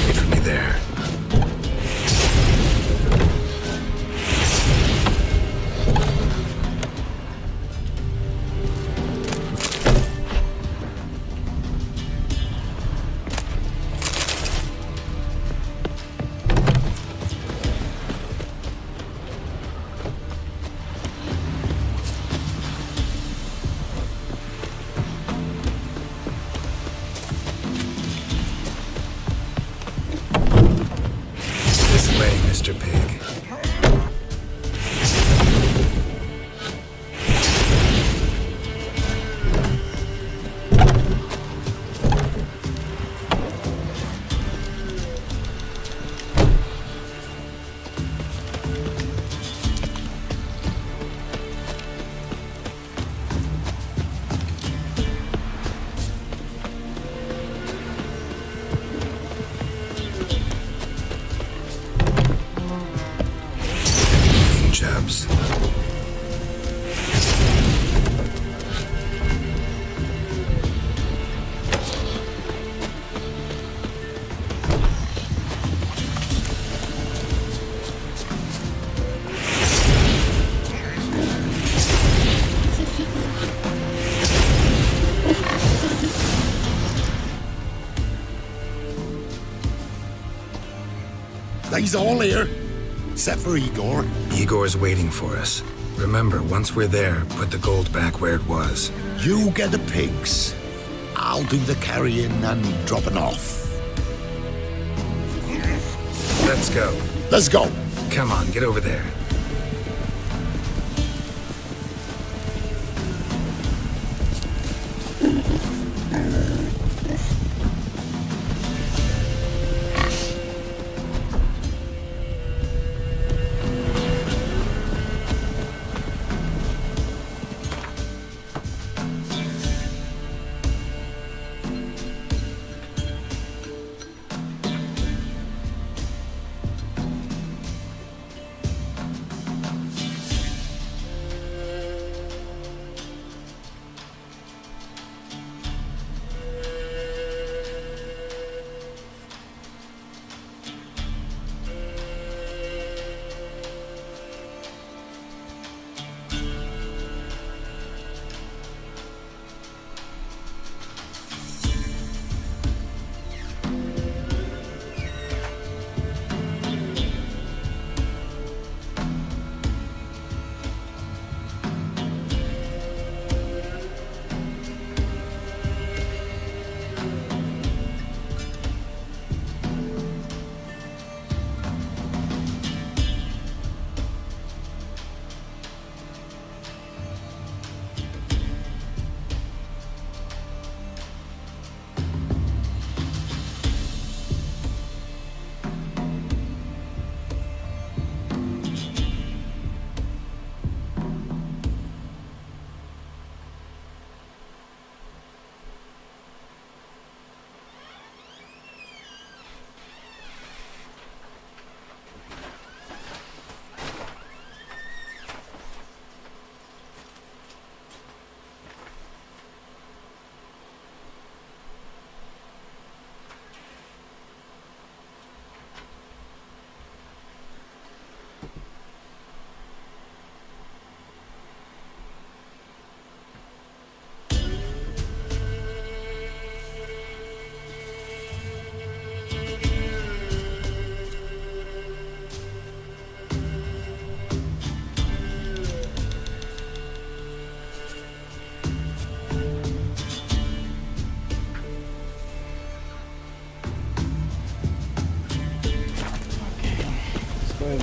Wait for me there. This way, Mr. Pig. Chaps. He's all here, except for Igor. Igor's waiting for us. Remember, once we're there, put the gold back where it was. You get the pigs. I'll do the carrying and dropping off. Let's go. Let's go. Come on, get over there.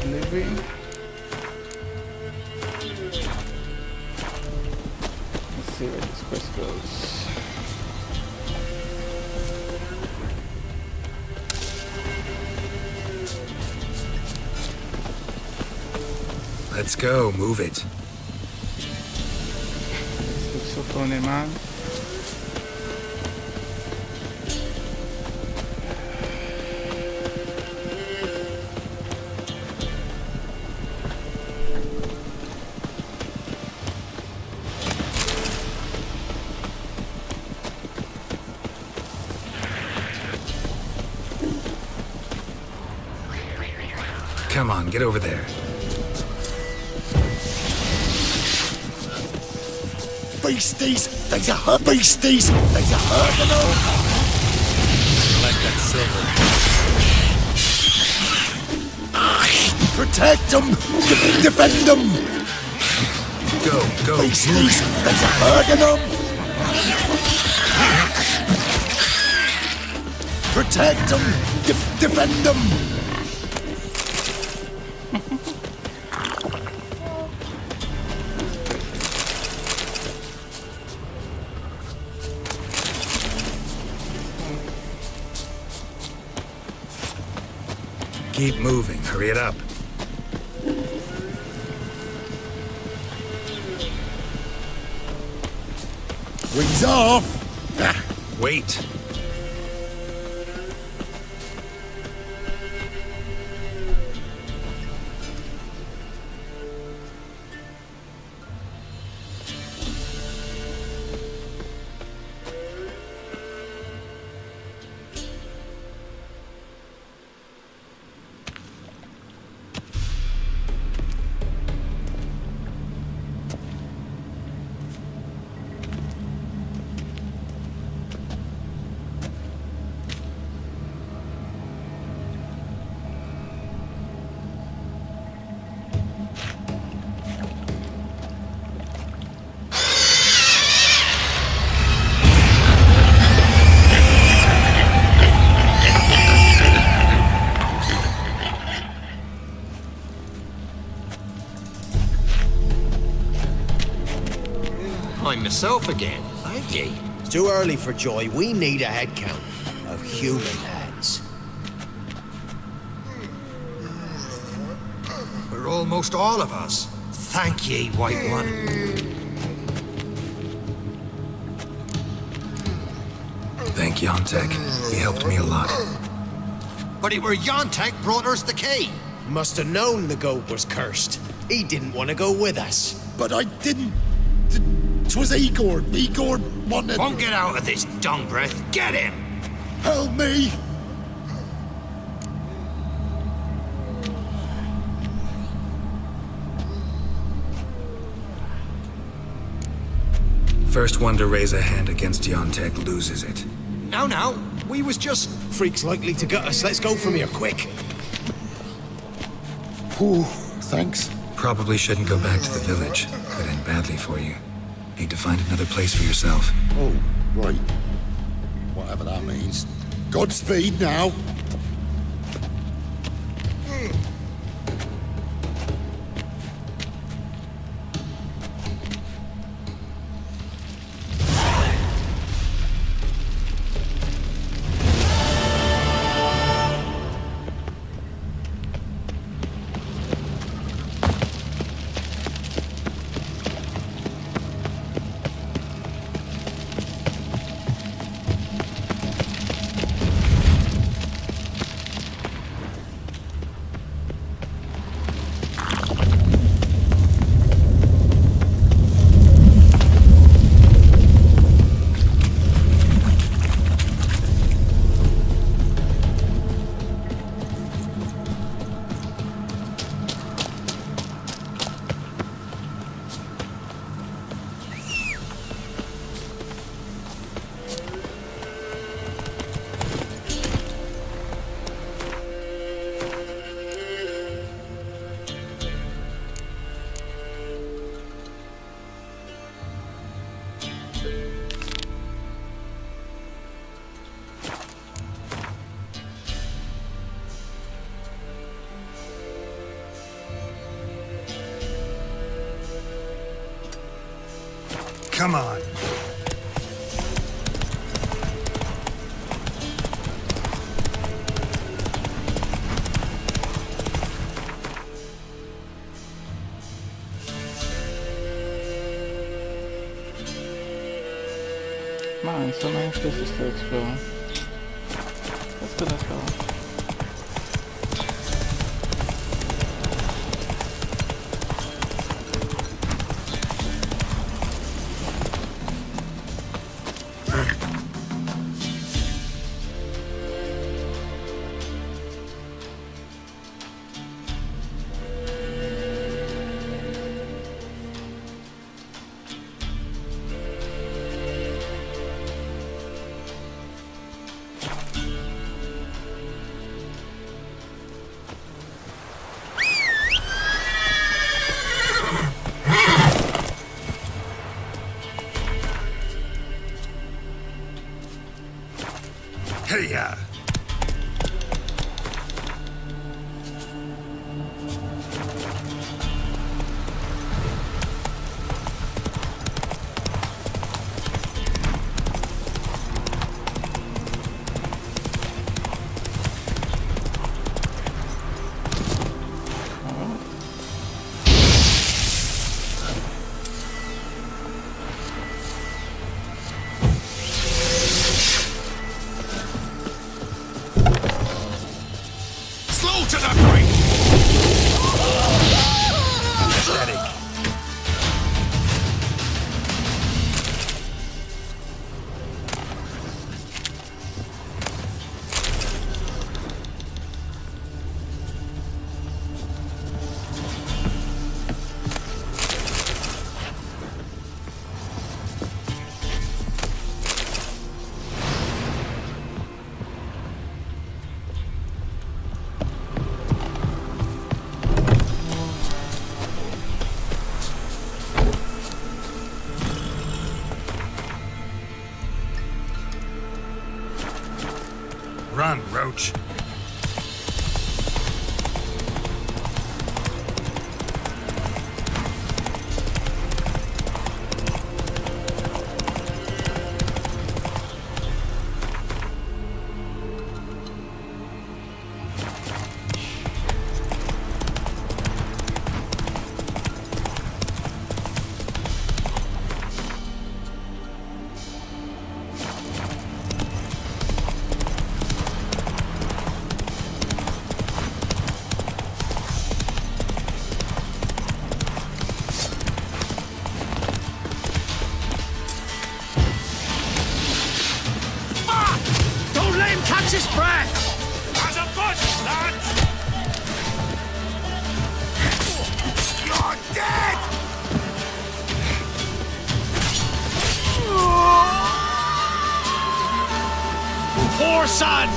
Living. Let's see where this quest goes. Let's go, move it. This looks so funny, man. Come on, get over there. Beasties! There's a hurt! Beasties! There's a hurt in them! Like that silver. Protect them! Defend them! Go. Beasties! There's a hurt in them! Protect them! Defend them! Keep moving. Hurry it up. Wings off! Wait. I'm myself again. Thank ye. It's too early for joy. We need a head count of human heads. We're almost all of us. Thank ye, White One. Thank Yontek. He helped me a lot. But it were Yontek brought us the key. Must have known the goat was cursed. He didn't want to go with us. But I didn't... 'Twas Igor. Igor wanted... Won't get out of this dung breath. Get him! Help me! First one to raise a hand against Yontek loses it. Now, we was just... Freak's likely to gut us. Let's go from here, quick. Whew, thanks. Probably shouldn't go back to the village. Could end badly for you. Need to find another place for yourself. Oh, right. Whatever that means. Godspeed now. Come on. Man, so many places to explore. Let's go. to the point! Pathetic. Run, Roach. Don't let him catch his breath! As a bush, lads! You're dead! Poor son!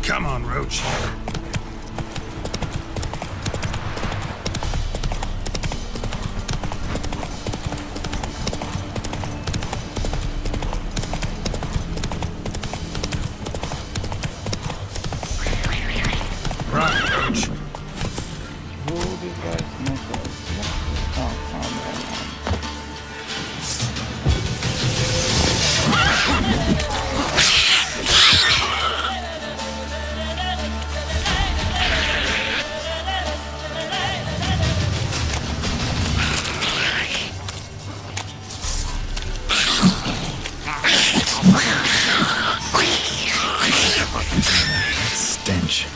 Come on, Roach. Run, Roach. Who these guys make us? Oh, Stench.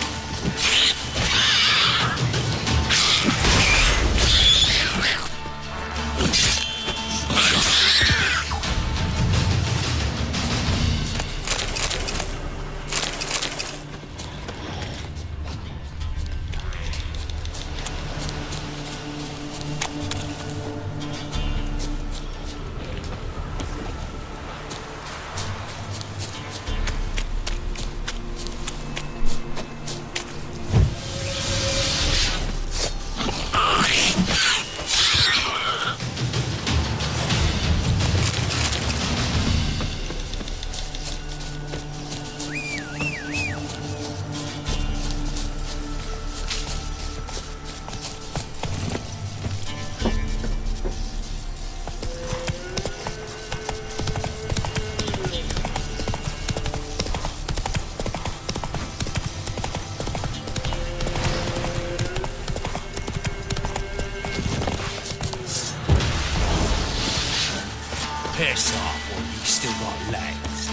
Piss off, or you still got legs.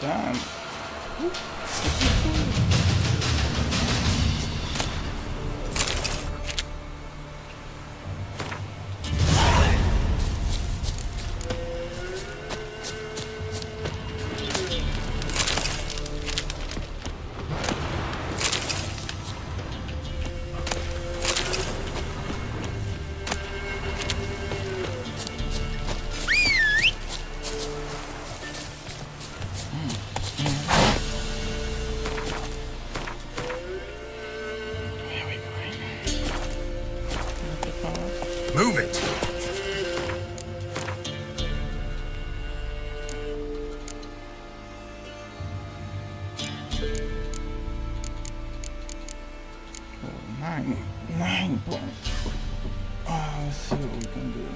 damn. Move it. Oh, 9 points. Oh, let's see what we can do.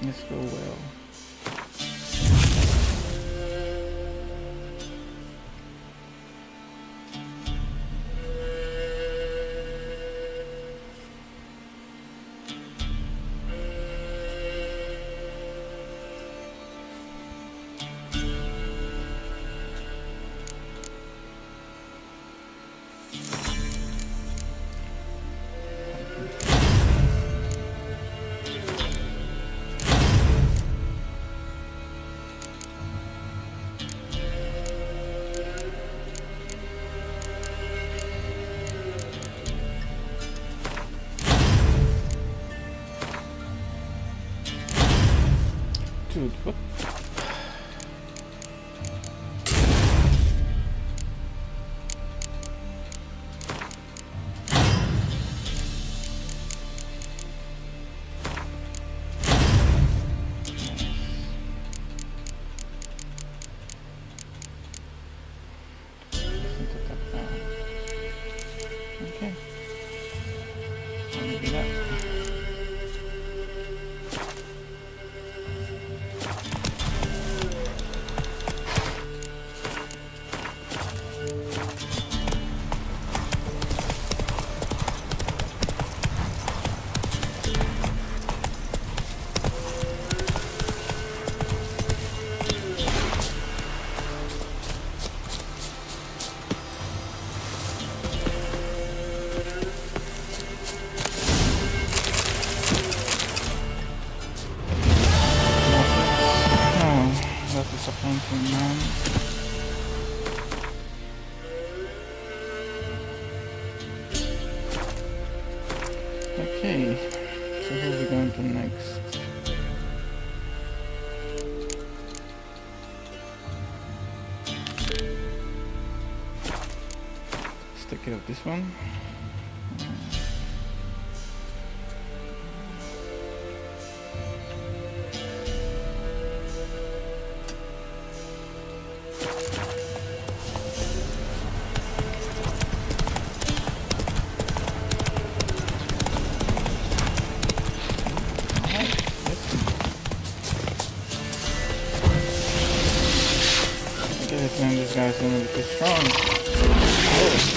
Let's go well. Dude, what? Okay. Let me do that. That's disappointing, man. Okay, so who are we going to next? Let's take care of this one. Man, this guy's gonna be too strong. Oh.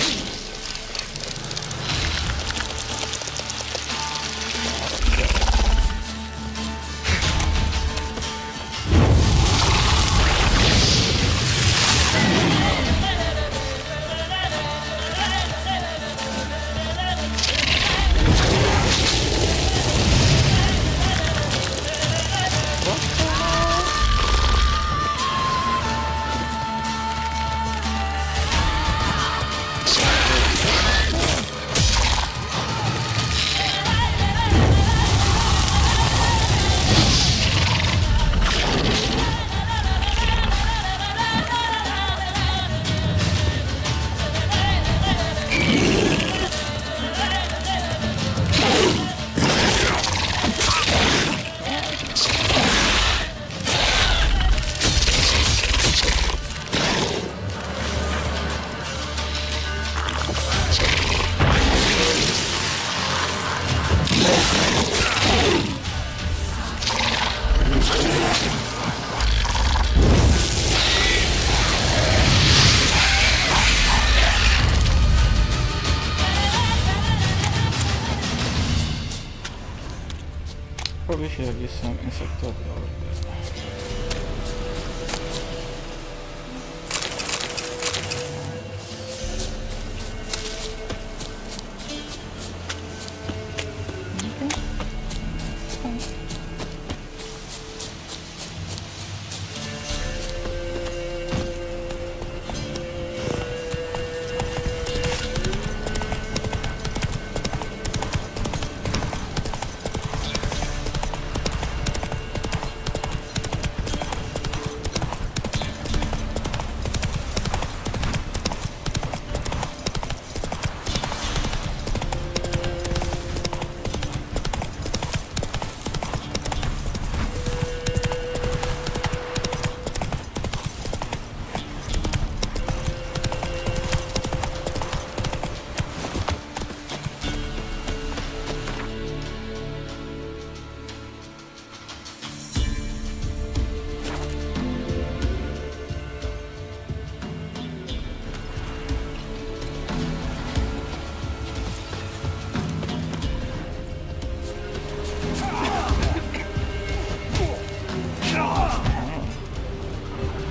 Probably should have used some insectoid over there.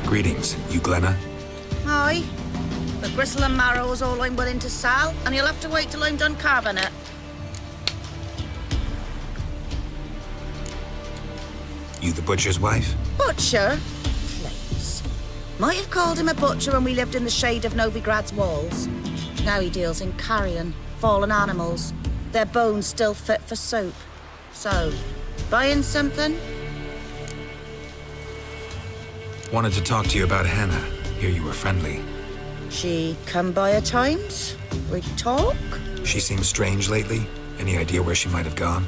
Greetings, you Glenna? Aye. The gristle and marrow is all I'm willing to sell, and you'll have to wait till I'm done carving it. You the butcher's wife? Butcher? Please. Might have called him a butcher when we lived in the shade of Novigrad's walls. Now he deals in carrion, fallen animals, their bones still fit for soup. So, buying something? Wanted to talk to you about Hannah. Hear you were friendly. She come by at times? We talk? She seems strange lately. Any idea where she might have gone?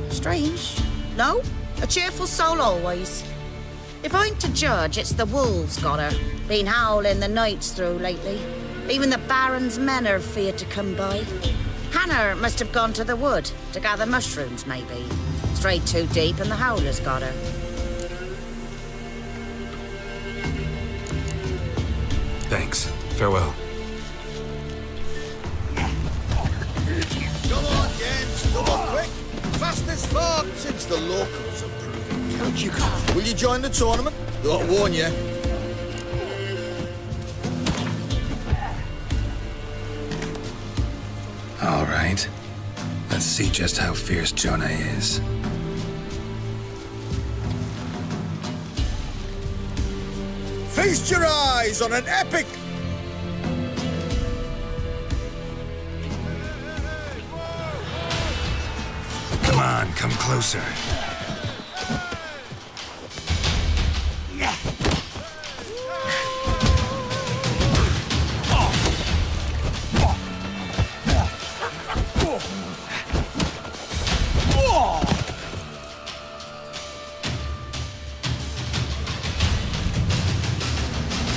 Strange. No? A cheerful soul always. If I'm to judge, it's the wolves got her. Been howling the nights through lately. Even the Baron's men are feared to come by. Hannah must have gone to the wood to gather mushrooms, maybe. Strayed too deep and the howlers got her. Thanks. Farewell. Come on, Jens. Come on, quick. Fast as fuck. Since the locals are proving count you can. Will you join the tournament? Don't warn you. All right. Let's see just how fierce Jonah is. Feast your eyes on an epic. Come on, come closer.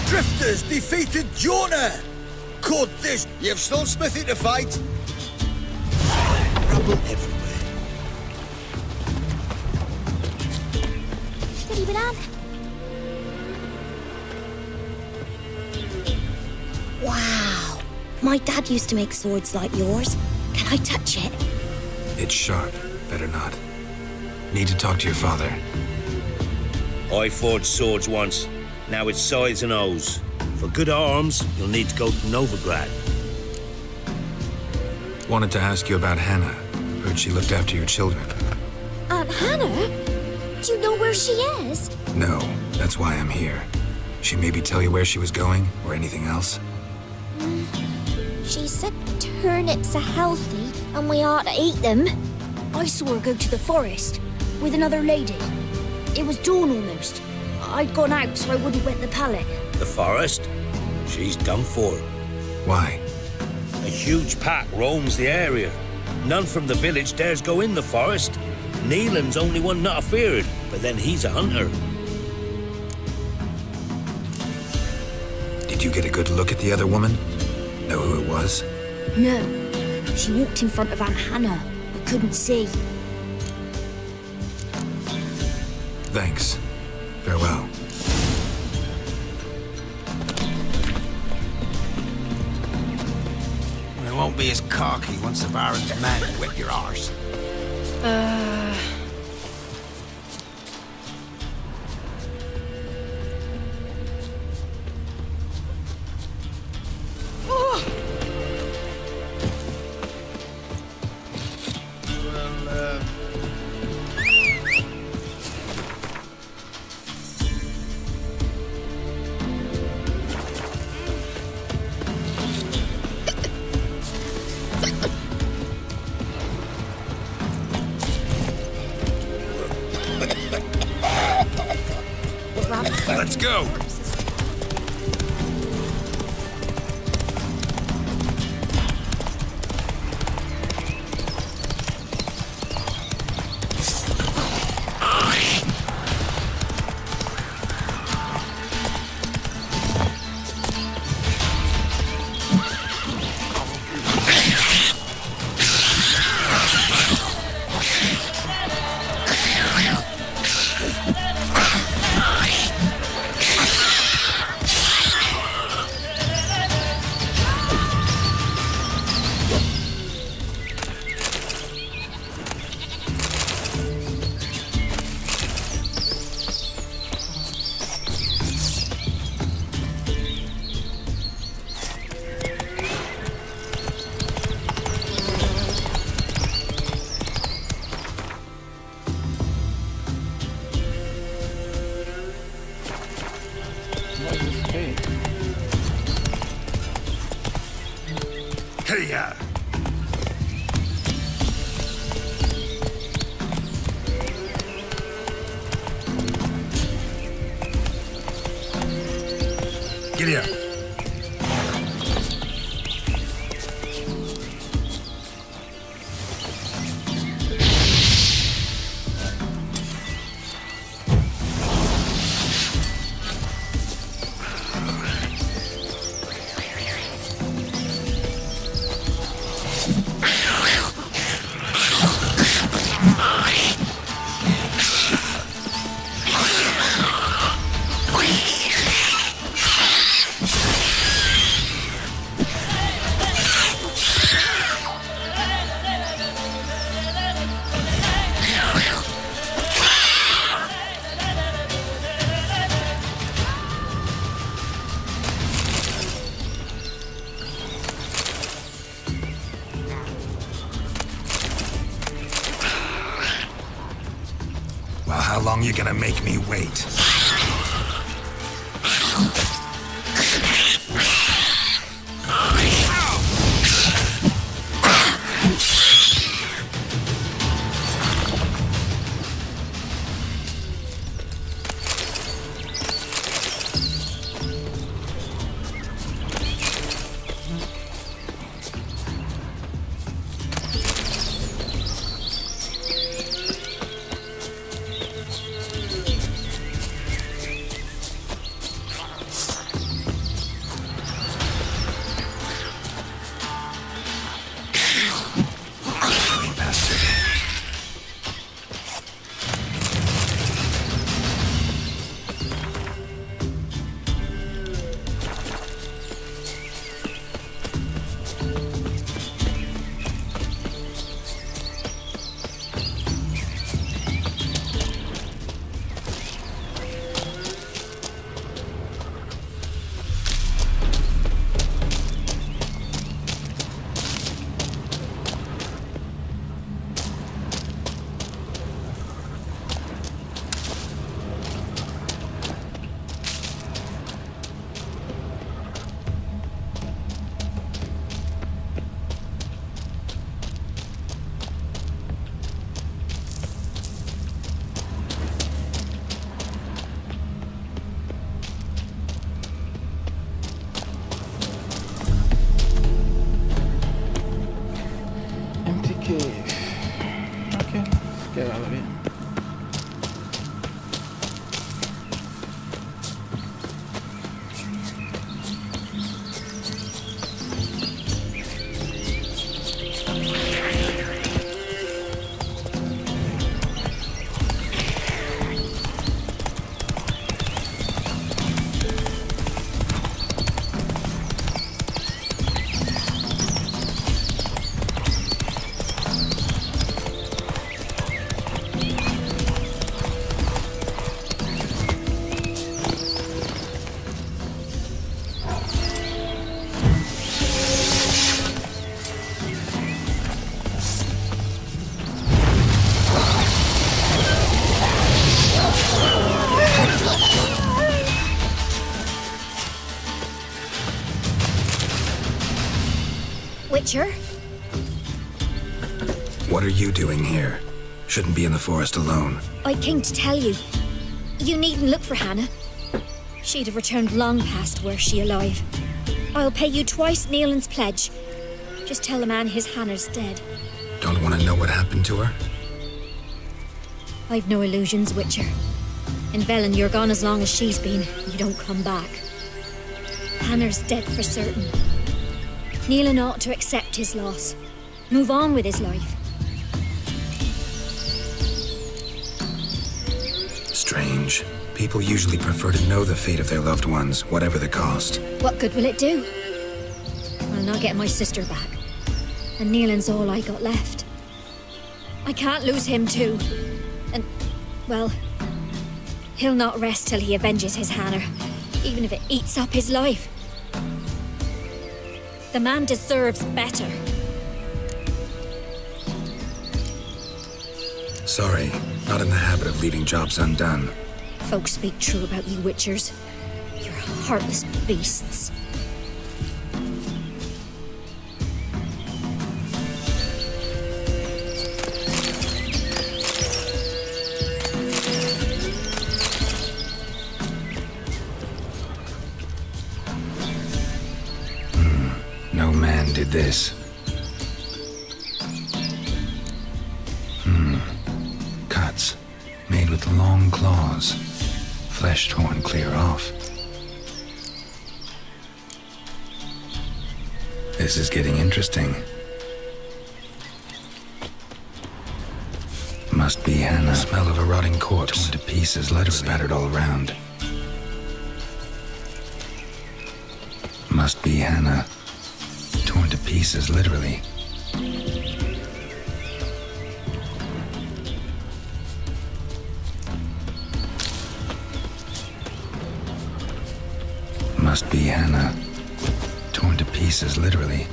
Drifters defeated Jonah. Could this? You've still Smithy to fight. Rubble everywhere. Steady, banana. Wow. My dad used to make swords like yours. Can I touch it? It's sharp. Better not. Need to talk to your father. I forged swords once. Now it's sides and O's. For good arms, you'll need to go to Novigrad. Wanted to ask you about Hannah. Heard she looked after your children. Aunt Hannah? Do you know where she is? No, that's why I'm here. She maybe tell you where she was going, or anything else? She said turnips are healthy and we ought to eat them. I saw her go to the forest with another lady. It was dawn almost. I'd gone out so I wouldn't wet the pallet. The forest? She's done for. Why? A huge pack roams the area. None from the village dares go in the forest. Neelan's only one not afeared, but then he's a hunter. Did you get a good look at the other woman? Know who it was? No. She walked in front of Aunt Hannah. I couldn't see. Thanks. Farewell. We won't be as cocky once the Baron's men whip your arse. Let's go! What is this bait? Hey-ya! Amelia! Well, how long you gonna make me wait? Empty cave. Okay, let's get out of here. Witcher? What are you doing here? Shouldn't be in the forest alone. I came to tell you. You needn't look for Hannah. She'd have returned long past were she alive. I'll pay you twice Neelan's pledge. Just tell the man his Hannah's dead. Don't want to know what happened to her? I've no illusions, Witcher. In Velen, you're gone as long as she's been. You don't come back. Hannah's dead for certain. Neelan ought to accept his loss. Move on with his life. Strange. People usually prefer to know the fate of their loved ones, whatever the cost. What good will it do? I'll not get my sister back. And Neelan's all I got left. I can't lose him too. And, well, he'll not rest till he avenges his Hannah, even if it eats up his life. The man deserves better. Sorry, not in the habit of leaving jobs undone. Folks speak true about you Witchers. You're heartless beasts. this? Cuts, made with long claws. Flesh torn clear off. This is getting interesting. Must be Hannah. Smell of a rotting corpse. Torn to pieces, literally spattered all around. Must be Hannah. Torn to pieces, literally. Must be Hannah. Torn to pieces, literally.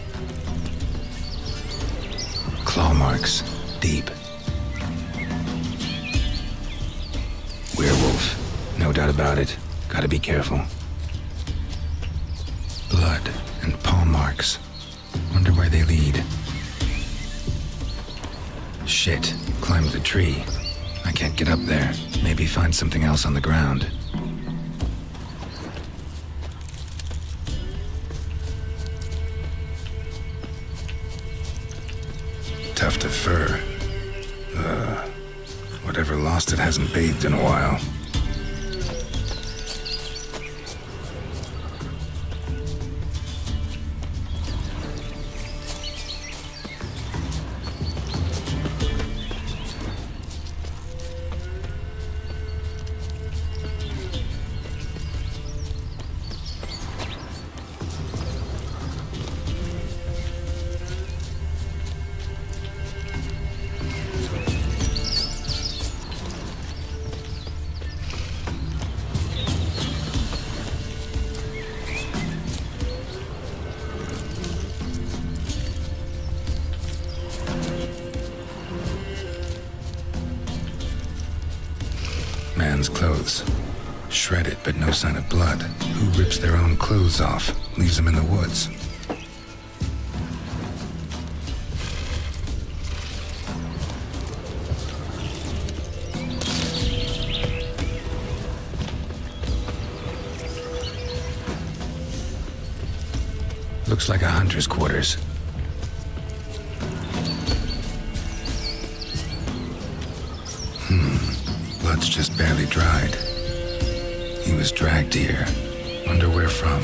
Claw marks, deep. Werewolf, no doubt about it. Gotta be careful. Blood and paw marks. Wonder where they lead. Shit, climbed the tree. I can't get up there. Maybe find something else on the ground. Tuft of fur. Whatever lost it hasn't bathed in a while. Man's clothes. Shredded, but no sign of blood. Who rips their own clothes off, leaves them in the woods? Looks like a hunter's quarters. Blood's just barely dried. He was dragged here. Wonder where from.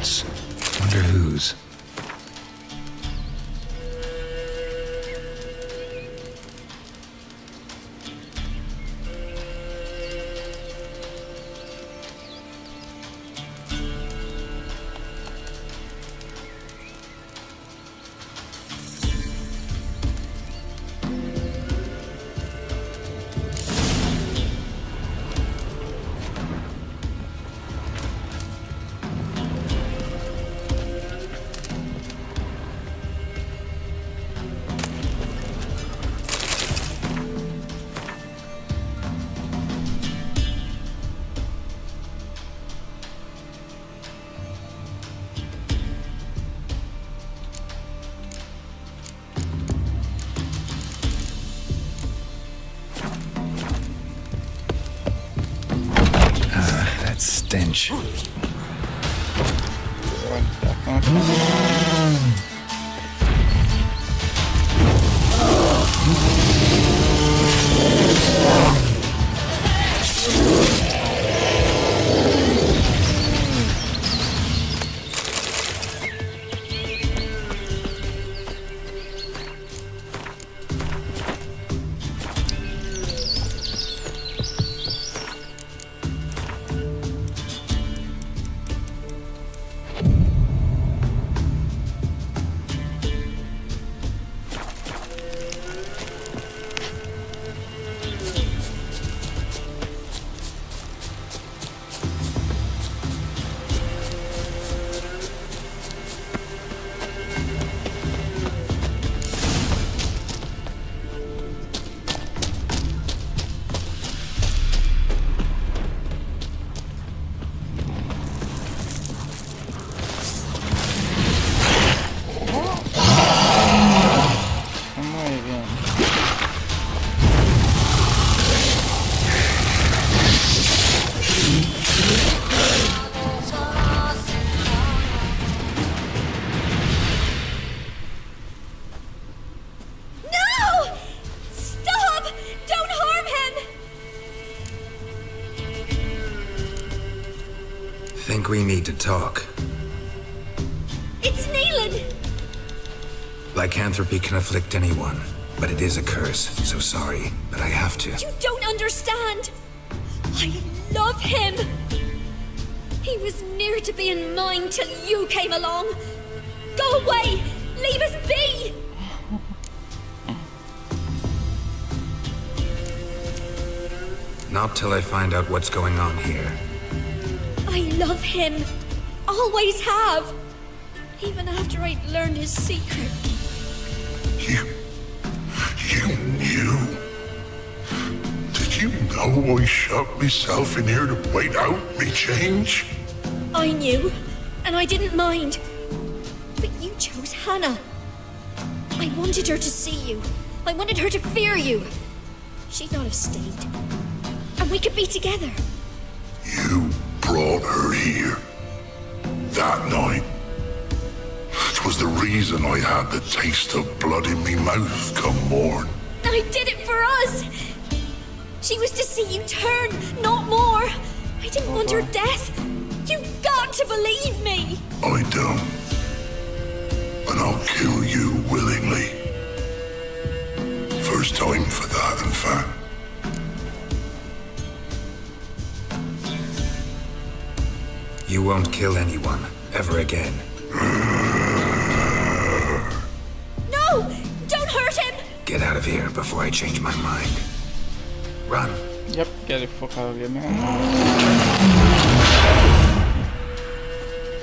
notes. Wonder whose. That stench. Think we need to talk. It's Neelan! Lycanthropy can afflict anyone, but it is a curse, so sorry, but I have to. You don't understand! I love him! He was near to being mine till you came along! Go away! Leave us be! Not till I find out what's going on here. I love him. Always have. Even after I'd learned his secret. You knew? Did you know I shut myself in here to wait out me change? I knew, and I didn't mind. But you chose Hannah. I wanted her to see you. I wanted her to fear you. She'd not have stayed. And we could be together. You brought her here. That night. It was the reason I had the taste of blood in me mouth come morn. I did it for us. She was to see you turn, not more. I didn't want her death. You've got to believe me. I don't. And I'll kill you willingly. First time for that, in fact. You won't kill anyone, ever again. No! Don't hurt him! Get out of here before I change my mind. Run. Yep, get the fuck out of here, man.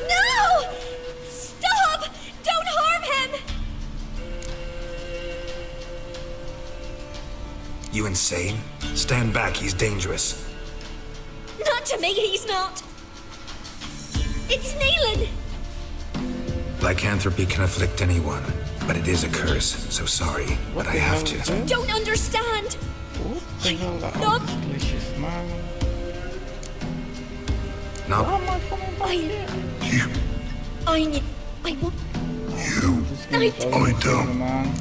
No! Stop! Don't harm him! You insane? Stand back, he's dangerous. Not to me, he's not. It's Neelan! Lycanthropy can afflict anyone, but it is a curse, so sorry, but I have to. You don't understand! What the hell? love- Delicious, man. Not Why am I coming back here? I need... I want... You. This game is I always don't. good, man.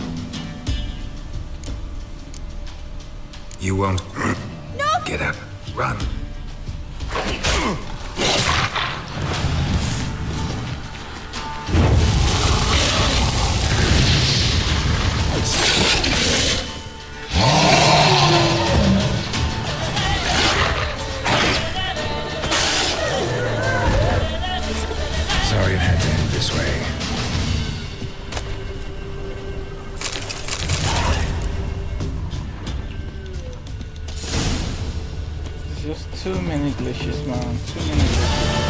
You won't. No! Get out. Run. There's just too many glitches, man. Too many glitches.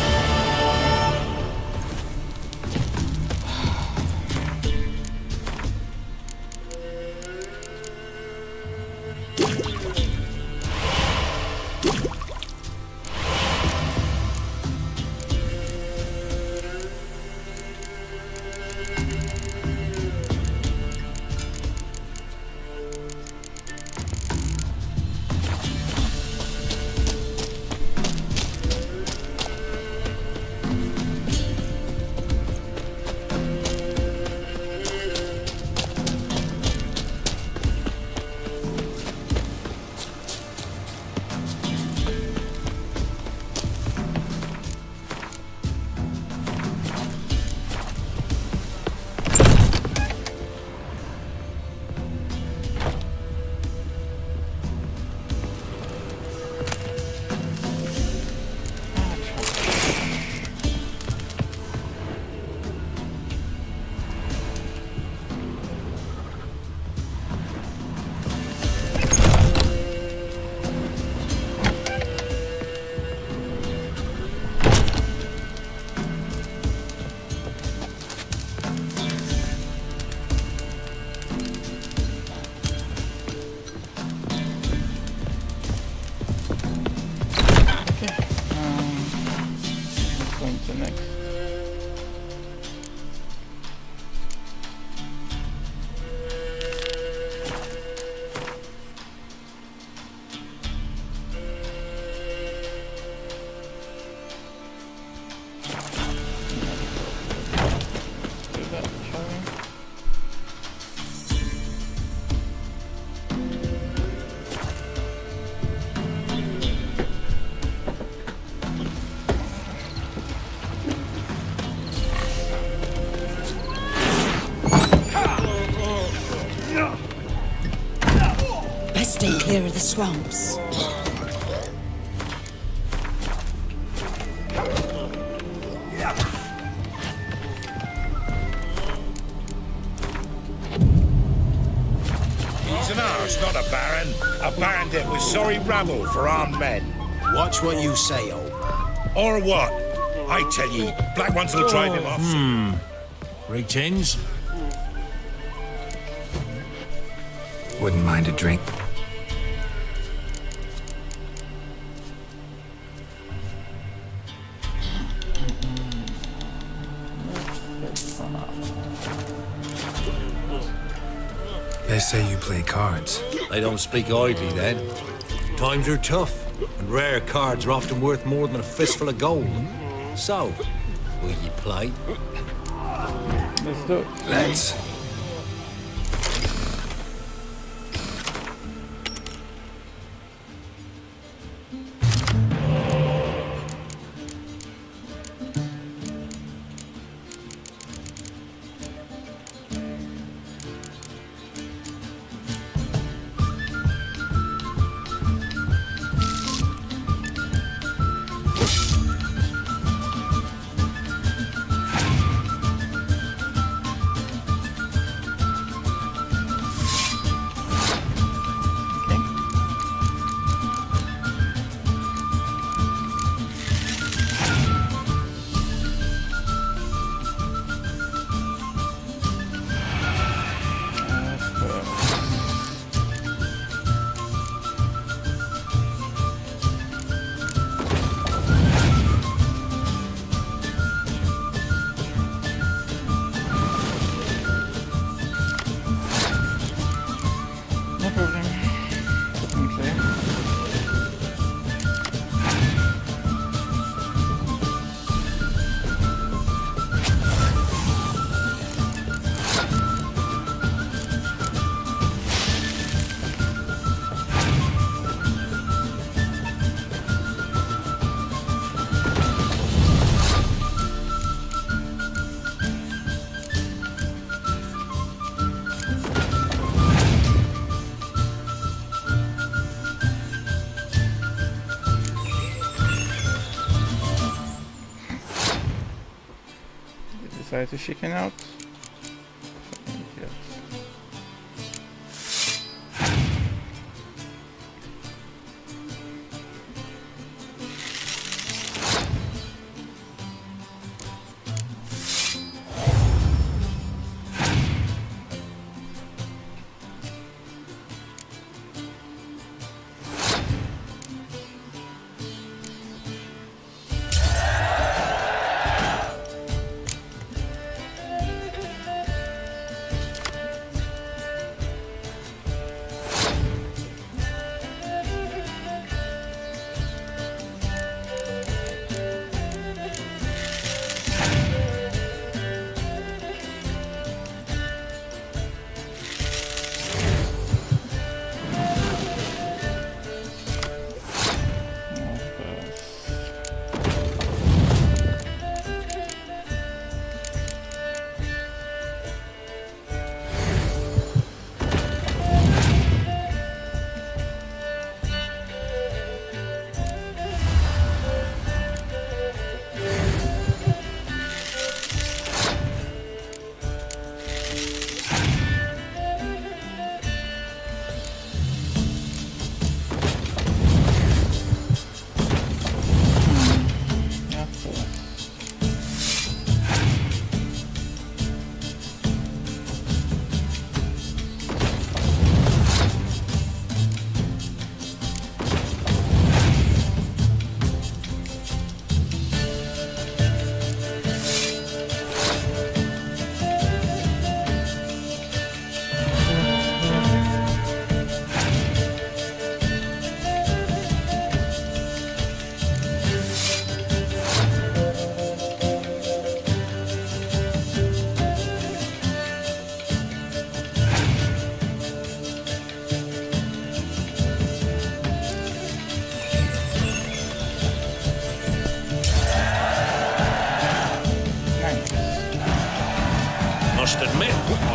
Stay clear of the swamps. He's an arse, not a baron. A bandit with sorry rabble for armed men. Watch what you say, old man. Or what? I tell ye, black ones will drive him off. Greetings. Wouldn't mind a drink. They say you play cards. They don't speak idly then. Times are tough, and rare cards are often worth more than a fistful of gold. So, will you play? Let's do it. Let's. Decided to chicken out.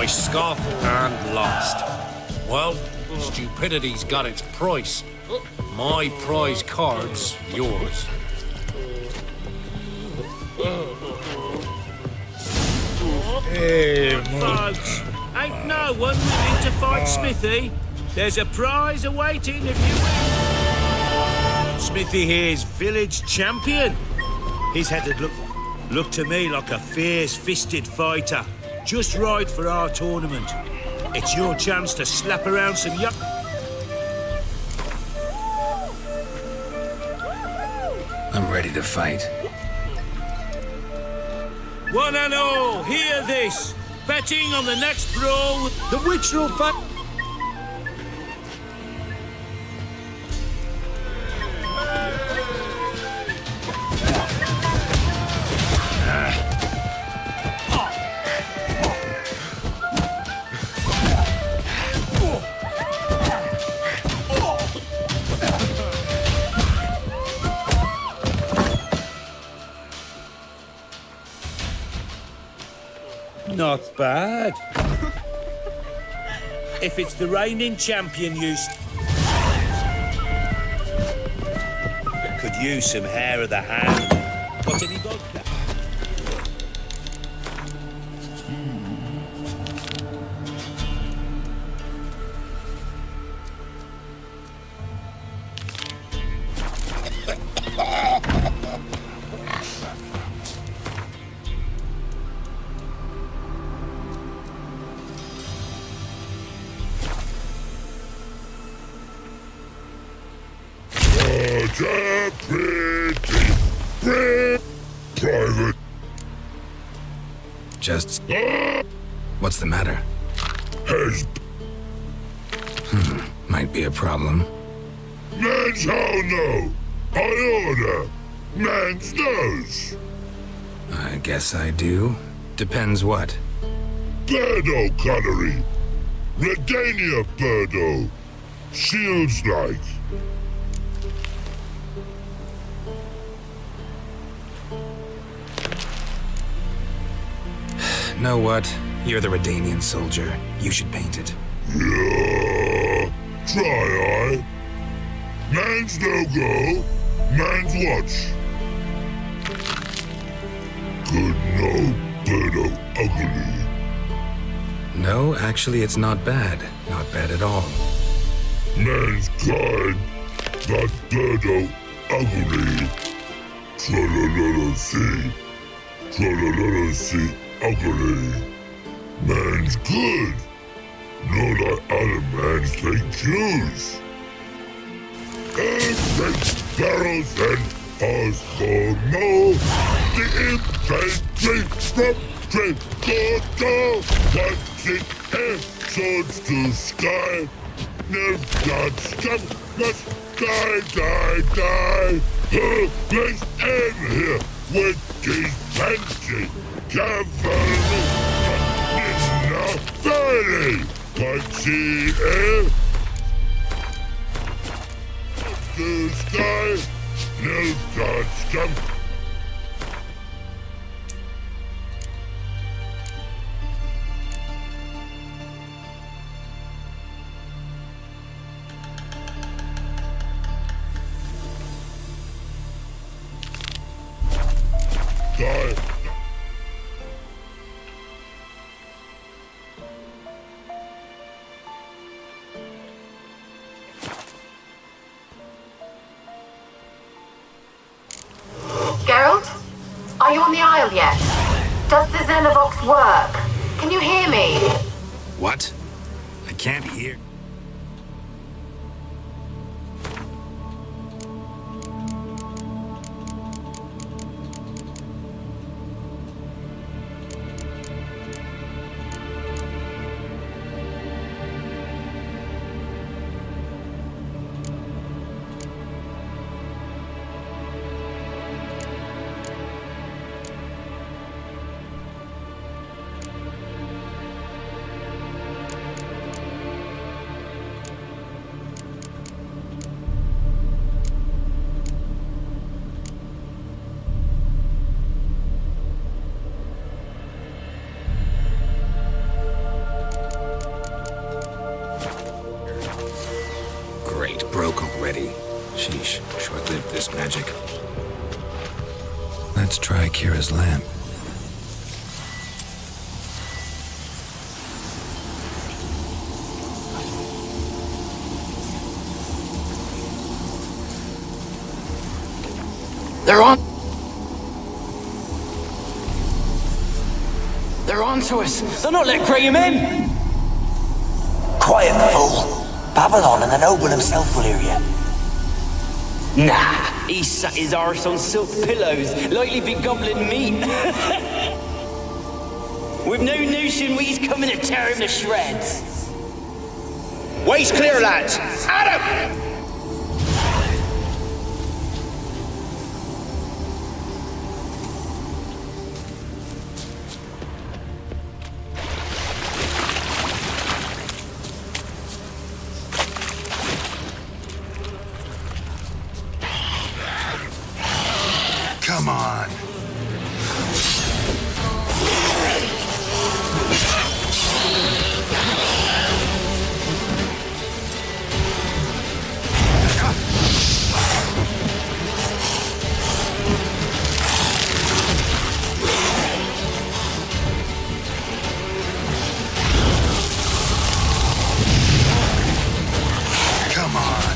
I scoffed and lost. Well, stupidity's got its price. My prize card's yours. Hey, Folks, ain't no one willing to fight Smithy. There's a prize awaiting if you win. Smithy here's village champion. His head'd look to me like a fierce-fisted fighter. Just right for our tournament. It's your chance to slap around some young... I'm ready to fight. One and all, hear this. Betting on the next brawl, the witch will fight. Not bad. If it's the reigning champion, could use some hair of the hand. Got any vodka? Private. Just... What's the matter? Has Might be a problem. man's how no. I order. Man's nose. I guess I do. Depends what. Birdo cunnery. Redania birdo. Shields like. Know what? You're the Redanian soldier. You should paint it. Yeah. Try I. Man's no go. Man's watch. Good no birdo ugly. No, actually, it's not bad. Not bad at all. Man's kind. But birdo ugly. Trollololo see. Trollololo see ugly. Man's good. No like other man's take Jews. Every barrels and us for more. The infantry from Trent watching air swords to sky. Never got stuff must die. Her place in here with these fancy cavalry. In the valley, punchy air. The sky, no got stuff. Die. Geralt? Are you on the Isle yet? Does the Xenovox work? Can you hear me? What? I can't hear. Sheesh, short-lived this magic. Let's try Kira's lamp. They're on. They're on to us. They're not letting Graham in. Quiet, fool. Babylon and the noble himself will hear you. Nah, he sat his arse on silk pillows, likely be gobbling meat. We've no notion he's coming to tear him to shreds. Way's clear, lads. Adam! Come on. Come on.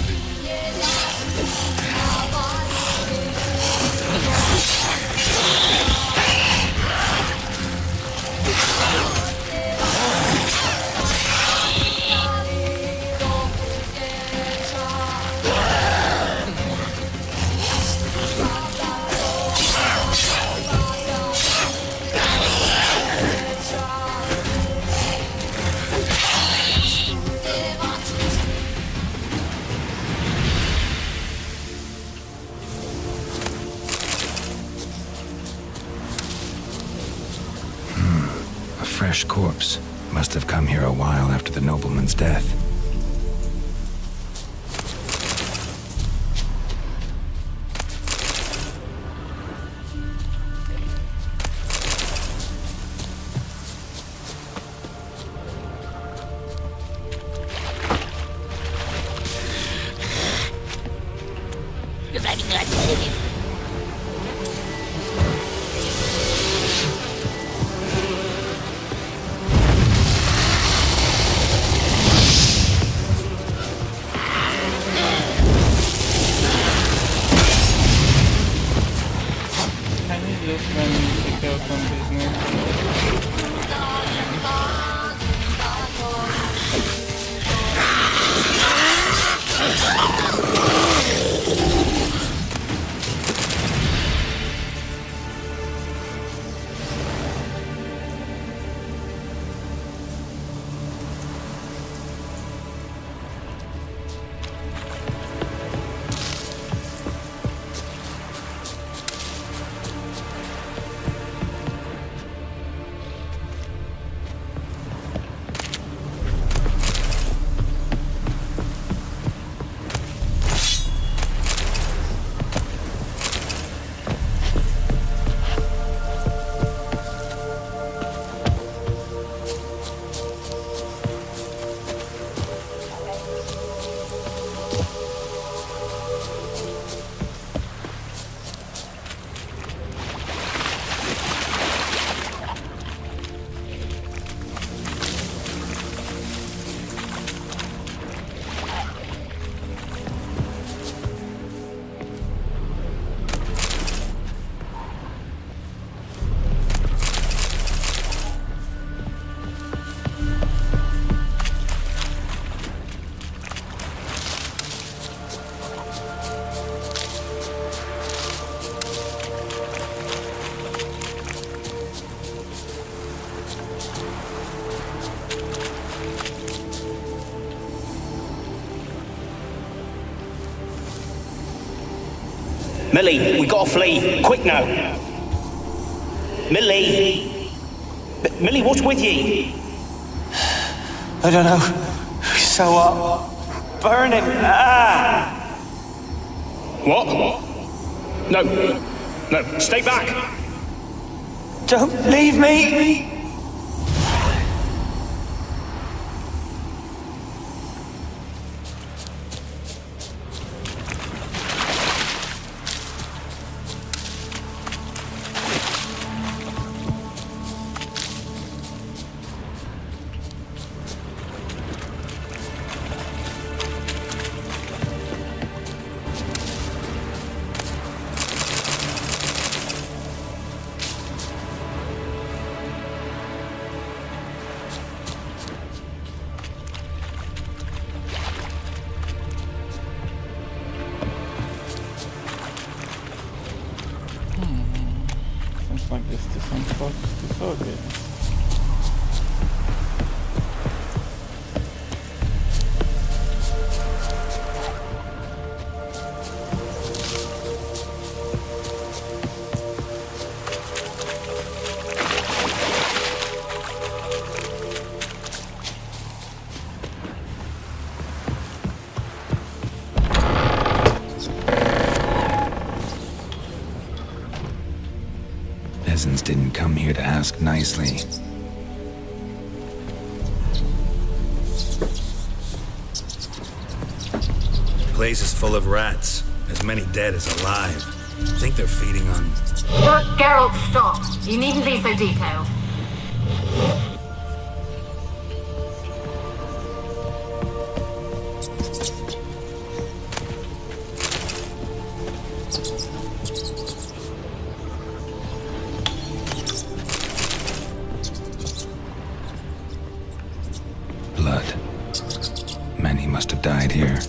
A fresh corpse. Must have come here a while after the nobleman's death. Can you just run and take out some business? Millie, we gotta flee. Quick now. Millie. Millie, what's with ye? I don't know. So what? Burning. Ah! What? No. No, stay back. Don't leave me! Są prosty sobie. Peasants didn't come here to ask nicely. Place is full of rats. As many dead as alive. Think they're feeding on... Geralt, stop. You needn't be so detailed. Blood. Many must have died here.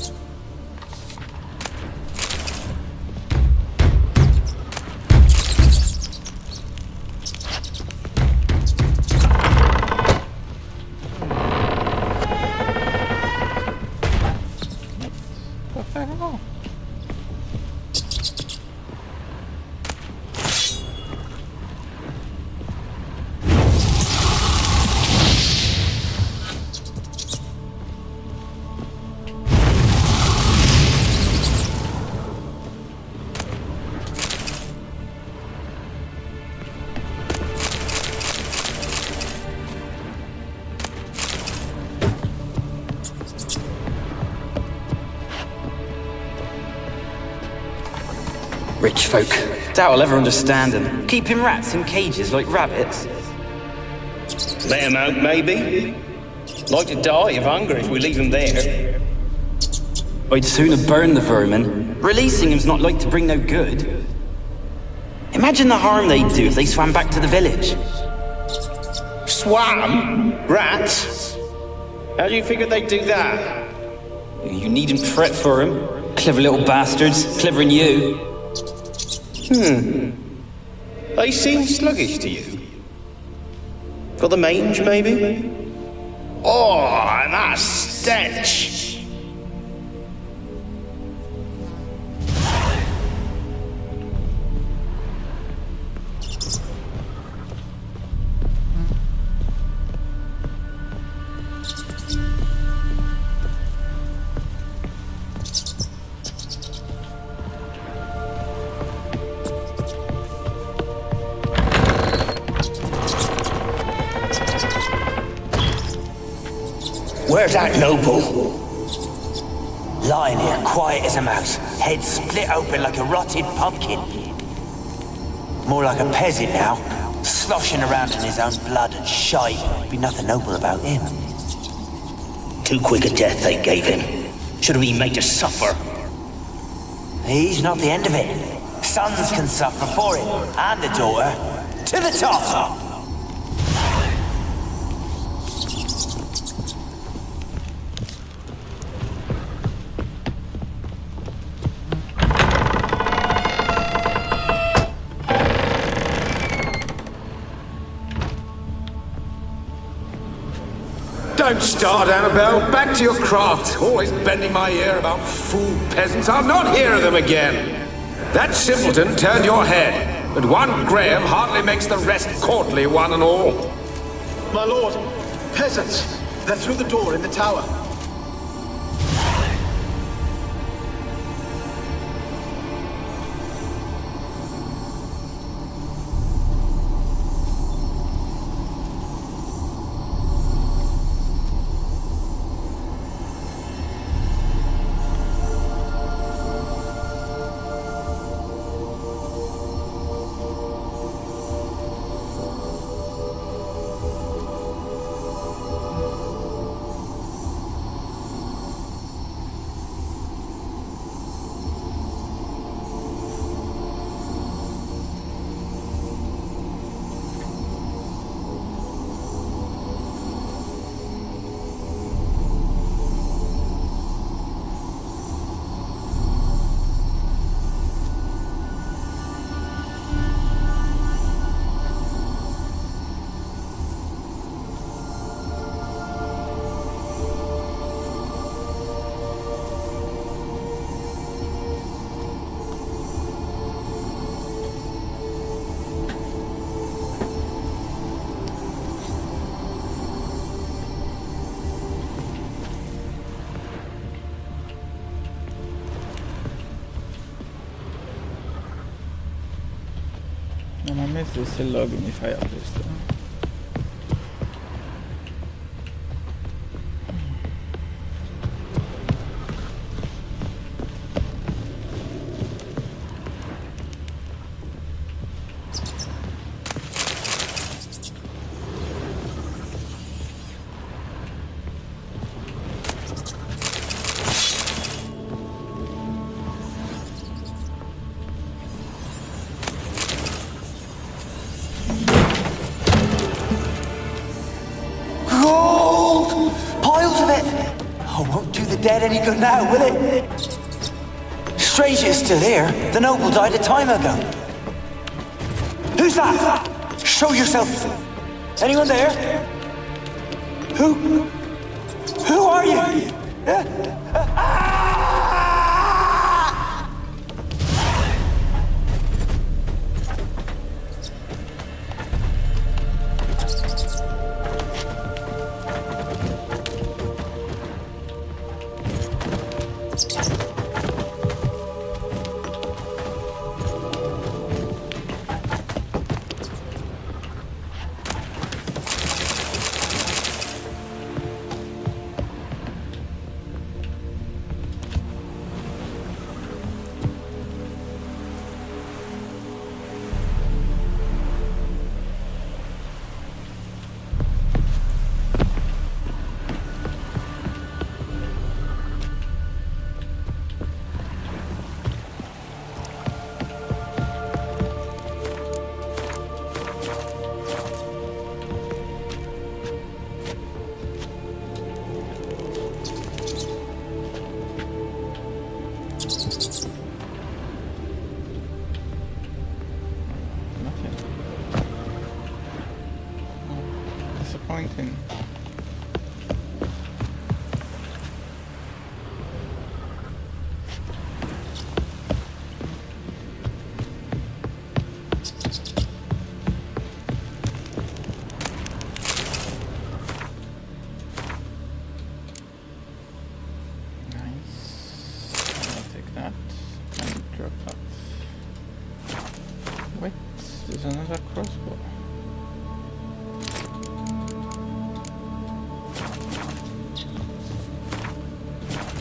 Rich folk. Doubt I'll ever understand them. Keeping rats in cages like rabbits. Let 'em out, maybe. Like to die of hunger if we leave them there. I'd sooner burn the vermin. Releasing them's not like to bring no good. Imagine the harm they'd do if they swam back to the village. Swam? Rats? How do you figure they'd do that? You needn't fret for them. Clever little bastards. Clever than you. They seem sluggish to you. Got the mange, maybe? Oh, and that stench! Where's that noble? Lying here, quiet as a mouse, head split open like a rotted pumpkin. More like a peasant now, sloshing around in his own blood and shite. Be nothing noble about him. Too quick a death they gave him. Should have been made to suffer. He's not the end of it. Sons can suffer for it, and the daughter. To the top! Don't start, Annabelle. Back to your craft. Always bending my ear about fool peasants. I'll not hear of them again. That simpleton turned your head, but one Graham hardly makes the rest courtly, one and all. My lord, peasants. They're through the door in the tower. Non ho messo il log, mi fai a questo. Gold! Piles of it! Oh, won't do the dead any good now, will it? Strange it's still here. The noble died a time ago. Who's that? Show yourself. Anyone there? Who are you? Disappointing. There's another crossbow.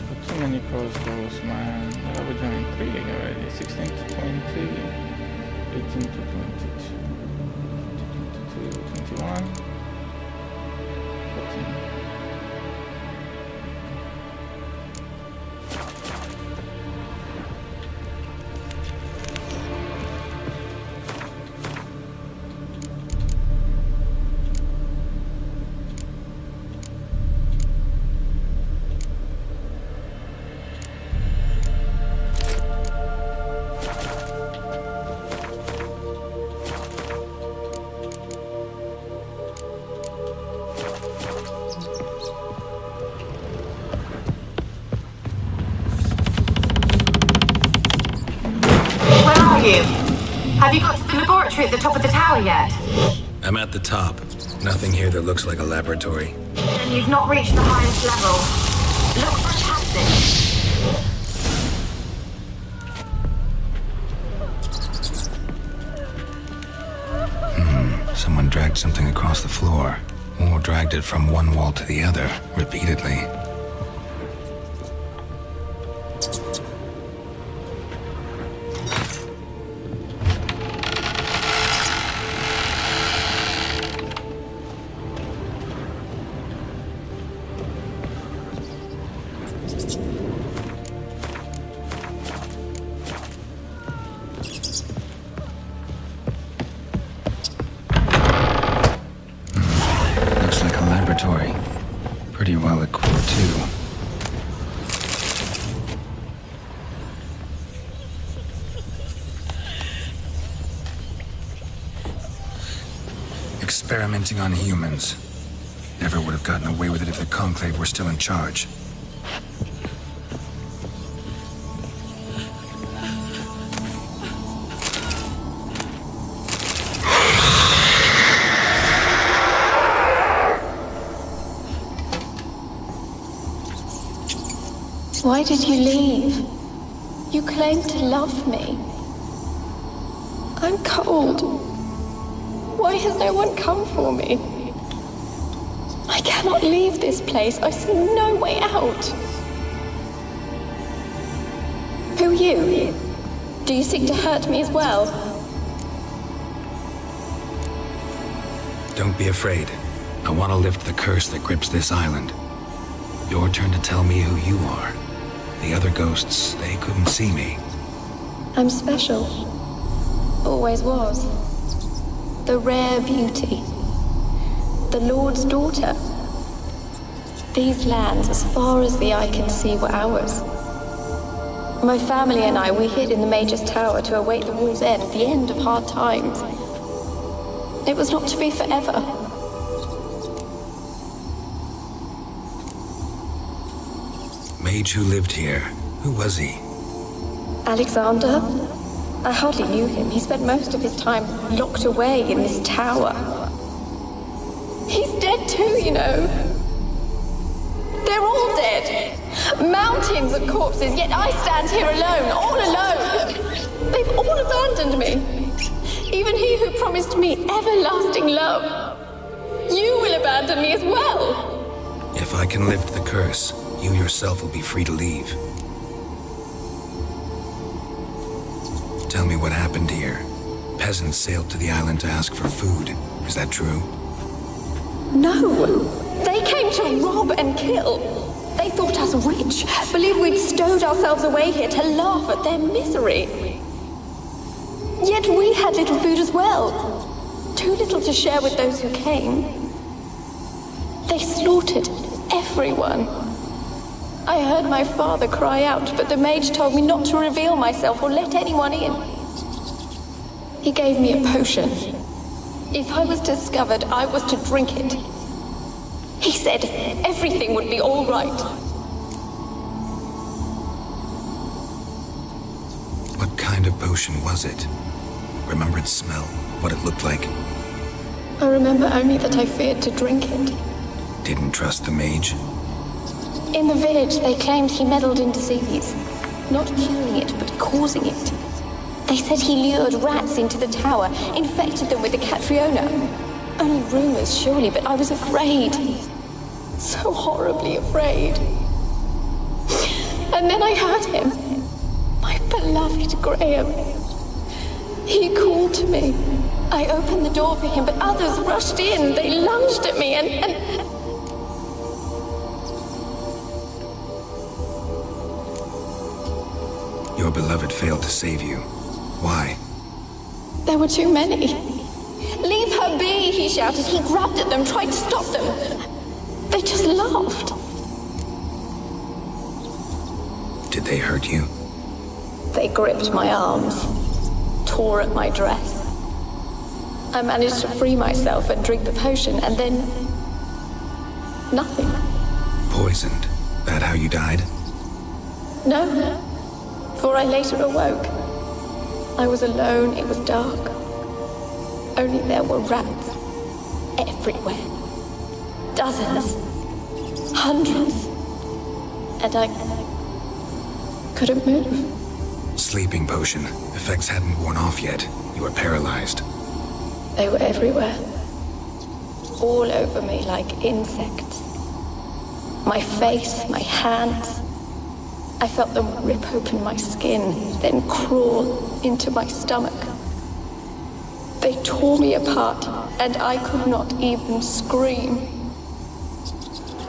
Got too many crossbows, man. What are we doing? 3 already. 16 to 20, 18 to 22, 22, 21, 14. Have you got to the laboratory at the top of the tower yet? I'm at the top. Nothing here that looks like a laboratory. Then you've not reached the highest level. Look for Hak.Z. Someone dragged something across the floor, or dragged it from one wall to the other, repeatedly. Pretty well equipped, too. Experimenting on humans. Never would have gotten away with it if the Conclave were still in charge. Why did you leave? You claimed to love me. I'm cold. Why has no one come for me? I cannot leave this place. I see no way out. Who are you? Do you seek to hurt me as well? Don't be afraid. I want to lift the curse that grips this island. Your turn to tell me who you are. The other ghosts, they couldn't see me. I'm special. Always was. The rare beauty. The Lord's daughter. These lands, as far as the eye can see, were ours. My family and I, we hid in the Mage's Tower to await the war's end, the end of hard times. It was not to be forever. Mage who lived here. Who was he? Alexander? I hardly knew him. He spent most of his time locked away in this tower. He's dead too, you know. They're all dead. Mountains of corpses, yet I stand here alone, all alone. They've all abandoned me. Even he who promised me everlasting love. You will abandon me as well. If I can lift the curse, you yourself will be free to leave. Tell me what happened here. Peasants sailed to the island to ask for food. Is that true? No. They came to rob and kill. They thought us rich, believed we'd stowed ourselves away here to laugh at their misery. Yet we had little food as well. Too little to share with those who came. They slaughtered everyone. I heard my father cry out, but the mage told me not to reveal myself or let anyone in. He gave me a potion. If I was discovered, I was to drink it. He said everything would be all right. What kind of potion was it? Remember its smell? What it looked like? I remember only that I feared to drink it. Didn't trust the mage? In the village, they claimed he meddled in disease. Not curing it, but causing it. They said he lured rats into the tower, infected them with the Catriona. Only rumors, surely, but I was afraid. So horribly afraid. And then I heard him. My beloved Graham. He called to me. I opened the door for him, but others rushed in. They lunged at me and... Your beloved failed to save you. Why? There were too many. Leave her be, he shouted. He grabbed at them, tried to stop them. They just laughed. Did they hurt you? They gripped my arms, tore at my dress. I managed to free myself and drink the potion, and then... nothing. Poisoned? That how you died? No, for I later awoke. I was alone, it was dark. Only there were rats everywhere. Dozens. Hundreds. And I couldn't move. Sleeping potion. Effects hadn't worn off yet. You were paralyzed. They were everywhere. All over me like insects. My face, my hands. I felt them rip open my skin, then crawl into my stomach. They tore me apart, and I could not even scream.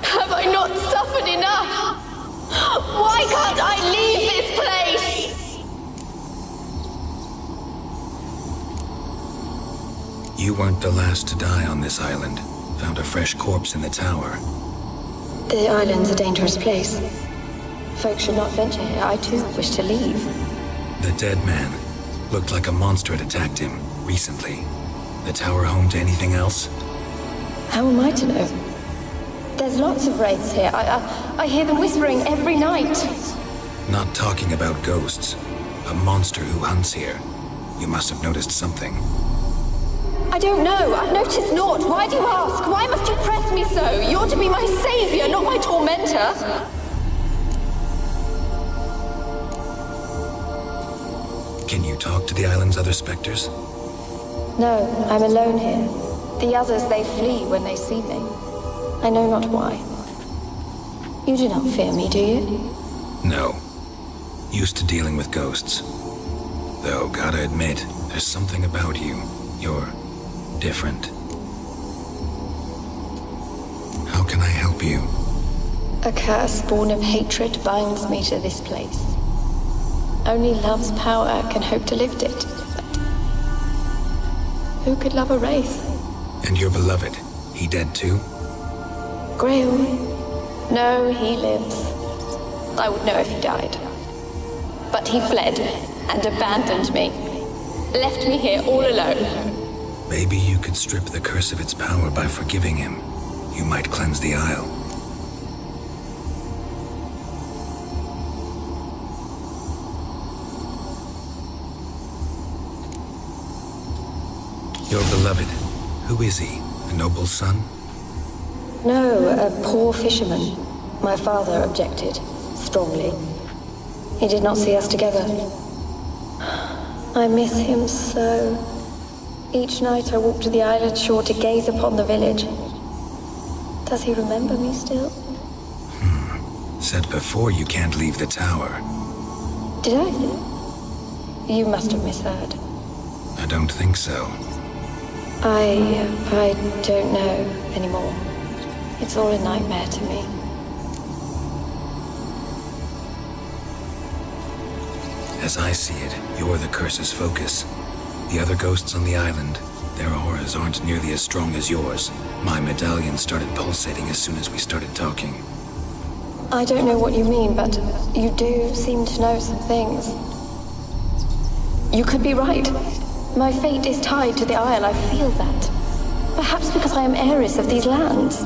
Have I not suffered enough? Why can't I leave this place? You weren't the last to die on this island. Found a fresh corpse in the tower. The island's a dangerous place. Folks should not venture here. I too wish to leave. The dead man. Looked like a monster had attacked him recently. The tower home to anything else? How am I to know? There's lots of wraiths here. I hear them whispering every night. Not talking about ghosts. A monster who hunts here. You must have noticed something. I don't know. I've noticed naught. Why do you ask? Why must you press me so? You're to be my savior, not my tormentor. Can you talk to the island's other specters? No, I'm alone here. The others, they flee when they see me. I know not why. You do not fear me, do you? No. Used to dealing with ghosts. Though, gotta admit, there's something about you. You're different. How can I help you? A curse born of hatred binds me to this place. Only love's power can hope to lift it. But who could love a race? And your beloved, he dead too? Grail? No, he lives. I would know if he died. But he fled and abandoned me. Left me here all alone. Maybe you could strip the curse of its power by forgiving him. You might cleanse the Isle. Your beloved, who is he? A noble son? No, a poor fisherman. My father objected, strongly. He did not see us together. I miss him so. Each night I walk to the island shore to gaze upon the village. Does he remember me still? Said before you can't leave the tower. Did I? You must have misheard. I don't think so. I don't know anymore. It's all a nightmare to me. As I see it, you're the curse's focus. The other ghosts on the island, their auras aren't nearly as strong as yours. My medallion started pulsating as soon as we started talking. I don't know what you mean, but you do seem to know some things. You could be right. My fate is tied to the Isle, I feel that. Perhaps because I am heiress of these lands.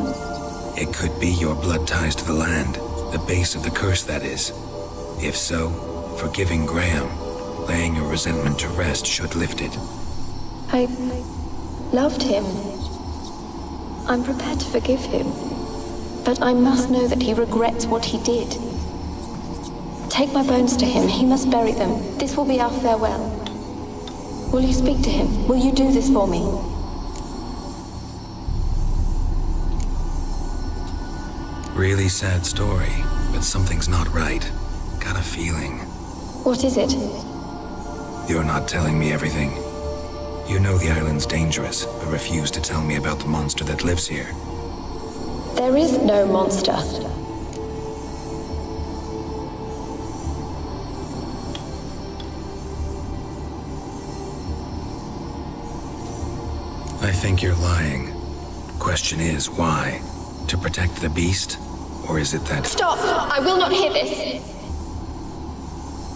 It could be your blood ties to the land, the base of the curse, that is. If so, forgiving Graham, laying your resentment to rest should lift it. I loved him. I'm prepared to forgive him. But I must know that he regrets what he did. Take my bones to him. He must bury them. This will be our farewell. Will you speak to him? Will you do this for me? Really sad story, but something's not right. Got a feeling. What is it? You're not telling me everything. You know the island's dangerous, but refuse to tell me about the monster that lives here. There is no monster. I think you're lying. Question is, why? To protect the beast? Or is it that... Stop! I will not hear this!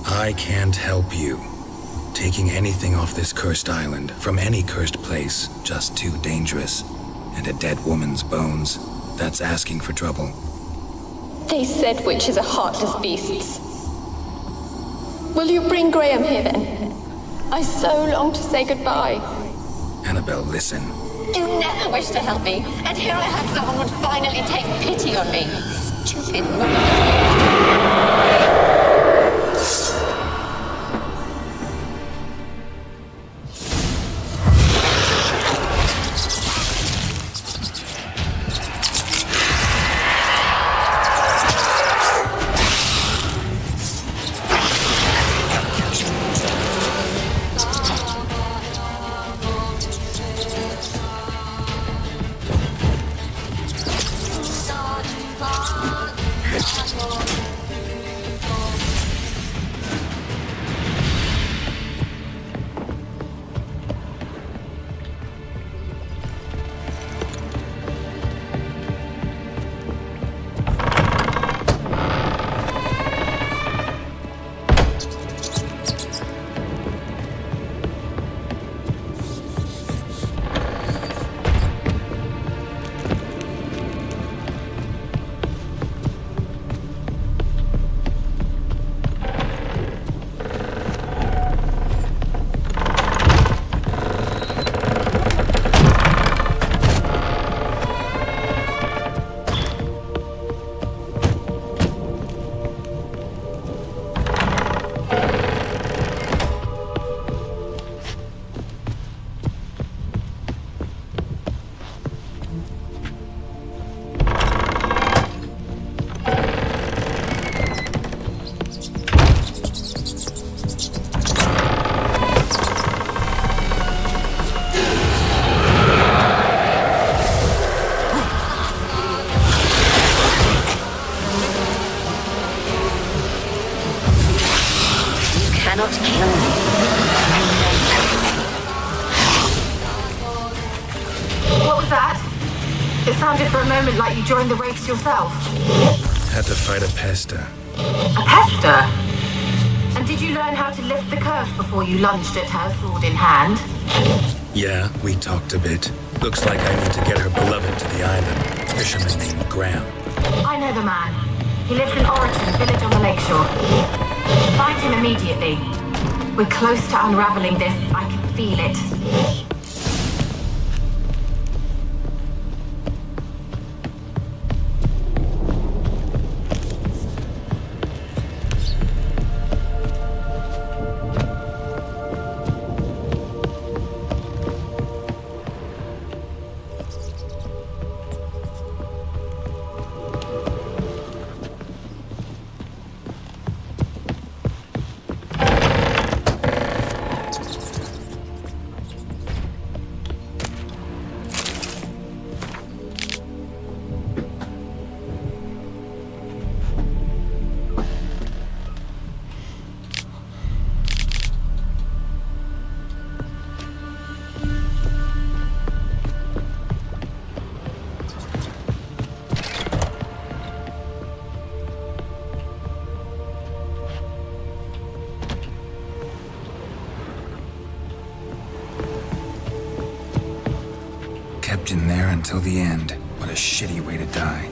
I can't help you. Taking anything off this cursed island, from any cursed place, just too dangerous. And a dead woman's bones, that's asking for trouble. They said witches are heartless beasts. Will you bring Graham here then? I so long to say goodbye. Annabelle, listen. You never wished to help me, and here I have someone would finally take pity on me. Stupid woman. What was that? It sounded for a moment like you joined the race yourself. Had to fight a pester. A pester? And did you learn how to lift the curse before you lunged at her, sword in hand? Yeah, we talked a bit. Looks like I need to get her beloved to the island. Fisherman named Graham. I know the man. He lives in Orrington, village on the lakeshore. Find him immediately. We're close to unraveling this. I can feel it. Kept in there until the end. What a shitty way to die.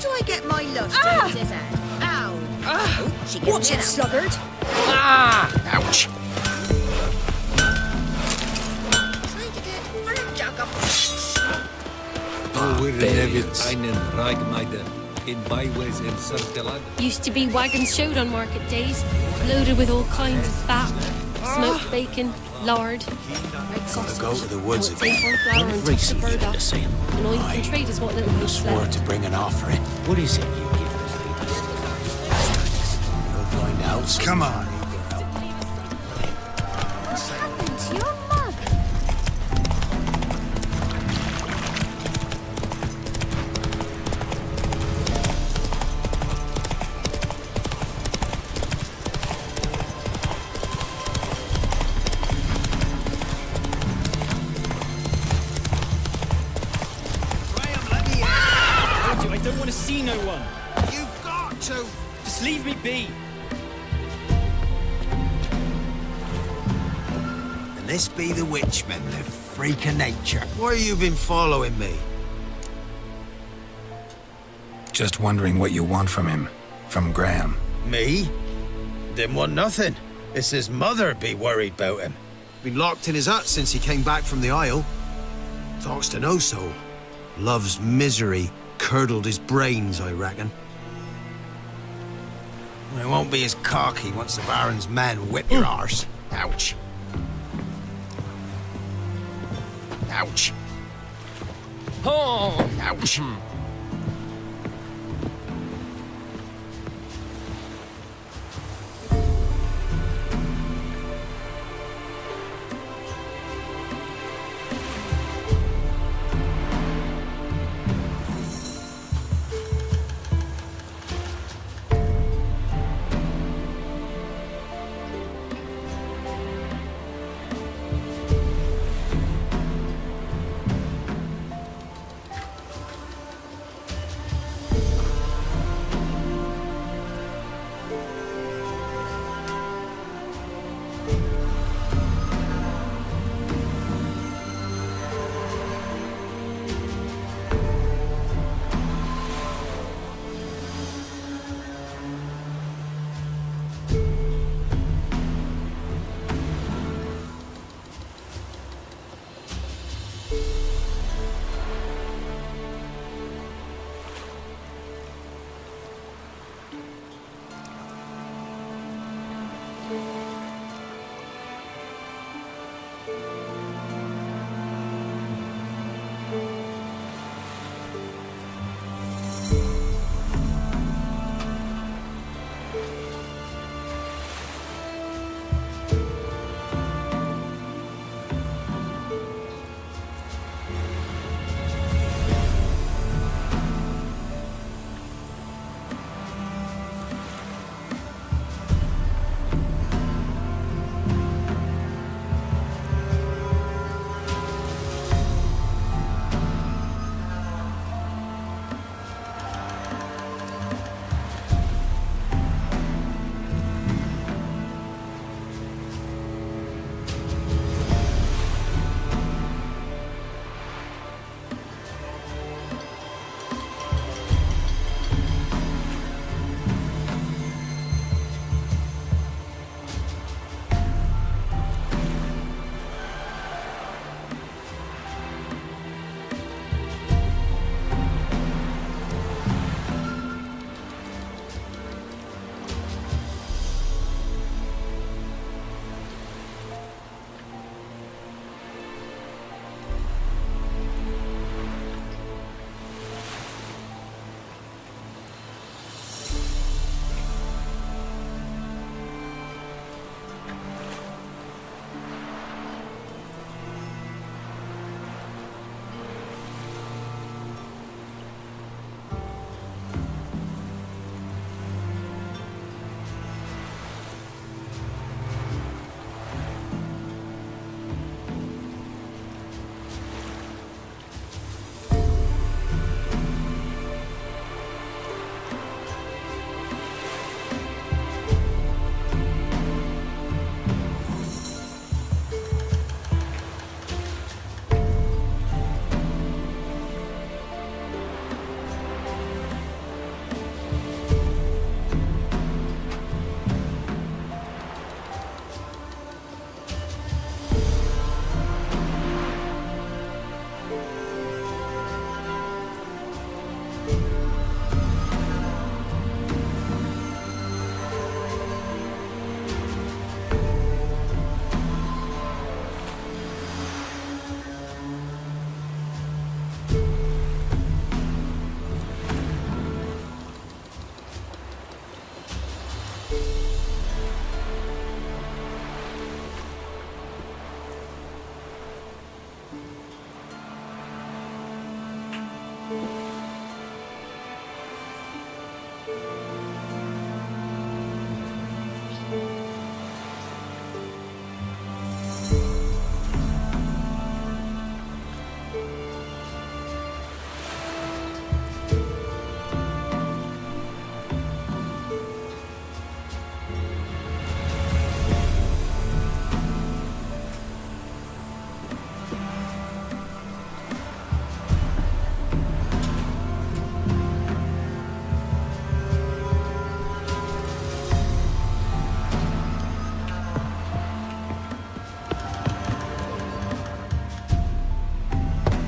do I get my lust to his head? Ow! Oh, she gets Watch it, sluggard! Ah! Ouch! Used to be wagons showed on market days, loaded with all kinds of fat, smoked bacon, lard, red sausage, Go to the woods saffron again. flour and took the bird up. And all you can trade is what little is Swore left. to bring an offering. What is it you give the ladies? You'll find out. Come on. What happened to your mug? see no one. You've got to. Just leave me be. And this be the witchmen, the freak of nature. Why you been following me? Just wondering what you want from him. From Graham. Me? Didn't want nothing. It's his mother be worried about him. Been locked in his hut since he came back from the Isle. Talks to no soul. Love's misery curdled his brains, I reckon. It won't be as cocky once the Baron's men whip your arse. Ouch. Ouch. Oh. Ouch.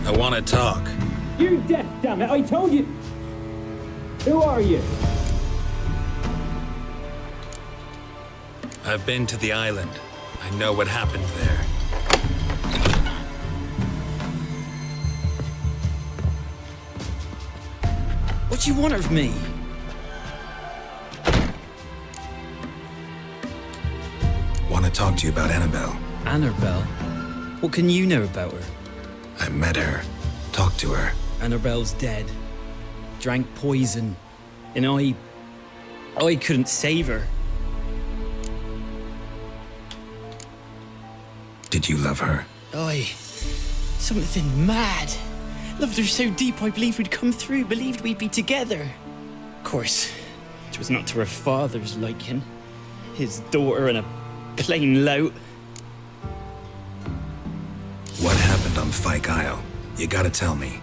I want to talk. You deaf, damn it! I told you. Who are you? I've been to the island. I know what happened there. What do you want of me? Want to talk to you about Annabelle. Annabelle? What can you know about her? I met her. Talked to her. Annabelle's dead. Drank poison. And I couldn't save her. Did you love her? Something mad. Loved her so deep I believed we'd come through, believed we'd be together. Of course, it was not to her father's liking. His daughter and a plain lout. What happened on Fyke Isle? You gotta tell me.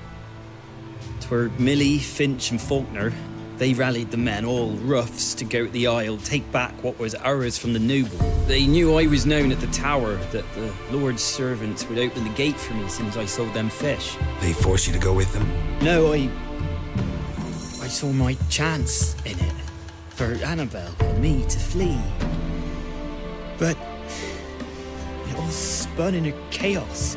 'Twere Millie, Finch and Faulkner. They rallied the men, all roughs, to go to the Isle, take back what was ours from the noble. They knew I was known at the tower, that the Lord's servants would open the gate for me since I sold them fish. They forced you to go with them? No, I saw my chance in it. For Annabelle and me to flee. But it all spun into chaos.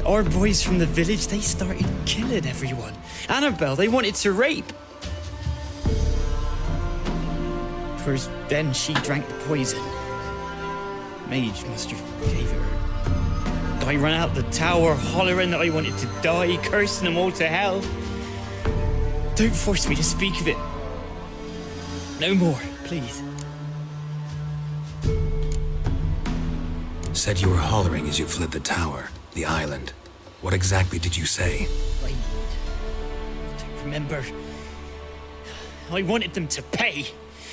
Our boys from the village, they started killing everyone. Annabelle, they wanted to rape. First, then she drank the poison. Mage must have gave it her. I ran out the tower hollering that I wanted to die, cursing them all to hell. Don't force me to speak of it. No more, please. Said you were hollering as you fled the tower, the island. What exactly did you say? I don't remember. I wanted them to pay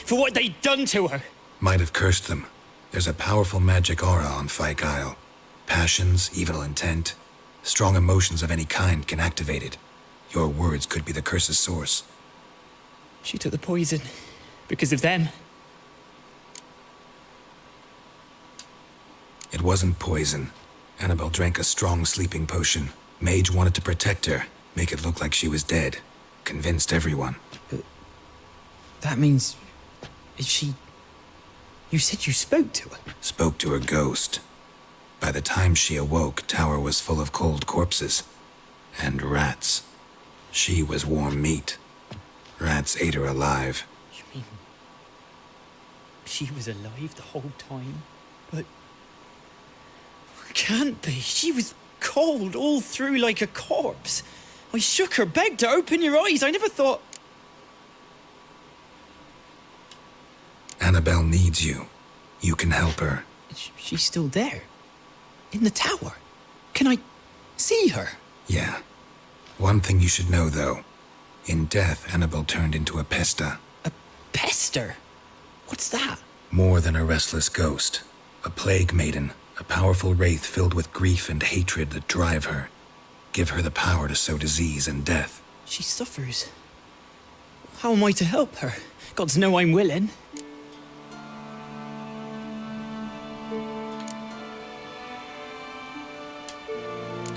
for what they'd done to her. Might have cursed them. There's a powerful magic aura on Fyke Isle. Passions, evil intent, strong emotions of any kind can activate it. Your words could be the curse's source. She took the poison because of them. It wasn't poison. Annabelle drank a strong sleeping potion. Mage wanted to protect her, make it look like she was dead. Convinced everyone. That means... Is she... You said you spoke to her? Spoke to her ghost. By the time she awoke, tower was full of cold corpses. And rats. She was warm meat. Rats ate her alive. You mean... She was alive the whole time? But... Can't be. She was cold all through like a corpse. I shook her, begged her, open your eyes. I never thought... Annabelle needs you. You can help her. She's still there. In the tower. Can I see her? Yeah. One thing you should know, though. In death, Annabelle turned into a pesta. A pester? What's that? More than a restless ghost. A plague maiden. A powerful wraith filled with grief and hatred that drive her. Give her the power to sow disease and death. She suffers. How am I to help her? Gods know I'm willing.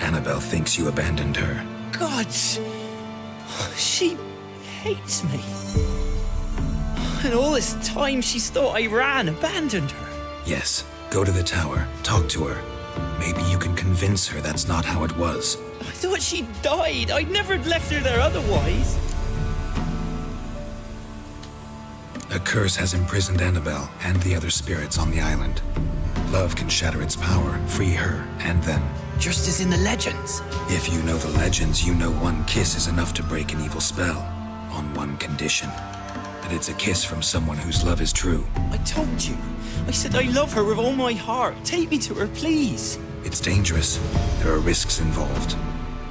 Annabelle thinks you abandoned her. Gods! She hates me. And all this time she's thought I ran, abandoned her. Yes. Go to the tower, talk to her. Maybe you can convince her that's not how it was. I thought she died. I'd never left her there otherwise. A curse has imprisoned Annabelle and the other spirits on the island. Love can shatter its power, free her and them. Just as in the legends. If you know the legends, you know one kiss is enough to break an evil spell. On one condition. That it's a kiss from someone whose love is true. I told you. I said I love her with all my heart. Take me to her, please. It's dangerous. There are risks involved.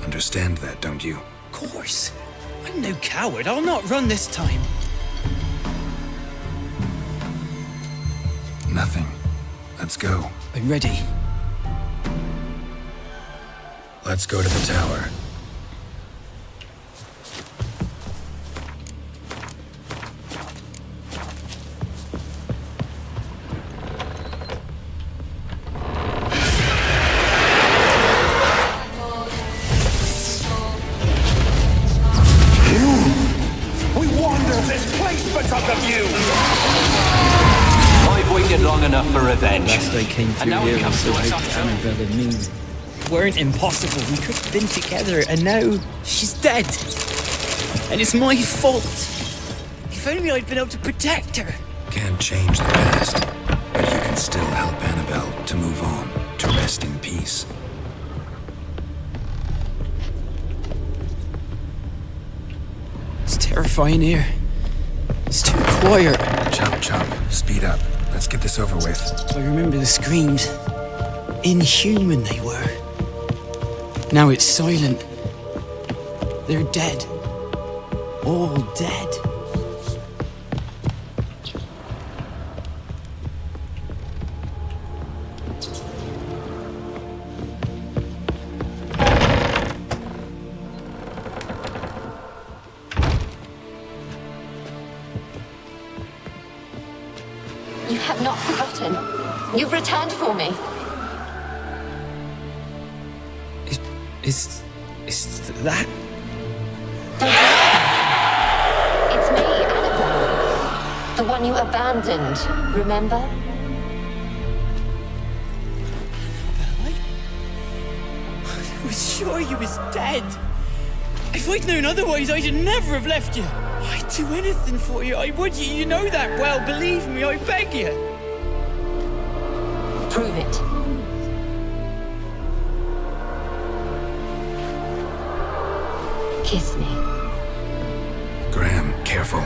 Understand that, don't you? Of course. I'm no coward. I'll not run this time. Nothing. Let's go. I'm ready. Let's go to the tower. of you! I've waited long enough for revenge. Last I came through here, I still hoped Annabelle and me weren't impossible. We could have been together, and now she's dead. And it's my fault. If only I'd been able to protect her. Can't change the past, but you can still help Annabelle to move on, to rest in peace. It's terrifying here. It's too quiet. Chop, chop. Speed up. Let's get this over with. I remember the screams. Inhuman they were. Now it's silent. They're dead. All dead. You have not forgotten. You've returned for me. Is that? It's me, Annabelle. The one you abandoned, remember? I was sure you was dead. If I'd known otherwise, I'd never have left you. I'd do anything for you. I would. You know that well. Believe me, I beg you. Prove it. Kiss me. Graham, careful.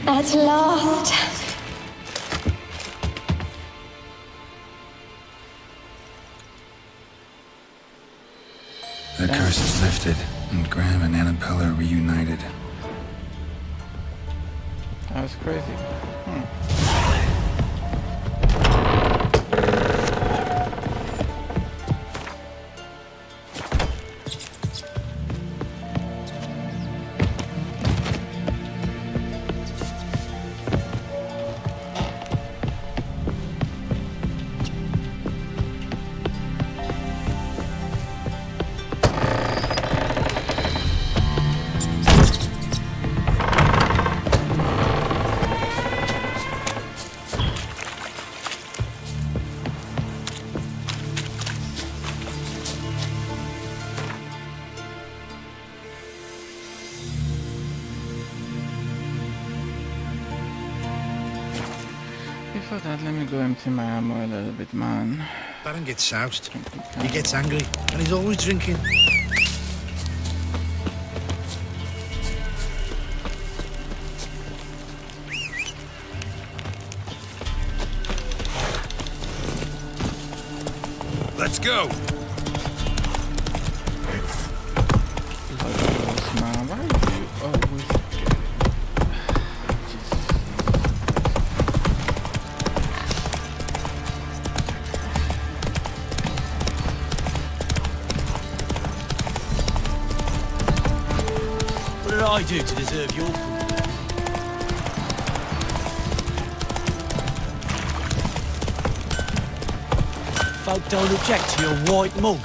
At last. The curse is lifted, and Graham and Annabelle are reunited. That was crazy. Before that, let me go empty my ammo a little bit, man. Baron gets soused. He gets angry, and he's always drinking. Let's go! Man, why do you always... What did I do to deserve your company? Folk don't object to your white mug.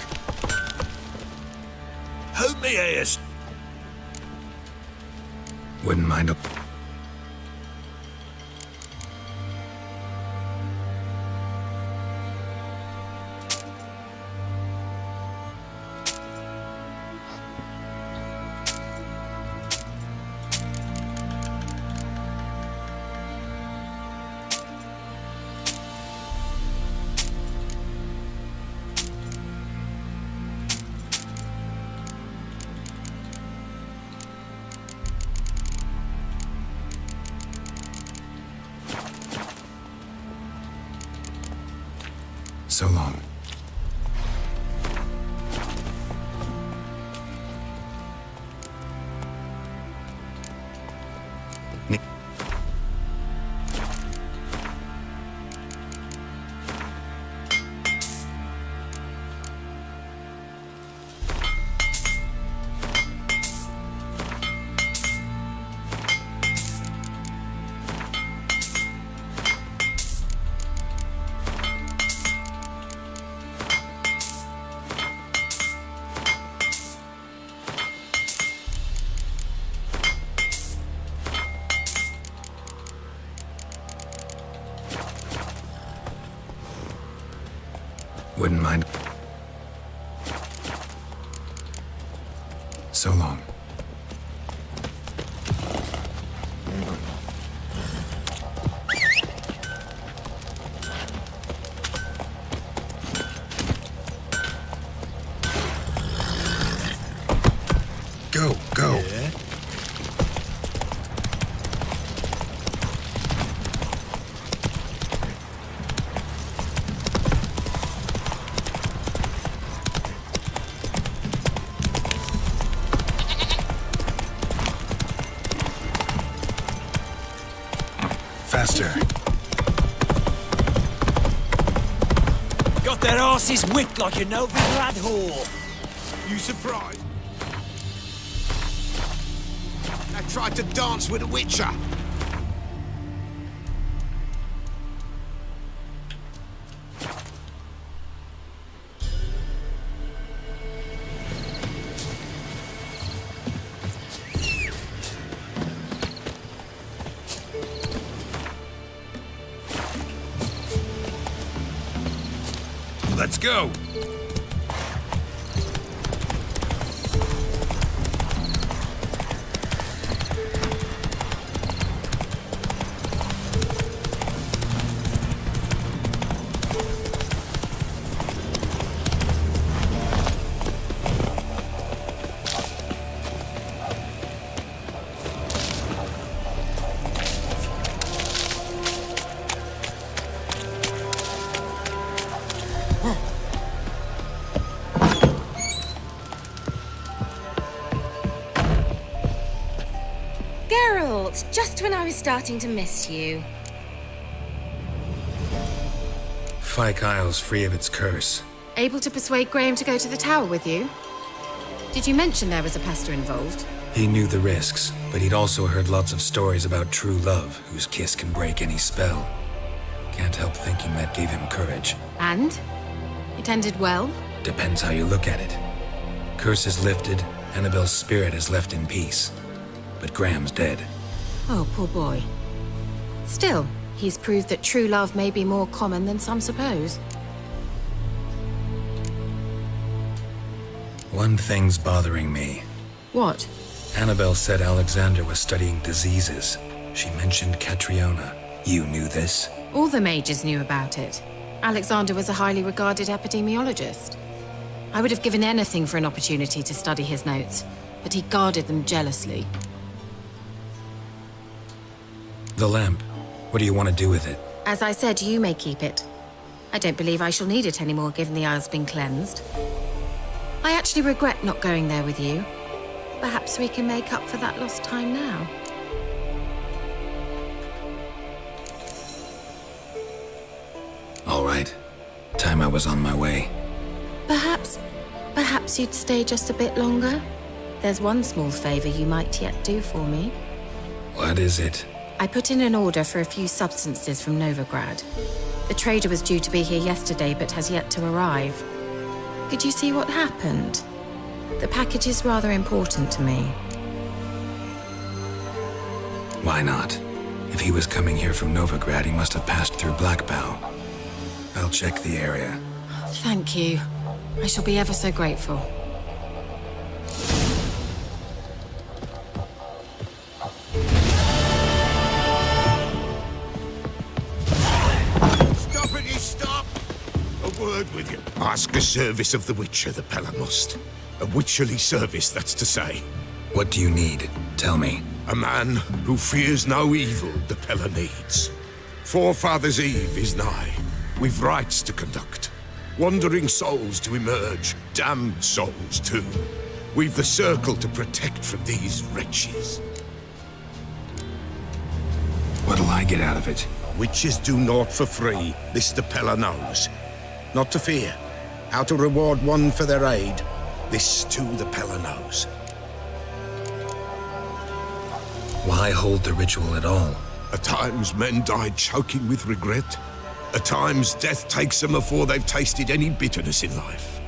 Hold me ears. Wouldn't mind a... So long. Wouldn't mind. So long. Go, go. Yeah. Faster. Got their asses whipped like a Novigrad whore. You surprised? I tried to dance with a witcher. Let's go. Geralt, just when I was starting to miss you. Fyke Isle's free of its curse. Able to persuade Graham to go to the tower with you? Did you mention there was a pester involved? He knew the risks, but he'd also heard lots of stories about true love, whose kiss can break any spell. Can't help thinking that gave him courage. And? It ended well? Depends how you look at it. Curse is lifted, Annabelle's spirit is left in peace. But Graham's dead. Oh, poor boy. Still, he's proved that true love may be more common than some suppose. One thing's bothering me. What? Annabelle said Alexander was studying diseases. She mentioned Catriona. You knew this? All the mages knew about it. Alexander was a highly regarded epidemiologist. I would have given anything for an opportunity to study his notes, but he guarded them jealously. The lamp. What do you want to do with it? As I said, you may keep it. I don't believe I shall need it anymore, given the Isle's been cleansed. I actually regret not going there with you. Perhaps we can make up for that lost time now. All right. Time I was on my way. Perhaps you'd stay just a bit longer? There's one small favor you might yet do for me. What is it? I put in an order for a few substances from Novigrad. The trader was due to be here yesterday, but has yet to arrive. Could you see what happened? The package is rather important to me. Why not? If he was coming here from Novigrad, he must have passed through Blackbow. I'll check the area. Thank you. I shall be ever so grateful. With you. Ask a service of the Witcher, the Pella must. A witcherly service, that's to say. What do you need? Tell me. A man who fears no evil the Pella needs. Forefathers' Eve is nigh. We've rites to conduct. Wandering souls to emerge, damned souls too. We've the circle to protect from these wretches. What'll I get out of it? Witches do naught for free, this the Pella knows. Not to fear. How to reward one for their aid, this too the Pella knows. Why hold the ritual at all? At times men die choking with regret. At times death takes them before they've tasted any bitterness in life.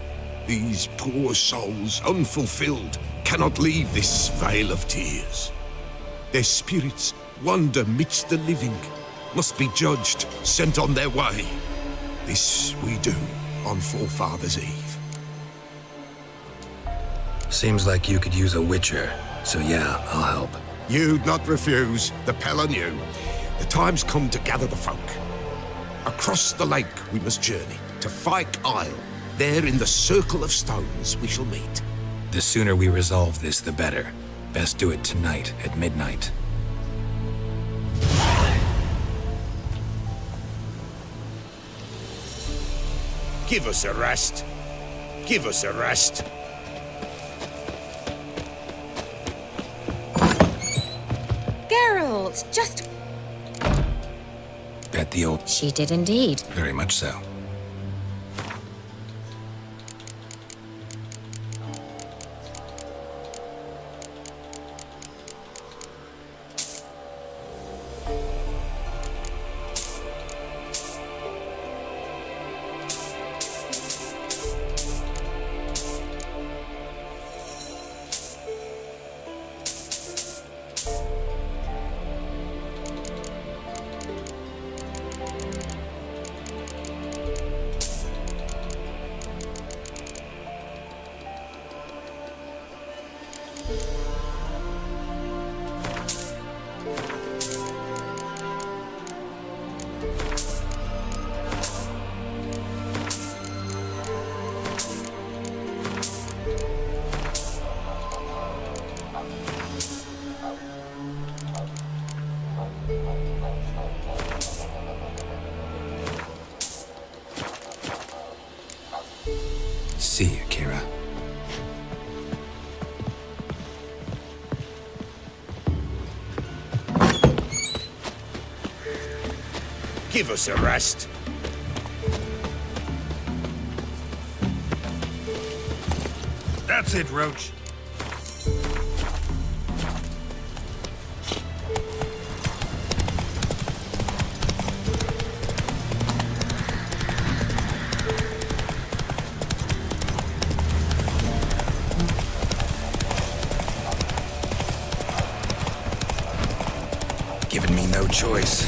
These poor souls, unfulfilled, cannot leave this vale of tears. Their spirits wander midst the living, must be judged, sent on their way. This we do on Forefathers' Eve. Seems like you could use a witcher, so yeah, I'll help. You'd not refuse, the Pella knew. The time's come to gather the folk. Across the lake we must journey, to Fyke Isle. There in the circle of stones we shall meet. The sooner we resolve this, the better. Best do it tonight, at midnight. Give us a rest. Give us a rest. Geralt, just... Bet the old... She did indeed. Very much so. See you, Kira. Give us a rest. That's it, Roach. Giving me no choice.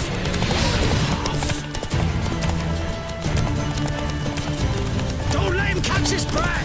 Don't let him catch his breath!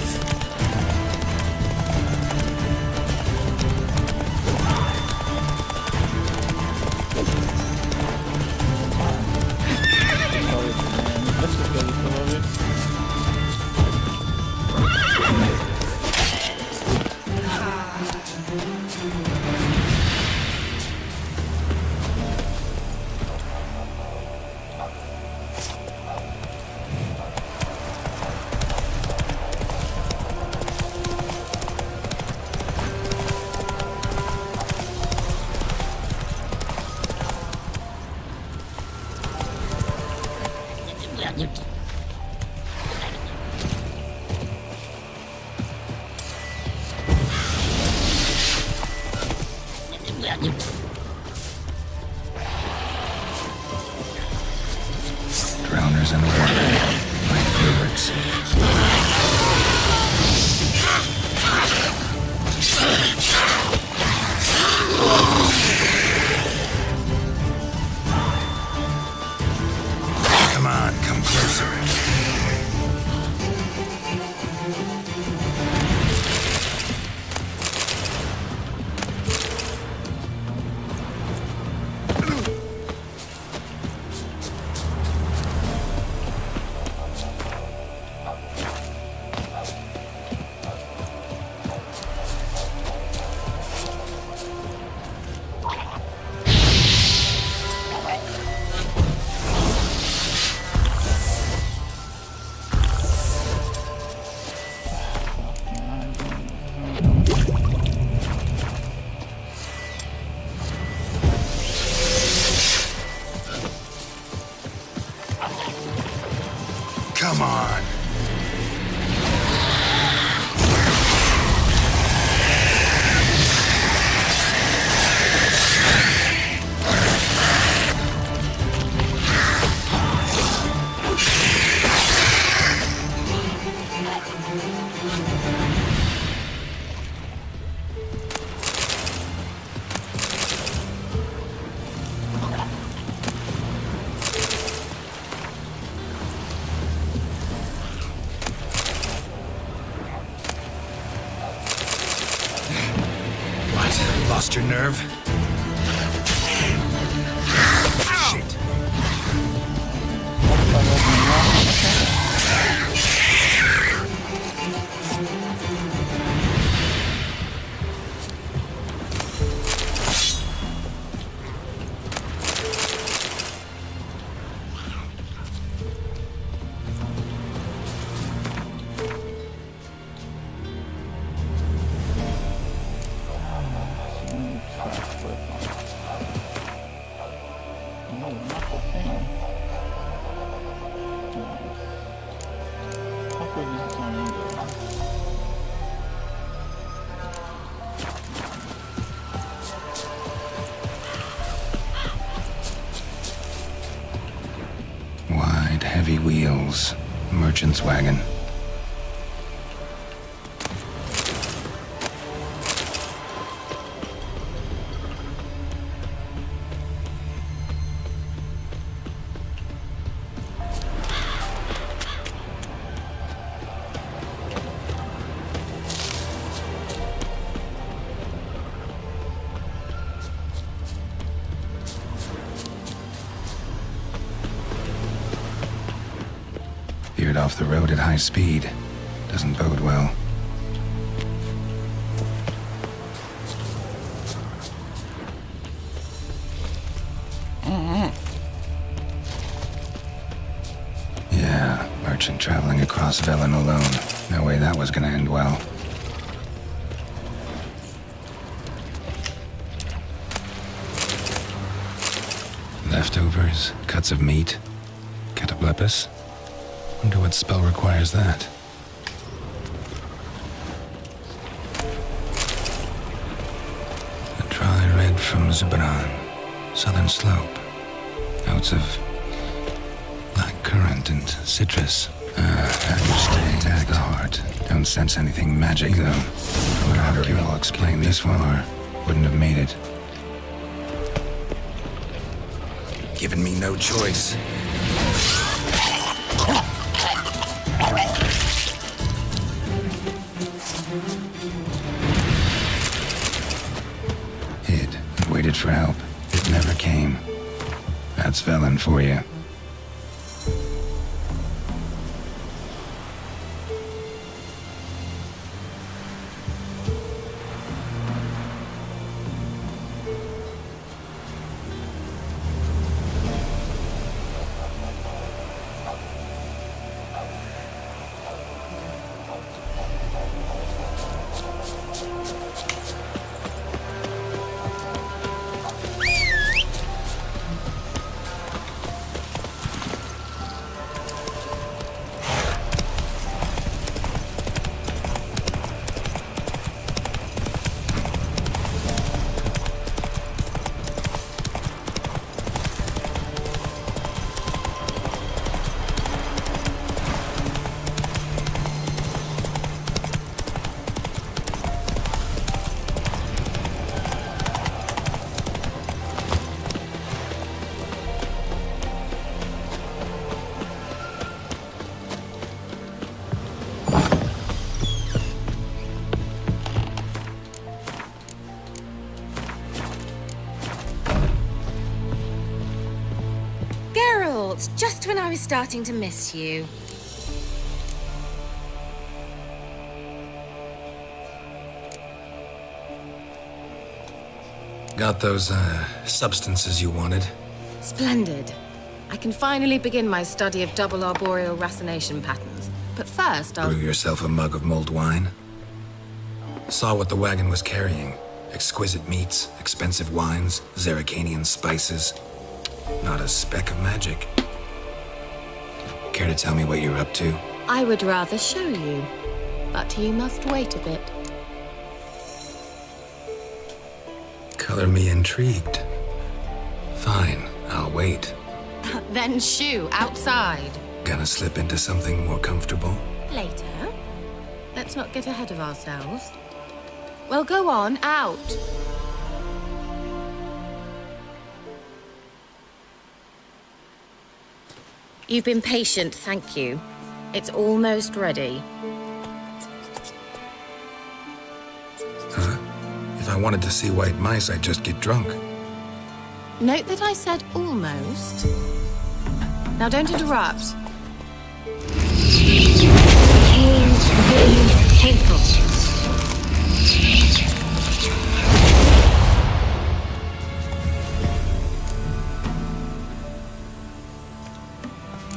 Lost your nerve? Shit. Wide, heavy wheels. Merchant's wagon. Veered off the road at high speed. Doesn't bode well. Yeah, merchant traveling across Velen alone. No way that was gonna end well. Leftovers, cuts of meat, cataplepis. Wonder what spell requires that. A dry red from Zubran, southern slope. Notes of black currant and citrus. Stay at the heart. Don't sense anything magic though. Without you all explain this far, wouldn't have made it. Given me no choice. Hid and waited for help. It never came. That's Velen for you. Just when I was starting to miss you. Got those, substances you wanted? Splendid. I can finally begin my study of double arboreal racination patterns. But first, I'll... Brew yourself a mug of mulled wine? Saw what the wagon was carrying. Exquisite meats, expensive wines, Zerrikanian spices. Not a speck of magic. Care to tell me what you're up to? I would rather show you, but you must wait a bit. Color me intrigued. Fine, I'll wait. Then shoo, outside. Gonna slip into something more comfortable? Later. Let's not get ahead of ourselves. Well, go on, out. You've been patient, thank you. It's almost ready. Huh? If I wanted to see white mice, I'd just get drunk. Note that I said almost. Now don't interrupt. Hateful.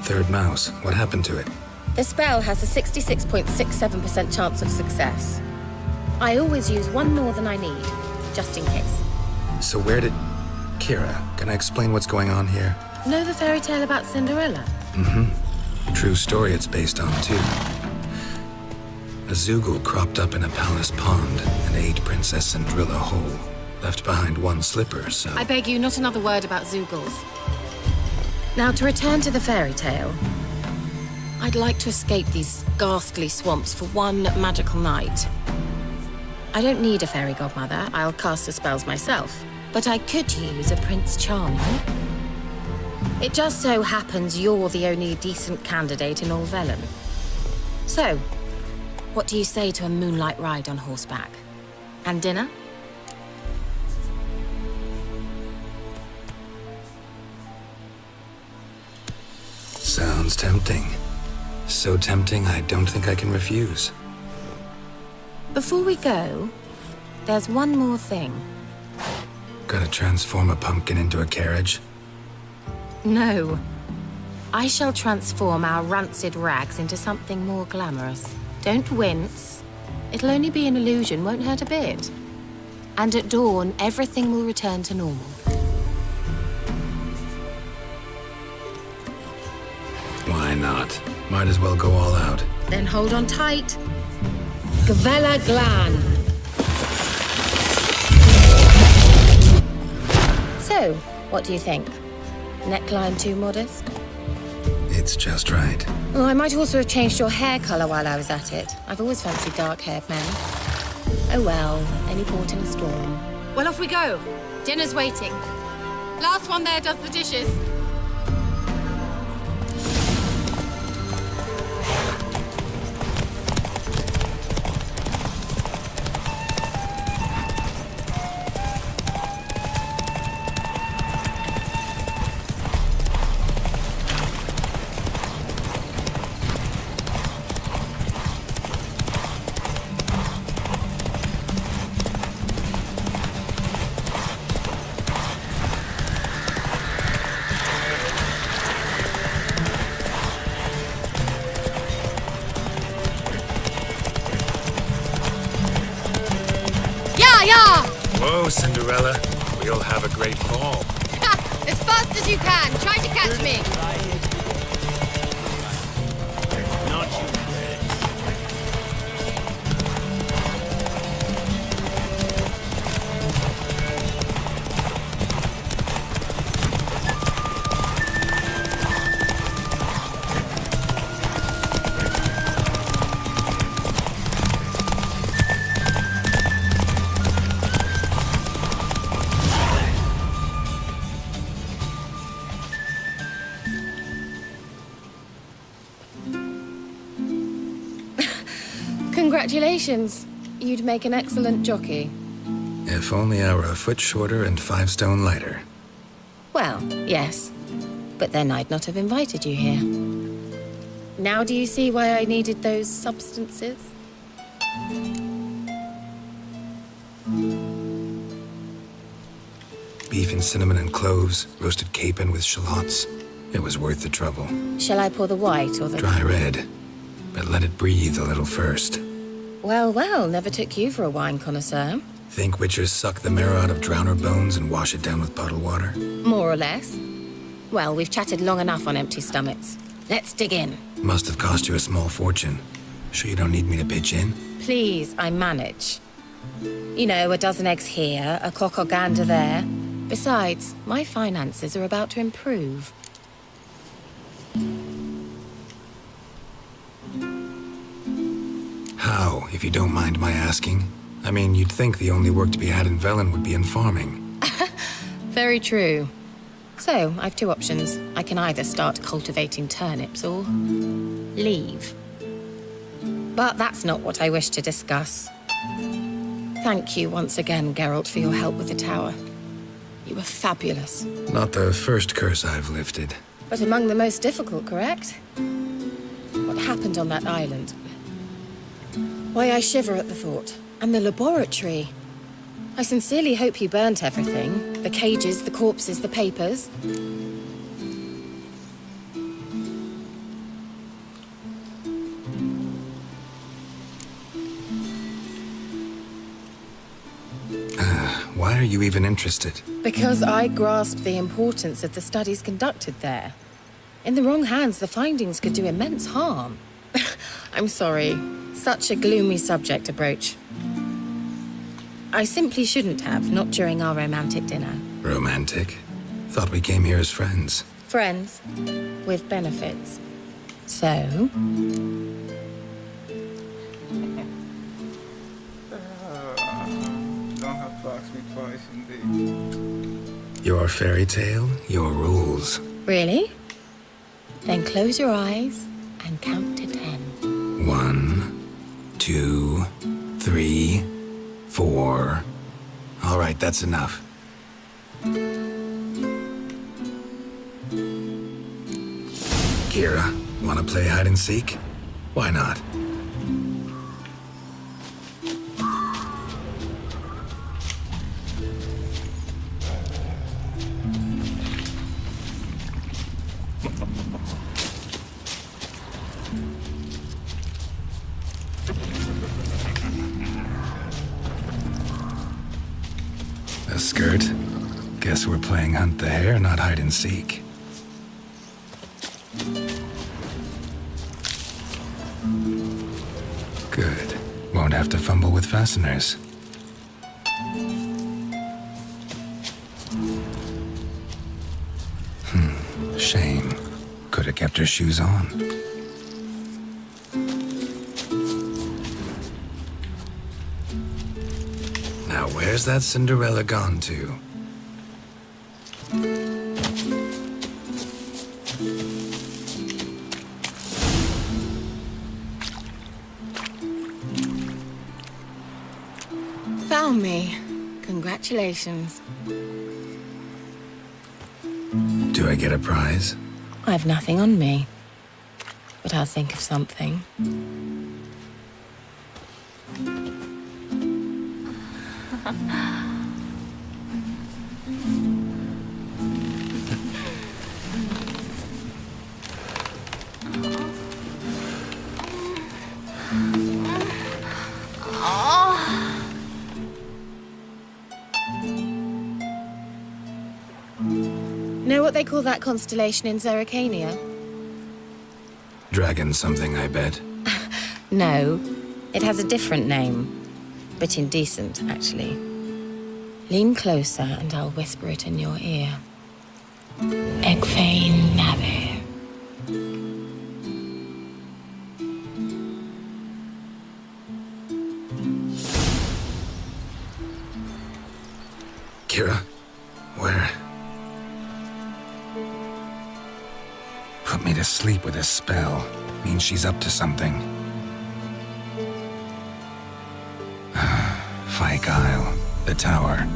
Third mouse. What happened to it? The spell has a 66.67% chance of success. I always use one more than I need, just in case. So where did... Kira, can I explain what's going on here? Know the fairy tale about Cinderella? Mm-hmm. True story it's based on, too. A Zoogle cropped up in a palace pond and ate Princess Cinderella whole. Left behind one slipper, so... I beg you, not another word about Zoogles. Now, to return to the fairy tale. I'd like to escape these ghastly swamps for one magical night. I don't need a fairy godmother. I'll cast the spells myself. But I could use a Prince Charming. It just so happens you're the only decent candidate in all Vellum. So, what do you say to a moonlight ride on horseback? And dinner? Sounds tempting. So tempting, I don't think I can refuse. Before we go, there's one more thing. Gotta transform a pumpkin into a carriage? No. I shall transform our rancid rags into something more glamorous. Don't wince. It'll only be an illusion, won't hurt a bit. And at dawn, everything will return to normal. Why not? Might as well go all out. Then hold on tight. Gavella Glan. So, what do you think? Neckline too modest? It's just right. Oh, I might also have changed your hair colour while I was at it. I've always fancied dark-haired men. Oh well, any port in a storm. Well, off we go. Dinner's waiting. Last one there does the dishes. Whoa, Cinderella. We'll have a great fall. As fast as you can. Try to catch me. Congratulations. You'd make an excellent jockey. If only I were a foot shorter and 5 stone lighter. Well, yes. But then I'd not have invited you here. Now do you see why I needed those substances? Beef and cinnamon and cloves, roasted capon with shallots. It was worth the trouble. Shall I pour the white or the... Dry red, but let it breathe a little first. Well, well, never took you for a wine connoisseur. Think witchers suck the marrow out of drowner bones and wash it down with puddle water? More or less. Well, we've chatted long enough on empty stomachs. Let's dig in. Must have cost you a small fortune. Sure you don't need me to pitch in? Please, I manage. You know, a dozen eggs here, a cock or gander there. Besides, my finances are about to improve. How, if you don't mind my asking? I mean, you'd think the only work to be had in Velen would be in farming. Very true. So, I've two options. I can either start cultivating turnips or leave. But that's not what I wish to discuss. Thank you once again, Geralt, for your help with the tower. You were fabulous. Not the first curse I've lifted. But among the most difficult, correct? What happened on that island? Why, I shiver at the thought. And the laboratory. I sincerely hope you burnt everything. The cages, the corpses, the papers. Why are you even interested? Because I grasp the importance of the studies conducted there. In the wrong hands, the findings could do immense harm. I'm sorry. Such a gloomy subject to broach. I simply shouldn't have, not during our romantic dinner. Romantic? Thought we came here as friends. Friends, with benefits. So? Don't have to ask me twice, indeed. Your fairy tale, your rules. Really? Then close your eyes and count to 10. 1, 2, 3, 4. All right, that's enough. Kira, wanna play hide and seek? Why not? A skirt? Guess we're playing hunt the hare, not hide and seek. Good. Won't have to fumble with fasteners. Shame. Could have kept her shoes on. Now where's that Cinderella gone to? Found me. Congratulations. Do I get a prize? I've nothing on me. But I'll think of something. Know what they call that constellation in Zerrikania? Dragon something, I bet. No, it has a different name. But indecent, actually. Lean closer and I'll whisper it in your ear. Egfain Nave. Kira, where? Put me to sleep with a spell. Means she's up to something. Fyke Isle, the tower.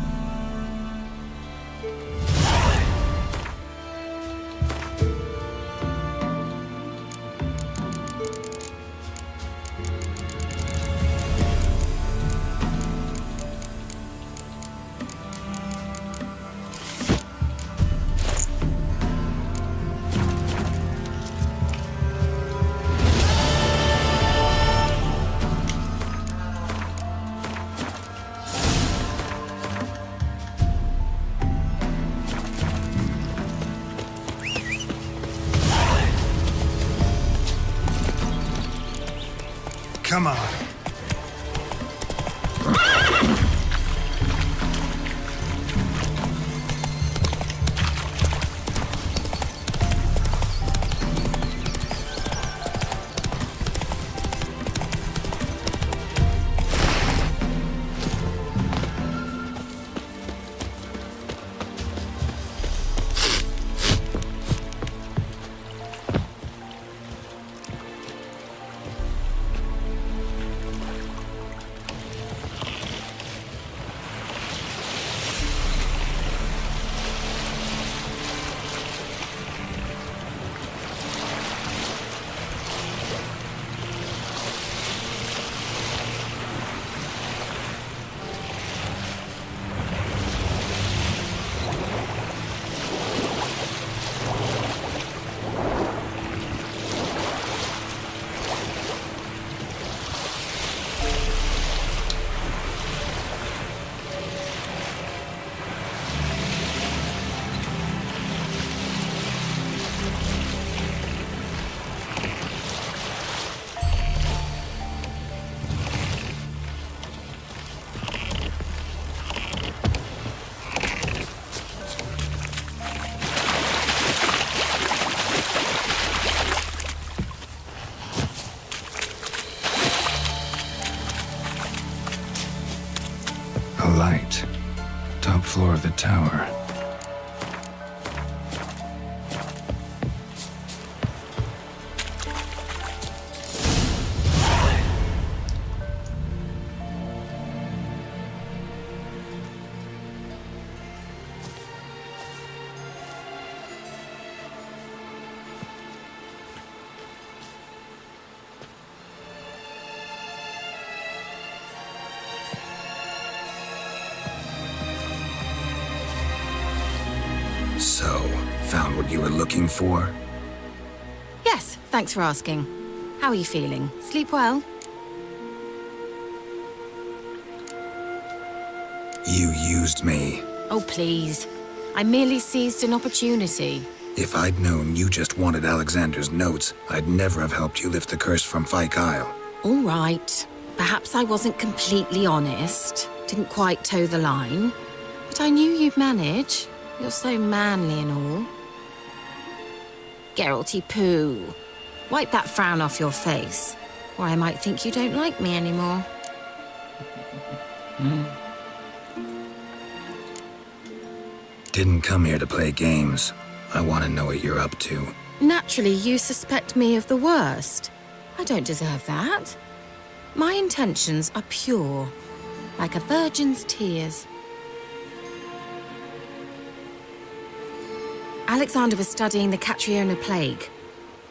Come on. A light. Top floor of the tower. So, found what you were looking for? Yes, thanks for asking. How are you feeling? Sleep well? You used me. Oh, please. I merely seized an opportunity. If I'd known you just wanted Alexander's notes, I'd never have helped you lift the curse from Fyke Isle. All right. Perhaps I wasn't completely honest. Didn't quite toe the line. But I knew you'd manage. You're so manly and all. Geralty poo. Wipe that frown off your face, or I might think you don't like me anymore. Didn't come here to play games. I want to know what you're up to. Naturally, you suspect me of the worst. I don't deserve that. My intentions are pure, like a virgin's tears. Alexander was studying the Catriona plague.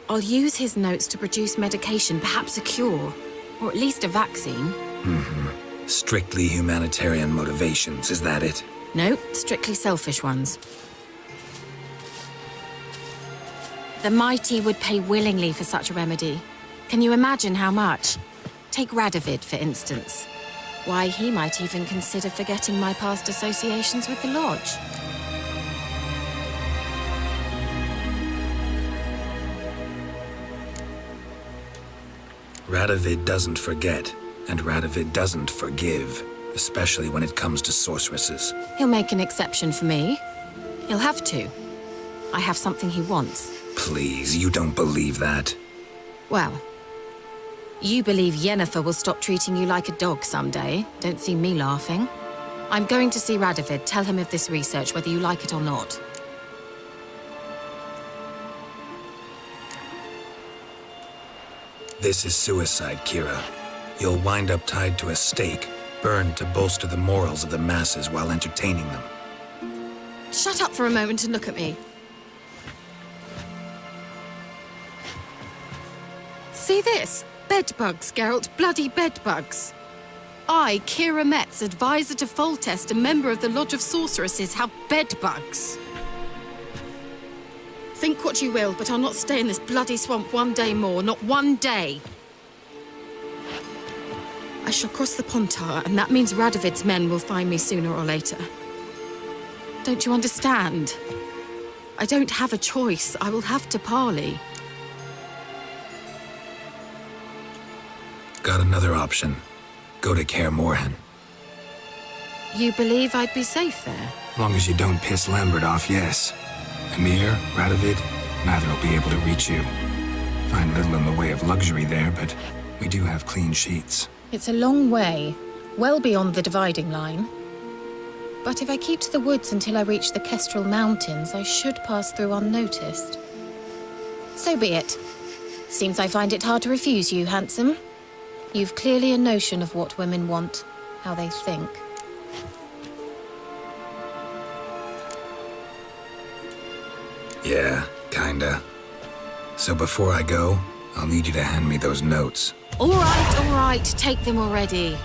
I'll use his notes to produce medication, perhaps a cure, or at least a vaccine. Strictly humanitarian motivations, is that it? No, strictly selfish ones. The mighty would pay willingly for such a remedy. Can you imagine how much? Take Radovid, for instance. Why, he might even consider forgetting my past associations with the Lodge. Radovid doesn't forget, and Radovid doesn't forgive, especially when it comes to sorceresses. He'll make an exception for me. He'll have to. I have something he wants. Please, you don't believe that. Well, you believe Yennefer will stop treating you like a dog someday. Don't see me laughing. I'm going to see Radovid, tell him of this research, whether you like it or not. This is suicide, Kira. You'll wind up tied to a stake, burned to bolster the morals of the masses while entertaining them. Shut up for a moment and look at me. See this? Bedbugs, Geralt. Bloody bedbugs. I, Kira Metz, advisor to Foltest, a member of the Lodge of Sorceresses, have bedbugs. Think what you will, but I'll not stay in this bloody swamp one day more. Not one day. I shall cross the Pontar, and that means Radovid's men will find me sooner or later. Don't you understand? I don't have a choice. I will have to parley. Got another option. Go to Kaer Morhen. You believe I'd be safe there? Long as you don't piss Lambert off, yes. Emir, Radovid, neither will be able to reach you. Find little in the way of luxury there, but we do have clean sheets. It's a long way, well beyond the dividing line. But if I keep to the woods until I reach the Kestrel Mountains, I should pass through unnoticed. So be it. Seems I find it hard to refuse you, handsome. You've clearly a notion of what women want, how they think. Yeah, kinda. So before I go, I'll need you to hand me those notes. All right, take them already.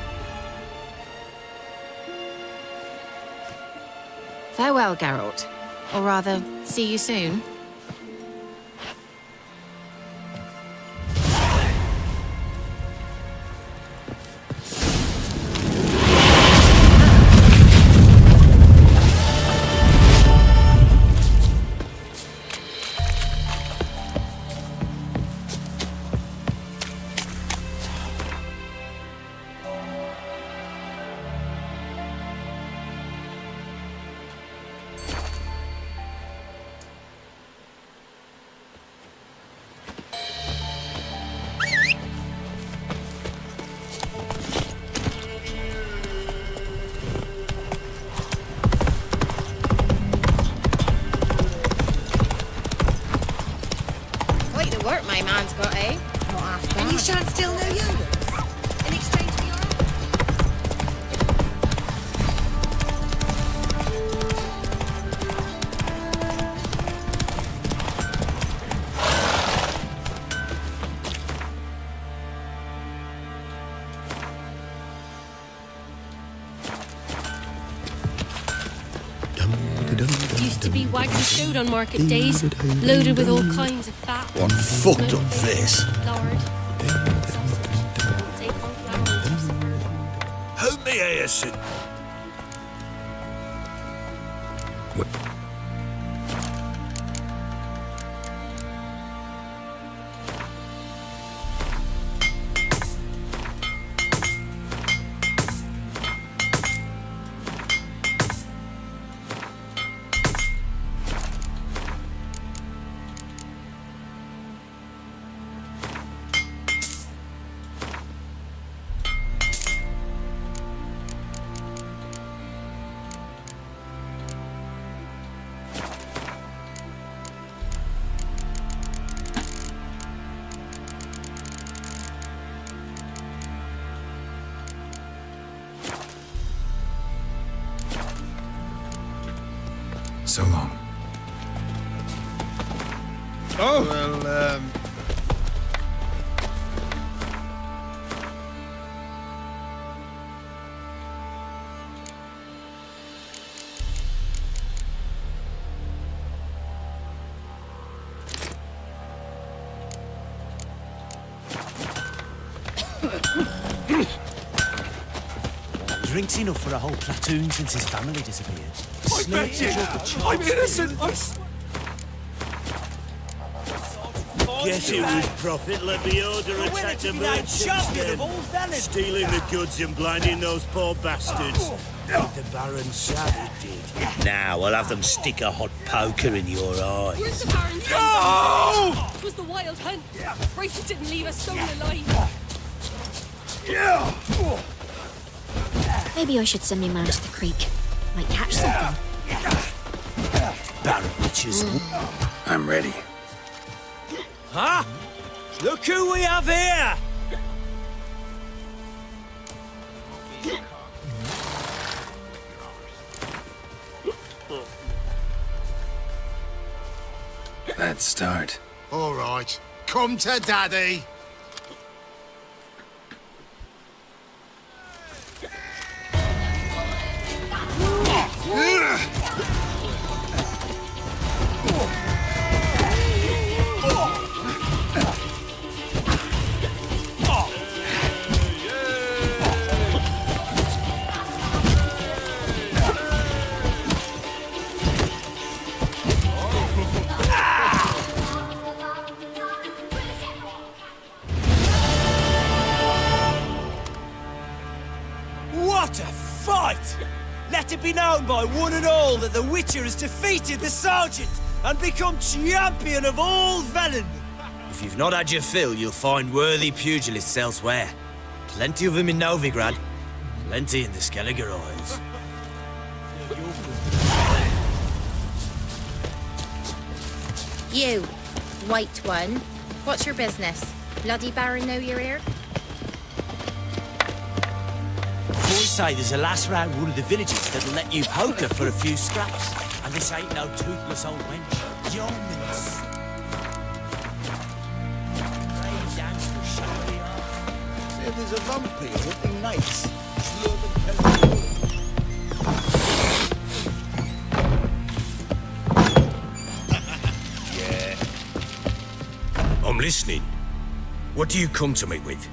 Farewell, Geralt. Or rather, see you soon. Used to be wagons showed on market days, loaded with all kinds of fat. What fucked up this? Lard. Hold me, Ayerson. So long. Oh! Well, Drinks enough for a whole platoon since his family disappeared. I bet you! I'm innocent! Guess it was Prophet let the order attack the merchants then, stealing the goods and blinding those poor bastards. The Baron Savage did. Now I'll have them stick a hot poker in your eye. Where's the Baron's son? It was the wild hunt. Races didn't leave us soul alive. Maybe I should send me man to the creek. Might catch something. Baron Witches. I'm ready. Huh? Look who we have here! Let's start. All right, come to Daddy. What a fight! Let it be known by one and all that the Witcher has defeated the Sergeant and become champion of all Velen. If you've not had your fill, you'll find worthy pugilists elsewhere. Plenty of them in Novigrad, plenty in the Skelliger Isles. You, white one. What's your business? Bloody Baron know you're here? Boys say there's a lass round one of the villages that'll let you poker for a few scraps. And this ain't no toothless old wench. Yeoman's. Brave dance for shadowy art. See if there's a vampire, something nice. Yeah. I'm listening. What do you come to me with?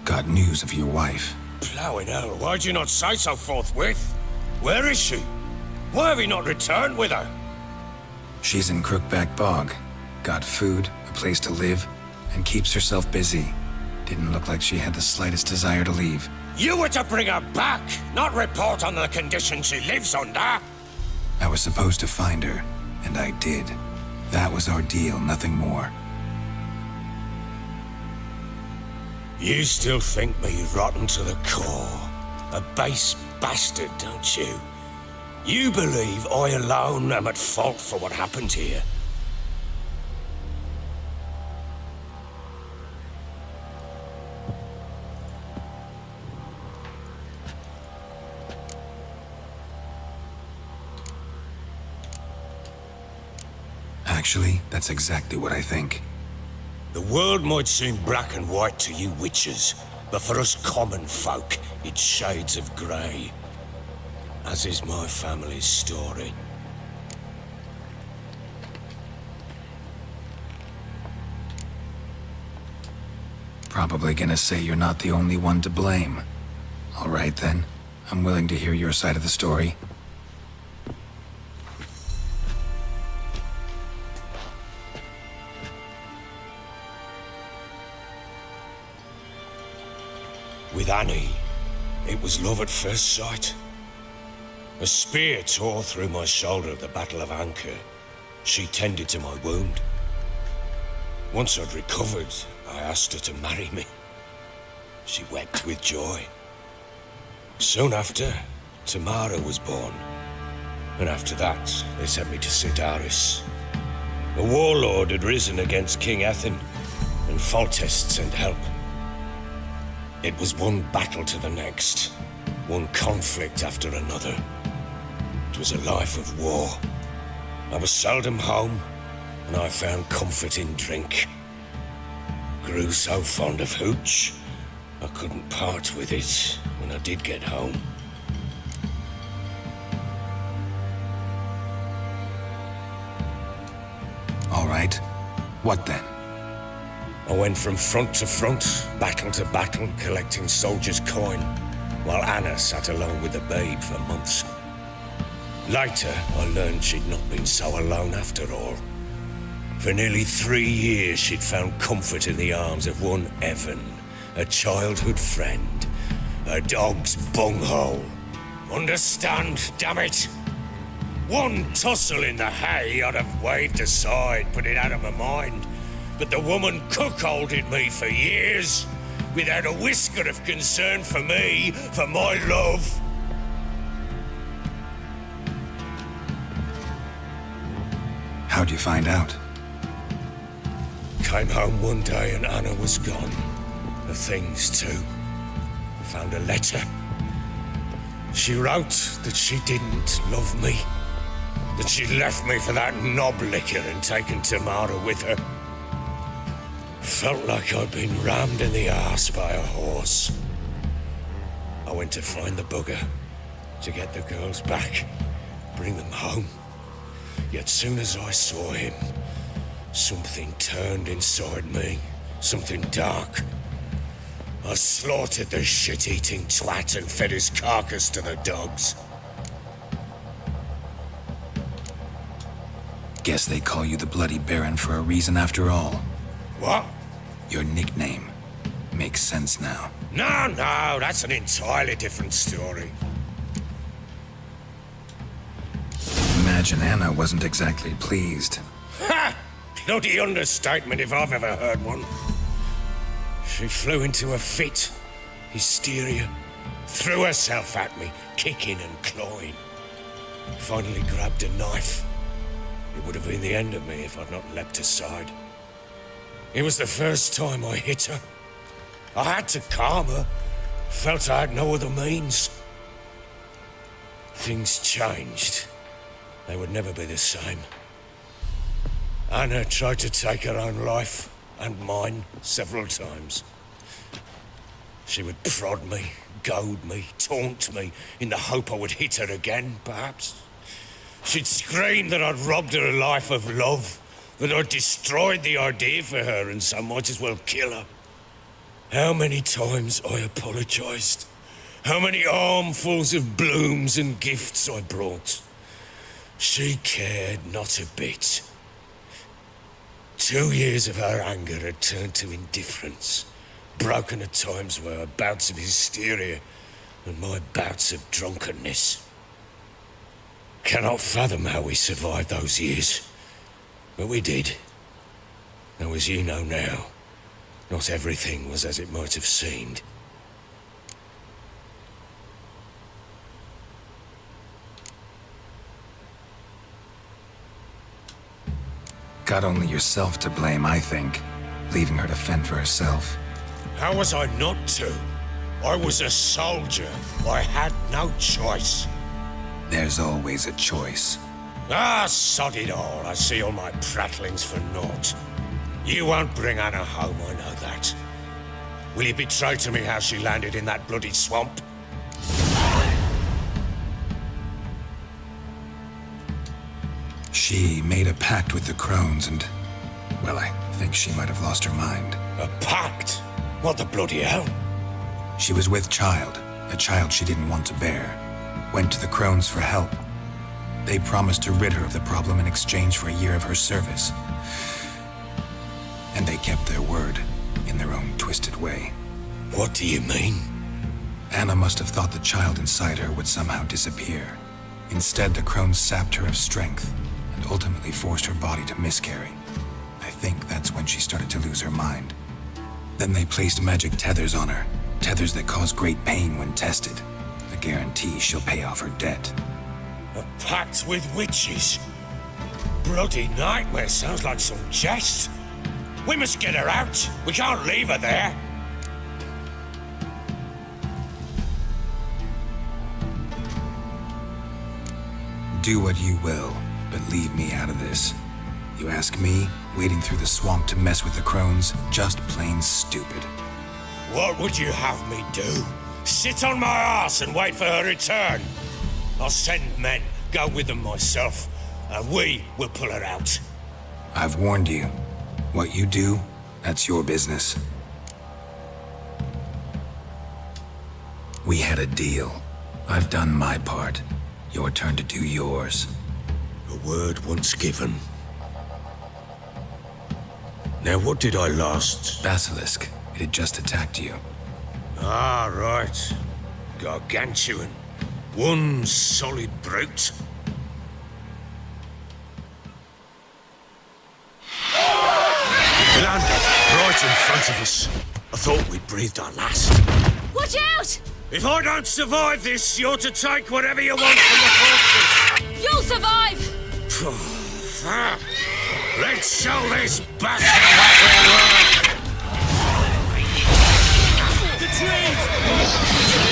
Got news of your wife. Plowing hell, why'd you not say so forthwith? Where is she? Why have you not returned with her? She's in Crookback Bog. Got food, a place to live, and keeps herself busy. Didn't look like she had the slightest desire to leave. You were to bring her back, not report on the conditions she lives under. I was supposed to find her, and I did. That was our deal, nothing more. You still think me rotten to the core. A base bastard, don't you? You believe I alone am at fault for what happened here. Actually, that's exactly what I think. The world might seem black and white to you witches, but for us common folk, it's shades of grey. as is my family's story. Probably gonna say you're not the only one to blame. All right then, I'm willing to hear your side of the story. With Annie, it was love at first sight. A spear tore through my shoulder at the Battle of Anchor. She tended to my wound. Once I'd recovered, I asked her to marry me. She wept with joy. Soon after, Tamara was born. And after that, they sent me to Sidaris. A warlord had risen against King Ethan, and Foltest sent help. It was one battle to the next, one conflict after another. It was a life of war. I was seldom home, and I found comfort in drink. Grew so fond of hooch, I couldn't part with it when I did get home. All right. What then? I went from front to front, battle to battle, collecting soldiers' coin, while Anna sat alone with the babe for months. Later, I learned she'd not been so alone after all. For nearly 3 years, she'd found comfort in the arms of one Evan, a childhood friend, a dog's bunghole. Understand, damn it? One tussle in the hay I'd have waved aside, put it out of my mind. But the woman cuckolded me for years, without a whisker of concern for me, for my love. How'd you find out? Came home one day and Anna was gone. The things too. Found a letter. She wrote that she didn't love me. That she'd left me for that knob licker and taken Tamara with her. Felt like I'd been rammed in the arse by a horse. I went to find the bugger, to get the girls back, bring them home. Yet soon as I saw him, something turned inside me, something dark. I slaughtered the shit-eating twat and fed his carcass to the dogs. Guess they call you the Bloody Baron for a reason after all. What? Your nickname. Makes sense now. No, that's an entirely different story. Imagine Anna wasn't exactly pleased. Ha! Bloody understatement if I've ever heard one. She flew into a fit, hysteria, threw herself at me, kicking and clawing. Finally grabbed a knife. It would have been the end of me if I'd not leapt aside. It was the first time I hit her. I had to calm her. Felt I had no other means. Things changed. They would never be the same. Anna tried to take her own life, and mine, several times. She would prod me, goad me, taunt me, in the hope I would hit her again, perhaps. She'd scream that I'd robbed her a life of love, that I'd destroyed the idea for her and so might as well kill her. How many times I apologized. How many armfuls of blooms and gifts I brought. She cared not a bit. 2 years of her anger had turned to indifference, broken at times by her bouts of hysteria and my bouts of drunkenness. Cannot fathom how we survived those years. But we did. Though as you know now, not everything was as it might have seemed. Got only yourself to blame, I think. Leaving her to fend for herself. How was I not to? I was a soldier. I had no choice. There's always a choice. Ah, sod it all. I see all my prattlings for naught. You won't bring Anna home, I know that. Will you betray to me how she landed in that bloody swamp? She made a pact with the crones and, well, I think she might have lost her mind. A pact? What the bloody hell? She was with child, a child she didn't want to bear. Went to the crones for help. They promised to rid her of the problem in exchange for a year of her service. And they kept their word, in their own twisted way. What do you mean? Anna must have thought the child inside her would somehow disappear. Instead, the crones sapped her of strength and ultimately forced her body to miscarry. I think that's when she started to lose her mind. Then they placed magic tethers on her, tethers that cause great pain when tested. A guarantee she'll pay off her debt. A pact with witches? Bloody nightmare, sounds like some jest. We must get her out. We can't leave her there. Do what you will, but leave me out of this. You ask me, wading through the swamp to mess with the crones, just plain stupid. What would you have me do? Sit on my ass and wait for her return? I'll send men, go with them myself, and we will pull her out. I've warned you. What you do, that's your business. We had a deal. I've done my part. Your turn to do yours. A word once given. Now, what did I last... Basilisk. It had just attacked you. Ah, right. Gargantuan. One solid brute. It landed right in front of us. I thought we'd breathed our last. Watch out! If I don't survive this, you're to take whatever you want from the fortress. You'll survive! Let's show this bastard what we want. The trees!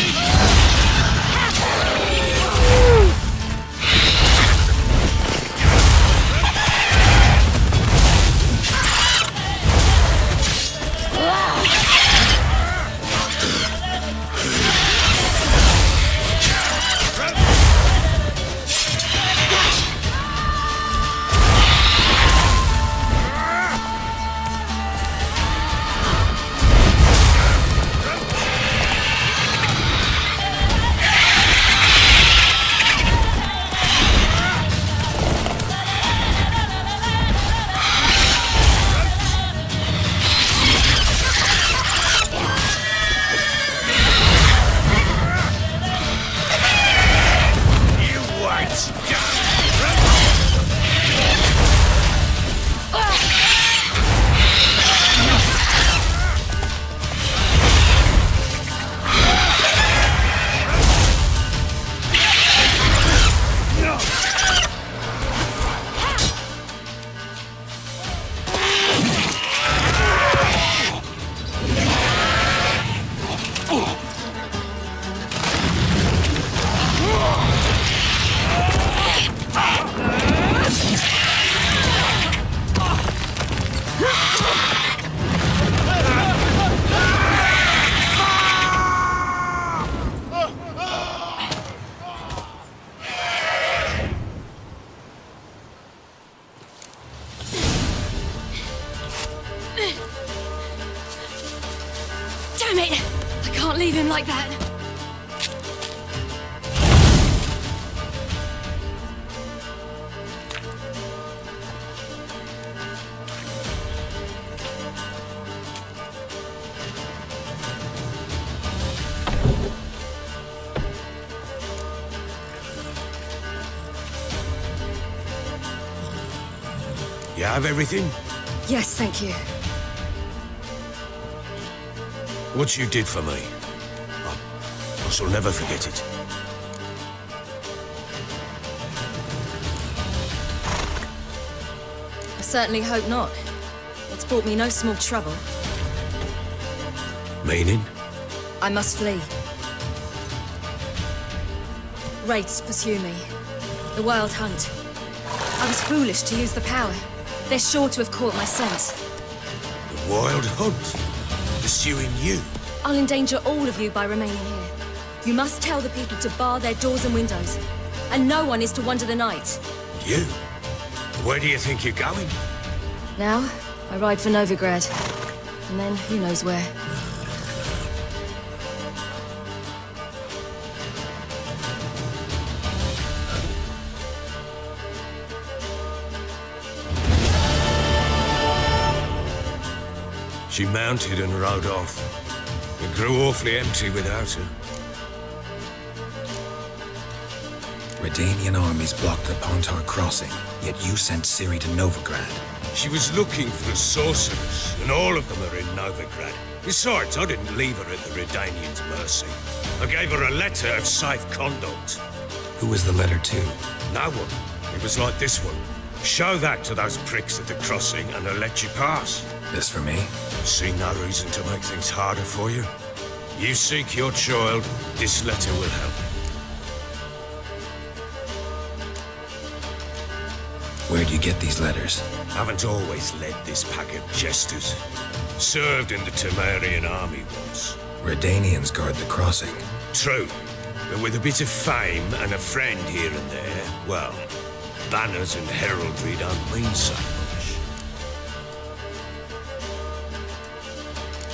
Damn it! I can't leave him like that. You have everything? Yes, thank you. What you did for me, I shall never forget it. I certainly hope not. It's brought me no small trouble. Meaning? I must flee. Wraiths pursue me. The Wild Hunt. I was foolish to use the power. They're sure to have caught my scent. The Wild Hunt? Pursuing you? I'll endanger all of you by remaining here. You must tell the people to bar their doors and windows. And no one is to wander the night. You? Where do you think you're going? Now, I ride for Novigrad. And then, who knows where. She mounted and rode off. It grew awfully empty without her. Redanian armies blocked the Pontar crossing, yet you sent Ciri to Novigrad. She was looking for a sorceress, and all of them are in Novigrad. Besides, I didn't leave her at the Redanians' mercy. I gave her a letter of safe conduct. Who was the letter to? No one. It was like this one. Show that to those pricks at the crossing, and they'll let you pass. This for me? See no reason to make things harder for you. You seek your child, this letter will help. Where'd you get these letters? Haven't always led this pack of jesters. Served in the Temerian army once. Redanians guard the crossing. True, but with a bit of fame and a friend here and there, well, banners and heraldry don't mean so much.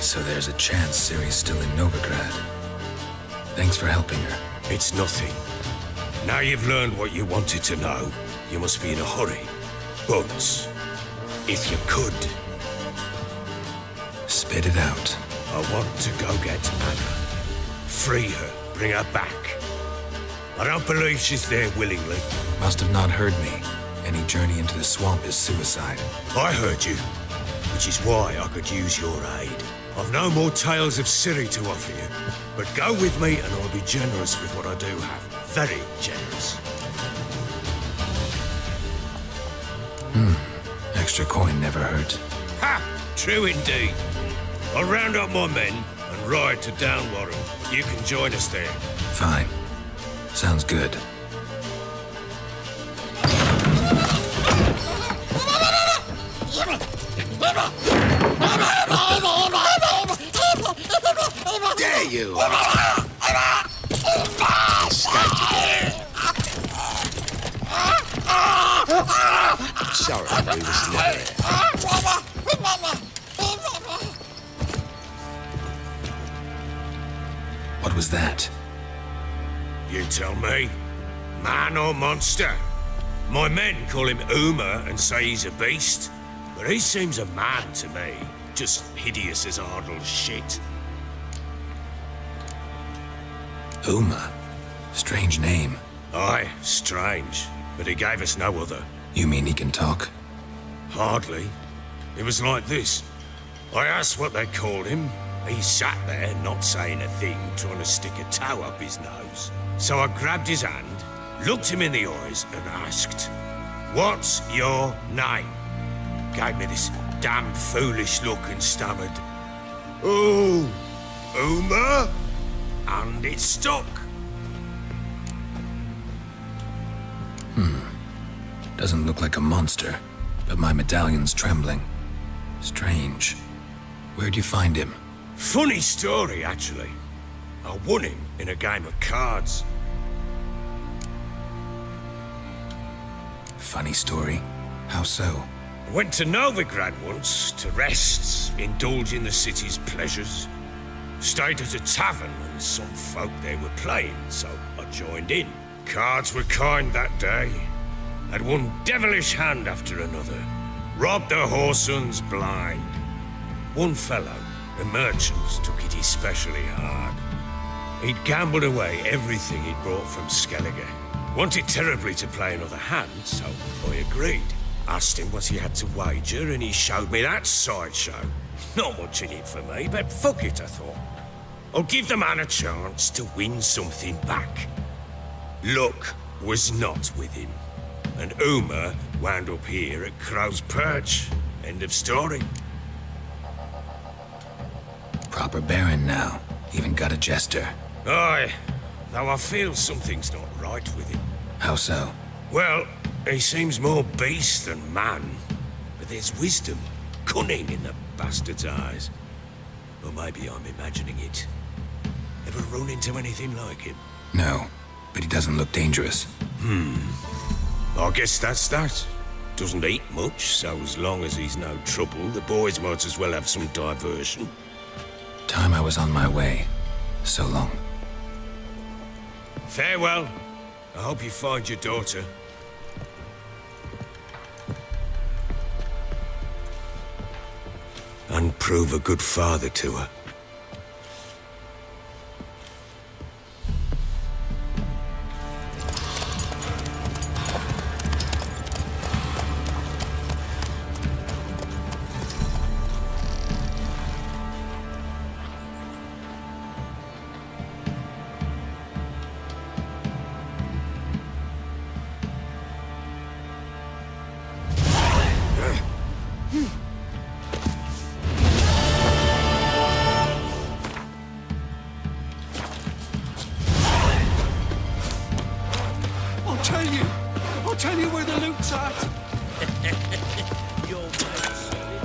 So there's a chance Ciri's still in Novigrad. Thanks for helping her. It's nothing. Now you've learned what you wanted to know, you must be in a hurry. But, if you could... Spit it out. I want to go get Anna. Free her, bring her back. I don't believe she's there willingly. Must have not heard me. Any journey into the swamp is suicide. I heard you, which is why I could use your aid. I've no more tales of Ciri to offer you, but go with me and I'll be generous with what I do have. Very generous. Extra coin never hurt. Ha! True indeed. I'll round up my men and ride to Downwarren. You can join us there. Fine. Sounds good. Dare you! Sorry, we was never here. What was that? You tell me. Man or monster? My men call him Uma and say he's a beast, but he seems a man to me. Just hideous as Ardle's shit. Uma? Strange name. Aye, strange. But he gave us no other. You mean he can talk? Hardly. It was like this. I asked what they called him. He sat there, not saying a thing, trying to stick a toe up his nose. So I grabbed his hand, looked him in the eyes, and asked, "What's your name?" Gave me this damn foolish look and stammered, "Oh, Uma?" And it stuck. Doesn't look like a monster, but my medallion's trembling. Strange. Where'd you find him? Funny story, actually. I won him in a game of cards. Funny story? How so? I went to Novigrad once to rest, indulge in the city's pleasures. Stayed at a tavern and some folk there were playing, so I joined in. Cards were kind that day. Had one devilish hand after another. Robbed the whoresun's blind. One fellow, a merchant, took it especially hard. He'd gambled away everything he'd brought from Skellige. Wanted terribly to play another hand, so I agreed. Asked him what he had to wager, and he showed me that sideshow. Not much in it for me, but fuck it, I thought. I'll give the man a chance to win something back. Luck was not with him, and Uma wound up here at Crow's Perch. End of story. Proper baron now. Even got a jester. Aye, though I feel something's not right with him. How so? Well, he seems more beast than man, but there's wisdom, cunning in the bastard's eyes. Or maybe I'm imagining it. Ever run into anything like him? No, but he doesn't look dangerous. I guess that's that. Doesn't eat much, so as long as he's no trouble, the boys might as well have some diversion. Time I was on my way. So long. Farewell. I hope you find your daughter. And prove a good father to her. I'll tell you where the loot's at. You're very silly,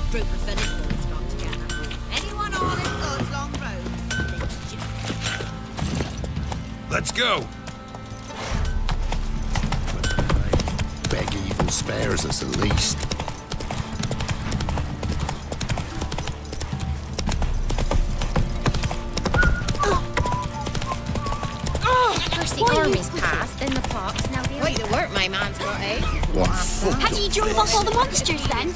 Group of village boys got together. Anyone on in God's long road? Let's go. Beg you even spares us at least. First the army's passed, then the parks, now the... Wait, the work my man's got, eh? What Had you drove off all the monsters then?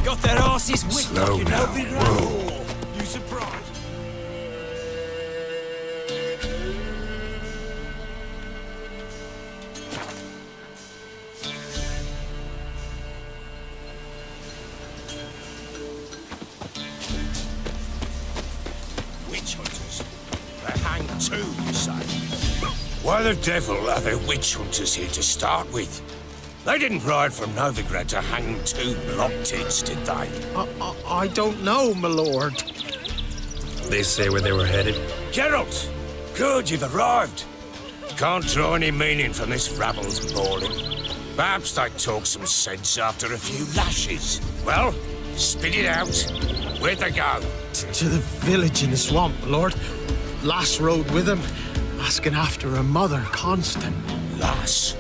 Got their asses whipped Slow like an down, Elfin whoa. rat. You surprised? Witch hunters. They hang too, you say. Why the devil are there witch hunters here to start with? They didn't ride from Novigrad to hang two blob tits, did they? I don't know, my lord. They say where they were headed? Geralt! Good, you've arrived. Can't draw any meaning from this rabble's bawling. Perhaps they talk some sense after a few lashes. Well, spit it out. Where'd they go? To the village in the swamp, my lord. Lass rode with him, asking after her mother, Constant. Lass?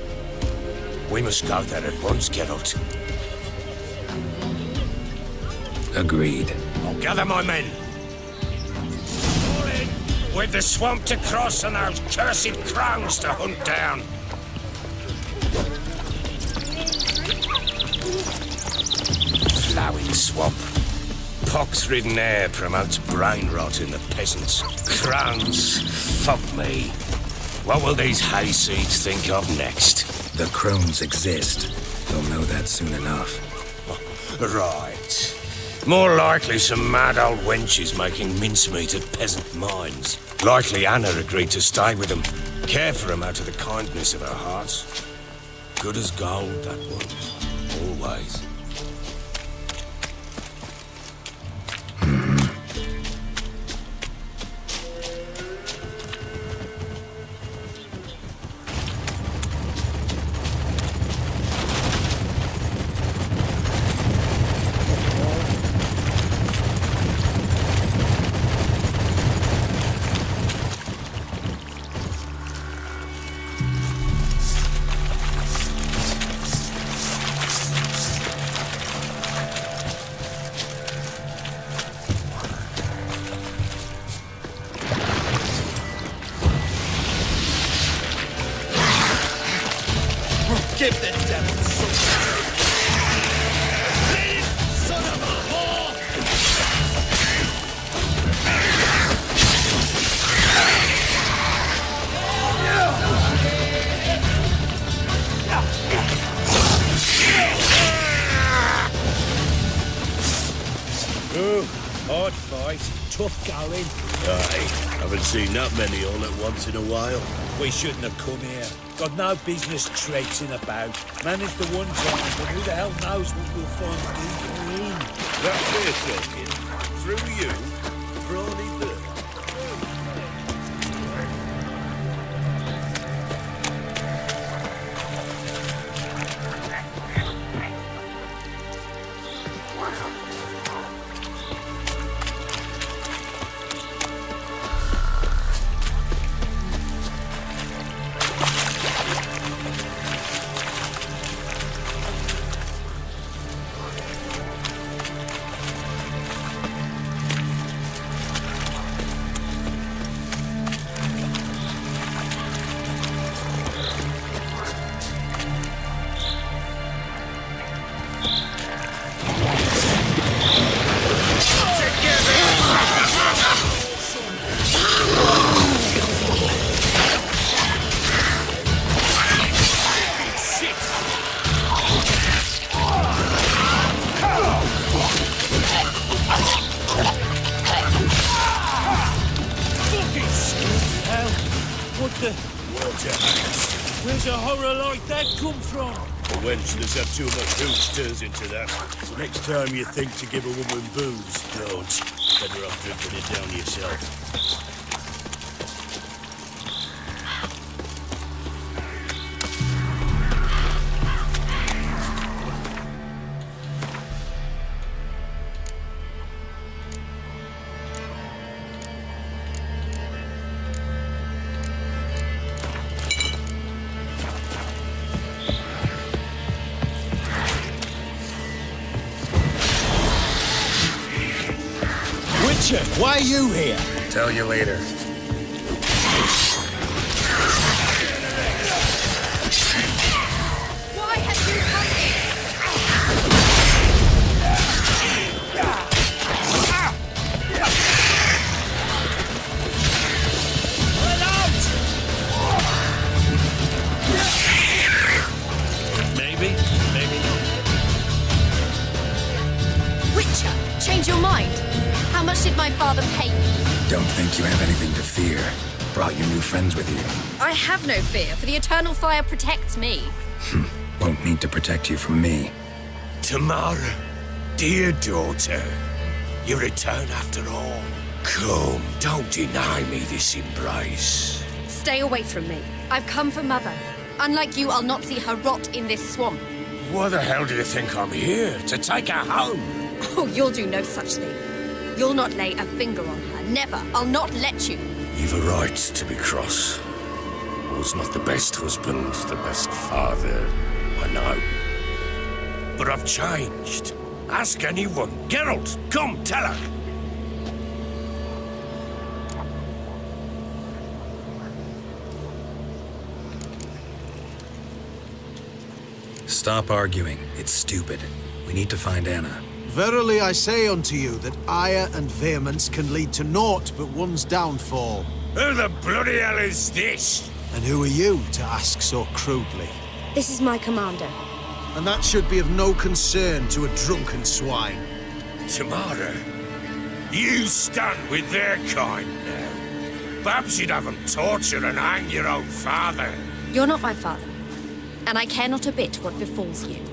We must go there at once, Geralt. Agreed. I'll gather my men. All in. We've the swamp to cross and those cursed crowns to hunt down. Flowing swamp. Pox-ridden air promotes brain rot in the peasants. Crowns, fuck me. What will these hayseeds think of next? The crones exist. They'll know that soon enough. Right. More likely some mad old wenches making mincemeat of peasant minds. Likely Anna agreed to stay with them, care for them out of the kindness of her heart. Good as gold, that one. Always. Give the devil some... Son of a whore! Ooh, hard fight, tough going. Aye, haven't seen that many all at once in a while. We shouldn't have come here. Got no business traipsing about. Managed the one time, but who the hell knows what we'll find deeper in. That's fair talking. Through you, brawny bird. What the? Water hacks. Where's a horror like that come from? A wench that's had too much hooch turns into that. So next time you think to give a woman booze, don't. Better off drinking it down yourself. Why are you here? Tell you later. Why have you come Maybe, maybe not. Witcher, change your mind. How much did my father pay you? Don't think you have anything to fear. Brought your new friends with you. I have no fear, for the eternal fire protects me. Won't need to protect you from me. Tamara, dear daughter, you return after all. Come, don't deny me this embrace. Stay away from me. I've come for Mother. Unlike you, I'll not see her rot in this swamp. Why the hell do you think I'm here? To take her home? Oh, you'll do no such thing. You'll not lay a finger on her. Never. I'll not let you. You've a right to be cross. I was not the best husband, the best father, I know. But I've changed. Ask anyone. Geralt, come, tell her. Stop arguing. It's stupid. We need to find Anna. Verily I say unto you that ire and vehemence can lead to naught but one's downfall. Who the bloody hell is this? And who are you to ask so crudely? This is my commander. And that should be of no concern to a drunken swine. Tamara, you stand with their kind now. Perhaps you'd have them torture and hang your own father. You're not my father. And I care not a bit what befalls you.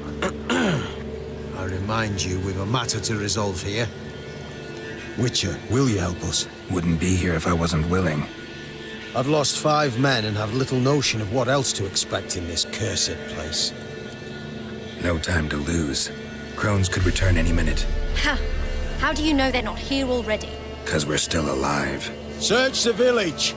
I remind you, we've a matter to resolve here. Witcher, will you help us? Wouldn't be here if I wasn't willing. I've lost 5 men and have little notion of what else to expect in this cursed place. No time to lose. Crones could return any minute. Ha! How do you know they're not here already? 'Cause we're still alive. Search the village!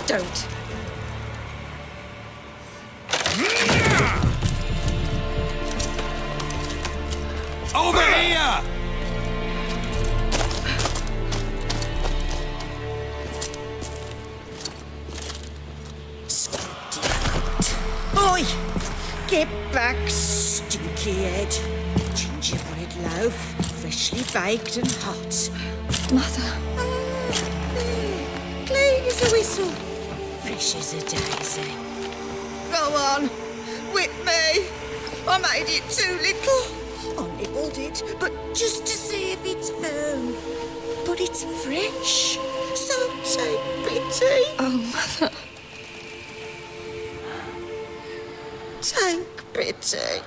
Don't. Over here! Oi! Get back, stinky head. Gingerbread loaf, freshly baked and hot. Mother. Clean as a whistle. Fresh as a daisy. Go on, whip me. I made it too little. I nibbled it, but just to see if it's firm. But it's fresh, so take pity. Oh, Mother. Take pity.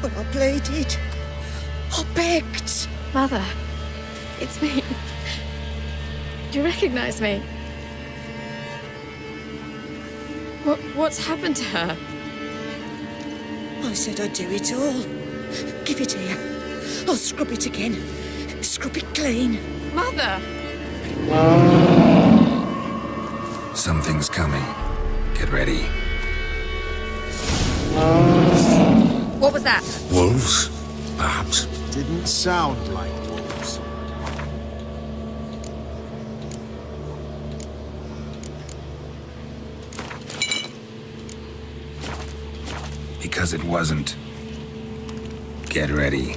But I pleaded. I begged. Mother. It's me. Do you recognize me? What's happened to her? I said I'd do it all. Give it here. I'll scrub it again. Scrub it clean. Mother! Something's coming. Get ready. What was that? Wolves, perhaps. Didn't sound like wolves. Because it wasn't. Get ready.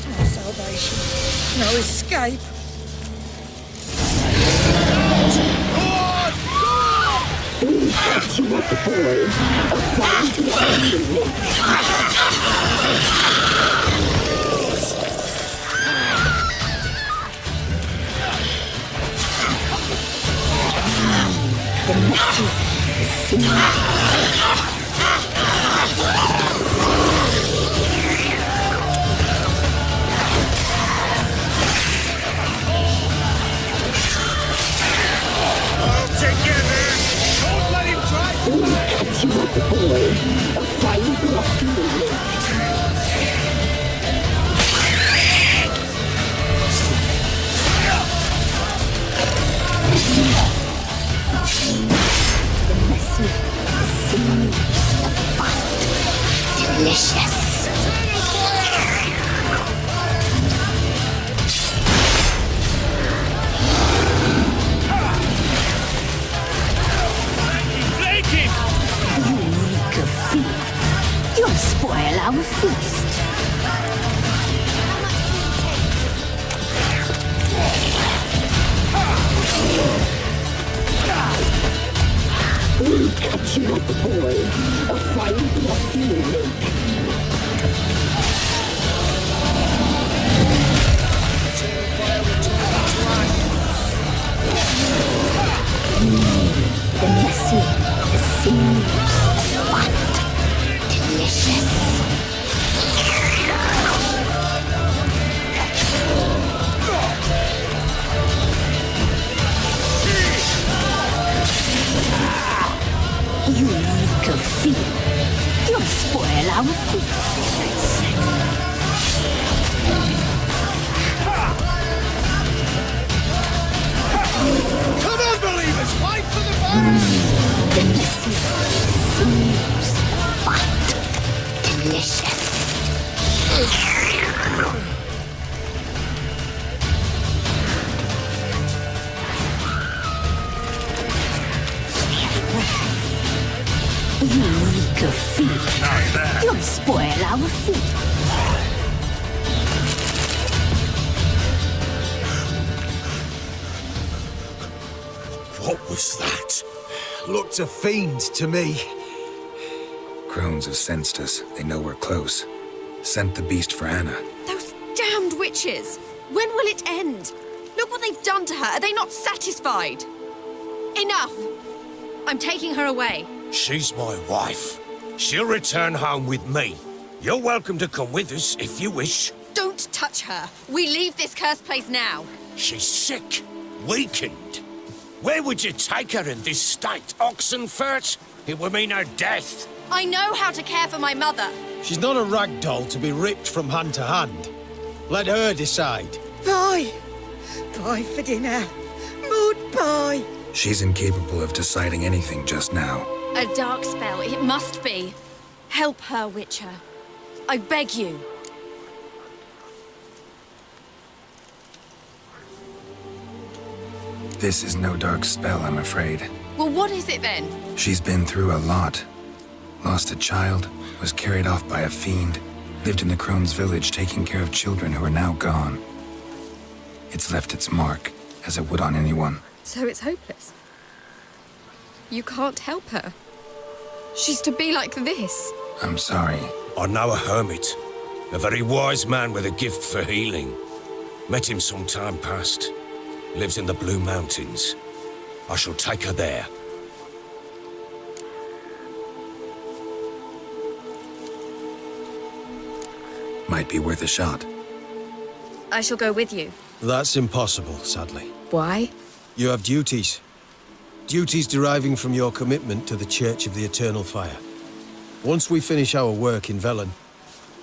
No salvation. No escape. You'll spoil our feast. We'll catch you at the boy. A fine bluff you will make. The messy, the sinews, fat, delicious. You make a feel. You'll spoil our feast. Come on, believers! Fight for the Baron! The messy, sinews, fat, delicious. You make a feel. You'll spoil our feast. What was that? Looked a fiend to me. Crones have sensed us. They know we're close. Sent the beast for Anna. Those damned witches! When will it end? Look what they've done to her. Are they not satisfied? Enough! I'm taking her away. She's my wife. She'll return home with me. You're welcome to come with us if you wish. Don't touch her. We leave this cursed place now. She's sick, weakened. Where would you take her in this state, Oxenfurt? It would mean her death. I know how to care for my mother. She's not a rag doll to be ripped from hand to hand. Let her decide. Bye. Bye for dinner. Mood bye. She's incapable of deciding anything just now. A dark spell, it must be. Help her, Witcher. I beg you. This is no dark spell, I'm afraid. Well, what is it then? She's been through a lot. Lost a child, was carried off by a fiend, lived in the Crone's village taking care of children who are now gone. It's left its mark, as it would on anyone. So it's hopeless. You can't help her. She's to be like this. I'm sorry. I know a hermit, a very wise man with a gift for healing. Met him some time past. Lives in the Blue Mountains. I shall take her there. Might be worth a shot. I shall go with you. That's impossible, sadly. Why? You have duties. Duties deriving from your commitment to the Church of the Eternal Fire. Once we finish our work in Velen,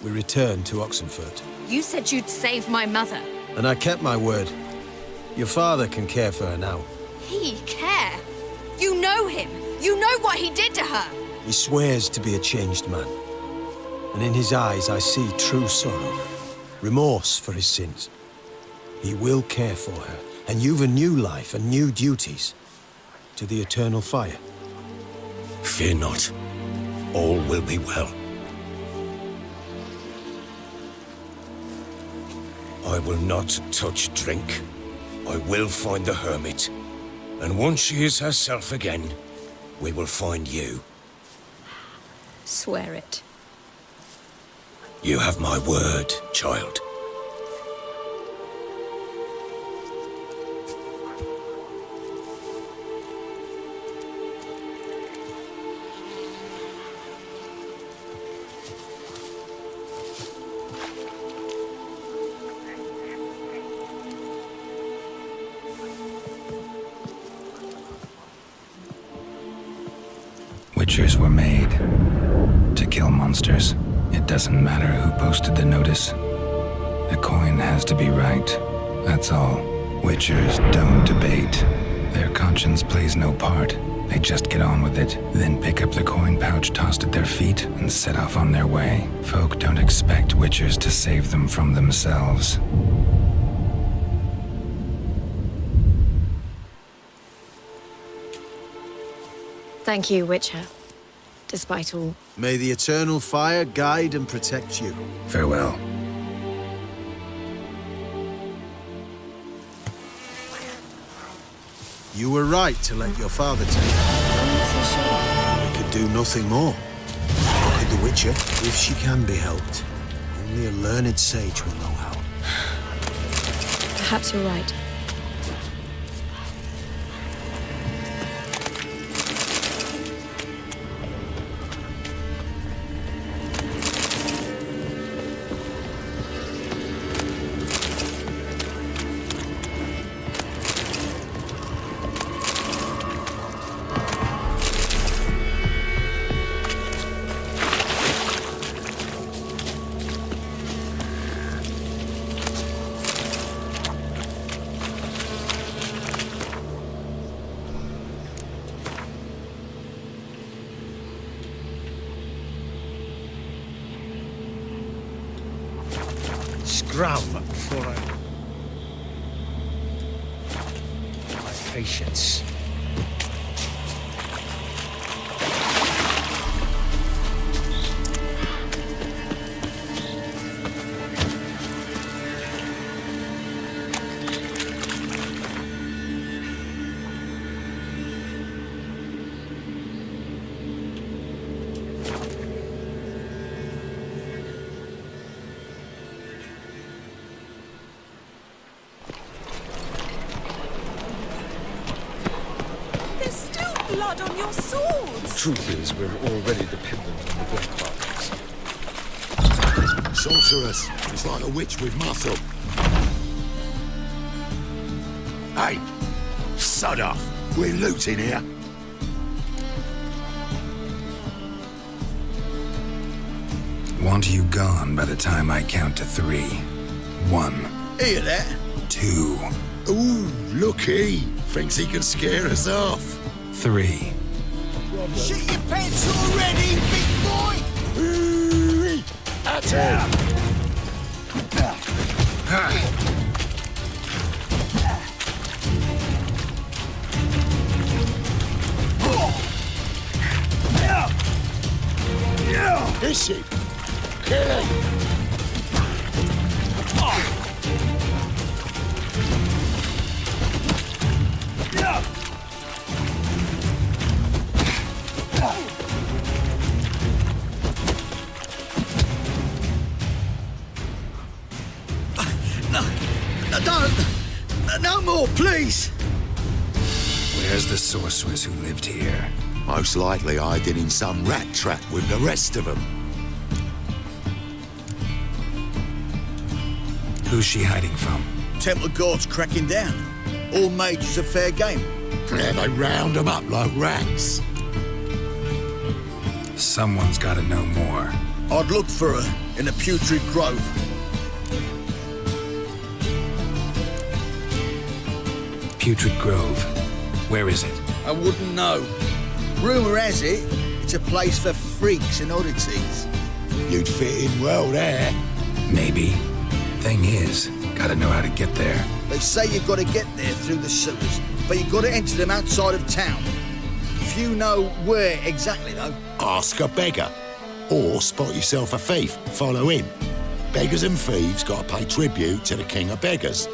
we return to Oxenfurt. You said you'd save my mother. And I kept my word. Your father can care for her now. He care? You know him. You know what he did to her. He swears to be a changed man. and in his eyes I see true sorrow, remorse for his sins. He will care for her, and you've a new life and new duties. To the eternal fire. Fear not. All will be well. I will not touch drink. I will find the hermit. And once she is herself again, we will find you. Swear it. You have my word, child. Witchers were made to kill monsters. It doesn't matter who posted the notice. The coin has to be right. That's all. Witchers don't debate. Their conscience plays no part. They just get on with it, then pick up the coin pouch tossed at their feet and set off on their way. Folk don't expect witchers to save them from themselves. Thank you, Witcher. Despite all. May the eternal fire guide and protect you. Farewell. You were right to let your father take her. We could do nothing more. How could the Witcher, if she can be helped? Only a learned sage will know how. Perhaps you're right. Scrum for my patience. Blood on your swords! Truth is, we're already dependent on the black markets. Sorceress. It's like a witch with muscle. Hey! Sod off! We're looting here. Want you gone by the time I count to 3. 1. Hear that? 2. Ooh, looky. Thinks he can scare us off. 3. Shit your pants already, big boy! Ooh, at him! Is he? Kill him! No more, please! Where's the sorceress who lived here? Most likely hiding in some rat trap with the rest of them. Who's she hiding from? Temple Guard's cracking down. All mages are fair game. Yeah, they round them up like rats. Someone's gotta know more. I'd look for her in the Putrid Grove. Putrid Grove. Where is it? I wouldn't know. Rumour has it, it's a place for freaks and oddities. You'd fit in well there. Maybe. Thing is, gotta know how to get there. They say you've got to get there through the sewers, but you've got to enter them outside of town. Few know where exactly, though. Ask a beggar. Or spot yourself a thief, follow him. Beggars and thieves gotta pay tribute to the king of beggars.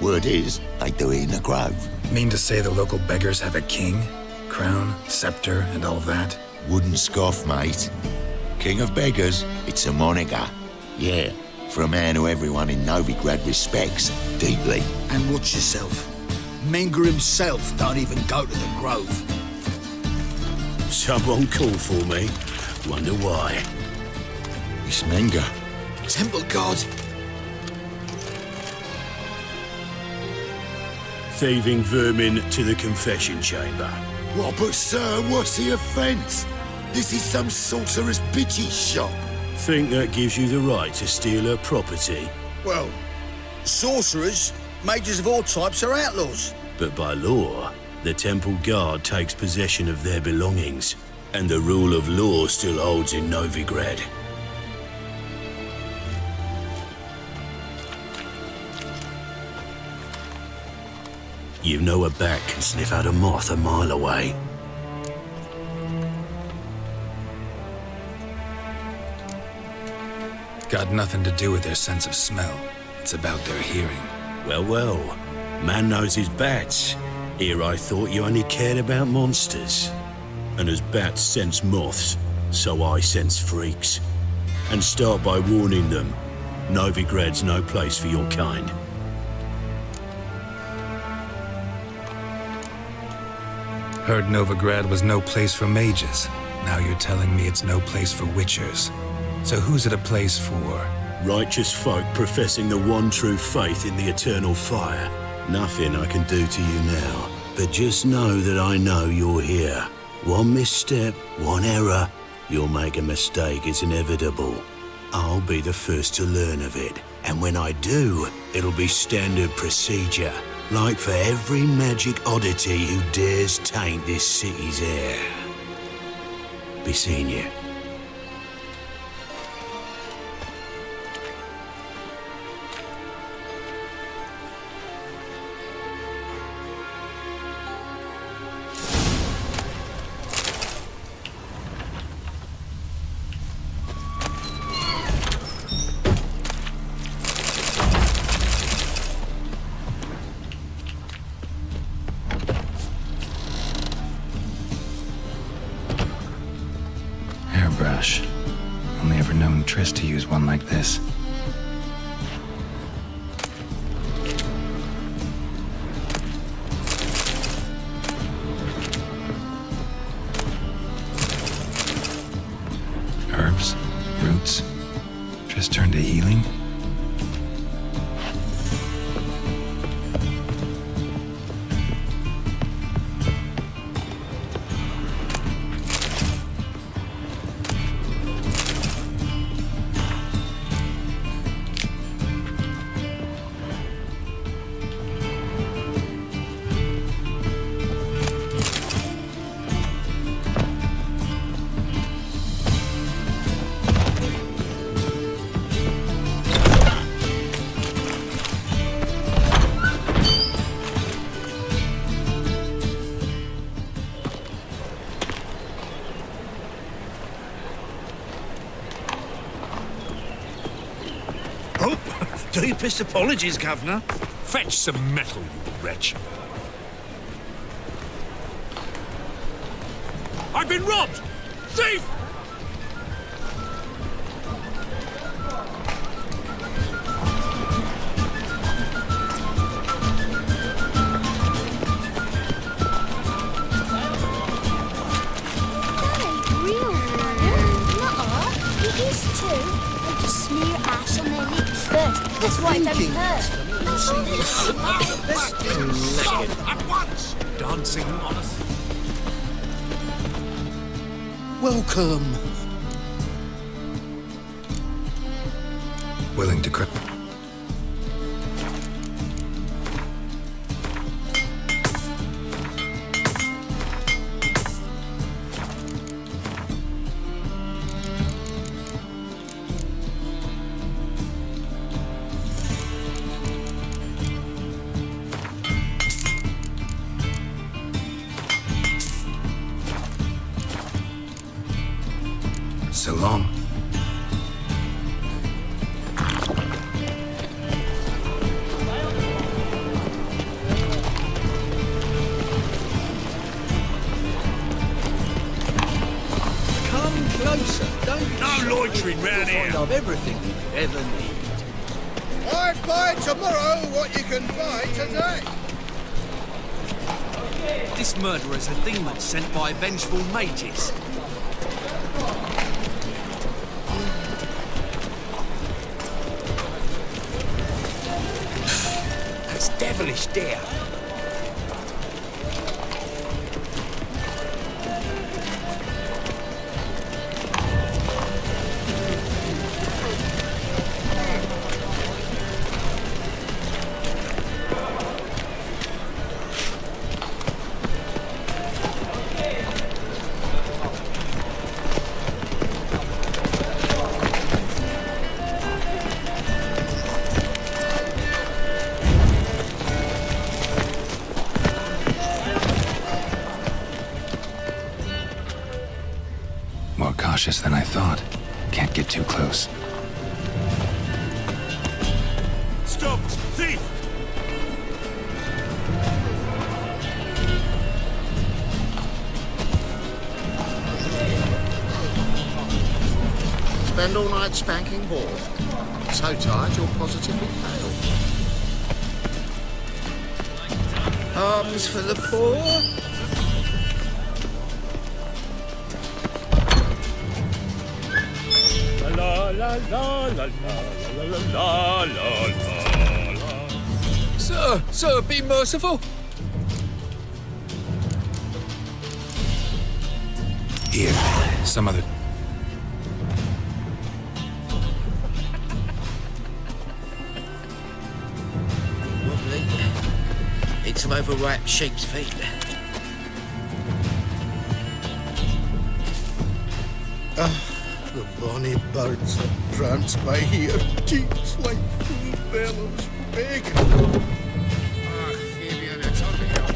Word is, they do it in the grove. Mean to say the local beggars have a king? Crown, scepter, and all that? Wouldn't scoff, mate. King of beggars, it's a moniker. Yeah, for a man who everyone in Novigrad respects deeply. And watch yourself. Menger himself don't even go to the grove. Someone called for me. Wonder why. It's Menger. Temple God. Thieving vermin to the confession chamber. What, but sir, what's the offence? This is some sorcerer's bitchy shop. Think that gives you the right to steal her property? Well, sorcerers, mages of all types are outlaws. But by law, the temple guard takes possession of their belongings, and the rule of law still holds in Novigrad. You know a bat can sniff out a moth a mile away. Got nothing to do with their sense of smell. It's about their hearing. Well, well. Man knows his bats. Here I thought you only cared about monsters. And as bats sense moths, so I sense freaks. And start by warning them, Novigrad's no place for your kind. Heard Novigrad was no place for mages. Now you're telling me it's no place for witchers. So who's it a place for? Righteous folk professing the one true faith in the eternal fire. Nothing I can do to you now, but just know that I know you're here. One misstep, one error, you'll make a mistake, it's inevitable. I'll be the first to learn of it, and when I do, it'll be standard procedure. Like for every magic oddity who dares taint this city's air. Be seeing you. Hairbrush. Only ever known Triss to use one like this. Herbs, roots. Triss turned to healing. Deepest apologies, Governor. Fetch some metal, you wretch. I've been robbed! Thief! That ain't real fire. Nuh-uh. It is too. They just smear ash on their lips first. That's why it don't hurt. At once! Dancing on us. Welcome. Willing to crit. So long. Come closer, don't No loitering round here. Find I've everything you could ever need. I'd buy tomorrow what you can buy today. This murderer is a demon sent by vengeful mages. That's devilish dear. More cautious than I thought. Can't get too close. Stop! Thief! Spend all night spanking board. So tired you're positively pale. Arms for the poor. La la la la la la la la la. Sir, be merciful. Here, some other... Wobbly. Need some overripe sheep's feet. The bonny birds that prance by here, cheeks like full bellows begging. Fabian, it's on the hill.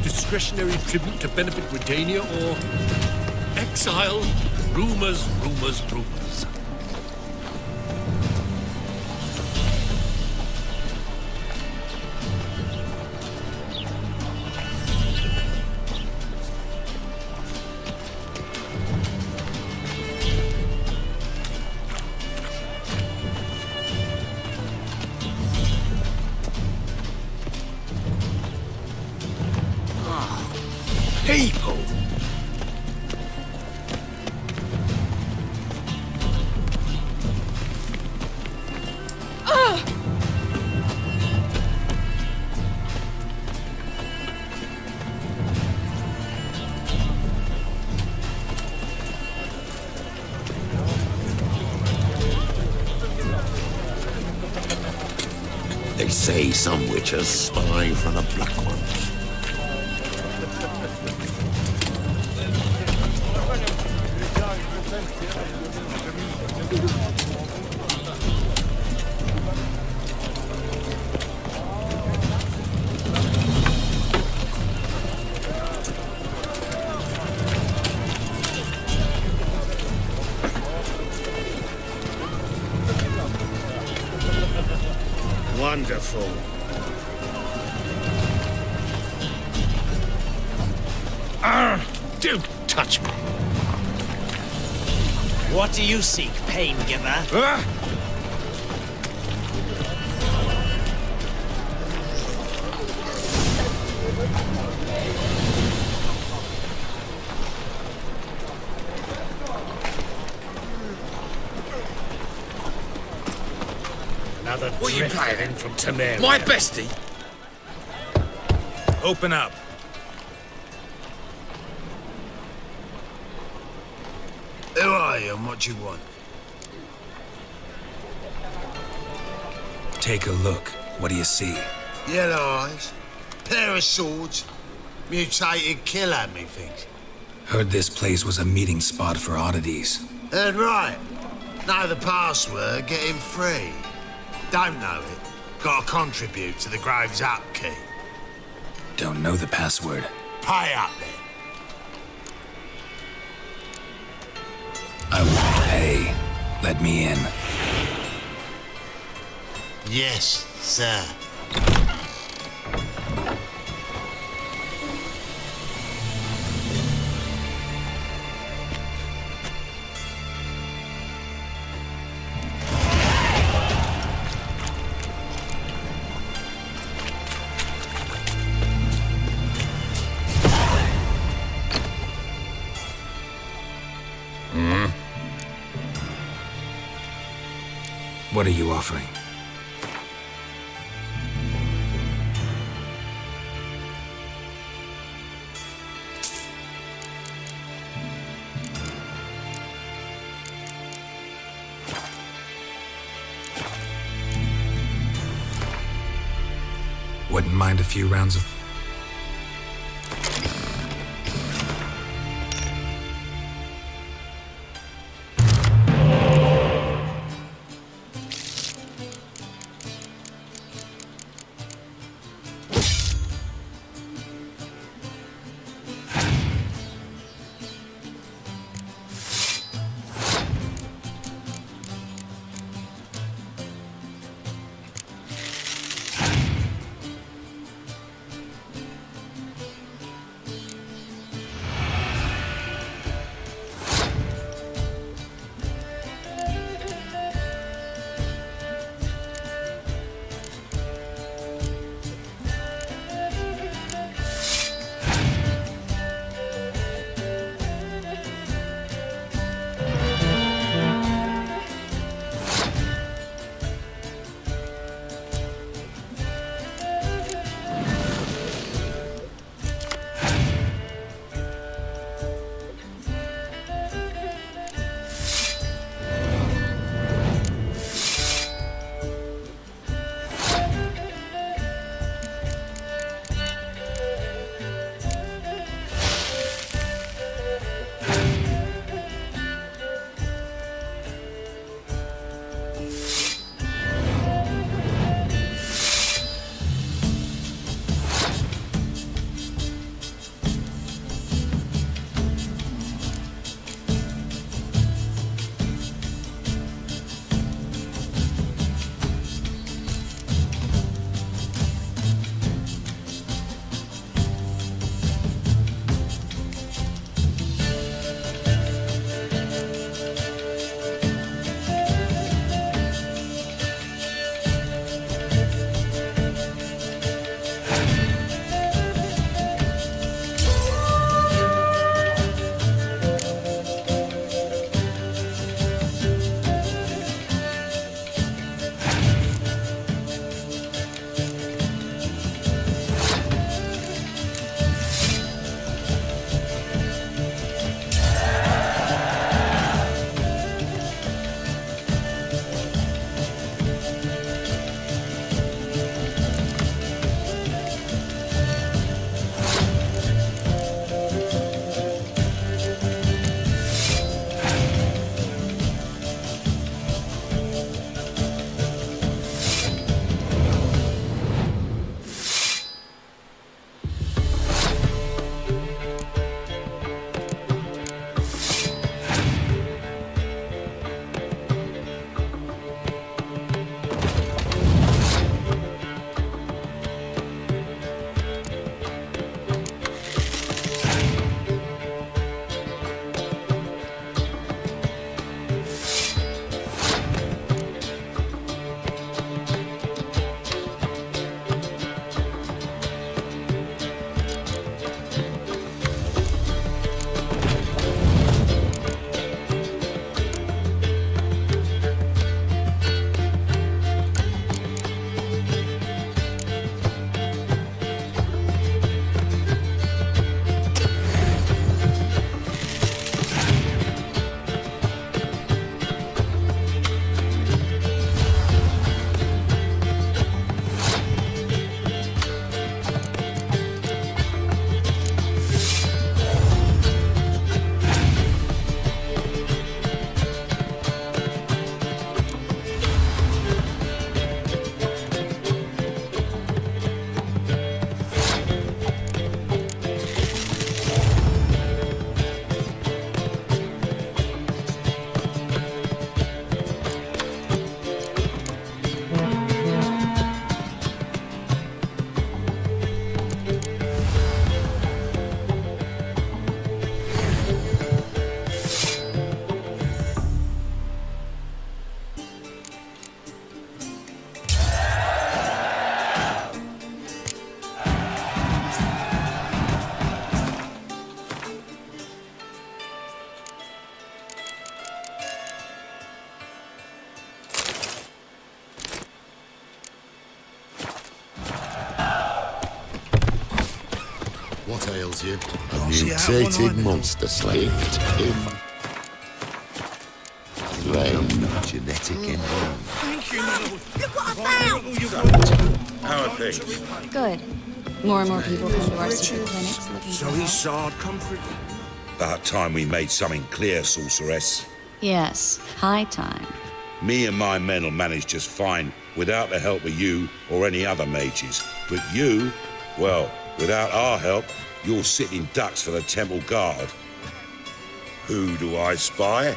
Discretionary tribute to benefit Britannia or exile? Rumors, rumors, rumors. People! They say some witches spy from the black ones. Wonderful. Don't touch me. What do you seek, pain giver? Another What are you planning from Temer? My bestie? Open up. Who are you and what do you want? Take a look. What do you see? Yellow eyes, pair of swords, mutated killer, methinks. Heard this place was a meeting spot for oddities. Heard right. Know the password, get him free. Don't know it. Gotta contribute to the Grave's upkeep. Don't know the password. Pay up then. I won't pay. Let me in. Yes, sir. What are you offering? Wouldn't mind a few rounds of... What ails you? A see that one mutated either. monster slave. Strange genetic engineering. Thank you, Look what I found! How are things? Good. More and more people come to our secret clinics looking So for he help. sawed comfort. About time we made something clear, sorceress. Yes, high time. Me and my men'll manage just fine without the help of you or any other mages. But you, well, without our help, you're sitting ducks for the temple guard. Who do I spy?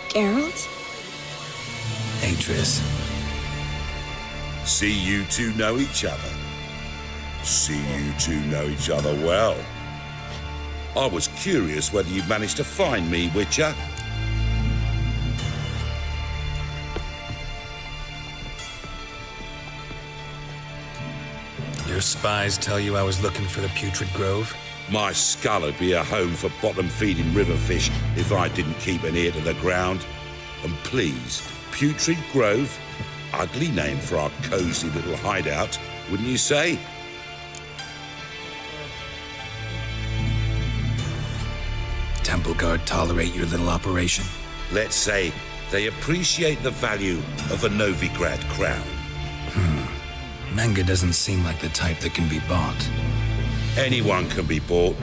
Geralt? Atris. See you two know each other. See you two know each other well. I was curious whether you'd managed to find me, Witcher. Your spies tell you I was looking for the Putrid Grove? My skull would be a home for bottom-feeding river fish if I didn't keep an ear to the ground. And please, Putrid Grove? Ugly name for our cozy little hideout, wouldn't you say? Temple Guard tolerate your little operation? Let's say they appreciate the value of a Novigrad crown. Menga doesn't seem like the type that can be bought. Anyone can be bought,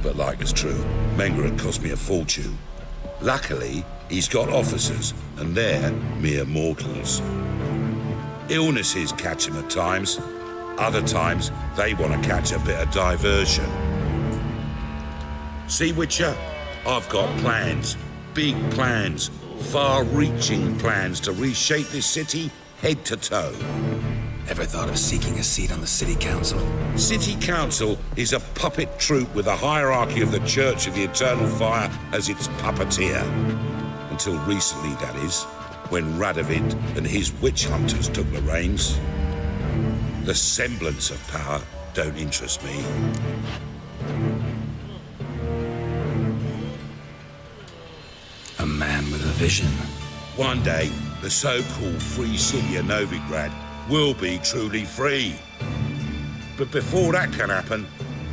but like it's true, Menga had cost me a fortune. Luckily, he's got officers, and they're mere mortals. Illnesses catch him at times. Other times, they want to catch a bit of diversion. See, Witcher, I've got plans. Big plans. Far-reaching plans to reshape this city head to toe. Ever thought of seeking a seat on the City Council? City Council is a puppet troupe with a hierarchy of the Church of the Eternal Fire as its puppeteer. Until recently, that is, when Radovid and his witch hunters took the reins. The semblance of power don't interest me. A man with a vision. One day, the so-called free city of Novigrad will be truly free. But before that can happen,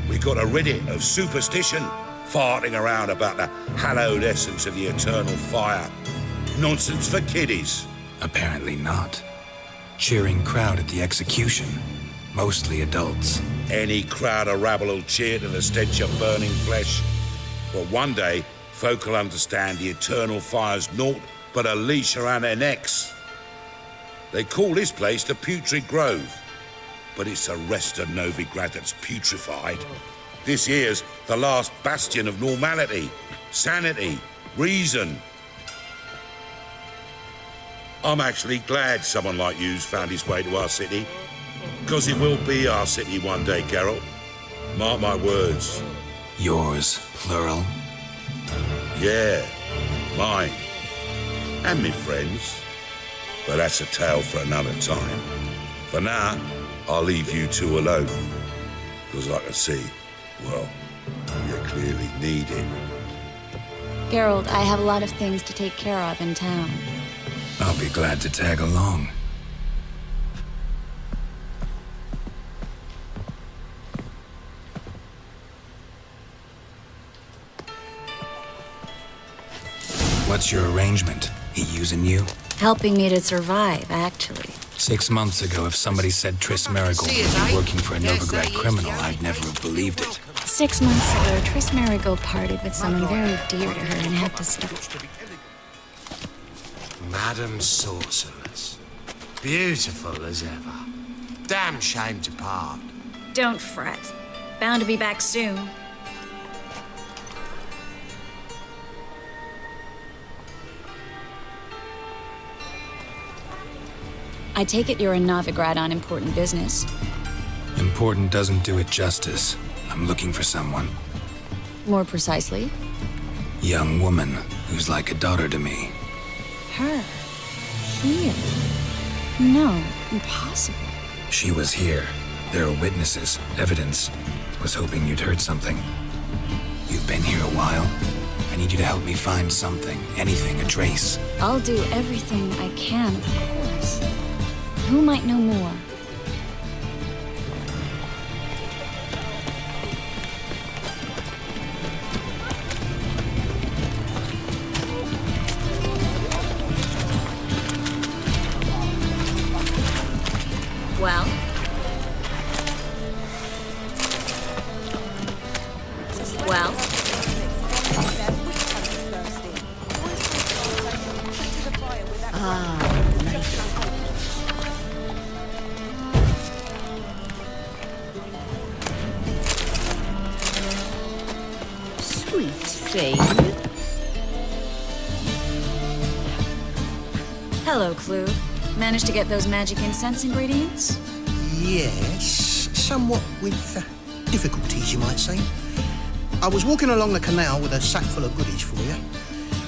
we got to rid it of superstition, farting around about the hallowed essence of the eternal fire. Nonsense for kiddies. Apparently not. Cheering crowd at the execution. Mostly adults. Any crowd of rabble will cheer to the stench of burning flesh. But one day, folk will understand the eternal fire's naught but a leash around their necks. They call this place the Putrid Grove, but it's the rest of Novigrad that's putrefied. This here's the last bastion of normality, sanity, reason. I'm actually glad someone like you's found his way to our city, because it will be our city one day, Geralt. Mark my words. Yours, plural? Yeah, mine. And me friends. But that's a tale for another time. For now, I'll leave you two alone. Because I can see, well, you clearly need it. Geralt, I have a lot of things to take care of in town. I'll be glad to tag along. What's your arrangement? He using you? Helping me to survive, actually. 6 months ago, if somebody said Triss Marigold would be working for a Novigrad criminal, I'd never have believed it. 6 months ago, Triss Marigold parted with someone very dear to her and had to stop. Madam Sorceress. Beautiful as ever. Damn shame to part. Don't fret. Bound to be back soon. I take it you're in Novigrad on important business. Important doesn't do it justice. I'm looking for someone. More precisely? Young woman who's like a daughter to me. Her. Here. No, impossible. She was here. There are witnesses, evidence. Was hoping you'd heard something. You've been here a while. I need you to help me find something, anything, a trace. I'll do everything I can, of course. Who might know more? Well? Well? Sweet thing. Hello, Clue. Managed to get those magic incense ingredients? Yes, somewhat with difficulties, you might say. I was walking along the canal with a sack full of goodies for you.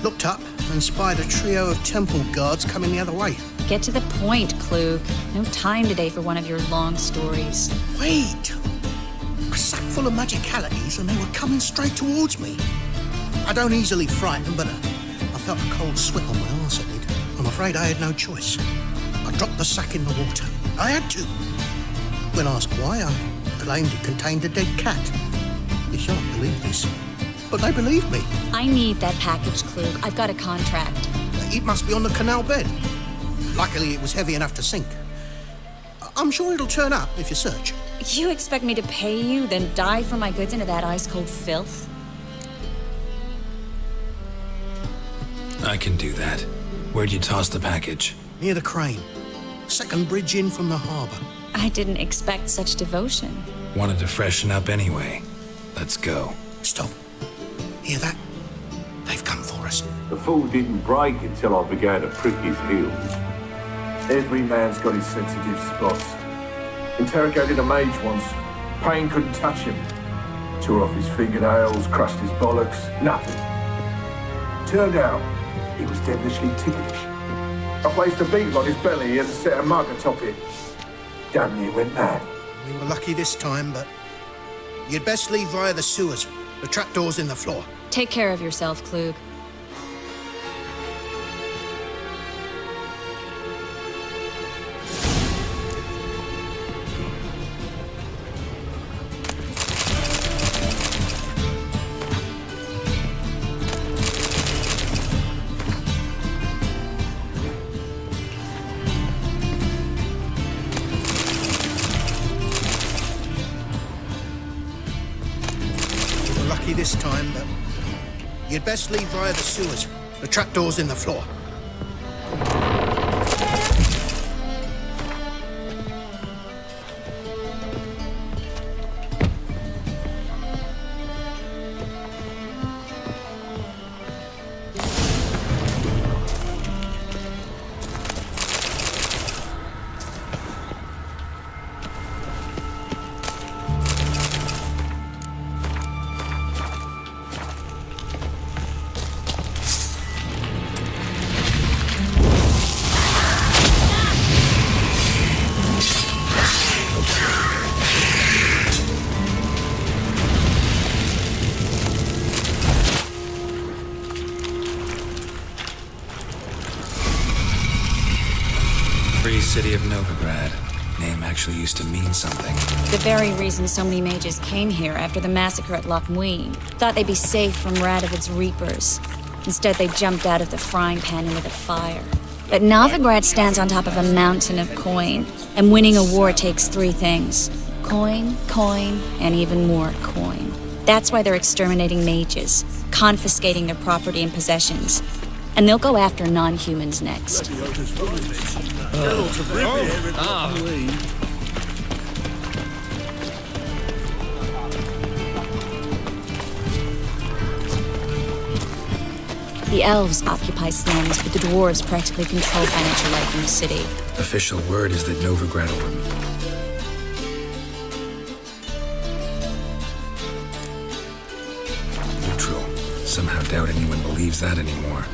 Looked up and spied a trio of temple guards coming the other way. Get to the point, Klug. No time today for one of your long stories. Wait! A sack full of magicalities and they were coming straight towards me. I don't easily frighten, but I felt a cold sweat on my arse, I did. I'm afraid I had no choice. I dropped the sack in the water. I had to. When asked why, I claimed it contained a dead cat. You shan't believe this, but they believed me. I need that package, Klug. I've got a contract. It must be on the canal bed. Luckily, it was heavy enough to sink. I'm sure it'll turn up if you search. You expect me to pay you, then dive for my goods into that ice-cold filth? I can do that. Where'd you toss the package? Near the crane. Second bridge in from the harbour. I didn't expect such devotion. Wanted to freshen up anyway. Let's go. Stop. Hear that? They've come for us. The fool didn't break until I began to prick his heels. Every man's got his sensitive spots. Interrogated a mage once. Pain couldn't touch him. Tore off his fingernails, crushed his bollocks, nothing. Turned out, he was devilishly ticklish. I placed a beetle on his belly and set a mug atop it. Damn near went mad. We were lucky this time, but you'd best leave via the sewers. The trapdoor's in the floor. Take care of yourself, Klug. This time, but you'd best leave via the sewers. The trapdoor's in the floor. Free city of Novigrad. Name actually used to mean something. The very reason so many mages came here after the massacre at Loch Muin. Thought they'd be safe from Radovid's reapers. Instead, they jumped out of the frying pan into the fire. But Novigrad stands on top of a mountain of coin, and winning a war takes three things. Coin, coin, and even more coin. That's why they're exterminating mages, confiscating their property and possessions. And they'll go after non-humans next. The elves occupy slums, but the dwarves practically control financial life in the city. Official word is that Novigrad will... Neutral. Somehow doubt anyone believes that anymore.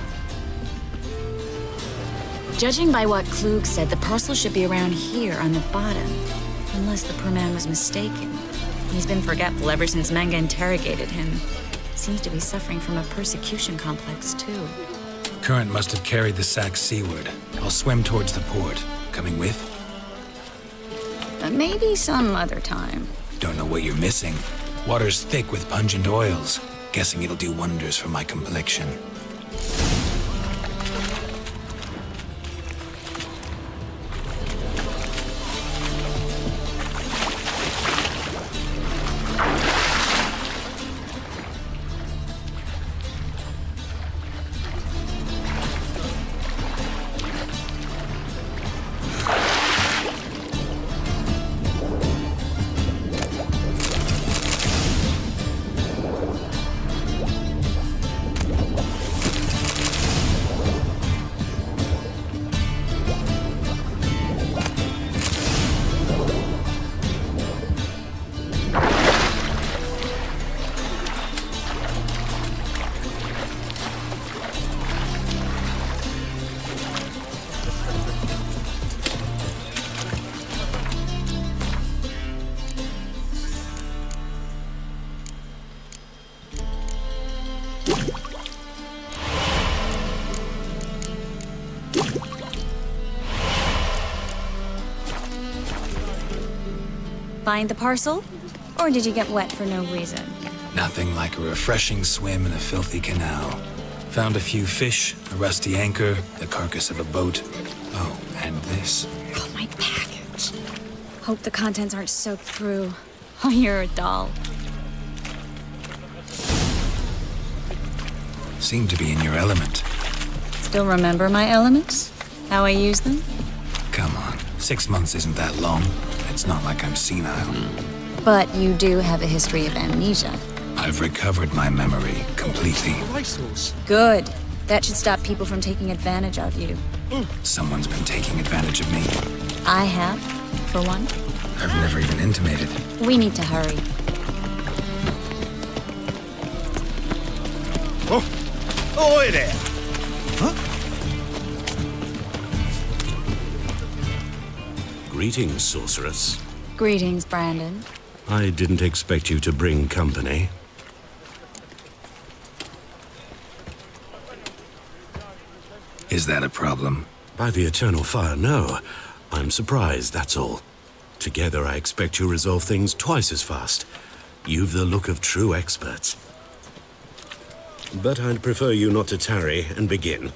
Judging by what Klug said, the parcel should be around here on the bottom. Unless the poor man was mistaken. He's been forgetful ever since Manga interrogated him. Seems to be suffering from a persecution complex, too. Current must have carried the sack seaward. I'll swim towards the port. Coming with? Maybe some other time. Don't know what you're missing. Water's thick with pungent oils. Guessing it'll do wonders for my complexion. Find the parcel? Or did you get wet for no reason? Nothing like a refreshing swim in a filthy canal. Found a few fish, a rusty anchor, the carcass of a boat. Oh, and this. Oh, my package. Hope the contents aren't soaked through. Oh, you're a doll. Seem to be in your element. Still remember my elements? How I use them? Come on, 6 months isn't that long. It's not like I'm senile. But you do have a history of amnesia. I've recovered my memory completely. Good. That should stop people from taking advantage of you. Someone's been taking advantage of me. I have, for one. I've never even intimated. We need to hurry. Oh, oi there! Huh? Greetings, sorceress. Greetings, Brandon. I didn't expect you to bring company. Is that a problem? By the eternal fire, no. I'm surprised, that's all. Together, I expect you resolve things twice as fast. You've the look of true experts. But I'd prefer you not to tarry and begin.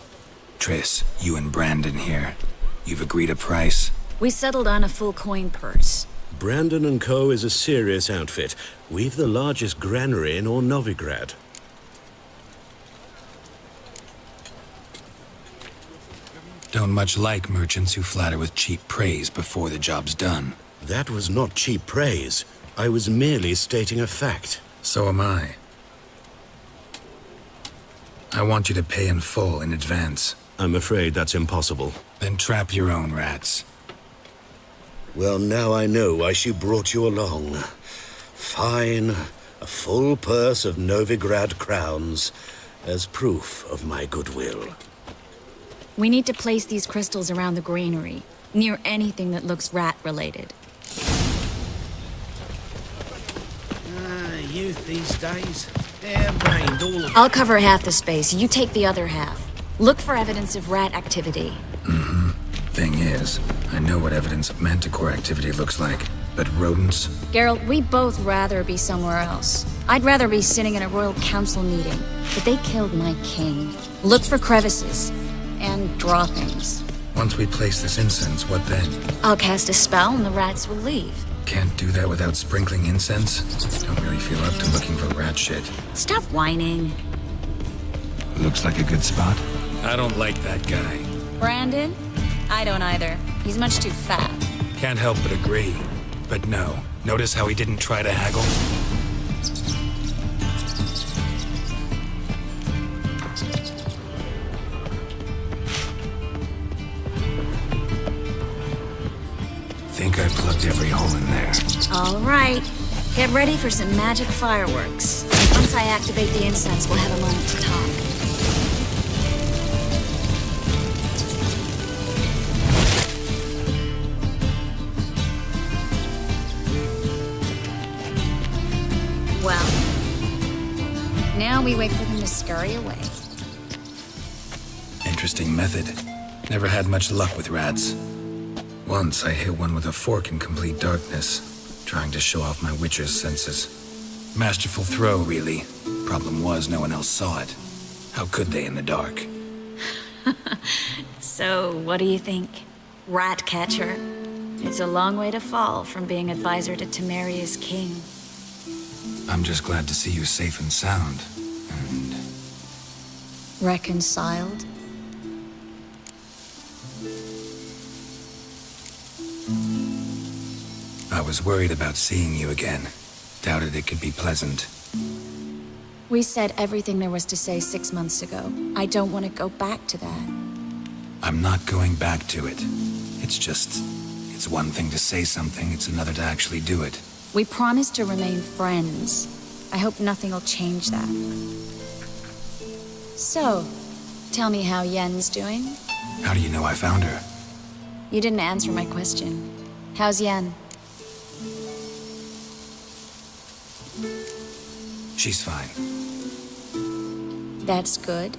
Triss, you and Brandon here. You've agreed a price? We settled on a full coin purse. Brandon & Co. is a serious outfit. We've the largest granary in all Novigrad. Don't much like merchants who flatter with cheap praise before the job's done. That was not cheap praise. I was merely stating a fact. So am I. I want you to pay in full in advance. I'm afraid that's impossible. Then trap your own rats. Well, now I know why she brought you along. Fine. A full purse of Novigrad crowns as proof of my goodwill. We need to place these crystals around the granary, near anything that looks rat-related. Youth these days. Hair-brained, all of I'll cover half the space, you take the other half. Look for evidence of rat activity. Mm-hmm. Thing is, I know what evidence of manticore activity looks like, but rodents? Geralt, we'd both rather be somewhere else. I'd rather be sitting in a royal council meeting, but they killed my king. Look for crevices. And droppings. Once we place this incense, what then? I'll cast a spell and the rats will leave. Can't do that without sprinkling incense? Don't really feel up to looking for rat shit. Stop whining. Looks like a good spot. I don't like that guy. Brandon? I don't either. He's much too fat. Can't help but agree. But no. Notice how he didn't try to haggle? Think I plugged every hole in there. All right. Get ready for some magic fireworks. Once I activate the incense, we'll have a moment to talk. Well, now we wait for them to scurry away. Interesting method. Never had much luck with rats. Once I hit one with a fork in complete darkness, trying to show off my witcher's senses. Masterful throw, really. Problem was, no one else saw it. How could they in the dark? So, what do you think? Rat catcher? It's a long way to fall from being advisor to Temeria's king. I'm just glad to see you safe and sound. And Reconciled? I was worried about seeing you again. Doubted it could be pleasant. We said everything there was to say 6 months ago. I don't want to go back to that. I'm not going back to it. It's one thing to say something, it's another to actually do it. We promised to remain friends. I hope nothing will change that. So, tell me how Yen's doing? How do you know I found her? You didn't answer my question. How's Yen? She's fine. That's good.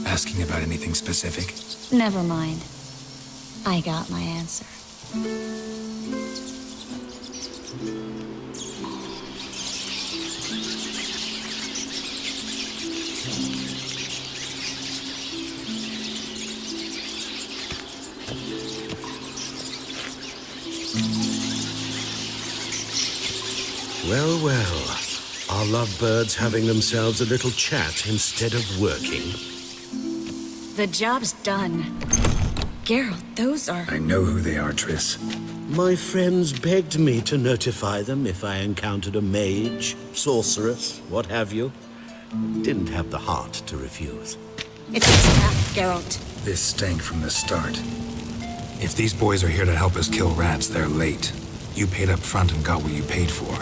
Asking about anything specific? Never mind. I got my answer. Well, well. Are lovebirds having themselves a little chat instead of working? The job's done. Geralt, those are... I know who they are, Triss. My friends begged me to notify them if I encountered a mage, sorceress, what have you. Didn't have the heart to refuse. It's a trap, Geralt. This stank from the start. If these boys are here to help us kill rats, they're late. You paid up front and got what you paid for.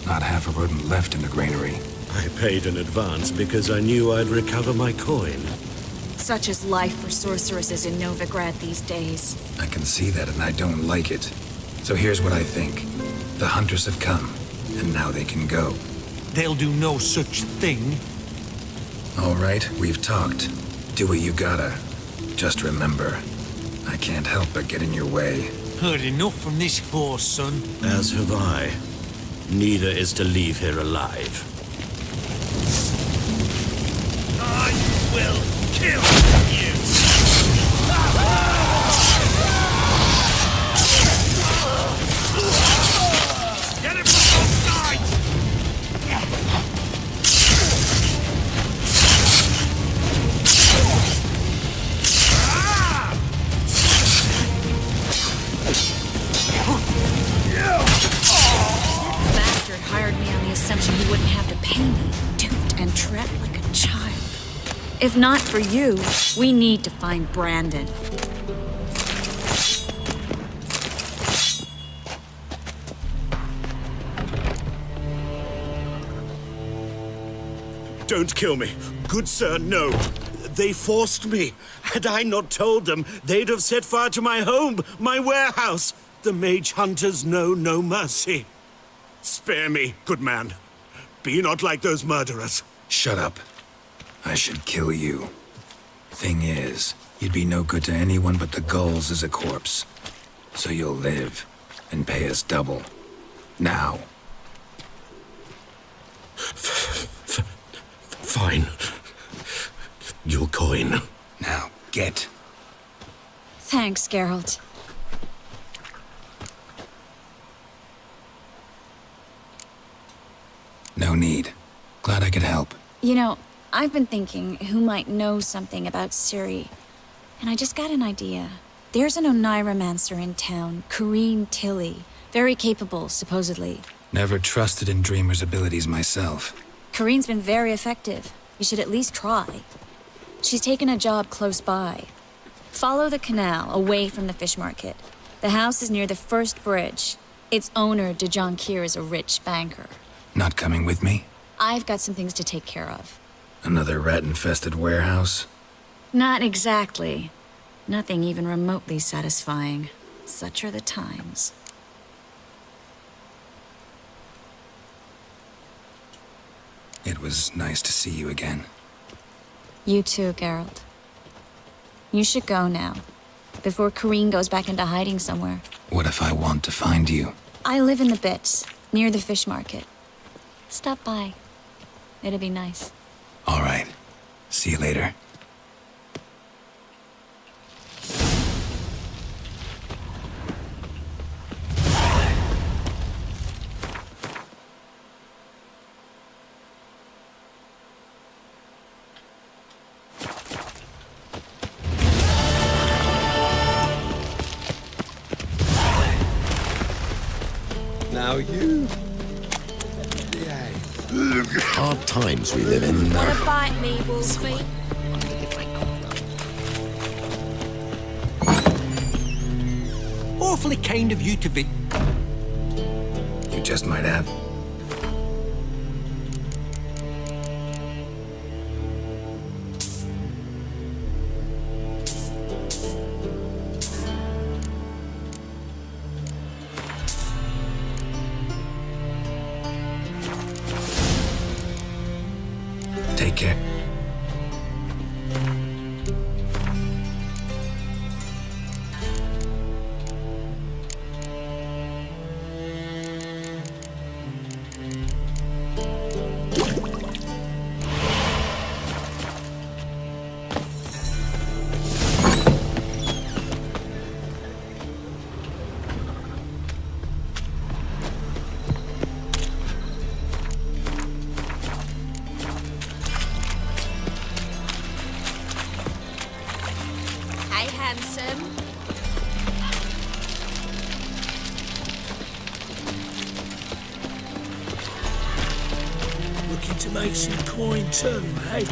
Not half a rodent left in the granary. I paid in advance because I knew I'd recover my coin. Such is life for sorceresses in Novigrad these days. I can see that and I don't like it. So here's what I think. The hunters have come, and now they can go. They'll do no such thing. All right, we've talked. Do what you gotta. Just remember, I can't help but get in your way. Heard enough from this horse, son. As have I. Neither is to leave here alive. I will kill you! Get him from both sides! Bastard hired me on the assumption he wouldn't have to pay me, duped and trapped like a child. If not for you, we need to find Brandon. Don't kill me. Good sir, no. They forced me. Had I not told them, they'd have set fire to my home, my warehouse. The mage hunters know no mercy. Spare me, good man. Be not like those murderers. Shut up. I should kill you. Thing is, you'd be no good to anyone but the gulls as a corpse. So you'll live and pay us double. Now. Fine. Your coin. Now, get. Thanks, Geralt. No need. Glad I could help. You know, I've been thinking who might know something about Ciri, and I just got an idea. There's an Oneiromancer in town, Corrine Tilly. Very capable, supposedly. Never trusted in Dreamer's abilities myself. Corrine's been very effective. You should at least try. She's taken a job close by. Follow the canal, away from the fish market. The house is near the first bridge. Its owner, de Jonquier, is a rich banker. Not coming with me? I've got some things to take care of. Another rat-infested warehouse? Not exactly. Nothing even remotely satisfying. Such are the times. It was nice to see you again. You too, Geralt. You should go now, before Corrine goes back into hiding somewhere. What if I want to find you? I live in the Bits, near the fish market. Stop by. It'd be nice. All right. See you later. Now you. Hard times we live in. Wanna bite me, Wolfie? Awfully kind of you to be... You just might have. Take care. to make some coin too, eh?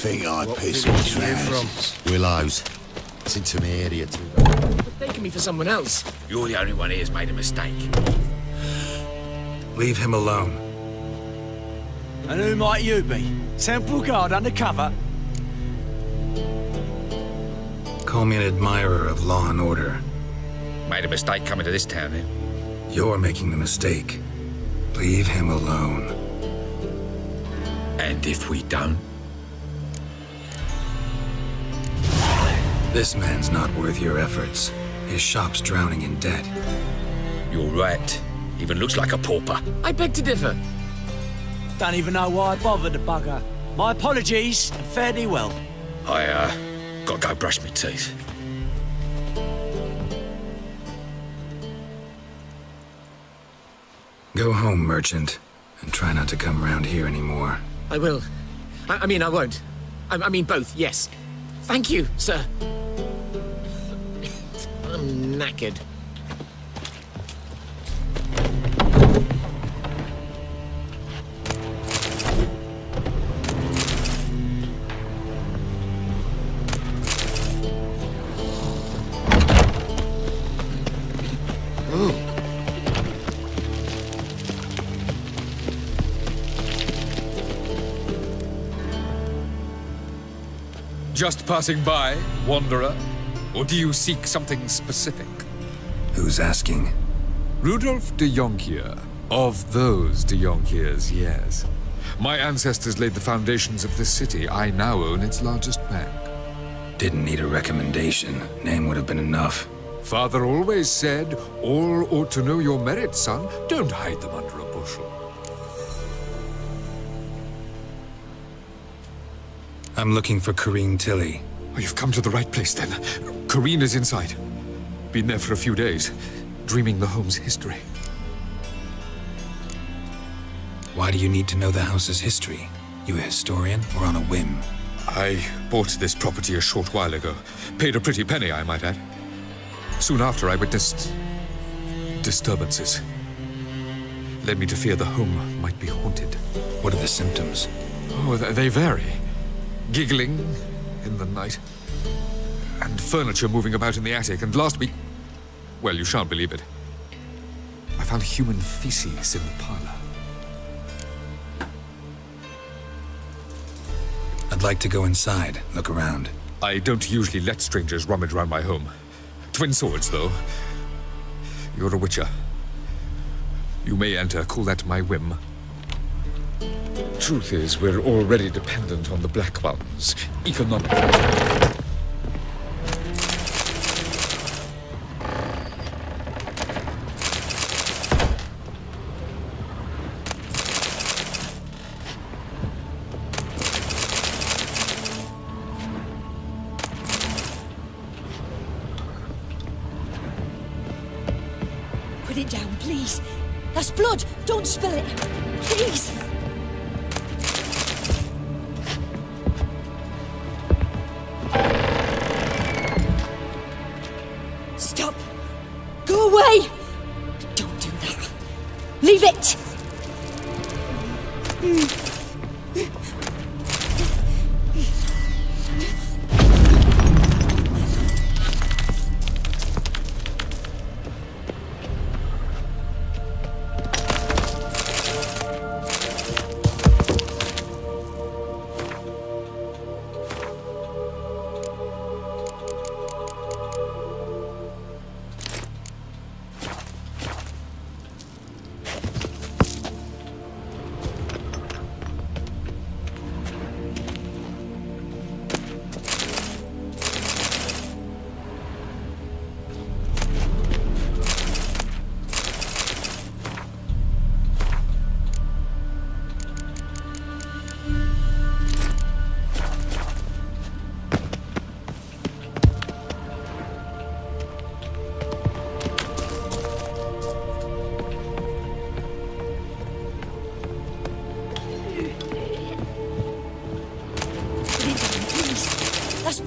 Think I'd What piss village me are you trousers. Willows. It's into me area too. Taking me for someone else. You're the only one here's made a mistake. Leave him alone. And who might you be? Temple guard undercover? Call me an admirer of law and order. Made a mistake coming to this town, eh? You're making the mistake. Leave him alone. And if we don't? This man's not worth your efforts. His shop's drowning in debt. You're right. Even looks like a pauper. I beg to differ. Don't even know why I bothered the bugger. My apologies, and fare thee well. I, gotta go brush my teeth. Go home, merchant, and try not to come round here anymore. I will. I mean, I won't. I mean, both, yes. Thank you, sir. I'm knackered. Just passing by, wanderer? Or do you seek something specific? Who's asking? Rudolf de Jonkier. Of those de Jonkiers, yes. My ancestors laid the foundations of this city. I now own its largest bank. Didn't need a recommendation. Name would have been enough. Father always said, all ought to know your merits, son. Don't hide them under a bushel. I'm looking for Corrine Tilly. Oh, you've come to the right place, then. Corrine is inside. Been there for a few days, dreaming the home's history. Why do you need to know the house's history? You a historian or on a whim? I bought this property a short while ago. Paid a pretty penny, I might add. Soon after, I witnessed disturbances. Led me to fear the home might be haunted. What are the symptoms? Oh, they vary. Giggling in the night, and furniture moving about in the attic, and last week, well, you shan't believe it, I found human feces in the parlor. I'd like to go inside, look around. I don't usually let strangers rummage around my home. Twin swords, though. You're a witcher. You may enter, call that my whim. Truth is, we're already dependent on the Black Ones. Economic. Put it down, please. That's blood. Don't spill it. Please. Stop. Go away. Don't do that. Leave it.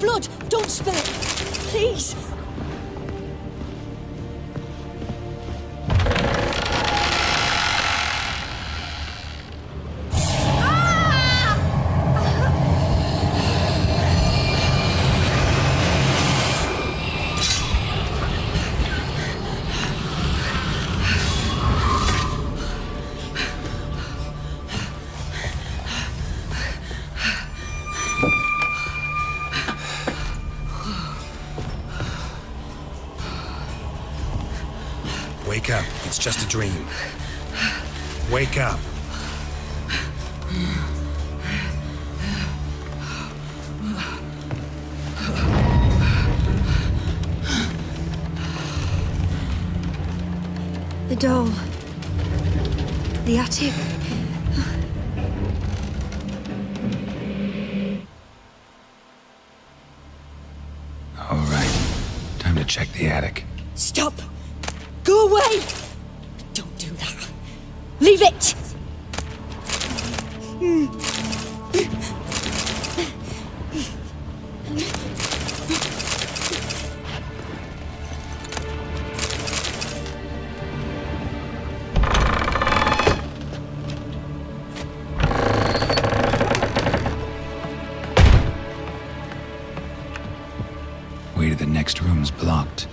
blood! Don't spill it! Please! Wake up. It's just a dream. Wake up. The doll. The attic. All right. Time to check the attic. Stop! Go away! Don't do that. Leave it! Way to the next room's blocked.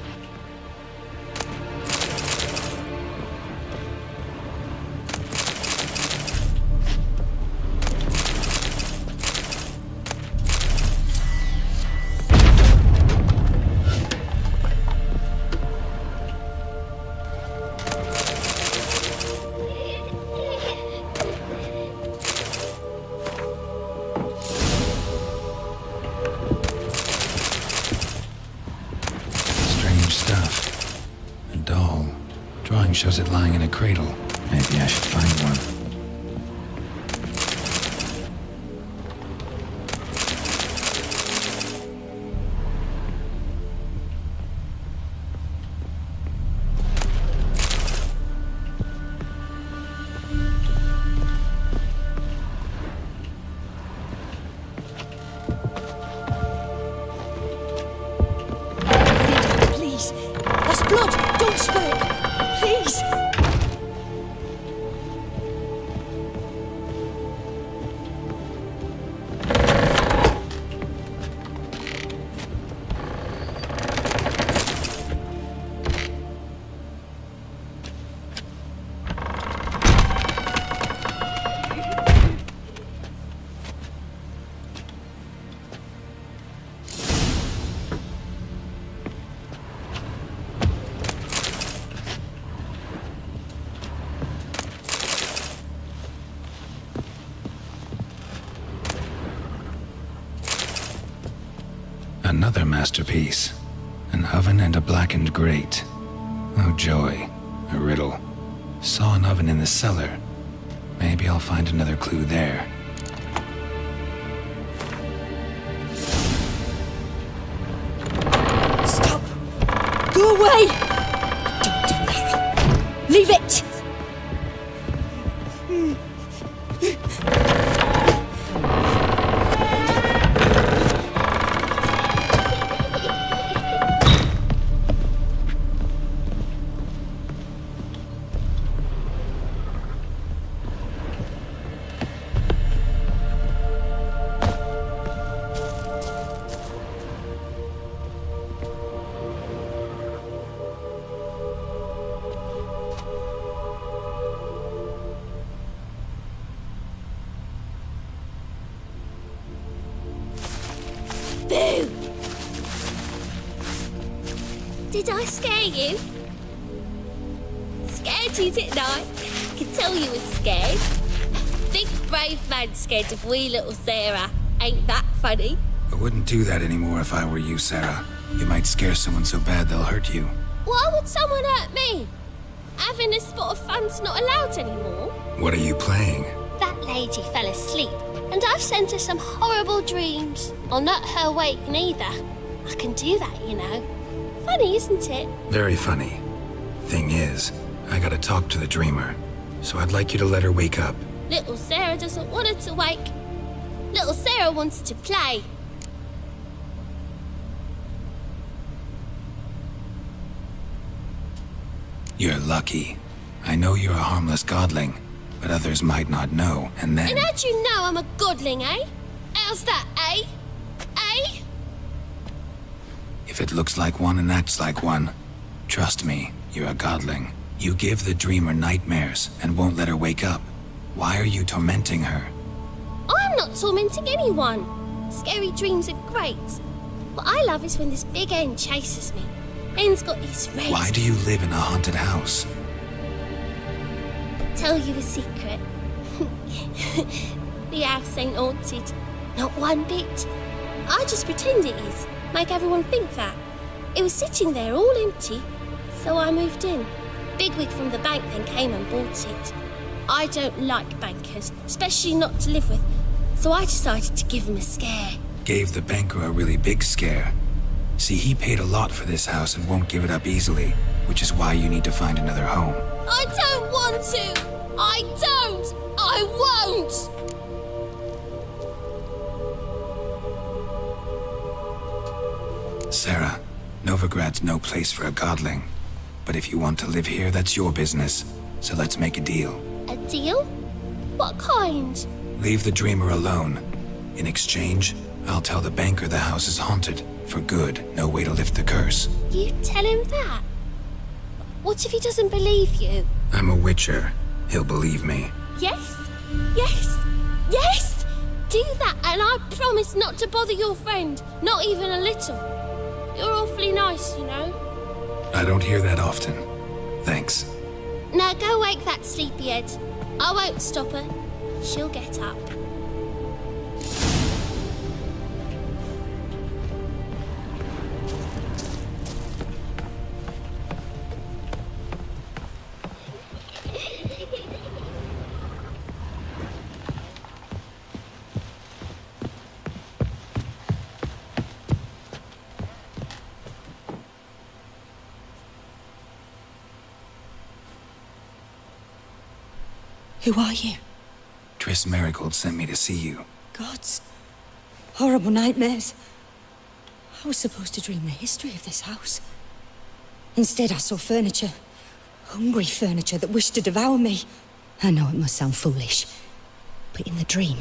Stuff. A doll. Drawing shows it lying in a cradle. Maybe I should find one. That's blood! Don't spill it! Please! Another masterpiece. An oven and a blackened grate. Oh joy. A riddle. Saw an oven in the cellar. Maybe I'll find another clue there. Stop! Go away! Don't do that. Leave it! Boo! Did I scare you? Scared you, didn't I? I can tell you was scared. Big brave man scared of wee little Sarah. Ain't that funny? I wouldn't do that anymore if I were you, Sarah. You might scare someone so bad they'll hurt you. Why would someone hurt me? Having a spot of fun's not allowed anymore. What are you playing? That lady fell asleep, and I've sent her some horrible dreams. I'll not her wake neither. I can do that, you know. Funny, isn't it? Very funny. Thing is, I gotta talk to the dreamer, so I'd like you to let her wake up. Little Sarah doesn't want her to wake. Little Sarah wants to play. You're lucky. I know you're a harmless godling, but others might not know, and then... And how'd you know I'm a godling, eh? How's that, eh? Eh? If it looks like one and acts like one, trust me, you're a godling. You give the dreamer nightmares and won't let her wake up. Why are you tormenting her? I'm not tormenting anyone. Scary dreams are great. What I love is when this big hen chases me. Hen's got his red... Why do you live in a haunted house? Tell you a secret. The house ain't haunted. Not one bit. I just pretend it is. Make everyone think that. It was sitting there all empty, so I moved in. Bigwig from the bank then came and bought it. I don't like bankers, especially not to live with, so I decided to give him a scare. Gave the banker a really big scare. See, he paid a lot for this house and won't give it up easily, which is why you need to find another home. I don't want to! I don't! I won't! Sarah, Novigrad's no place for a godling. But if you want to live here, that's your business. So let's make a deal. A deal? What kind? Leave the dreamer alone. In exchange, I'll tell the banker the house is haunted. For good, no way to lift the curse. You tell him that? What if he doesn't believe you? I'm a witcher. He'll believe me. Yes? Yes? Yes! Do that and I promise not to bother your friend. Not even a little. You're awfully nice, you know. I don't hear that often. Thanks. Now go wake that sleepyhead. I won't stop her. She'll get up. Who are you? Triss Marigold sent me to see you. Gods. Horrible nightmares. I was supposed to dream the history of this house. Instead, I saw furniture. Hungry furniture that wished to devour me. I know it must sound foolish, but in the dream,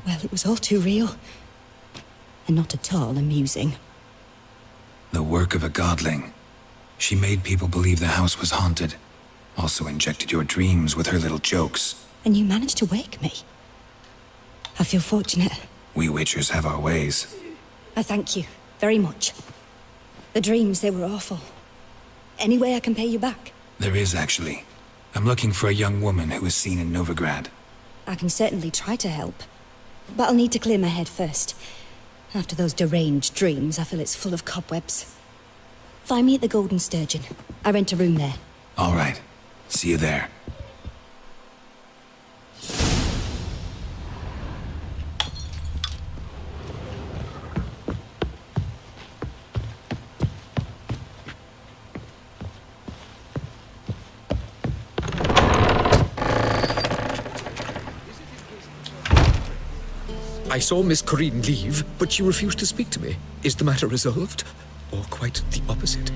well, it was all too real. And not at all amusing. The work of a godling. She made people believe the house was haunted. Also injected your dreams with her little jokes. And you managed to wake me. I feel fortunate. We witchers have our ways. I thank you very much. The dreams, they were awful. Any way I can pay you back? There is, actually. I'm looking for a young woman who was seen in Novigrad. I can certainly try to help. But I'll need to clear my head first. After those deranged dreams, I feel it's full of cobwebs. Find me at the Golden Sturgeon. I rent a room there. All right. See you there. I saw Miss Corinne leave, but she refused to speak to me. Is the matter resolved? Or quite the opposite?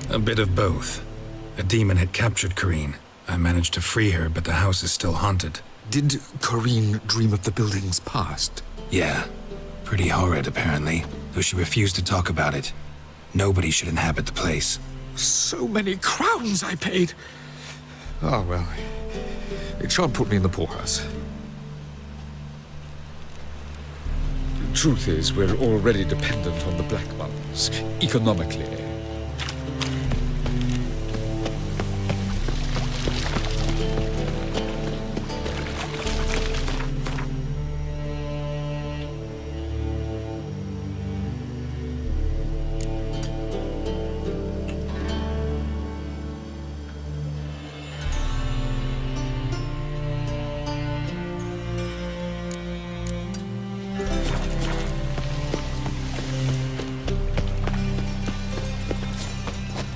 A bit of both. A demon had captured Corinne. I managed to free her, but the house is still haunted. Did Corinne dream of the building's past? Yeah. Pretty horrid, apparently, though she refused to talk about it. Nobody should inhabit the place. So many crowns I paid! Ah, well, it shan't put me in the poorhouse. The truth is, we're already dependent on the Black Ones, economically.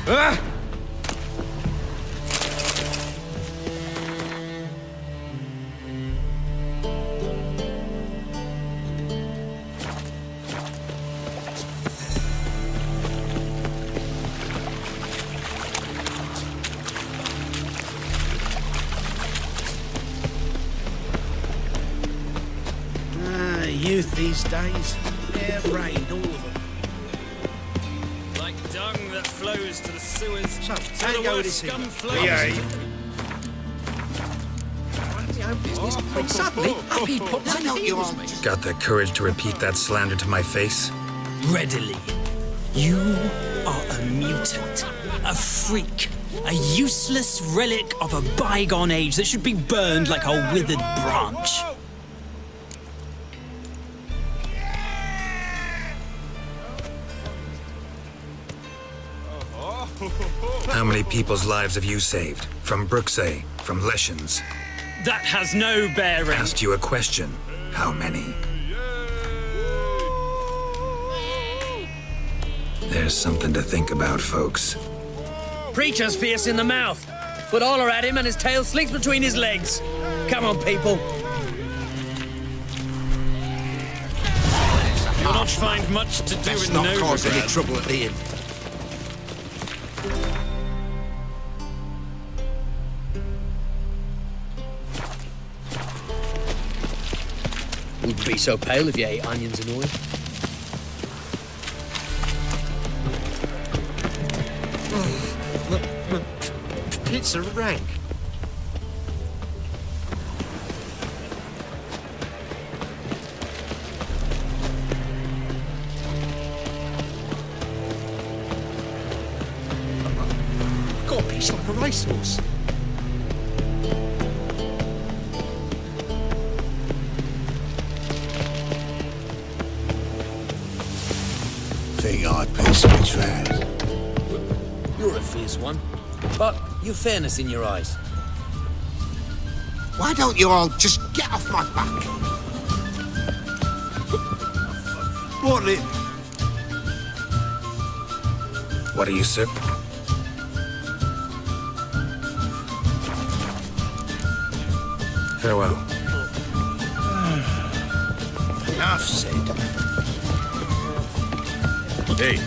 Ah! youth these days. Hair-brained, all of them. Like dung that flows to the sewers. So, so how the you go with worst this scum thing? flows. But suddenly, up he pops and heals me. Got the courage to repeat that slander to my face? Readily. You are a mutant, a freak, a useless relic of a bygone age that should be burned like a withered branch. How many people's lives have you saved? From Bruxay, from Leshens? That has no bearing. Asked you a question. How many? There's something to think about, folks. Preacher's fierce in the mouth, but all are at him and his tail slinks between his legs. Come on, people. You'll not find much to do in not cause any Novigrad. trouble at the inn. Wouldn't be so pale if you ate onions and oil. It's a rank. Got a piece like a racehorse. Think I'd piece me trad. You're a fierce one, but you've fairness in your eyes. Why don't you all just get off my back? What, Lynn? What are you, sir? Farewell. Enough said. Hey,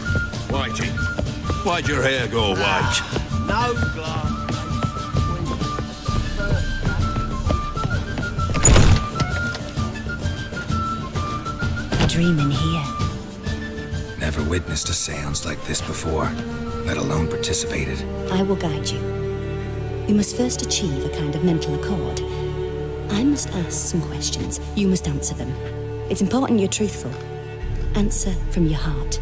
Whitey. Why'd your hair go white? No glass. A dream in here. Never witnessed a seance like this before, let alone participated. I will guide you. You must first achieve a kind of mental accord. I must ask some questions. You must answer them. It's important you're truthful. Answer from your heart.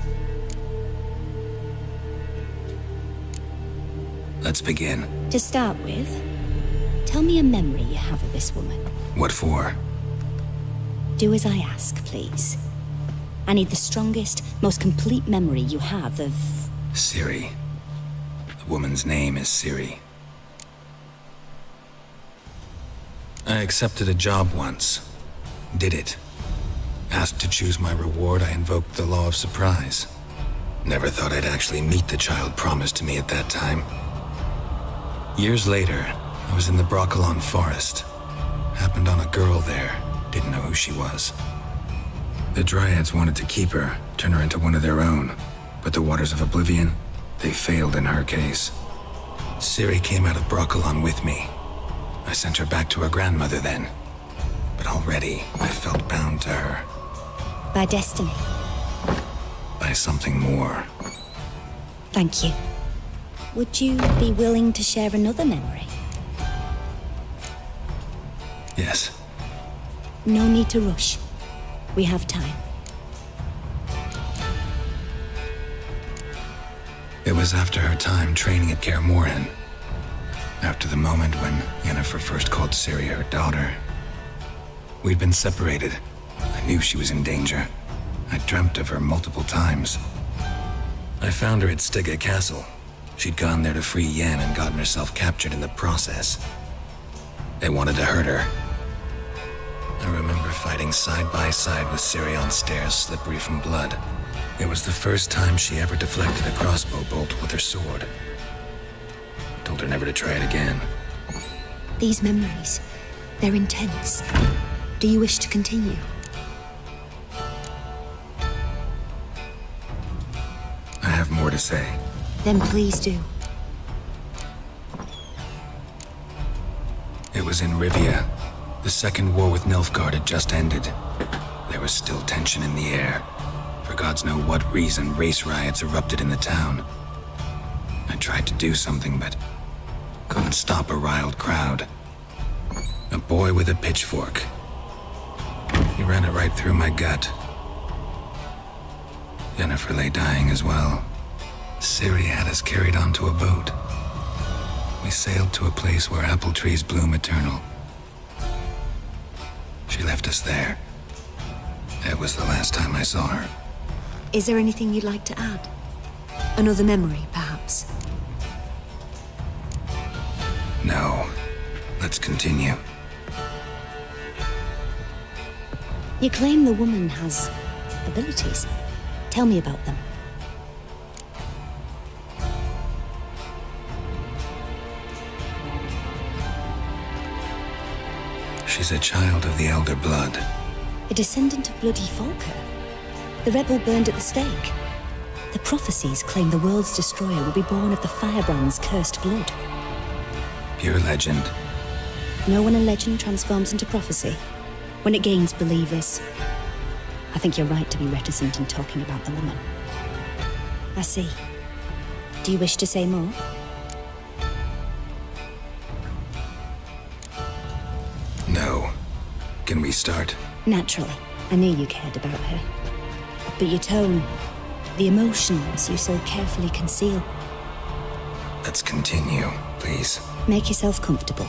Let's begin. To start with, tell me a memory you have of this woman. What for? Do as I ask, please. I need the strongest, most complete memory you have of... Siri. The woman's name is Siri. I accepted a job once. Did it. Asked to choose my reward, I invoked the law of surprise. Never thought I'd actually meet the child promised to me at that time. Years later, I was in the Broccolon forest. Happened on a girl there. Didn't know who she was. The Dryads wanted to keep her, turn her into one of their own. But the Waters of Oblivion, they failed in her case. Siri came out of Broccolon with me. I sent her back to her grandmother then. But already, I felt bound to her. By destiny. By something more. Thank you. Would you be willing to share another memory? Yes. No need to rush. We have time. It was after her time training at Kaer Morhen. After the moment when Yennefer first called Ciri her daughter. We'd been separated. I knew she was in danger. I dreamt of her multiple times. I found her at Stygga Castle. She'd gone there to free Yen and gotten herself captured in the process. They wanted to hurt her. I remember fighting side by side with Ciri on stairs slippery from blood. It was the first time she ever deflected a crossbow bolt with her sword. Told her never to try it again. These memories, they're intense. Do you wish to continue? I have more to say. Then please do. It was in Rivia. The second war with Nilfgaard had just ended. There was was still tension in the air. For gods know what reason, race riots erupted in the town. I tried to do something, but couldn't stop a riled crowd. A boy with a pitchfork. He ran it right through my gut. Jennifer lay dying as well. Ciri had us carried onto a boat. We sailed to a place where apple trees bloom eternal. She left us there. That was the last time I saw her. Is there anything you'd like to add? Another memory, perhaps? No. Let's continue. You claim the woman has abilities. Tell me about them. She's a child of the Elder Blood. A descendant of bloody Volker. The rebel burned at the stake. The prophecies claim the world's destroyer will be born of the firebrand's cursed blood. Pure legend. Know when a legend transforms into prophecy? When it gains believers. I think you're right to be reticent in talking about the woman. I see. Do you wish to say more? No. Can we start? Naturally. I knew you cared about her. But your tone, the emotions you so carefully conceal. Let's continue, please. Make yourself comfortable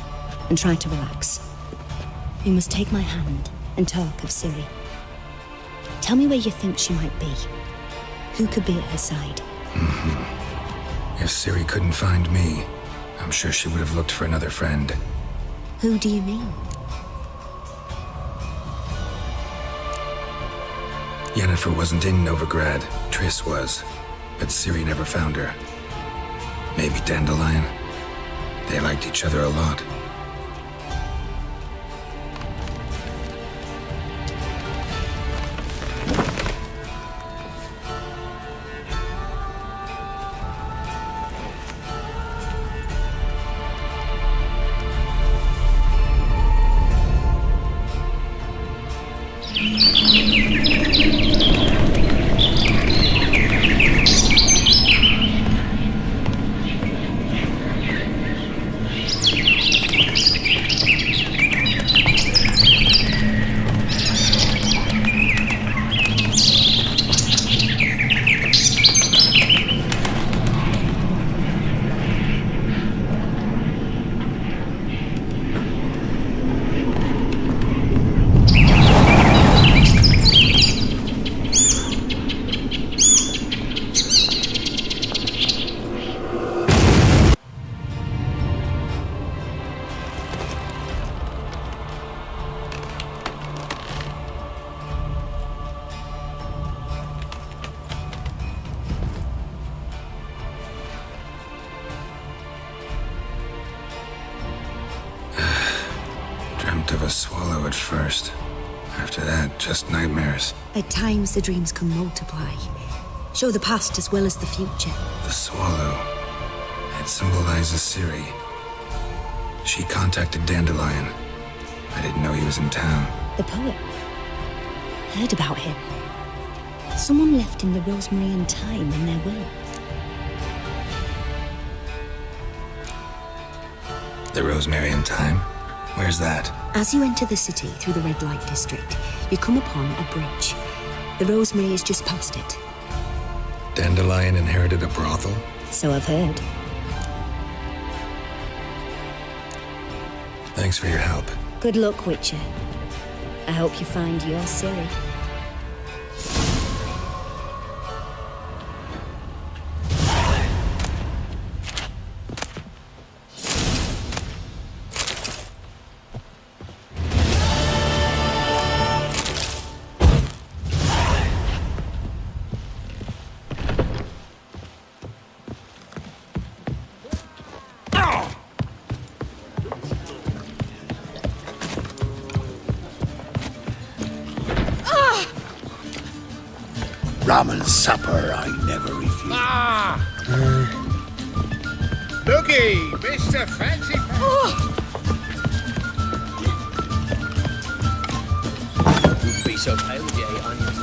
and try to relax. You must take my hand and talk of Ciri. Tell me where you think she might be. Who could be at her side? If Ciri couldn't find me, I'm sure she would have looked for another friend. Who do you mean? Yennefer wasn't in Novigrad. Triss was. But Ciri never found her. Maybe Dandelion? They liked each other a lot. Dreamt of a swallow at first. After that, just nightmares. At times the dreams can multiply. Show the past as well as the future. The swallow. It symbolizes Ciri. She contacted Dandelion. I didn't know he was in town. The poet. Heard about him. Someone left him the rosemary and thyme in their will. The rosemary and thyme? Where's that? As you enter the city through the red light district, you come upon a bridge. The rosemary is just past it. Dandelion inherited a brothel? So I've heard. Thanks for your help. Good luck, Witcher. I hope you find your Ciri. Rum and supper I never refuse. Looky, Mr. Fancy. wouldn't be so pale if you ate onions.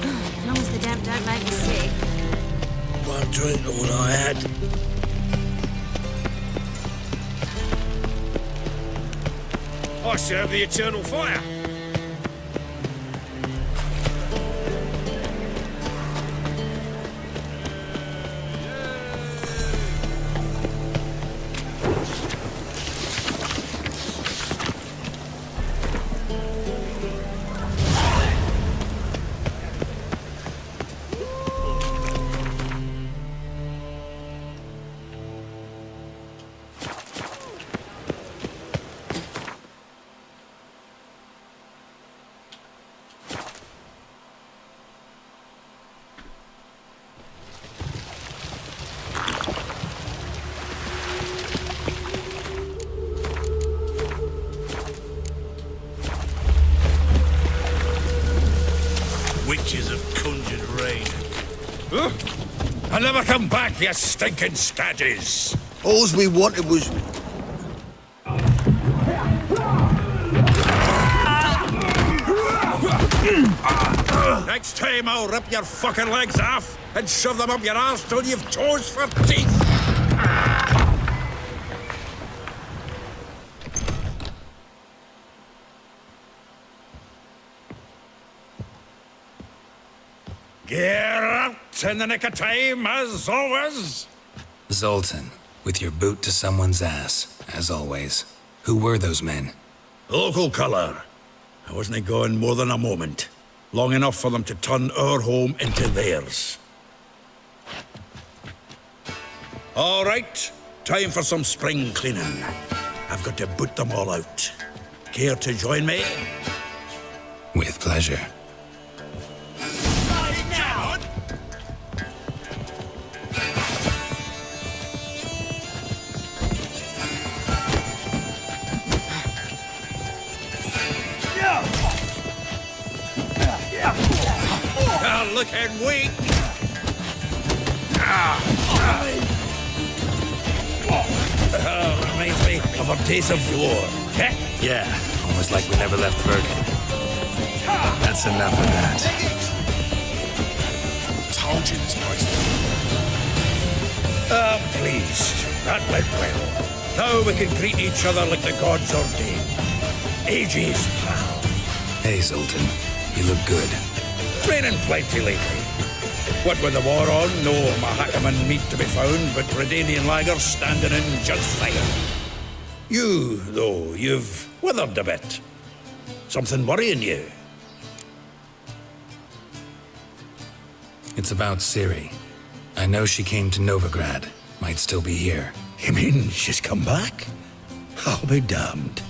As long as the damp don't make me sick. One drink all I had. I serve the eternal fire. Witches have conjured rain. I'll never come back, you stinking stagges! All we wanted was... Next time I'll rip your fucking legs off and shove them up your arse till you've toes for teeth! Get out in the nick of time, as always! Zoltan, with your boot to someone's ass, as always. Who were those men? Local colour. I wasn't gone more than a moment. Long enough for them to turn our home into theirs. All right, time for some spring cleaning. I've got to boot them all out. Care to join me? With pleasure. Looking weak. Reminds me of our days of yore. Yeah, almost like we never left Bergen. That's enough of that. Told you this place. Pleased. That went well. Now we can greet each other like the gods ordained. Ages, pal. Hey, Zoltan. You look good. Raining plenty lately. What with the war on, no Mahakaman meat to be found, but Redanian lagers standing in just fine. You, though, you've withered a bit. Something worrying you? It's about Ciri. I know she came to Novigrad. Might still be here. You mean she's come back? I'll be damned.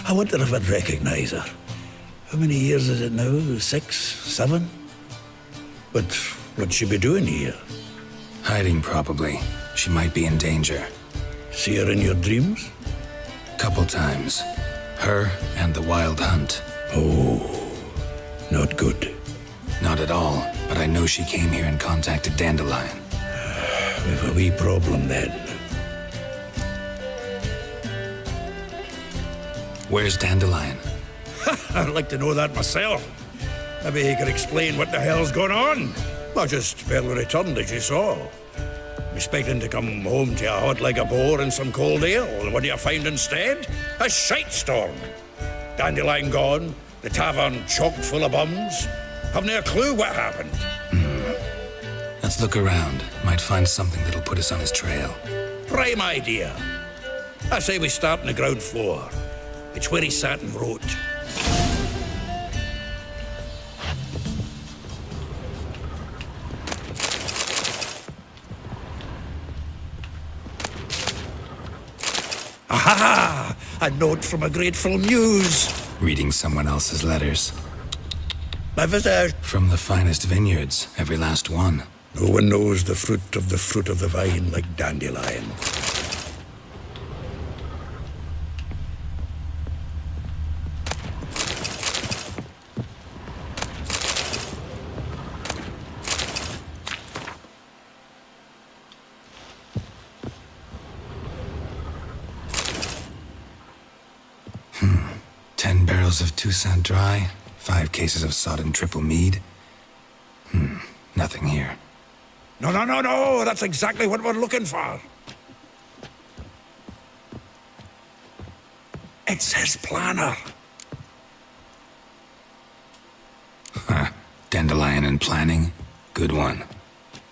I wonder if I'd recognize her. How many years is it now? 6, 7? But what'd she be doing here? Hiding, probably. She might be in danger. See her in your dreams? Couple times. Her and the Wild Hunt. Oh, not good. Not at all, but I know she came here and contacted Dandelion. We've a wee problem then. Where's Dandelion? I'd like to know that myself. Maybe he could explain what the hell's going on. I just barely returned, as you saw. Expecting to come home to a hot like a boar and some cold ale, and what do you find instead? A shitestorm. Dandelion gone, the tavern chocked full of bums. Haven't a clue what happened. Let's look around. Might find something that'll put us on his trail. Prime idea. I say we start on the ground floor. It's where he sat and wrote. Aha! A note from a grateful muse. Reading someone else's letters. My visitor. From the finest vineyards, every last one. No one knows the fruit of the vine like Dandelion. barrels of Toussaint Dry, 5 cases of sodden triple mead. Nothing here. No, no, no, no! That's exactly what we're looking for! It's his planner. Dandelion and planning? Good one.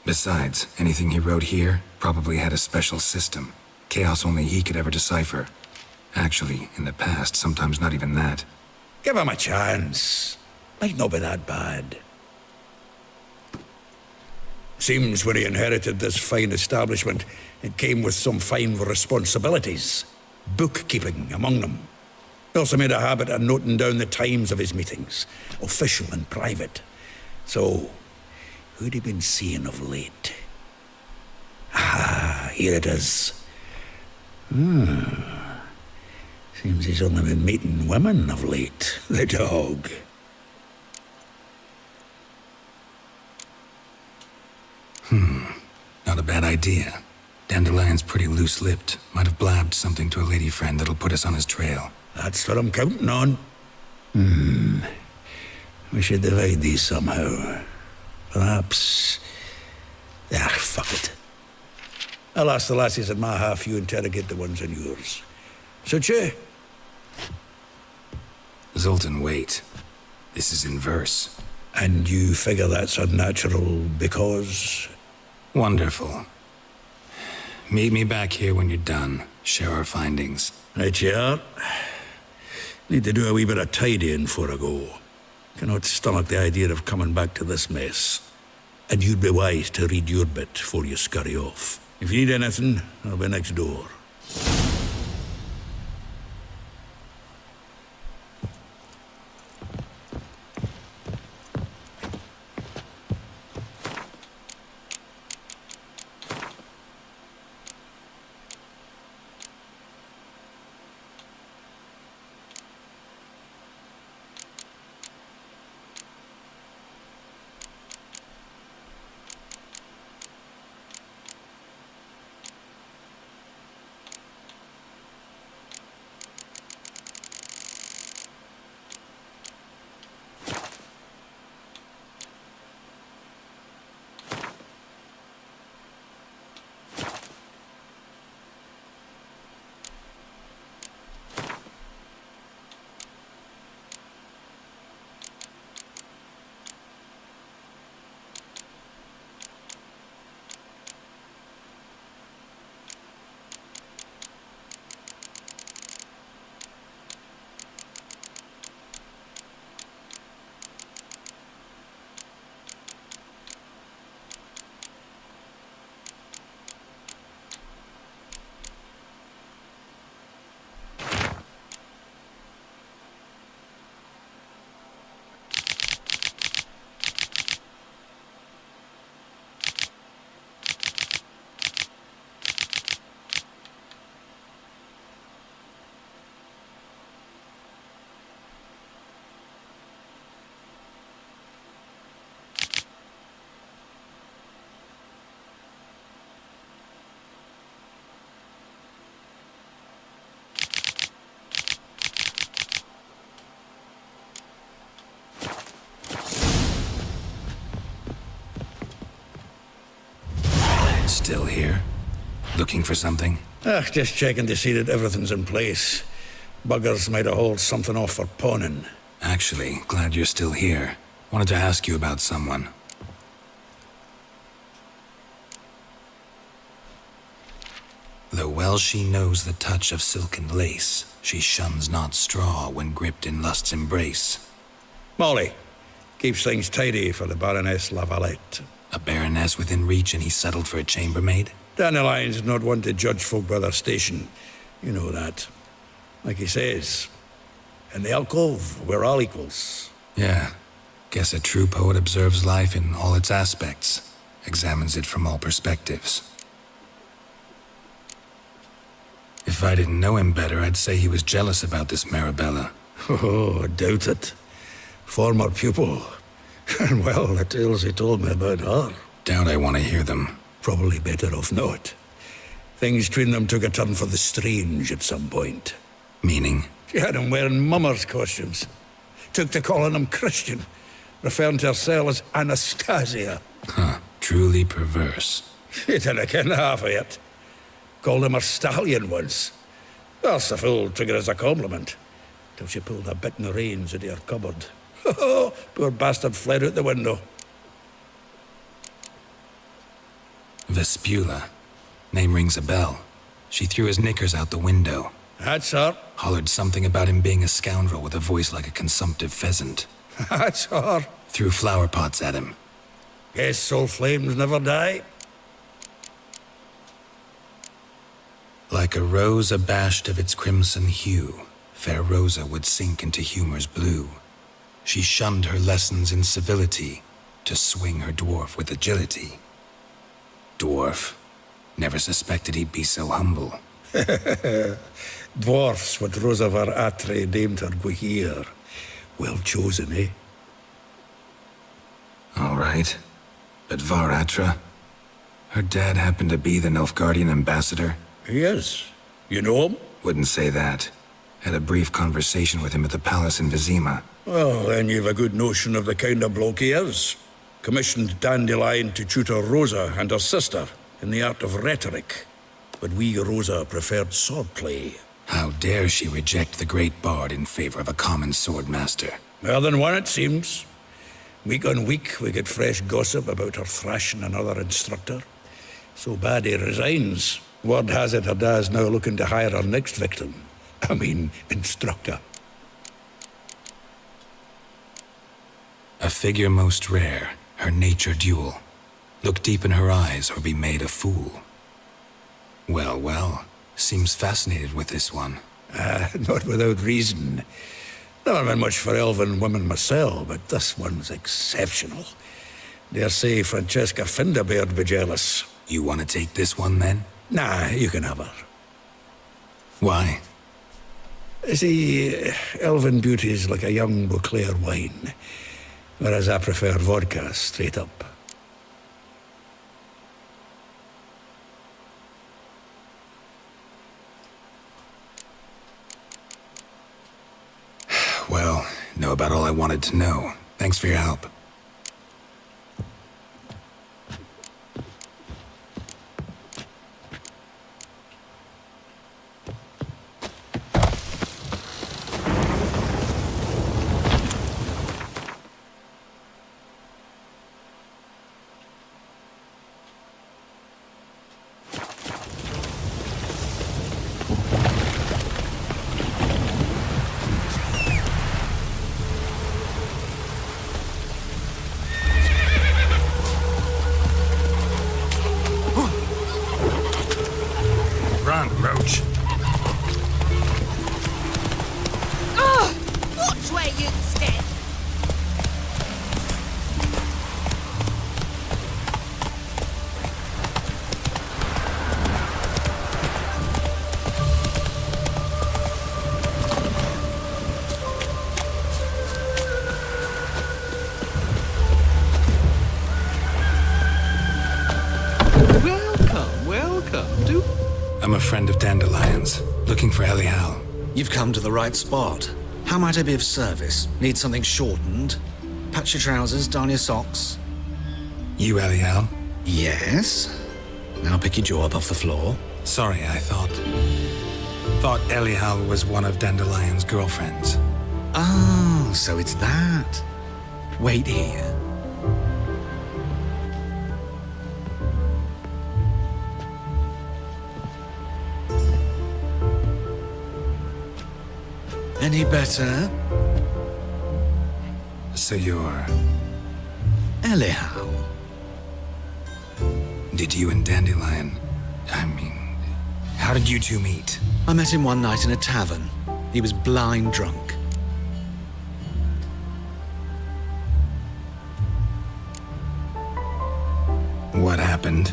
Besides, anything he wrote here probably had a special system. Chaos only he could ever decipher. Actually, in the past, sometimes not even that. Give him a chance. Might not be that bad. Seems when he inherited this fine establishment, it came with some fine responsibilities. Bookkeeping among them. He also made a habit of noting down the times of his meetings, official and private. So, who'd he been seeing of late? Ah, here it is. Seems he's only been meeting women of late, the dog. Not a bad idea. Dandelion's pretty loose-lipped. Might have blabbed something to a lady friend that'll put us on his trail. That's what I'm counting on. We should divide these somehow. Perhaps... fuck it. I'll ask the lassies at my half, you interrogate the ones in yours. Suit you? Zoltan, wait. This is in verse. And you figure that's unnatural because... Wonderful. Meet me back here when you're done. Share our findings. Right you are. Need to do a wee bit of tidying before I go. Cannot stomach the idea of coming back to this mess. And you'd be wise to read your bit before you scurry off. If you need anything, I'll be next door. Still here? Looking for something? Just checking to see that everything's in place. Buggers might have hauled something off for pawning. Actually, glad you're still here. Wanted to ask you about someone. Though well she knows the touch of silken lace, she shuns not straw when gripped in lust's embrace. Molly. Keeps things tidy for the Baroness Lavalette. A baroness within reach and he settled for a chambermaid? Dandelion's not one to judge folk by their station. You know that. Like he says, in the alcove, we're all equals. Yeah. Guess a true poet observes life in all its aspects, examines it from all perspectives. If I didn't know him better, I'd say he was jealous about this Marabella. Oh, I doubt it. Former pupil. And well, the tales he told me about her. Doubt I want to hear them. Probably better off not. Things between them took a turn for the strange at some point. Meaning? She had him wearing mummers' costumes. Took to calling him Christian, referring to herself as Anastasia. Huh, truly perverse. She didn't ken half of it. Called him her stallion once. That's the fool took it as a compliment. Till she pulled a bit in the reins into her cupboard. Poor bastard fled out the window. Vespula. Name rings a bell. She threw his knickers out the window. That's her. Hollered something about him being a scoundrel with a voice like a consumptive pheasant. That's her. Threw flower pots at him. Guess soul flames never die. Like a rose abashed of its crimson hue, fair Rosa would sink into humor's blue. She shunned her lessons in civility to swing her dwarf with agility. Dwarf. Never suspected he'd be so humble. Dwarfs what Rosa var Atre named her Guihir. Well chosen, eh? All right. But Var Atra? Her dad happened to be the Nilfgaardian ambassador? He is. You know him? Wouldn't say that. Had a brief conversation with him at the palace in Vizima. Well, then you've a good notion of the kind of bloke he is. Commissioned Dandelion to tutor Rosa and her sister in the art of rhetoric. But we, Rosa, preferred swordplay. How dare she reject the great bard in favor of a common swordmaster? More than one, it seems. Week on week, we get fresh gossip about her thrashing another instructor. So bad he resigns. Word has it her dad's now looking to hire her next victim. I mean, instructor. A figure most rare, her nature dual. Look deep in her eyes or be made a fool. Well, well, seems fascinated with this one. Not without reason. Never been much for elven women myself, but this one's exceptional. Dare say Francesca Finderbeard be jealous. You want to take this one, then? Nah, you can have her. Why? See, elven beauty's like a young Beauclair wine, whereas I prefer vodka straight up. Well, know about all I wanted to know. Thanks for your help. Run, Roach. Oh! Watch where you step! Welcome. Do... I'm a friend of Dandelion's, looking for Elial. You've come to the right spot. How might I be of service? Need something shortened? Patch your trousers, darn your socks. You Elial? Yes. Now pick your jaw up off the floor. Sorry, I thought Elial was one of Dandelion's girlfriends. Oh, so it's that. Wait here. Any better? So you're... Elial. Did you and Dandelion... how did you two meet? I met him one night in a tavern. He was blind drunk. What happened?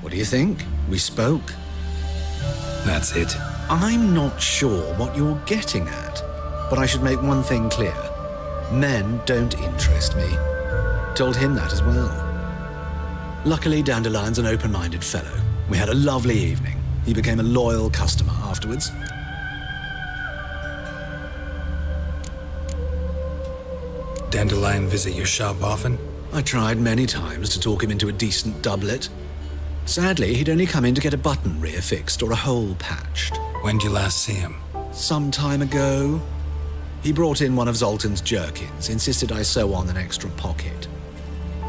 What do you think? We spoke. That's it? I'm not sure what you're getting at, but I should make one thing clear. Men don't interest me. Told him that as well. Luckily, Dandelion's an open-minded fellow. We had a lovely evening. He became a loyal customer afterwards. Dandelion visit your shop often? I tried many times to talk him into a decent doublet. Sadly, he'd only come in to get a button reaffixed or a hole patched. When'd you last see him? Some time ago. He brought in one of Zoltan's jerkins, insisted I sew on an extra pocket.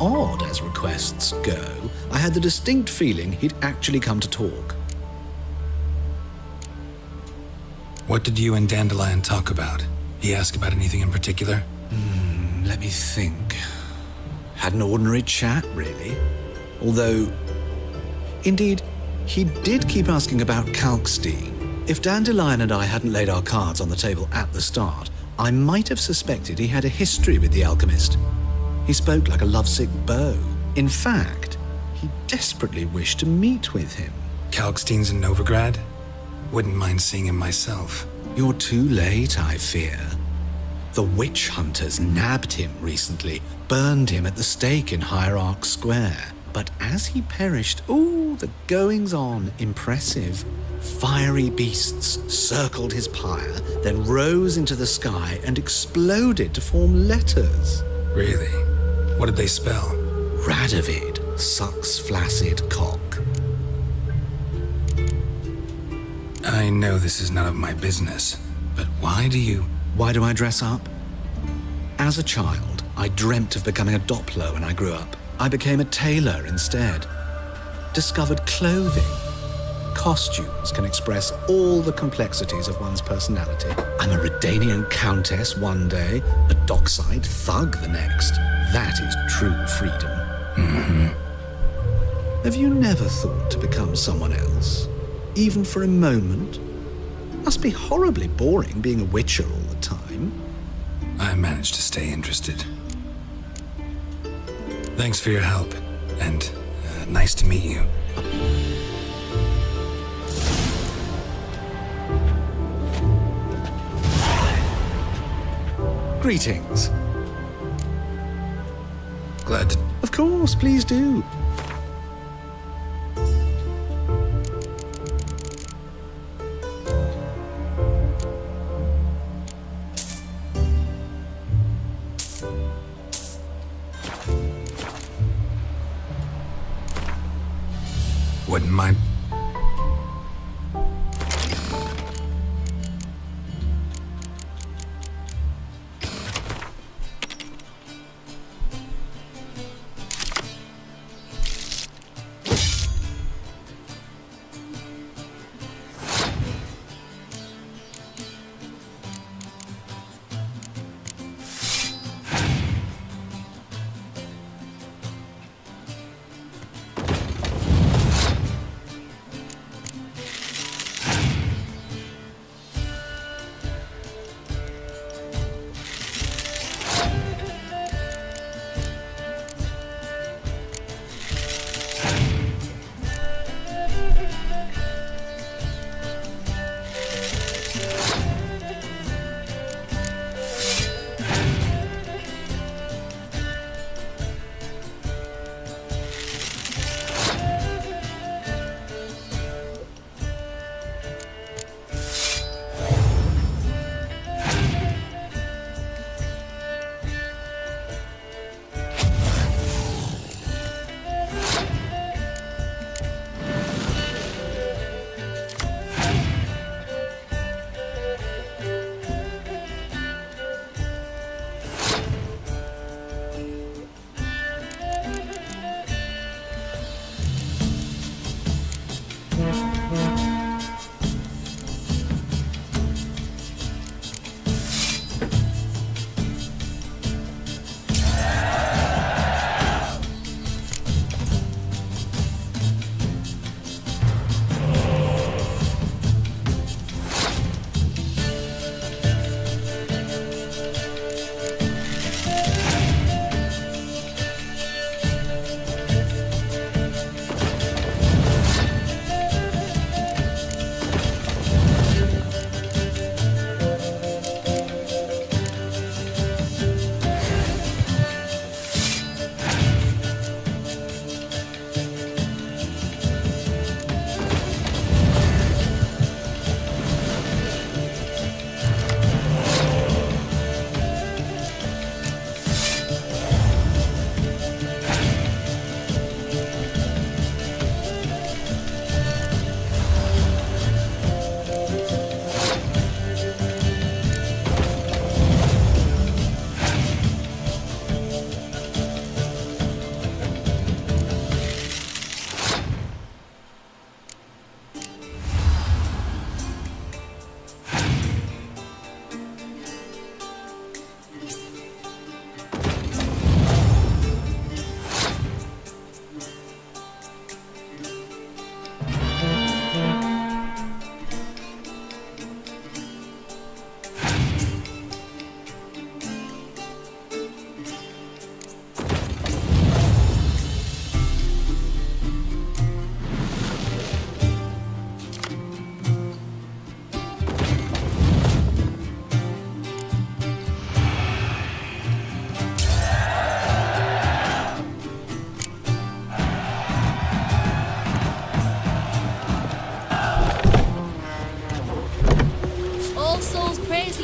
Odd as requests go, I had the distinct feeling he'd actually come to talk. What did you and Dandelion talk about? He asked about anything in particular? Let me think. Had an ordinary chat, really. Although, indeed, he did keep asking about Hak.Z. If Dandelion and I hadn't laid our cards on the table at the start, I might have suspected he had a history with the alchemist. He spoke like a lovesick beau. In fact, he desperately wished to meet with him. Hak.Z's in Novigrad? Wouldn't mind seeing him myself. You're too late, I fear. The witch hunters nabbed him recently, burned him at the stake in Hierarch Square. But as he perished, the goings-on, impressive. Fiery beasts circled his pyre, then rose into the sky and exploded to form letters. Really? What did they spell? Radovid sucks flaccid cock. I know this is none of my business, but why do I dress up? As a child, I dreamt of becoming a Doppler when I grew up. I became a tailor instead. Discovered clothing. Costumes can express all the complexities of one's personality. I'm a Redanian countess one day, a dockside thug the next. That is true freedom. Have you never thought to become someone else? Even for a moment? Must be horribly boring being a witcher all the time. I managed to stay interested. Thanks for your help, and nice to meet you. Greetings. Glad to... Of course, please do. Wouldn't mind.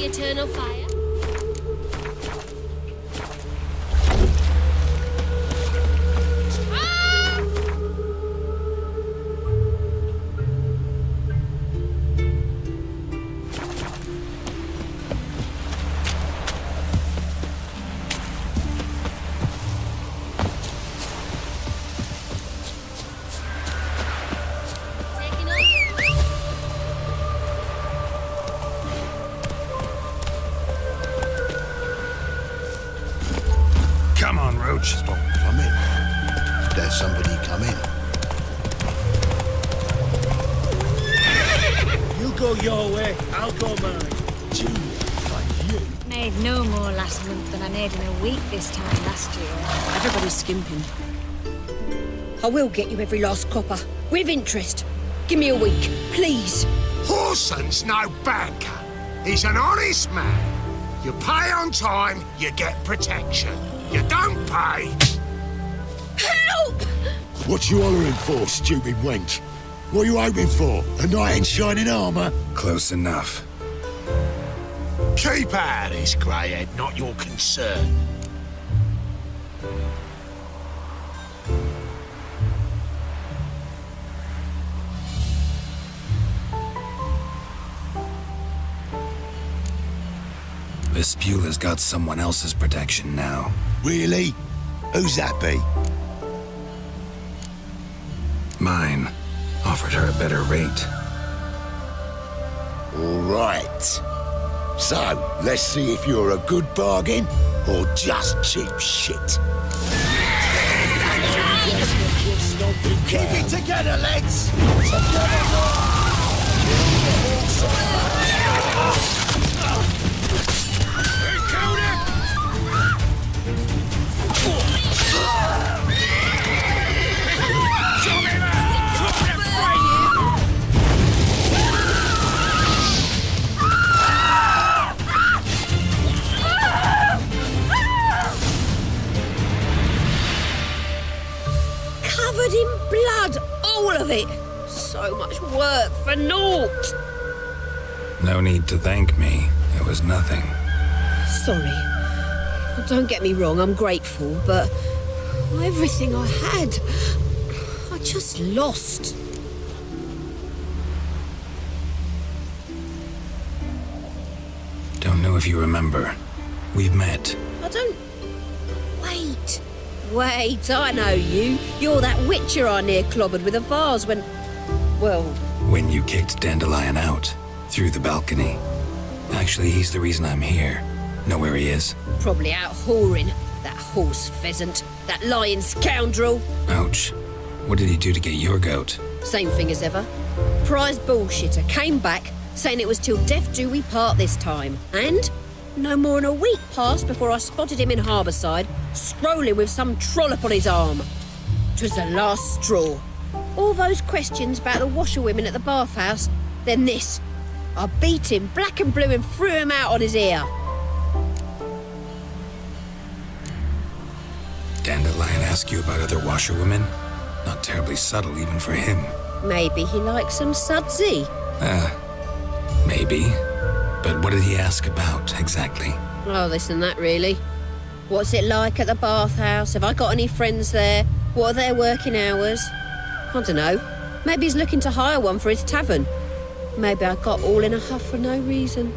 the eternal fire? Come on, Roach. Stop coming. There's somebody coming. You go your way, I'll go mine. Made no more last month than I made in a week this time last year. Everybody's skimping. I will get you every last copper. With interest. Give me a week, please. Horson's no banker. He's an honest man. You pay on time, you get protection. You don't pay... Help! What you hollering for, stupid wench? What are you hoping for? A knight in shining armour? Close enough. Keep out of this, greyhead, not your concern. Vespula's got someone else's protection now. Really? Who's that be? Mine. Offered her a better rate. All right. So, let's see if you're a good bargain or just cheap shit. Keep it together, lads! Covered in blood, all of it. So much work for naught. No need to thank me. It was nothing. Sorry. Don't get me wrong, I'm grateful, but everything I had, I just lost. Don't know if you remember. We've met. I don't... Wait, I know you. You're that witcher I near clobbered with a vase when... Well... When you kicked Dandelion out. Through the balcony. Actually, he's the reason I'm here. Know where he is? Probably out whoring. That horse pheasant. That lying scoundrel. Ouch. What did he do to get your goat? Same thing as ever. Prize bullshitter came back, saying it was till death do we part this time. And... no more than a week passed before I spotted him in Harbourside, scrolling with some trollop on his arm. 'Twas the last straw. All those questions about the washerwomen at the bathhouse, then this. I beat him black and blue and threw him out on his ear. Dandelion ask you about other washerwomen? Not terribly subtle even for him. Maybe he likes some sudsy. Maybe. But what did he ask about, exactly? Oh, this and that, really. What's it like at the bathhouse? Have I got any friends there? What are their working hours? I don't know. Maybe he's looking to hire one for his tavern. Maybe I got all in a huff for no reason.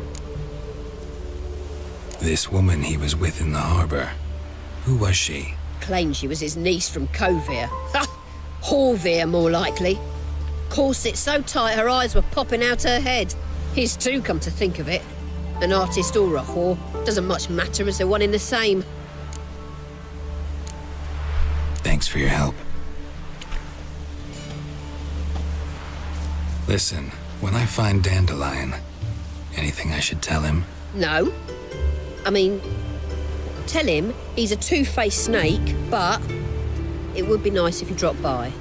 This woman he was with in the harbour. Who was she? Claimed she was his niece from Covere. Ha! Horvere, more likely. Corset so tight her eyes were popping out her head. His too, come to think of it. An artist or a whore. Doesn't much matter as they're one in the same. Thanks for your help. Listen, when I find Dandelion, anything I should tell him? No. I mean, tell him he's a two-faced snake, but it would be nice if he dropped by.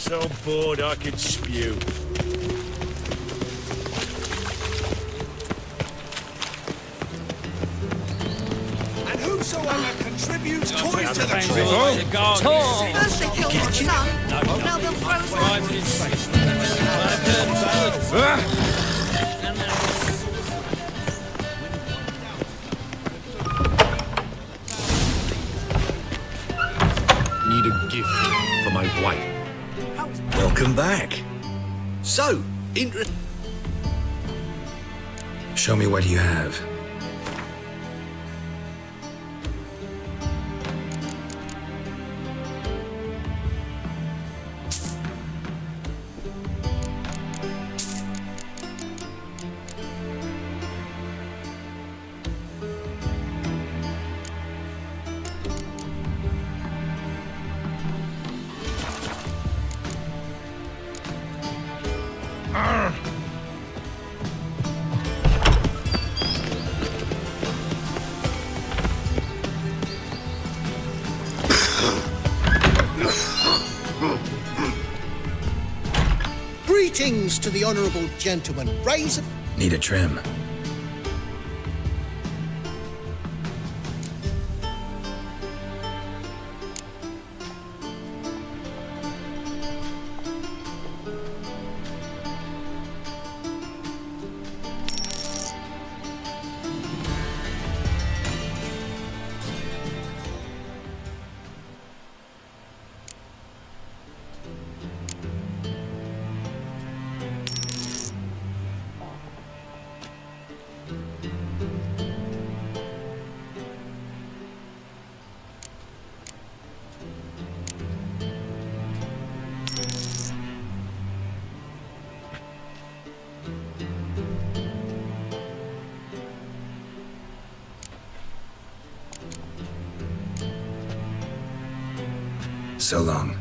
So bored I could spew. And whosoever contributes toys to the Thank trade. you. First they killed my son, now they'll throw Need a gift for my wife. Welcome back. So, Show me what you have. Greetings to the honourable gentleman. Raise Need a trim. So long.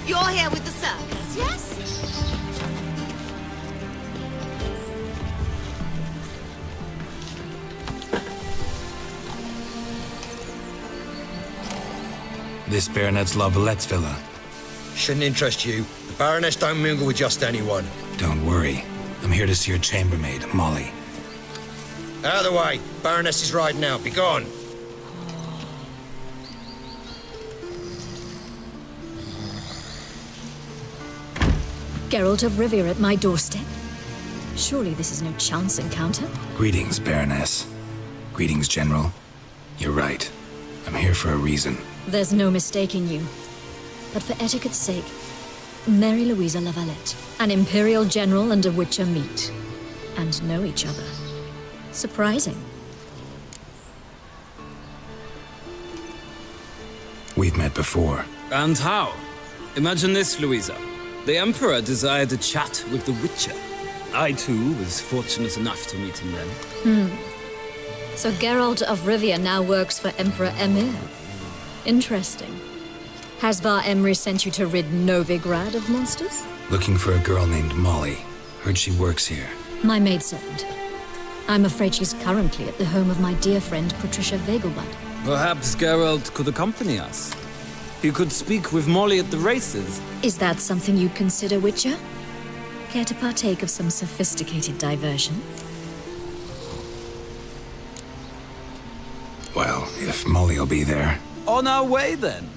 You're here with the circus, yes? This Baronet's Lavallette's villa. shouldn't interest you. The Baroness don't mingle with just anyone. Don't worry. I'm here to see your chambermaid, Molly. Out of the way. Baroness is riding out. Be gone. Geralt of Rivia at my doorstep? Surely this is no chance encounter? Greetings, Baroness. Greetings, General. You're right. I'm here for a reason. There's no mistaking you. But for etiquette's sake, Mary Louisa Lavalette, an Imperial General and a Witcher meet. And know each other. Surprising. We've met before. And how? Imagine this, Louisa. The Emperor desired a chat with the Witcher. I, too, was fortunate enough to meet him then. So Geralt of Rivia now works for Emperor Emir. Interesting. Has Var Emry sent you to rid Novigrad of monsters? Looking for a girl named Molly. Heard she works here. My maidservant. I'm afraid she's currently at the home of my dear friend Patricia Vegelbud. Perhaps Geralt could accompany us. He could speak with Molly at the races. Is that something you'd consider, Witcher? Care to partake of some sophisticated diversion? Well, if Molly'll be there. On our way, then.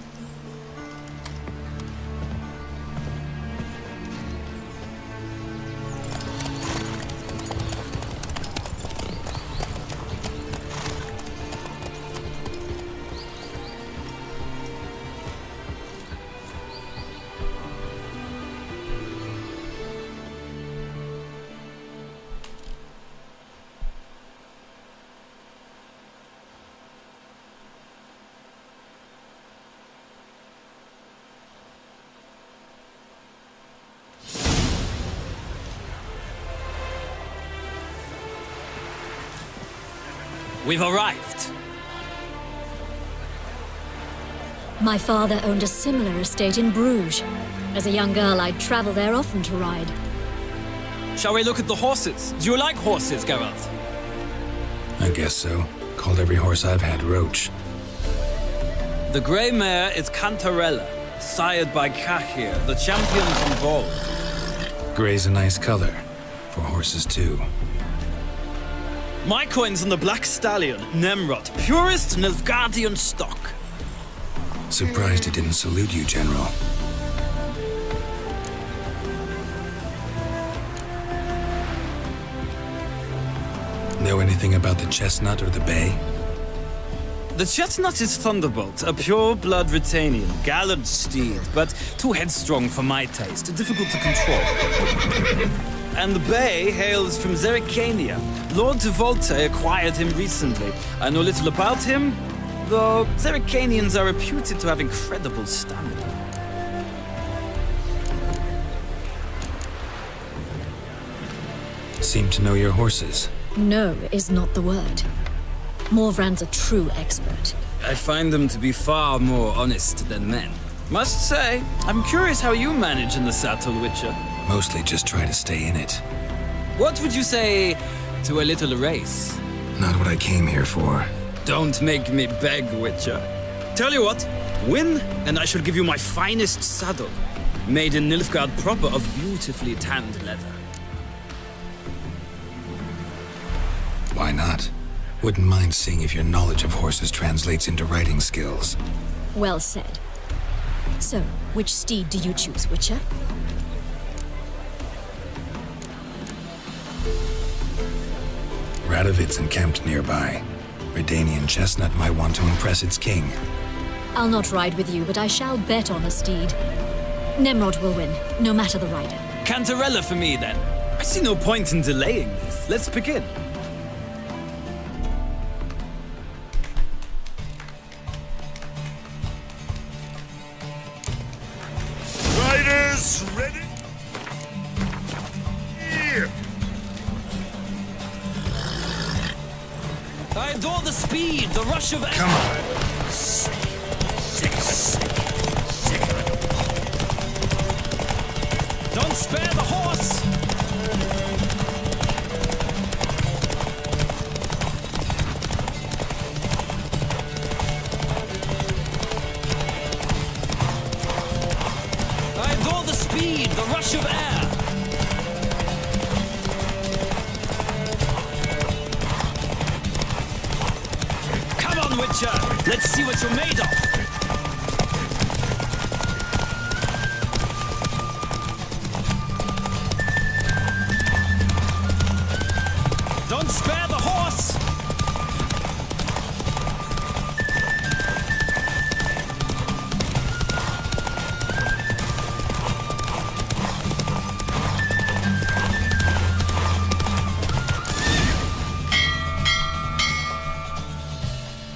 We've arrived. My father owned a similar estate in Bruges. As a young girl, I'd travel there often to ride. Shall we look at the horses? Do you like horses, Geralt? I guess so. Called every horse I've had Roach. The grey mare is Cantarella, sired by Kahir, the champion from Vol. Grey's a nice color. For horses, too. My coin's on the black stallion, Nemrod, purest Nilfgaardian stock. Surprised he didn't salute you, General. Know anything about the chestnut or the bay? The chestnut is Thunderbolt, a pure-blood Retanian, gallant steed, but too headstrong for my taste, difficult to control. And the bay hails from Zerrikania. Lord de Volte acquired him recently. I know little about him, though Zerrikanians are reputed to have incredible stamina. Seem to know your horses. No is not the word. Morvran's a true expert. I find them to be far more honest than men. Must say, I'm curious how you manage in the saddle, Witcher. Mostly just try to stay in it. What would you say to a little race? Not what I came here for. Don't make me beg, Witcher. Tell you what, win, and I shall give you my finest saddle. Made in Nilfgaard proper of beautifully tanned leather. Why not? Wouldn't mind seeing if your knowledge of horses translates into riding skills. Well said. So, which steed do you choose, Witcher? Radovid's encamped nearby. Redanian chestnut might want to impress its king. I'll not ride with you, but I shall bet on a steed. Nemrod will win, no matter the rider. Cantarella for me, then. I see no point in delaying this. Let's begin. Riders, ready? Here! I adore the speed, the rush of air. Come on. Sick. Don't spare the horse! I adore the speed, the rush of air. Come on, Witcher! Let's see what you're made of! Don't spare the horse!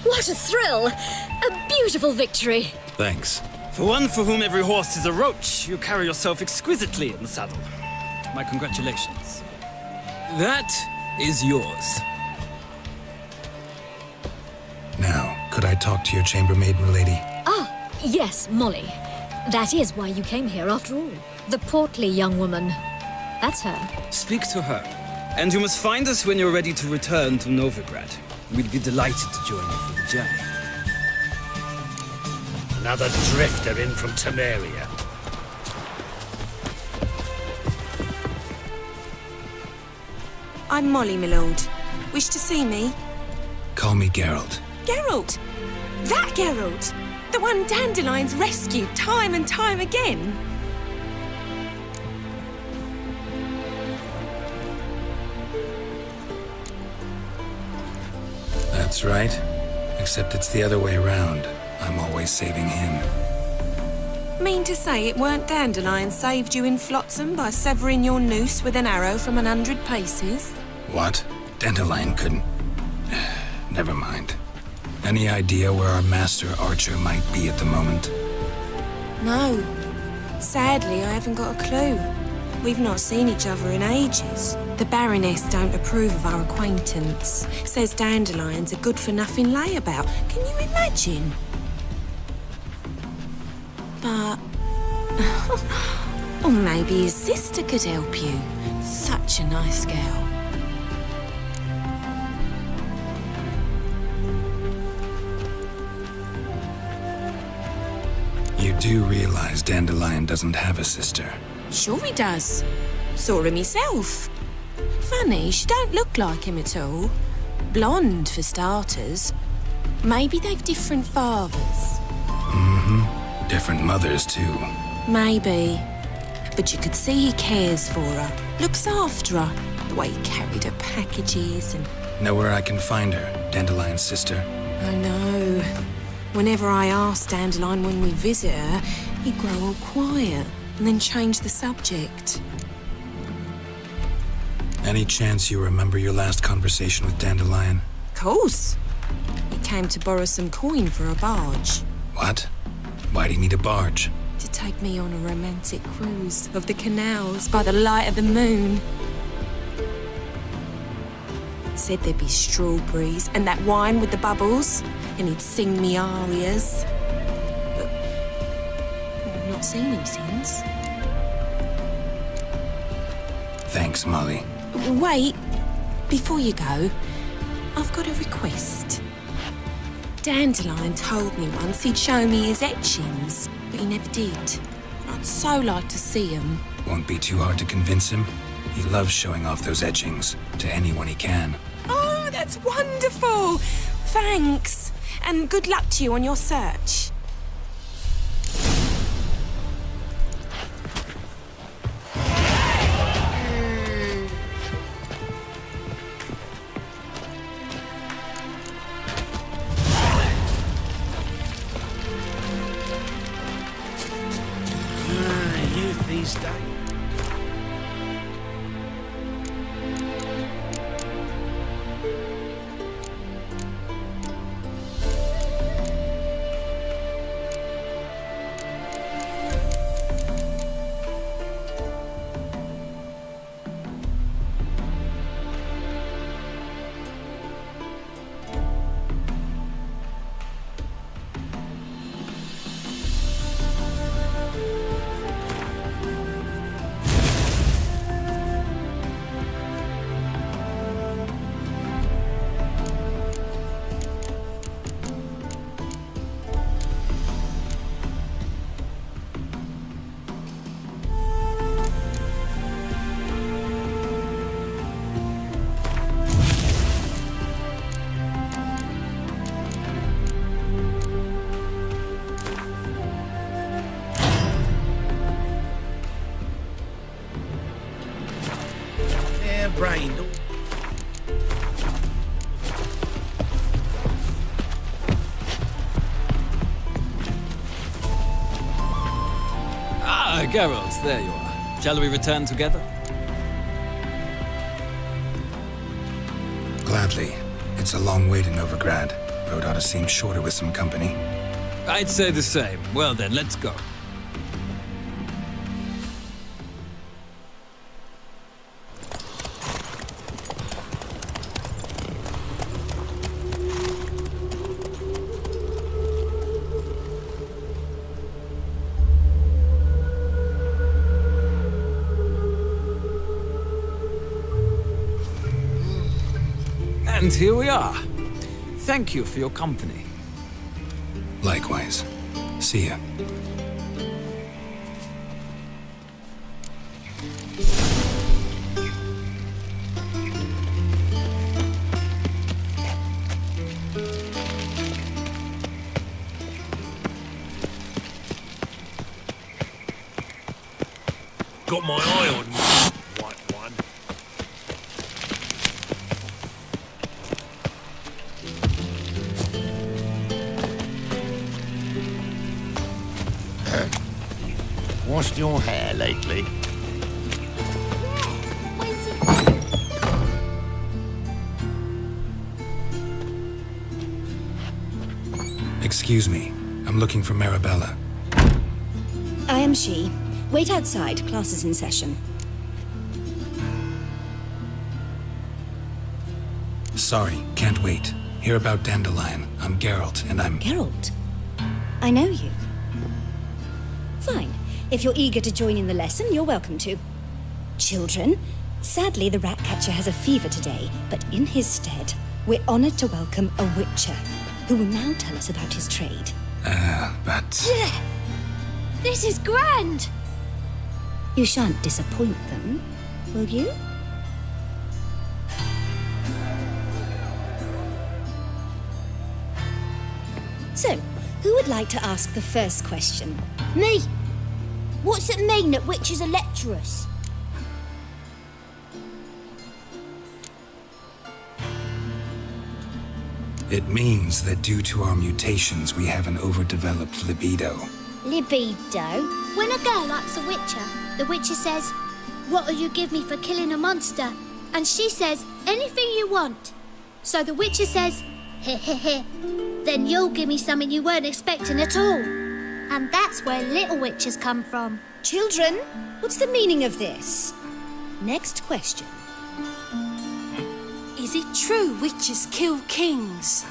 What a thrill! A beautiful victory! Thanks. For one for whom every horse is a roach, you carry yourself exquisitely in the saddle. My congratulations. That is yours. Now, could I talk to your chambermaid, milady? Ah, yes, Molly. That is why you came here after all. The portly young woman. That's her. Speak to her. And you must find us when you're ready to return to Novigrad. We'd be delighted to join you for the journey. Another drifter in from Temeria. I'm Molly, my lord. Wish to see me? Call me Geralt. Geralt! That Geralt! The one Dandelion's rescued time and time again! That's right. Except it's the other way around. I'm always saving him. Mean to say it weren't Dandelion saved you in Flotsam by severing your noose with an arrow from 100 paces? What? Dandelion couldn't... Never mind. Any idea where our master archer might be at the moment? No. Sadly, I haven't got a clue. We've not seen each other in ages. The Baroness don't approve of our acquaintance. Says Dandelion's a good-for-nothing layabout. Can you imagine? But... Or maybe his sister could help you. Such a nice girl. You do realize Dandelion doesn't have a sister. Sure he does. Saw him myself. Funny, she don't look like him at all. Blonde, for starters. Maybe they've different fathers. Mm-hmm. Different mothers, too. Maybe. But you could see he cares for her. Looks after her. The way he carried her packages and... Know where I can find her, Dandelion's sister? I know. Whenever I ask Dandelion when we visit her, he'd grow all quiet and then change the subject. Any chance you remember your last conversation with Dandelion? Course. He came to borrow some coin for a barge. What? Why do you need a barge? To take me on a romantic cruise of the canals by the light of the moon. Said there'd be strawberries and that wine with the bubbles, and he'd sing me arias. But I've not seen him since. Thanks, Molly. Wait, before you go, I've got a request. Dandelion told me once he'd show me his etchings, but he never did. I'd so like to see them. Won't be too hard to convince him. He loves showing off those etchings to anyone he can. Oh, that's wonderful! Thanks, and good luck to you on your search. Youth these days. Brain. Ah, Geralt, there you are. Shall we return together? Gladly. It's a long way to Novigrad. Road ought to seem shorter with some company. I'd say the same. Well then, let's go. And here we are. Thank you for your company. Likewise. See ya. Got my eye on you, white one. Washed your hair lately? Excuse me. I'm looking for Marabella. I am she. Wait outside. Class is in session. Sorry, can't wait. Hear about Dandelion. I'm Geralt, and I'm... Geralt? I know you. Fine. If you're eager to join in the lesson, you're welcome to. Children, sadly the rat catcher has a fever today, but in his stead, we're honoured to welcome a witcher, who will now tell us about his trade. But... Yeah. This is grand! You shan't disappoint them, will you? So, who would like to ask the first question? Me! What's it mean that witches are lecturers? It means that due to our mutations, we have an overdeveloped libido. Libido? When a girl likes a witcher, the witcher says, "What'll you give me for killing a monster?" And she says, "Anything you want." So the witcher says, "Heh heh heh. Then you'll give me something you weren't expecting at all." And that's where little witches come from. Children, what's the meaning of this? Next question. Is it true witches kill kings?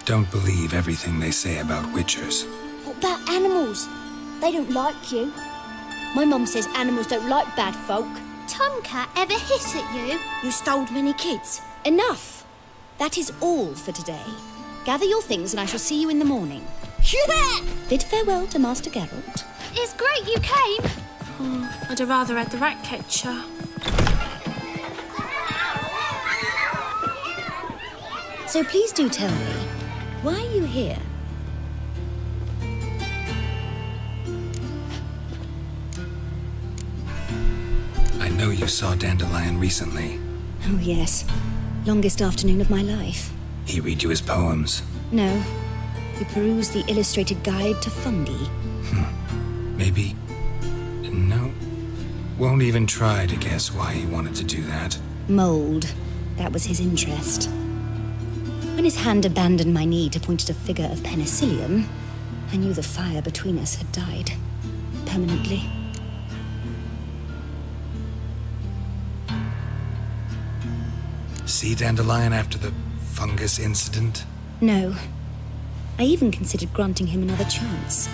Don't believe everything they say about witchers. What about animals? They don't like you. My mum says animals don't like bad folk. Tomcat ever hiss at you? You stole many kids. Enough! That is all for today. Gather your things and I shall see you in the morning. Yeah! Bid farewell to Master Geralt. It's great you came. Oh, I'd have rather had the rat catcher. So please do tell me, why are you here? I know you saw Dandelion recently. Oh yes, longest afternoon of my life. He read you his poems. No, he perused the illustrated guide to fungi. Maybe... No. Won't even try to guess why he wanted to do that. Mold. That was his interest. When his hand abandoned my knee to point at a figure of penicillium, I knew the fire between us had died. Permanently. See Dandelion after the fungus incident? No. I even considered granting him another chance.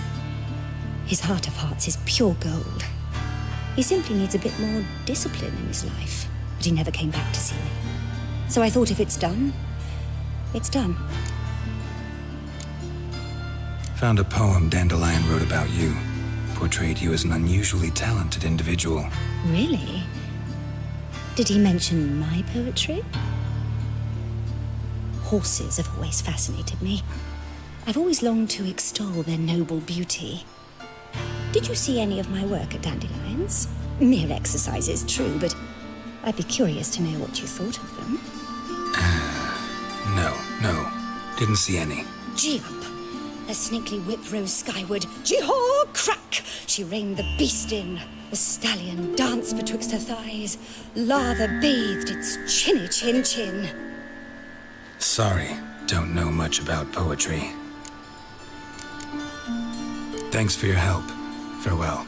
His heart of hearts is pure gold. He simply needs a bit more discipline in his life. But he never came back to see me. So I thought if it's done, it's done. Found a poem Dandelion wrote about you. Portrayed you as an unusually talented individual. Really? Did he mention my poetry? Horses have always fascinated me. I've always longed to extol their noble beauty. Did you see any of my work at Dandelion's? Mere exercises, true, but I'd be curious to know what you thought of them. No. Didn't see any. Gee up! The snaky whip rose skyward. Gee-haw! Crack! She reined the beast in. The stallion danced betwixt her thighs. Lava bathed its chinny chin. Sorry, don't know much about poetry. Thanks for your help. Farewell.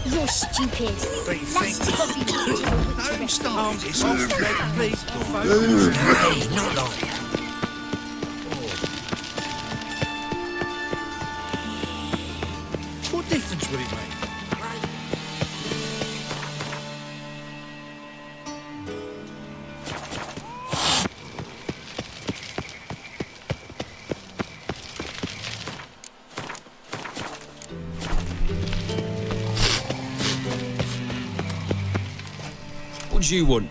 You're stupid. That's probably No, stop. Please, Hey, not like that. what difference would it make? What do you want?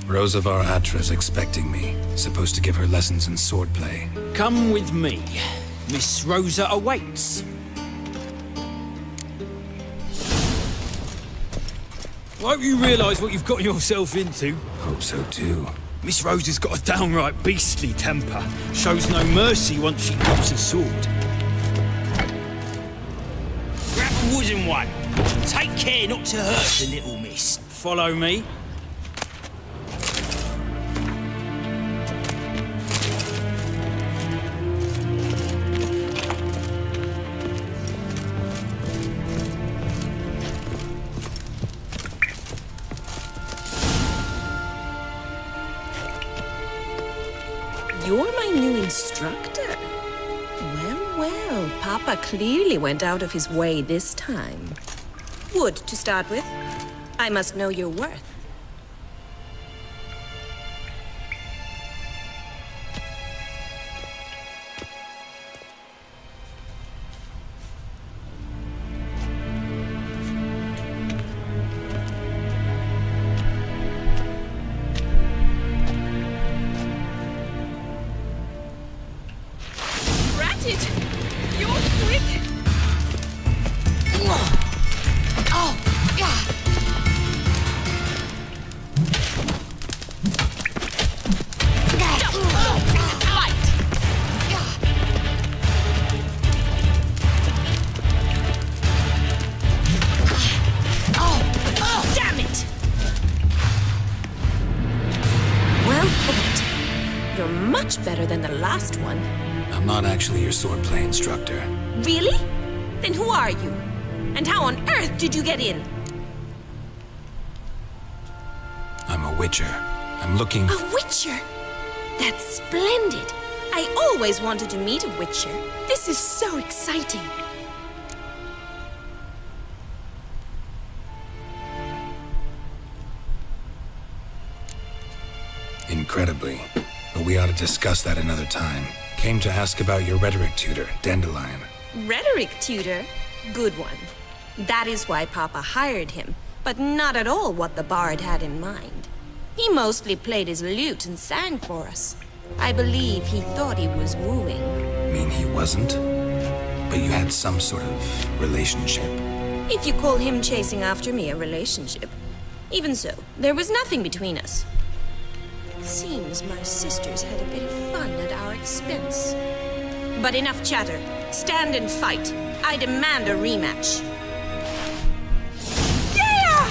Rosavar Atra's expecting me. Supposed to give her lessons in swordplay. Come with me. Miss Rosa awaits. Won't you realise what you've got yourself into? Hope so too. Miss Rosa's got a downright beastly temper. Shows no mercy once she drops a sword. Grab a wooden one. Take care not to hurt the little miss. Follow me. instructor. Well, well, Papa clearly went out of his way this time. Wood, to start with. I must know your worth. Better than the last one. I'm not actually your swordplay instructor. Really? Then who are you? And how on earth did you get in? I'm a witcher. I'm looking... A witcher? That's splendid. I always wanted to meet a witcher. This is so exciting. Incredibly. But we ought to discuss that another time. Came to ask about your rhetoric tutor, Dandelion. Rhetoric tutor? Good one. That is why Papa hired him, but not at all what the bard had in mind. He mostly played his lute and sang for us. I believe he thought he was wooing. Mean he wasn't? But you had some sort of relationship. If you call him chasing after me a relationship. Even so, there was nothing between us. Seems my sisters had a bit of fun at our expense. But enough chatter. Stand and fight. I demand a rematch. Yeah!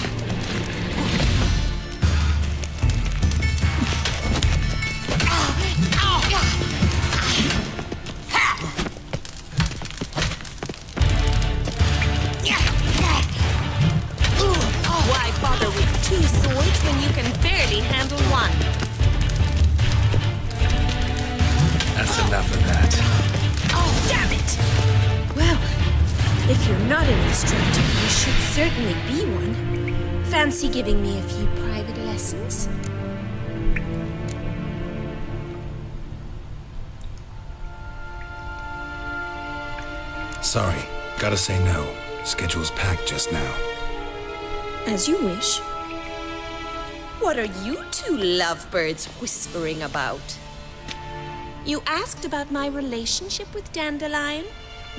Why bother with two swords when you can barely handle one? That's enough of that. Oh, damn it! Well, if you're not an instructor, you should certainly be one. Fancy giving me a few private lessons? Sorry, gotta say no. Schedule's packed just now. As you wish. What are you two lovebirds whispering about? You asked about my relationship with Dandelion?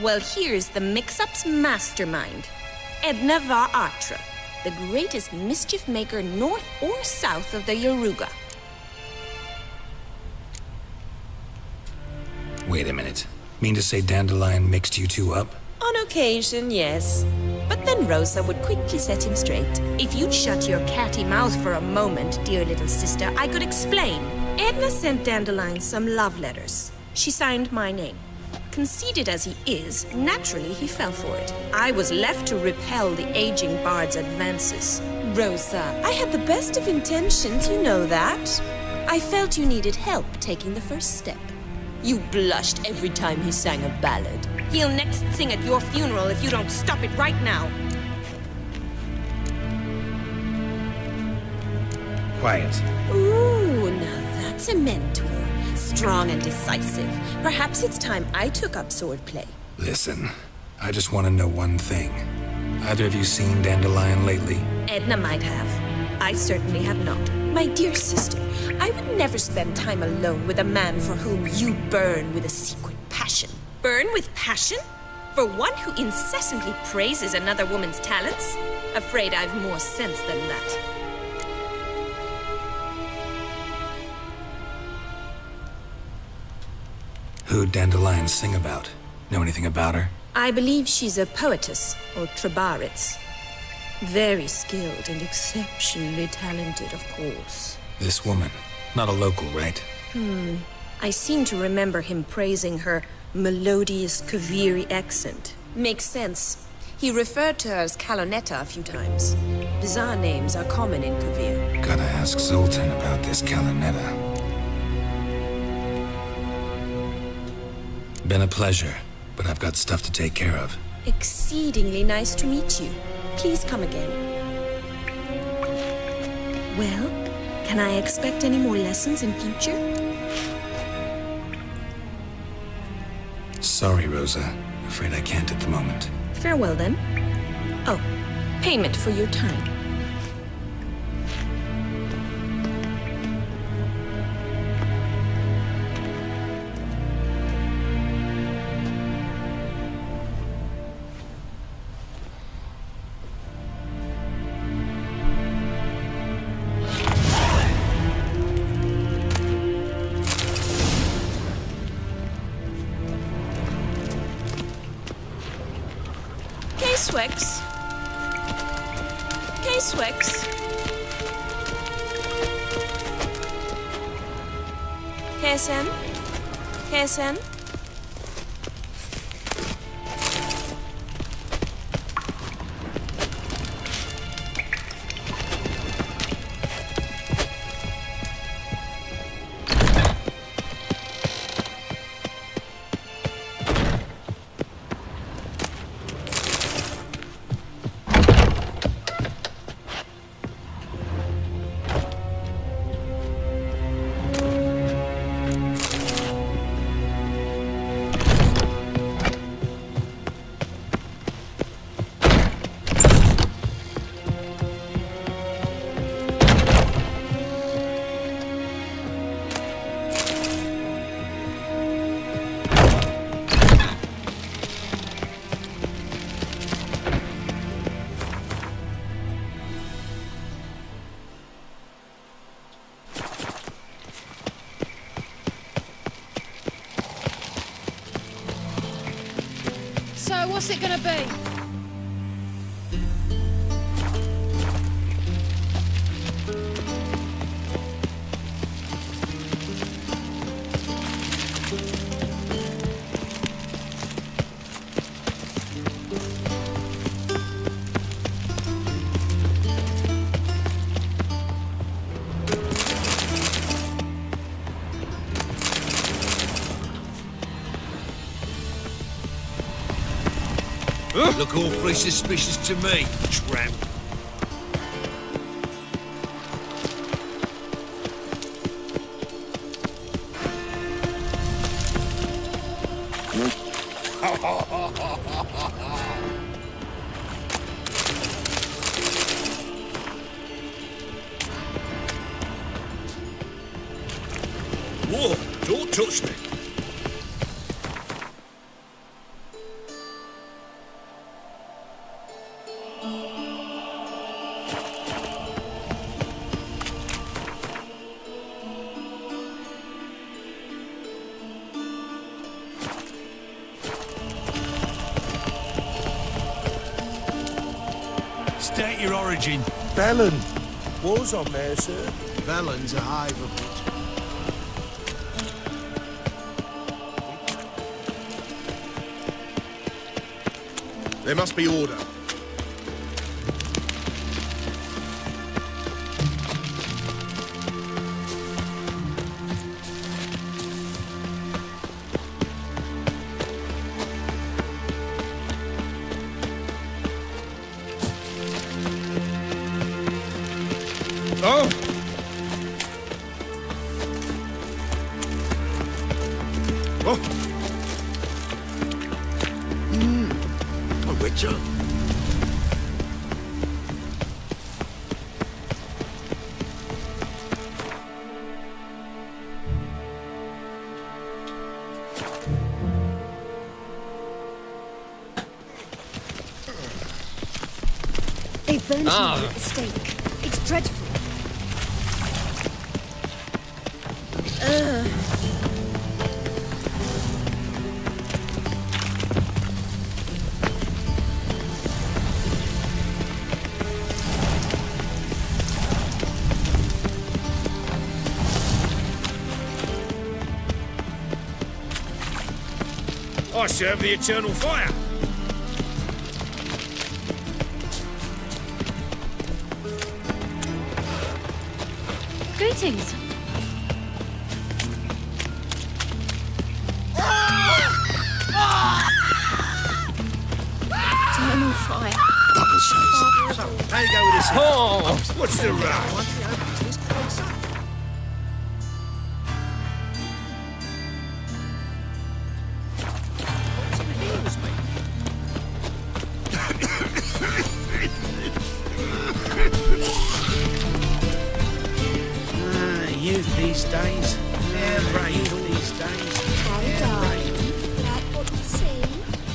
Well, here's the mix-up's mastermind. Edna var Atra, the greatest mischief maker north or south of the Yaruga. Wait a minute. Mean to say Dandelion mixed you two up? On occasion, yes. But then Rosa would quickly set him straight. If you'd shut your catty mouth for a moment, dear little sister, I could explain. Edna sent Dandelion some love letters. She signed my name. Conceited as he is, naturally he fell for it. I was left to repel the aging bard's advances. Rosa, I had the best of intentions, you know that. I felt you needed help taking the first step. You blushed every time he sang a ballad. He'll next sing at your funeral if you don't stop it right now. Quiet. Ooh, now that's a mentor. Strong and decisive. Perhaps it's time I took up swordplay. Listen, I just want to know one thing. Either of you seen Dandelion lately? Edna might have. I certainly have not. My dear sister, I would never spend time alone with a man for whom you burn with a secret passion. Burn with passion? For one who incessantly praises another woman's talents? Afraid I've more sense than that. Who'd Dandelion sing about? Know anything about her? I believe she's a poetess, or trabaritz. Very skilled and exceptionally talented, of course. This woman. Not a local, right? I seem to remember him praising her melodious Kaviri accent. Makes sense. He referred to her as Kalonetta a few times. Bizarre names are common in Kavir. Gotta ask Zoltan about this Kalonetta. Been a pleasure, but I've got stuff to take care of. Exceedingly nice to meet you. Please come again. Well, can I expect any more lessons in future? Sorry, Rosa. Afraid I can't at the moment. Farewell, then. Oh, payment for your time. K-Swix. K-Swix. KSM. KSM. So, what's it gonna be? Look awfully suspicious to me, tramp. Whoa, don't touch me. State your origin. Velen. War's on there, sir. Velen's a hive of witches. There must be order. Oh! Oh! A witcher? They've burned me at the stake. It's dreadful. I serve the eternal fire. Greetings. fire. Double size. How you go with this? Oh! What's the rush? Youth these days. Yeah, youth these days. Hey, darling. Like what you see?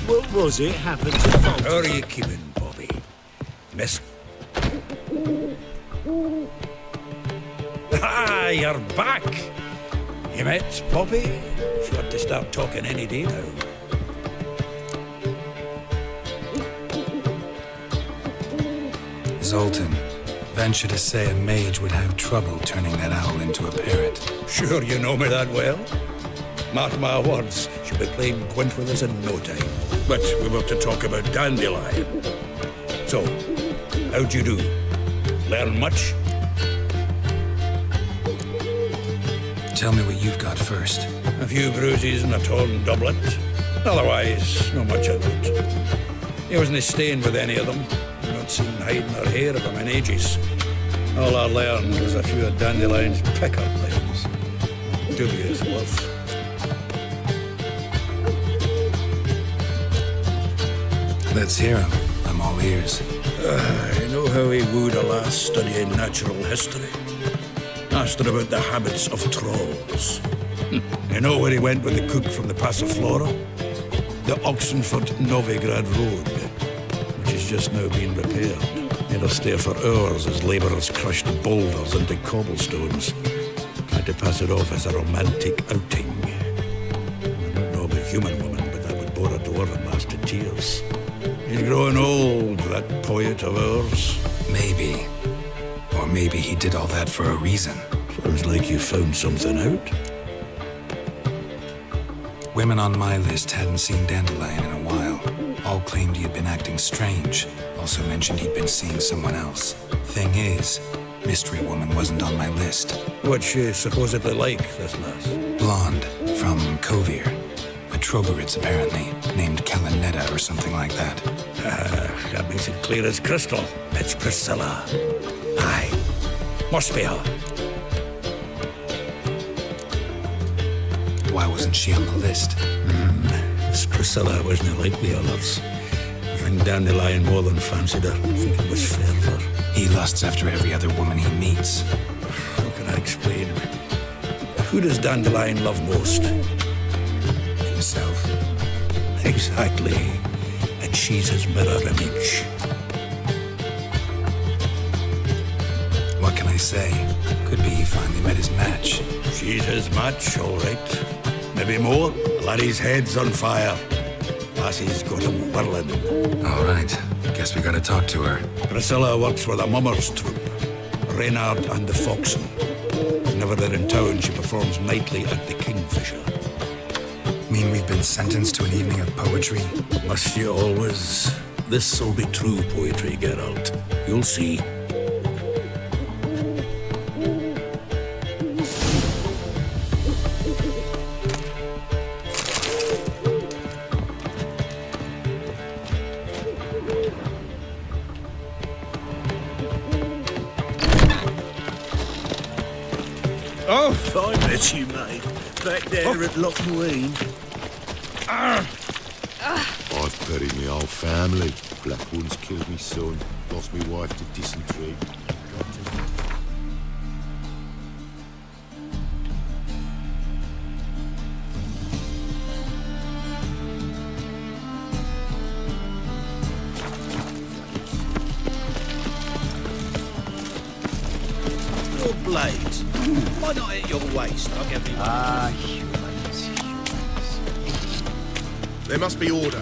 What was it happened to Fox? How are you keeping, Bobby? Miss... Ah, you're back! You met Bobby? She ought to start talking any day now. Zoltan, venture to say a mage would have trouble turning that owl into a parrot. Sure you know me that well? Mark my words, she'll be playing quint with us in no time. But we were to talk about dandelion. So, how'd you do? Learn much? Tell me what you've got first. A few bruises and a torn doublet. Otherwise, not much of it. He wasn't staying with any of them. Not seen hiding or hair of him in ages. All I learned was a few of Dandelion's pick-up lines. Dubious worth. Let's hear him. I'm all ears. I know how he wooed a lass studying natural history. Asked her about the habits of trolls. You know where he went with the cook from the Passiflora? The Oxenford-Novigrad Road, which is just now being repaired. It'll stay for hours as labourers crushed boulders into cobblestones. Tried to pass it off as a romantic outing. I don't know about human woman, but that would bore a dwarven lass to tears. He's growing old, that poet of ours. Maybe. Or maybe he did all that for a reason. Sounds like you found something out. Women on my list hadn't seen Dandelion in a while. All claimed he had been acting strange. Also mentioned he'd been seeing someone else. Thing is, Mystery Woman wasn't on my list. What's she supposedly like, this lass? Blonde, from Kovir. A Trogoritz, apparently, named Kalanetta or something like that. That makes it clear as crystal. It's Priscilla. Aye. Must be her. Why wasn't she on the list? This Priscilla wasn't like the others. I think Dandelion more than fancied her. I think it was fervour. He lusts after every other woman he meets. How can I explain? Who does Dandelion love most? Himself. Exactly. And she's his mirror image. What can I say? Could be he finally met his match. She's his match, all right. Maybe more. Laddie's head's on fire. Lassie's got him whirling. All right. Guess we gotta talk to her. Priscilla works with a mummer's troupe. Reynard and the Foxen. Whenever they're in town, she performs nightly at the Kingfisher. Mean we've been sentenced to an evening of poetry? Must you always? This'll be true poetry, Geralt. You'll see. Oh, I bet you, mate. Back there at Lochmueen. I've buried me whole family. Black ones killed me son. Lost me wife to dysentery. Your blades. Why not at your waist like everyone? Humans. There must be order.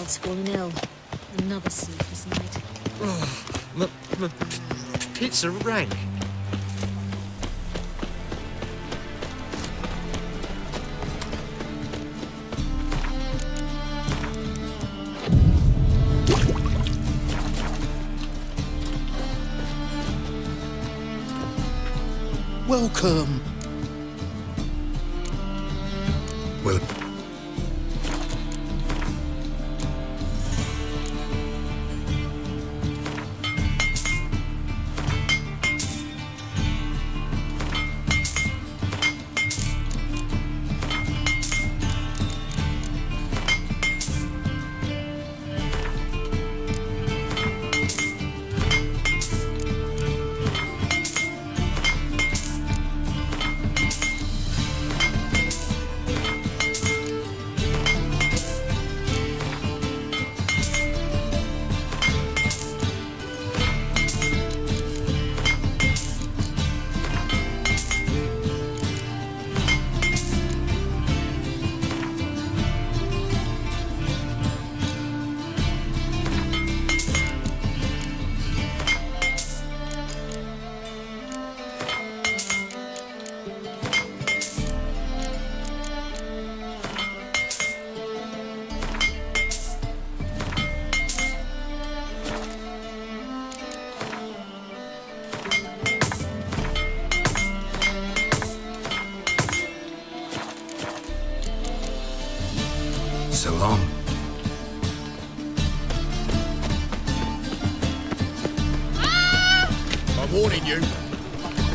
child's fallen ill. Another sleepless night. My pizza rang. Welcome. Well, so long. I'm warning you.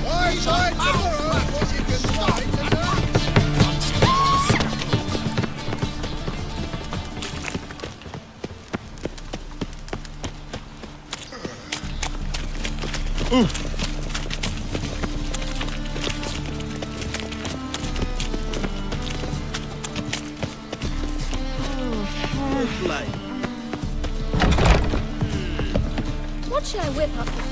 Eyes on tomorrow, because you can start tonight. What should I whip up this?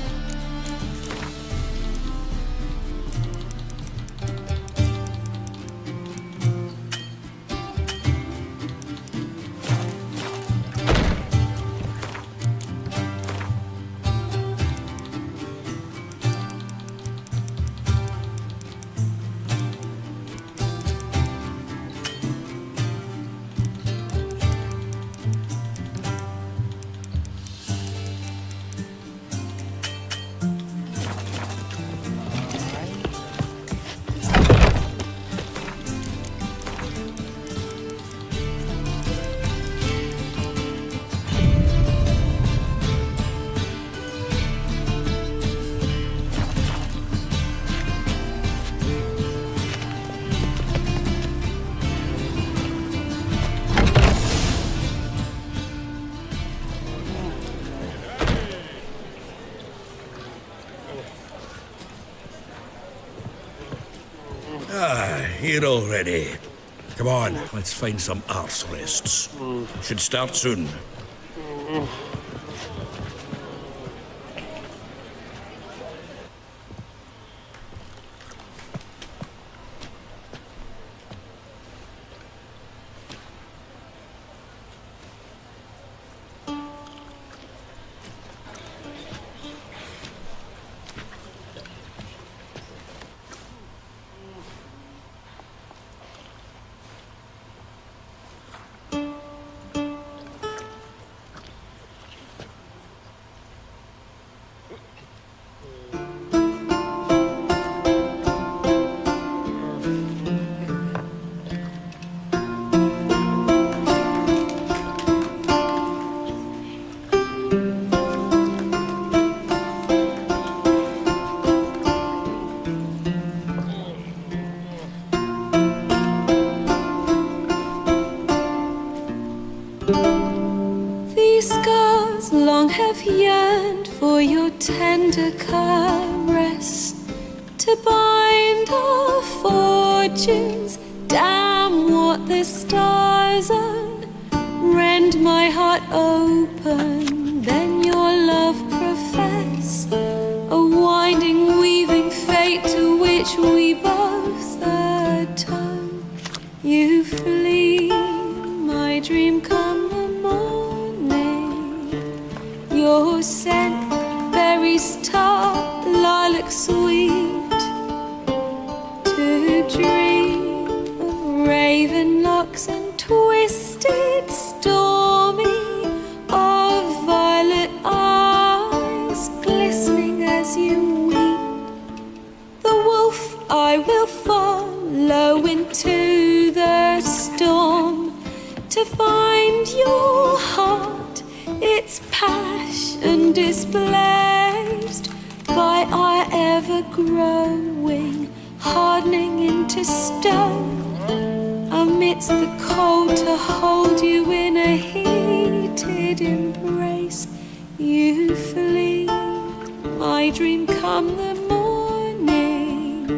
Here already. Come on, let's find some arse rests. Should start soon. These scars long have yearned for your tender caress, to bind our fortunes. Damn what the stars own. Rend my heart open, then your love profess, a winding, weaving fate to which we both atone. You flee, my dream come the morn. dream of raven locks and twisted stormy, of violet eyes glistening as you weep. The wolf I will follow into the storm to find your heart, its passion displaced by our ever-growing, hardening into stone. Amidst the cold to hold you in a heated embrace, you flee. My dream come the morning,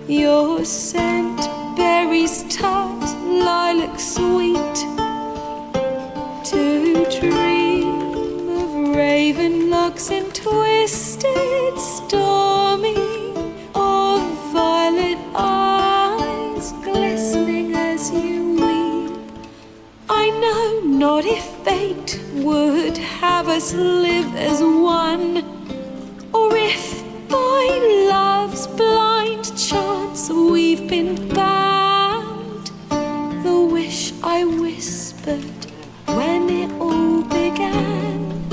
your scent berries tart, lilac sweet. To dream of raven locks and twisted stormy, of violet eyes glistening as you weep. I know not if fate would have us live as one, or if by love's blind chance we've been bound. The wish I whispered when it all began,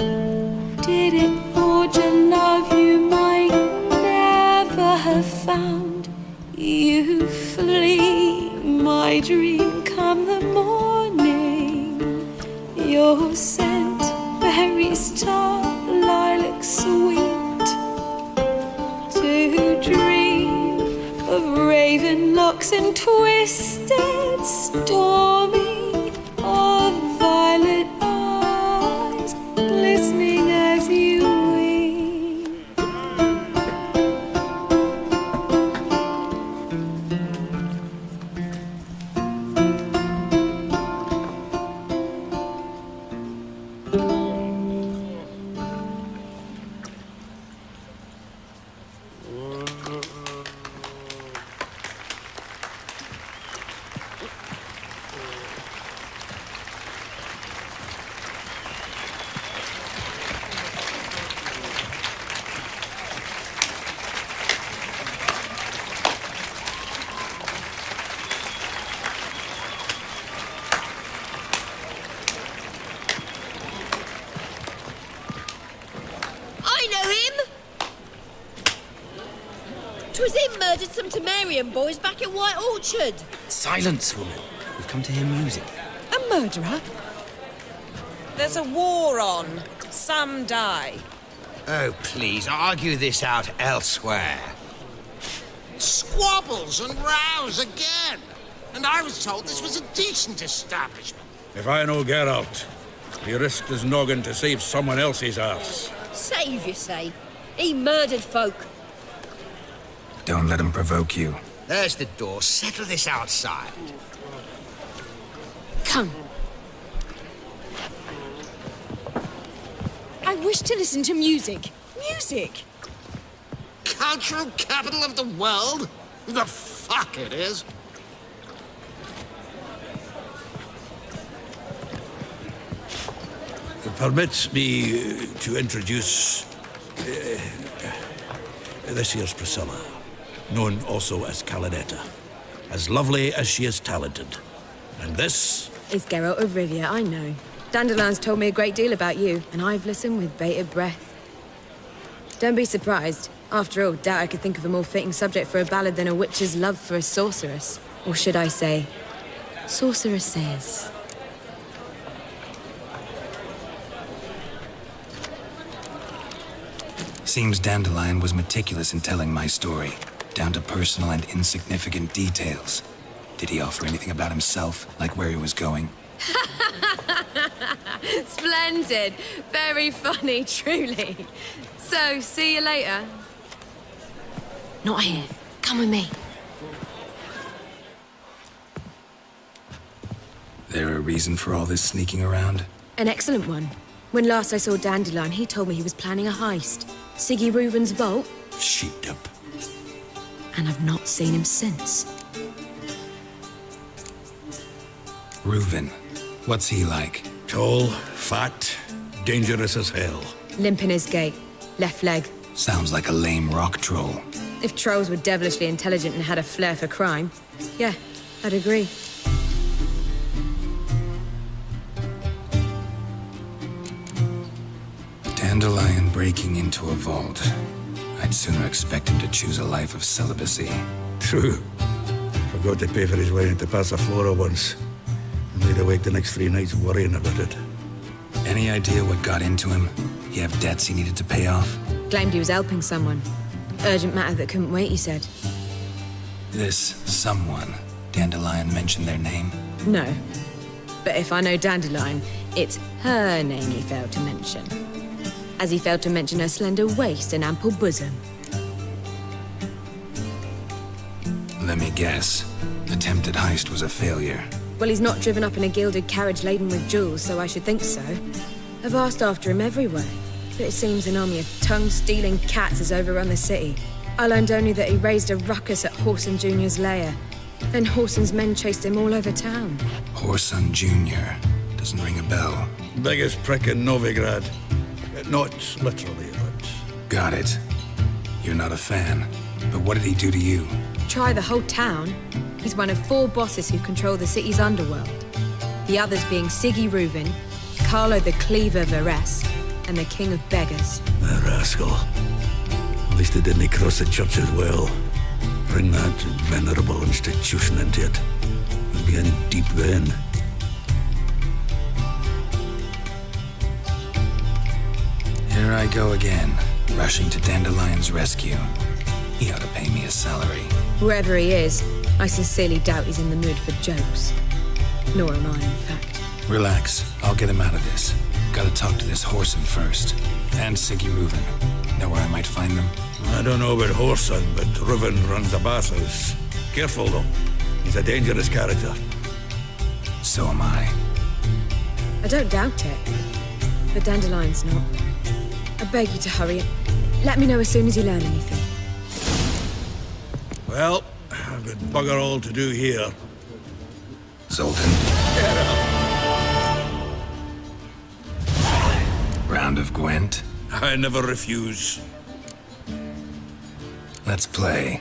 did it forge a love you might never have found? You flee, my dream come the morning, your scent berries tart, lilac sweet. To dream of raven locks and twisted stormy, of violet eyes glistening as you weep. I know him! 'Twas him murdered some Temerian boys back in White Orchard. Silence, woman. We've come to hear music. A murderer? There's a war on. Some die. Oh, please, argue this out elsewhere. Squabbles and rows again. And I was told this was a decent establishment. If I know Geralt, he risked his noggin to save someone else's arse. Save, you say? He murdered folk. Don't let him provoke you. There's the door. Settle this outside. Come. I wish to listen to music. Music! Cultural capital of the world? The fuck it is. Permit me to introduce this here's Priscilla, known also as Calinetta, as lovely as she is talented. And this It's Geralt of Rivia, I know. Dandelion's told me a great deal about you, and I've listened with bated breath. Don't be surprised. After all, doubt I could think of a more fitting subject for a ballad than a witch's love for a sorceress. Or should I say, sorceresses. Seems Dandelion was meticulous in telling my story, down to personal and insignificant details. Did he offer anything about himself, like where he was going? Splendid. Very funny, truly. So, see you later. Not here. Come with me. There a reason for all this sneaking around? An excellent one. When last I saw Dandelion, he told me he was planning a heist. Siggy Reuven's vault. sheepdip. And I've not seen him since. Reuven, what's he like? Tall, fat, dangerous as hell. Limp in his gait. Left leg. Sounds like a lame rock troll. If trolls were devilishly intelligent and had a flair for crime, yeah, I'd agree. Dandelion breaking into a vault. I'd sooner expect him to choose a life of celibacy. True. Forgot to pay for his way into Passaflora once. Laid awake the next 3 nights worrying about it. Any idea what got into him? He have debts he needed to pay off? Claimed he was helping someone. Urgent matter that couldn't wait, he said. This someone, Dandelion mentioned their name? No. But if I know Dandelion, it's her name he failed to mention. As he failed to mention her slender waist and ample bosom. Let me guess. Attempted heist was a failure. Well, he's not driven up in a gilded carriage laden with jewels, so I should think so. I've asked after him everywhere, but it seems an army of tongue-stealing cats has overrun the city. I learned only that he raised a ruckus at Whoreson Jr.'s lair. Then Whoreson's men chased him all over town. Whoreson Jr. Doesn't ring a bell. Biggest prick in Novigrad. Not literally, but... Got it. You're not a fan. But what did he do to you? Try the whole town. He's one of 4 bosses who control the city's underworld. The others being Siggy Reuven, Carlo the Cleaver Varese, and the King of Beggars. The rascal. At least they didn't cross the church as well. Bring that venerable institution into it. We'll be in deep then. Here I go again, rushing to Dandelion's rescue. He ought to pay me a salary. Whoever he is, I sincerely doubt he's in the mood for jokes. Nor am I, in fact. Relax, I'll get him out of this. Gotta talk to this Whoreson first. And Siggy Reuven. Know where I might find them? I don't know about Whoreson, but Reuven runs a bathhouse. Careful, though. He's a dangerous character. So am I. I don't doubt it. But Dandelion's not. I beg you to hurry. Let me know as soon as you learn anything. Well, I've got bugger all to do here. Zoltan. Round of Gwent. I never refuse. Let's play.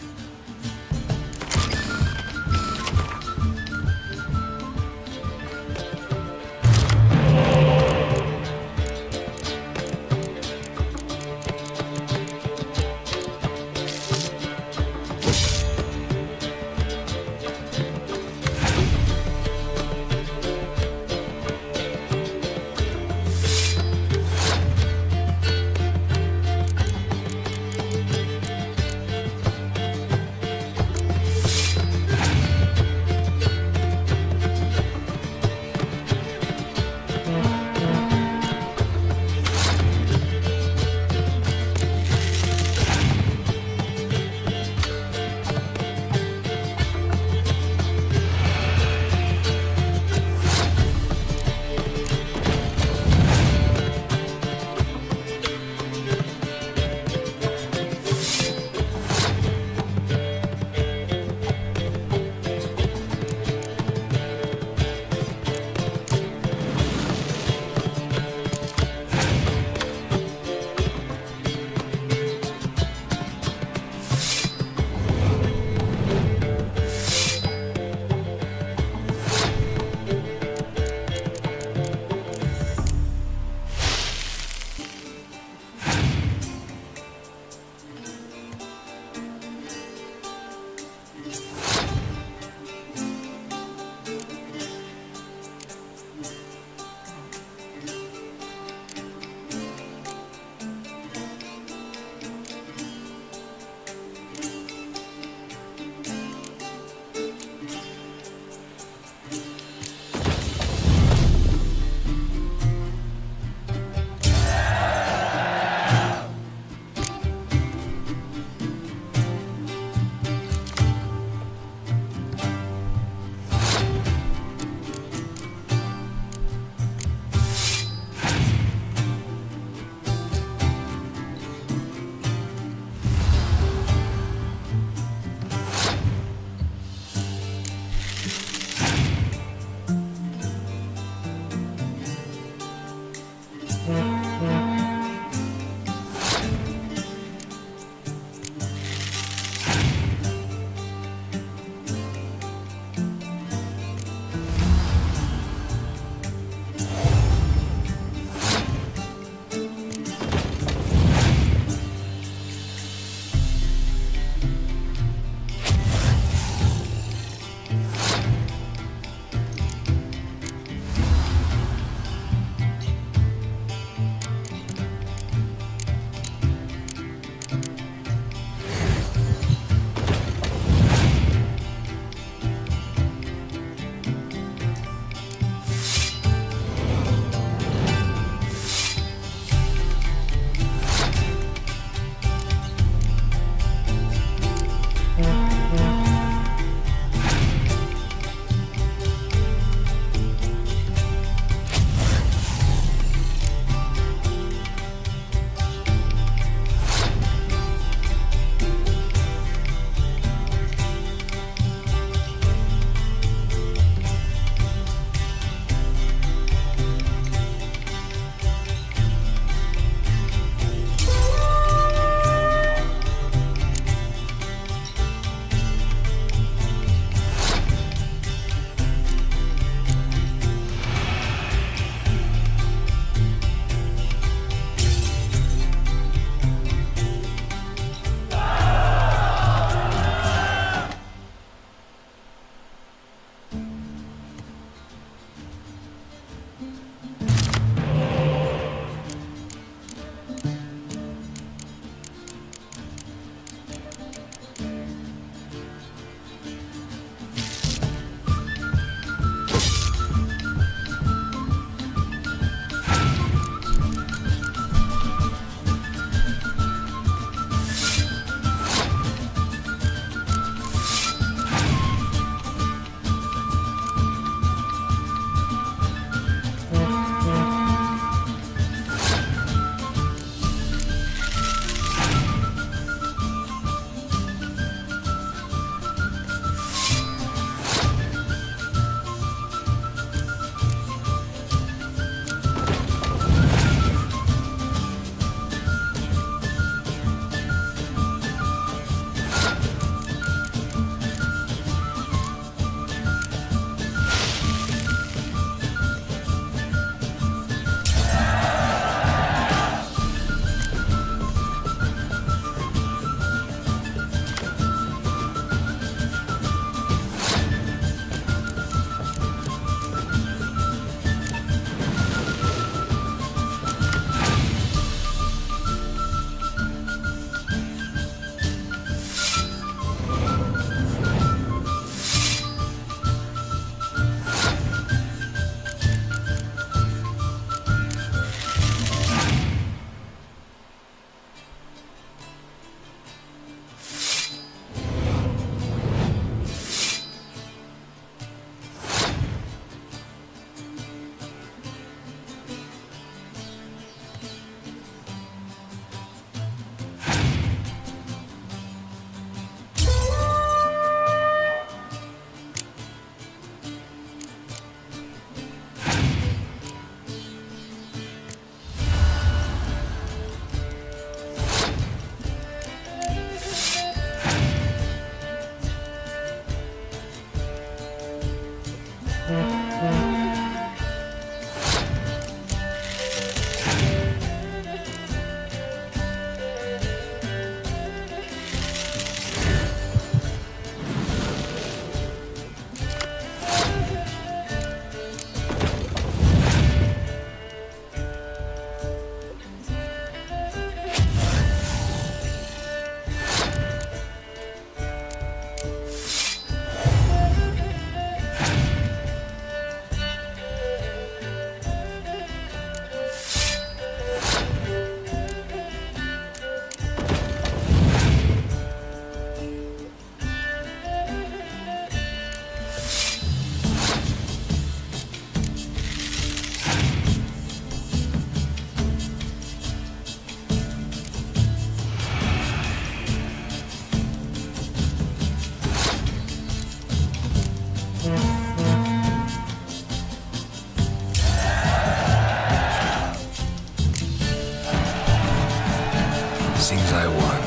Seems I won.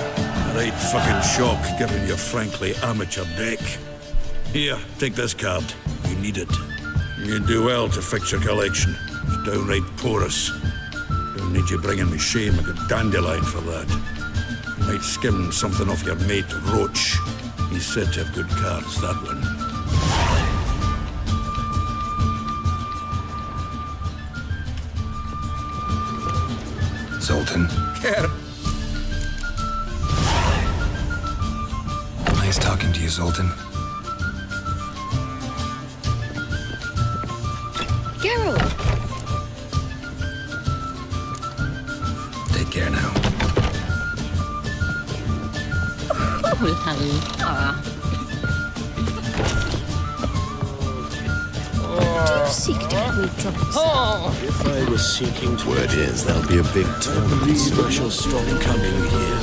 Right fucking shock, given your frankly amateur deck. Here, take this card. You need it. You'd do well to fix your collection. It's downright porous. Don't need you bringing me shame. I got dandelion for that. You might skim something off your mate, Roach. He's said to have good cards, that one. Zoltan. Care. Nice talking to you, Zoltan. Geralt! Take care now. Oh la la. Do you seek to have me drop this? If I was seeking to... Word is there'll be a big tournament. Special strong cunning here.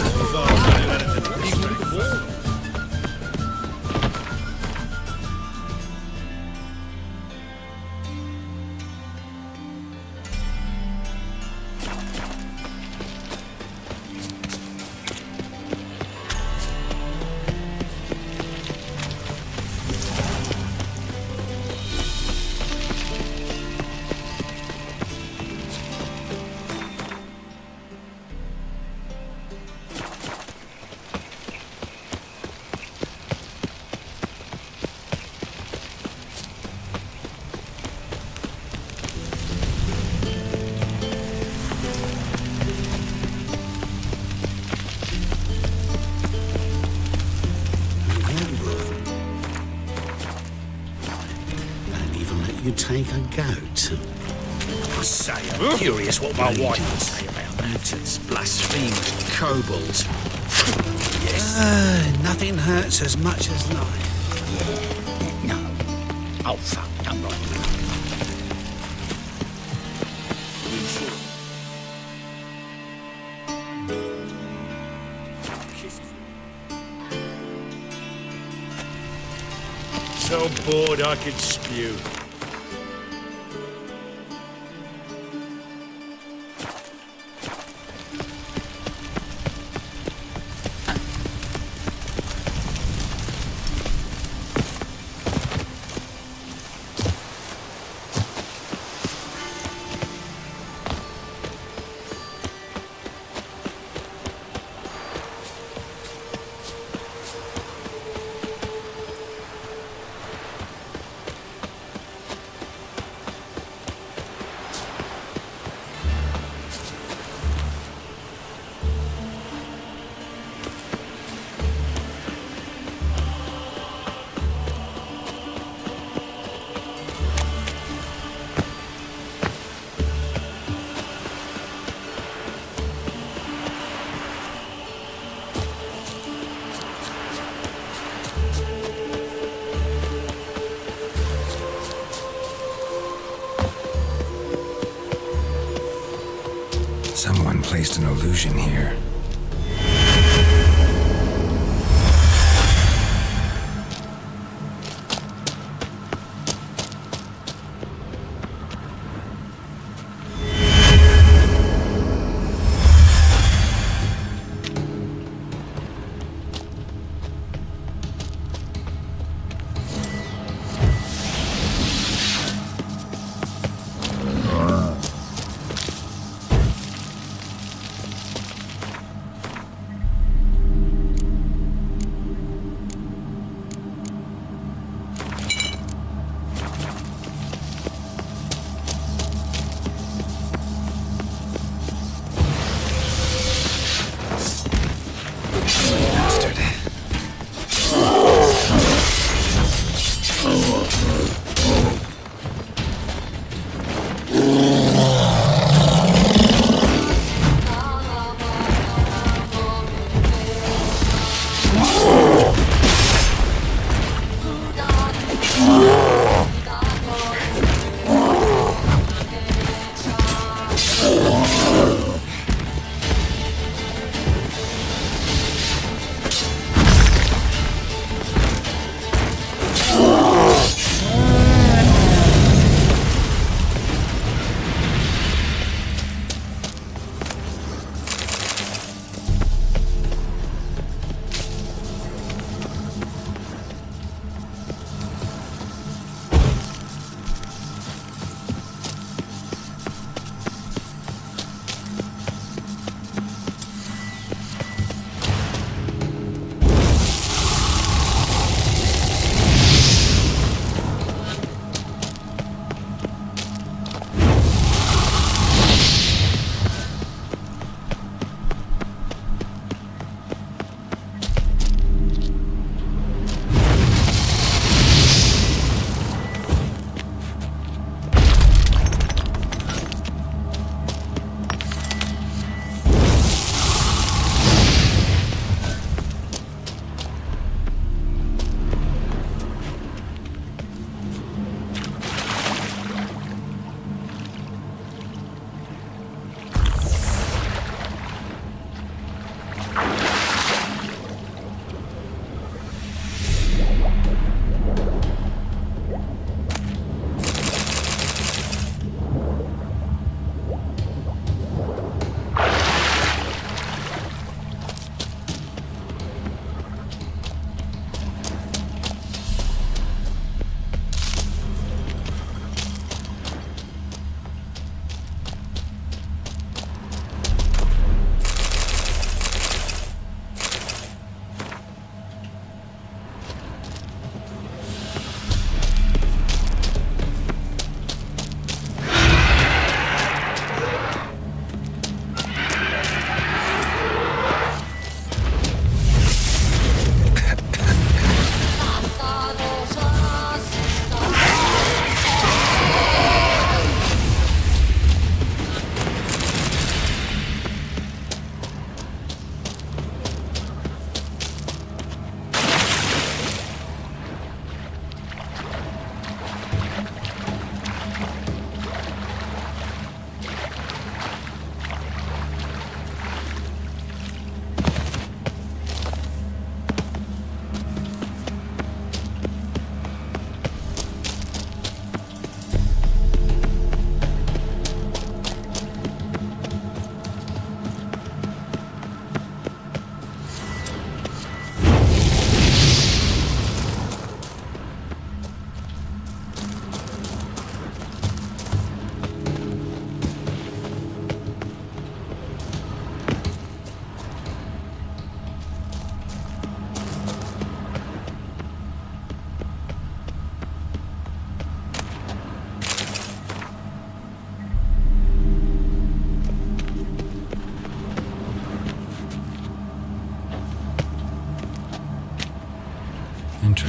You take a goat. I say, I'm curious what my wife would say about mutants, blasphemers, kobolds. Yes. Nothing hurts as much as life. Yeah. No. Oh, fuck. I'm right. So bored I could spew. Someone placed an illusion here.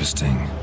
Interesting.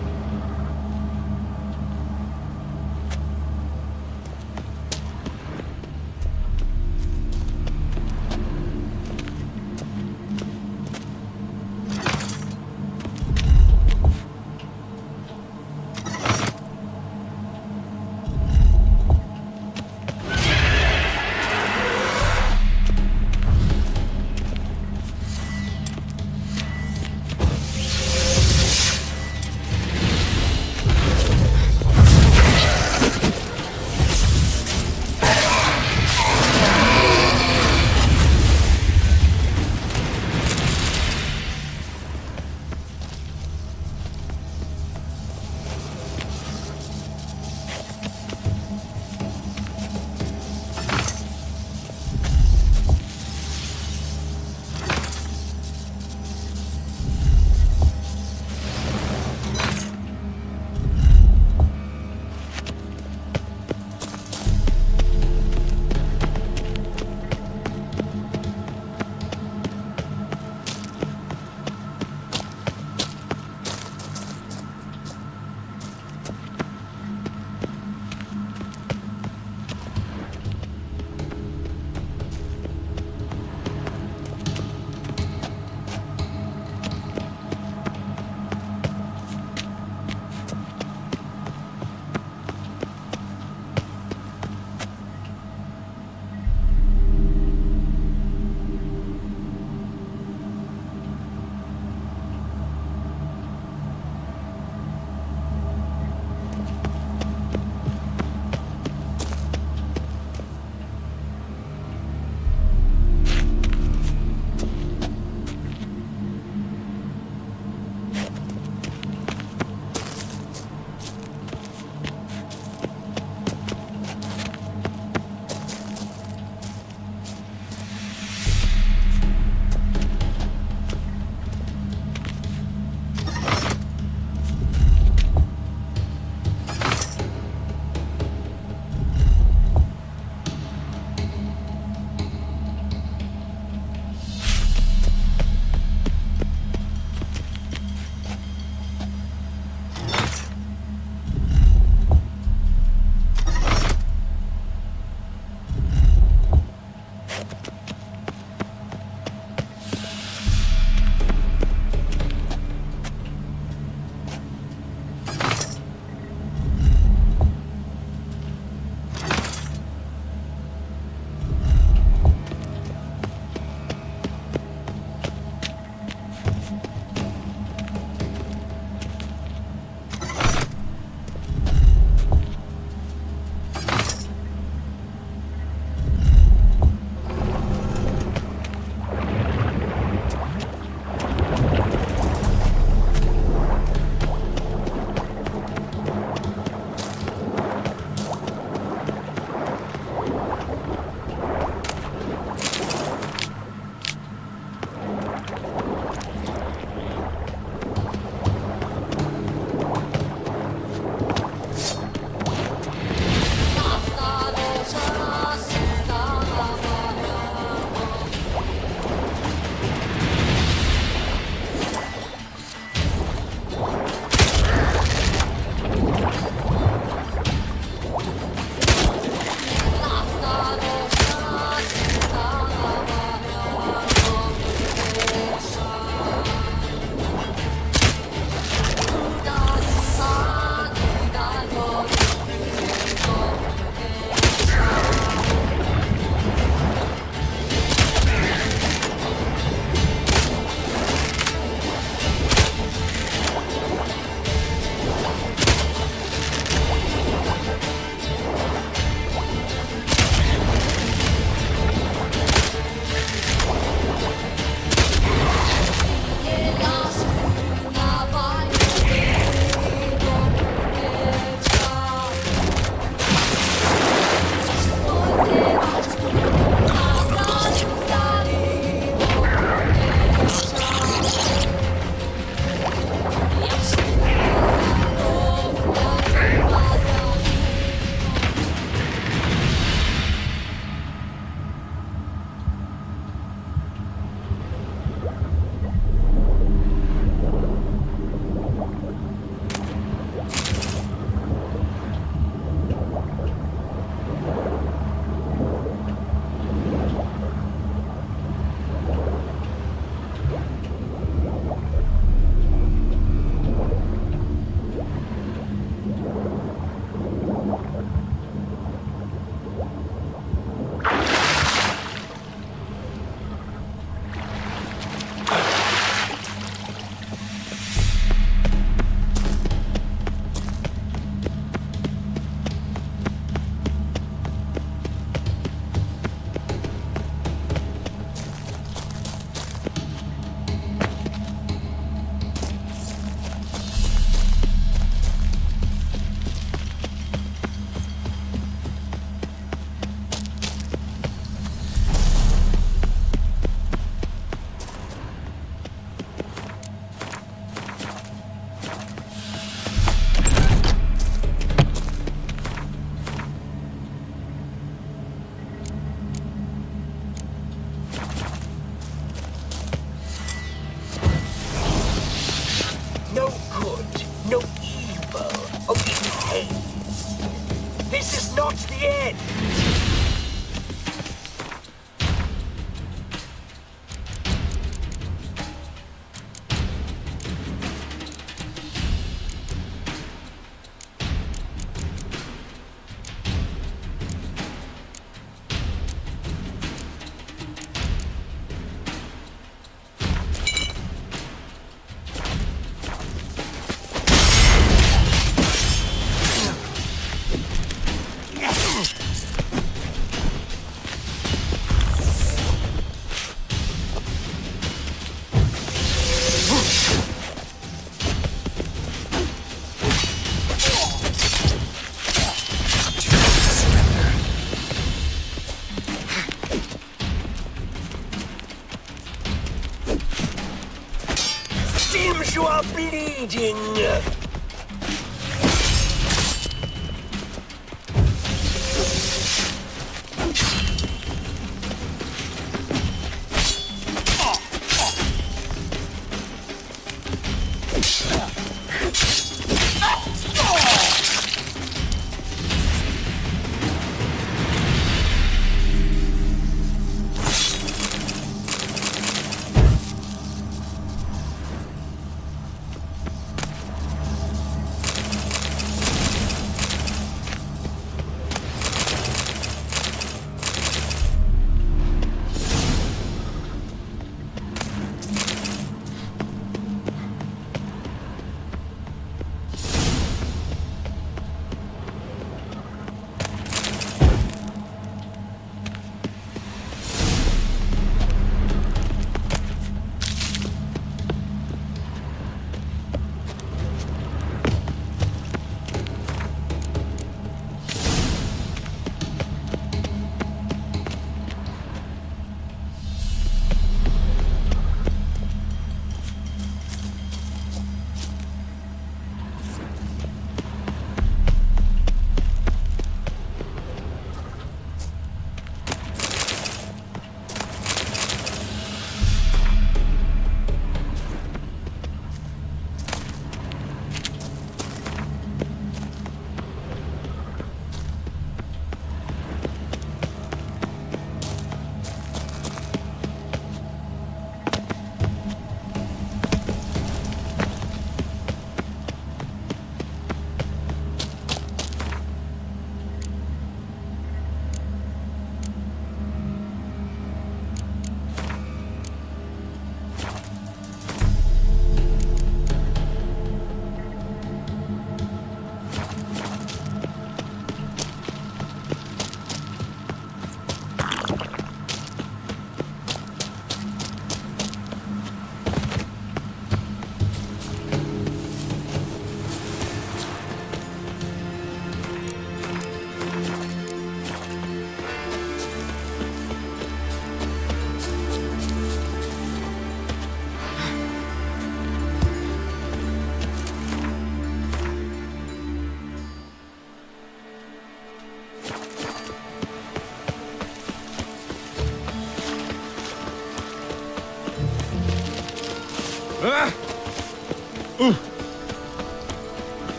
This is not the end! Seems you are bleeding.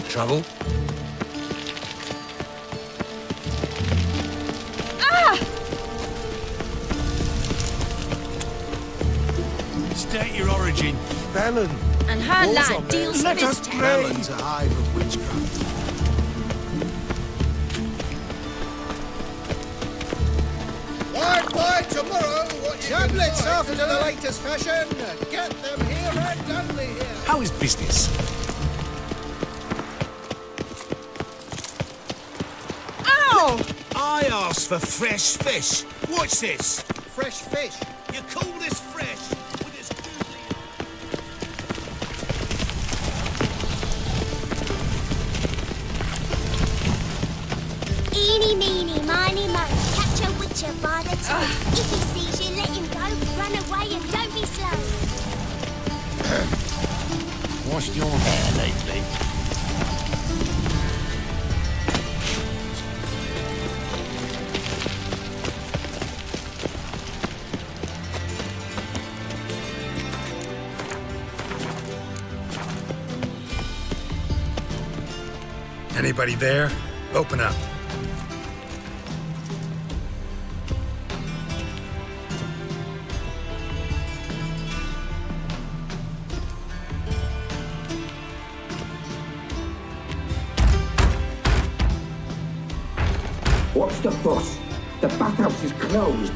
Trouble? State your origin. Felon. And her lad deals with this town. Felon's a hive of witchcraft. Wine tomorrow. Tablets after the latest fashion. Get them here at Dudley here. How is business? Ow! I asked for fresh fish. What's this? Fresh fish. You call this fresh? With this Eeny, meeny, miny, mo. Catch a witcher by the toe. If he sees you, let him go. Run away and don't be slow. Washed your hair lately? Anybody there? Open up. What's the fuss? The bathhouse is closed.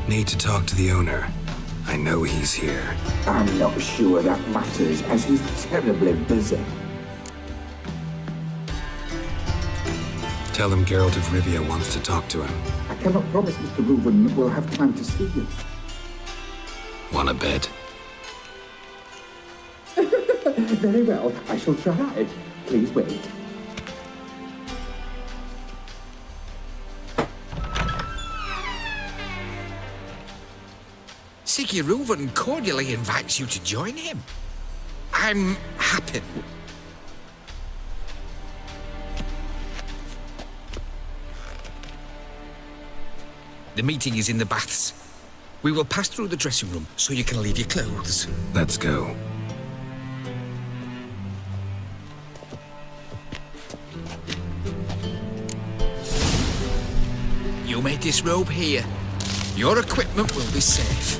Need to talk to the owner. I know he's here. I'm not sure that matters, as he's terribly busy. Tell him Geralt of Rivia wants to talk to him. I cannot promise Mr. Reuven will have time to see you. Wanna bet? Very well, I shall try. Please wait. Siggy Reuven cordially invites you to join him. I'm happy. The meeting is in the baths. We will pass through the dressing room so you can leave your clothes. Let's go. You may disrobe here. Your equipment will be safe.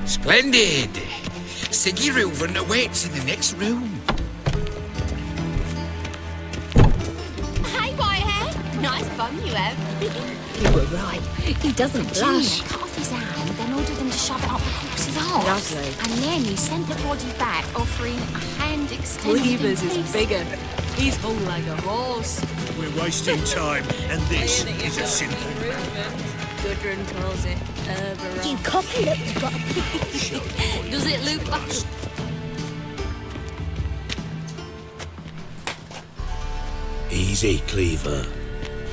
Splendid! Siggy Reuven awaits in the next room. Hey, Whitehair. Nice bum you have. You were right. He doesn't blush. Junior cut off his hand, then ordered them to shove it up the corpse's arse. Lovely. And then he sent the body back, offering a hand extended. Cleavers in is peace. bigger. He's whole like a horse. We're wasting time, and this is a simple. Gudrun calls it You copy it. You've got a Does it look like... Easy, Cleaver.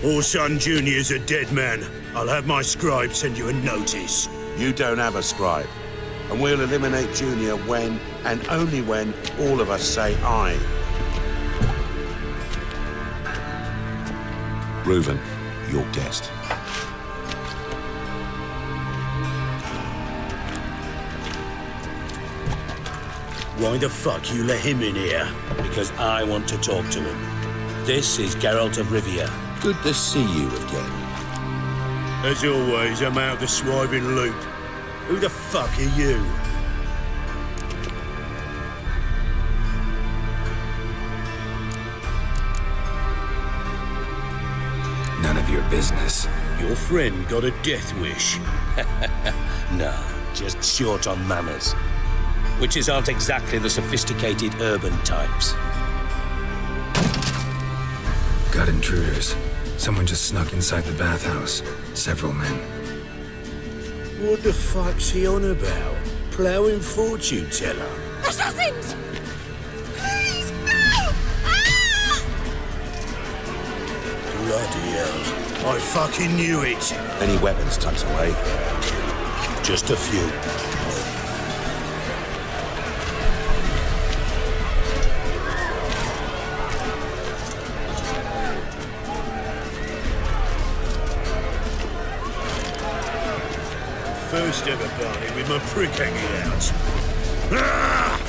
Orson Jr.'s a dead man. I'll have my scribe send you a notice. You don't have a scribe. And we'll eliminate Junior when, and only when, all of us say aye. Reuven, your guest. Why the fuck you let him in here? Because I want to talk to him. This is Geralt of Rivia. Good to see you again. As always, I'm out of the swiving loop. Who the fuck are you? None of your business. Your friend got a death wish. No, just short on manners. Witches aren't exactly the sophisticated urban types. Got intruders. Someone just snuck inside the bathhouse. Several men. What the fuck's he on about? Ploughing fortune teller? Assassins! Please, no! Ah! Bloody hell. I fucking knew it. Any weapons tucked away? Just a few. First ever party with my prick hanging out. Ah!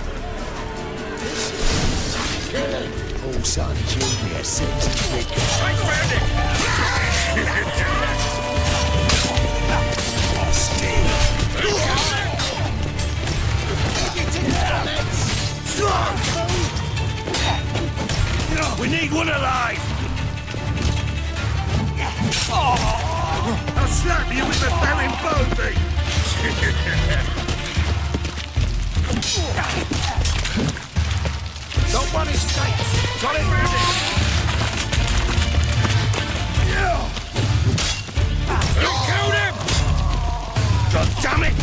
Orson Jr. sends triggers. I found it! We need one alive! Oh, I'll slap you with the belling bogey! Don't want his stakes. Got it ready. You killed him! God damn it!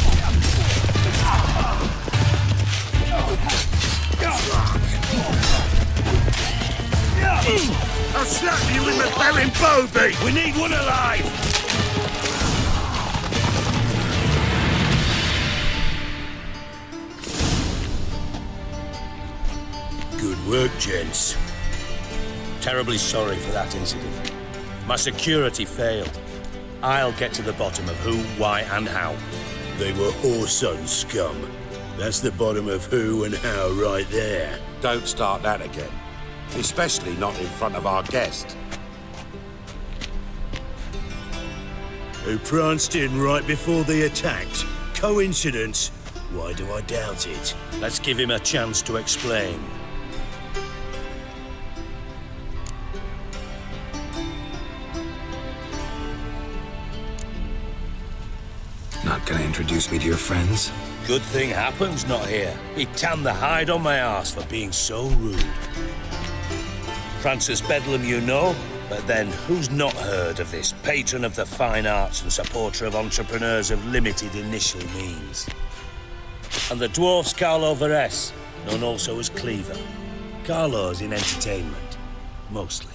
I'll slap you with the belling bogey! We need one alive! Good work, gents. Terribly sorry for that incident. My security failed. I'll get to the bottom of who, why, and how. They were Whoreson scum. That's the bottom of who and how right there. Don't start that again. Especially not in front of our guest. Who pranced in right before they attacked. Coincidence? Why do I doubt it? Let's give him a chance to explain. Not gonna introduce me to your friends? Good thing Happen's not here. He tanned the hide on my arse for being so rude. Francis Bedlam you know, but then who's not heard of this patron of the fine arts and supporter of entrepreneurs of limited initial means? And the dwarf's Carlo Varese, known also as Cleaver. Carlo's in entertainment, mostly.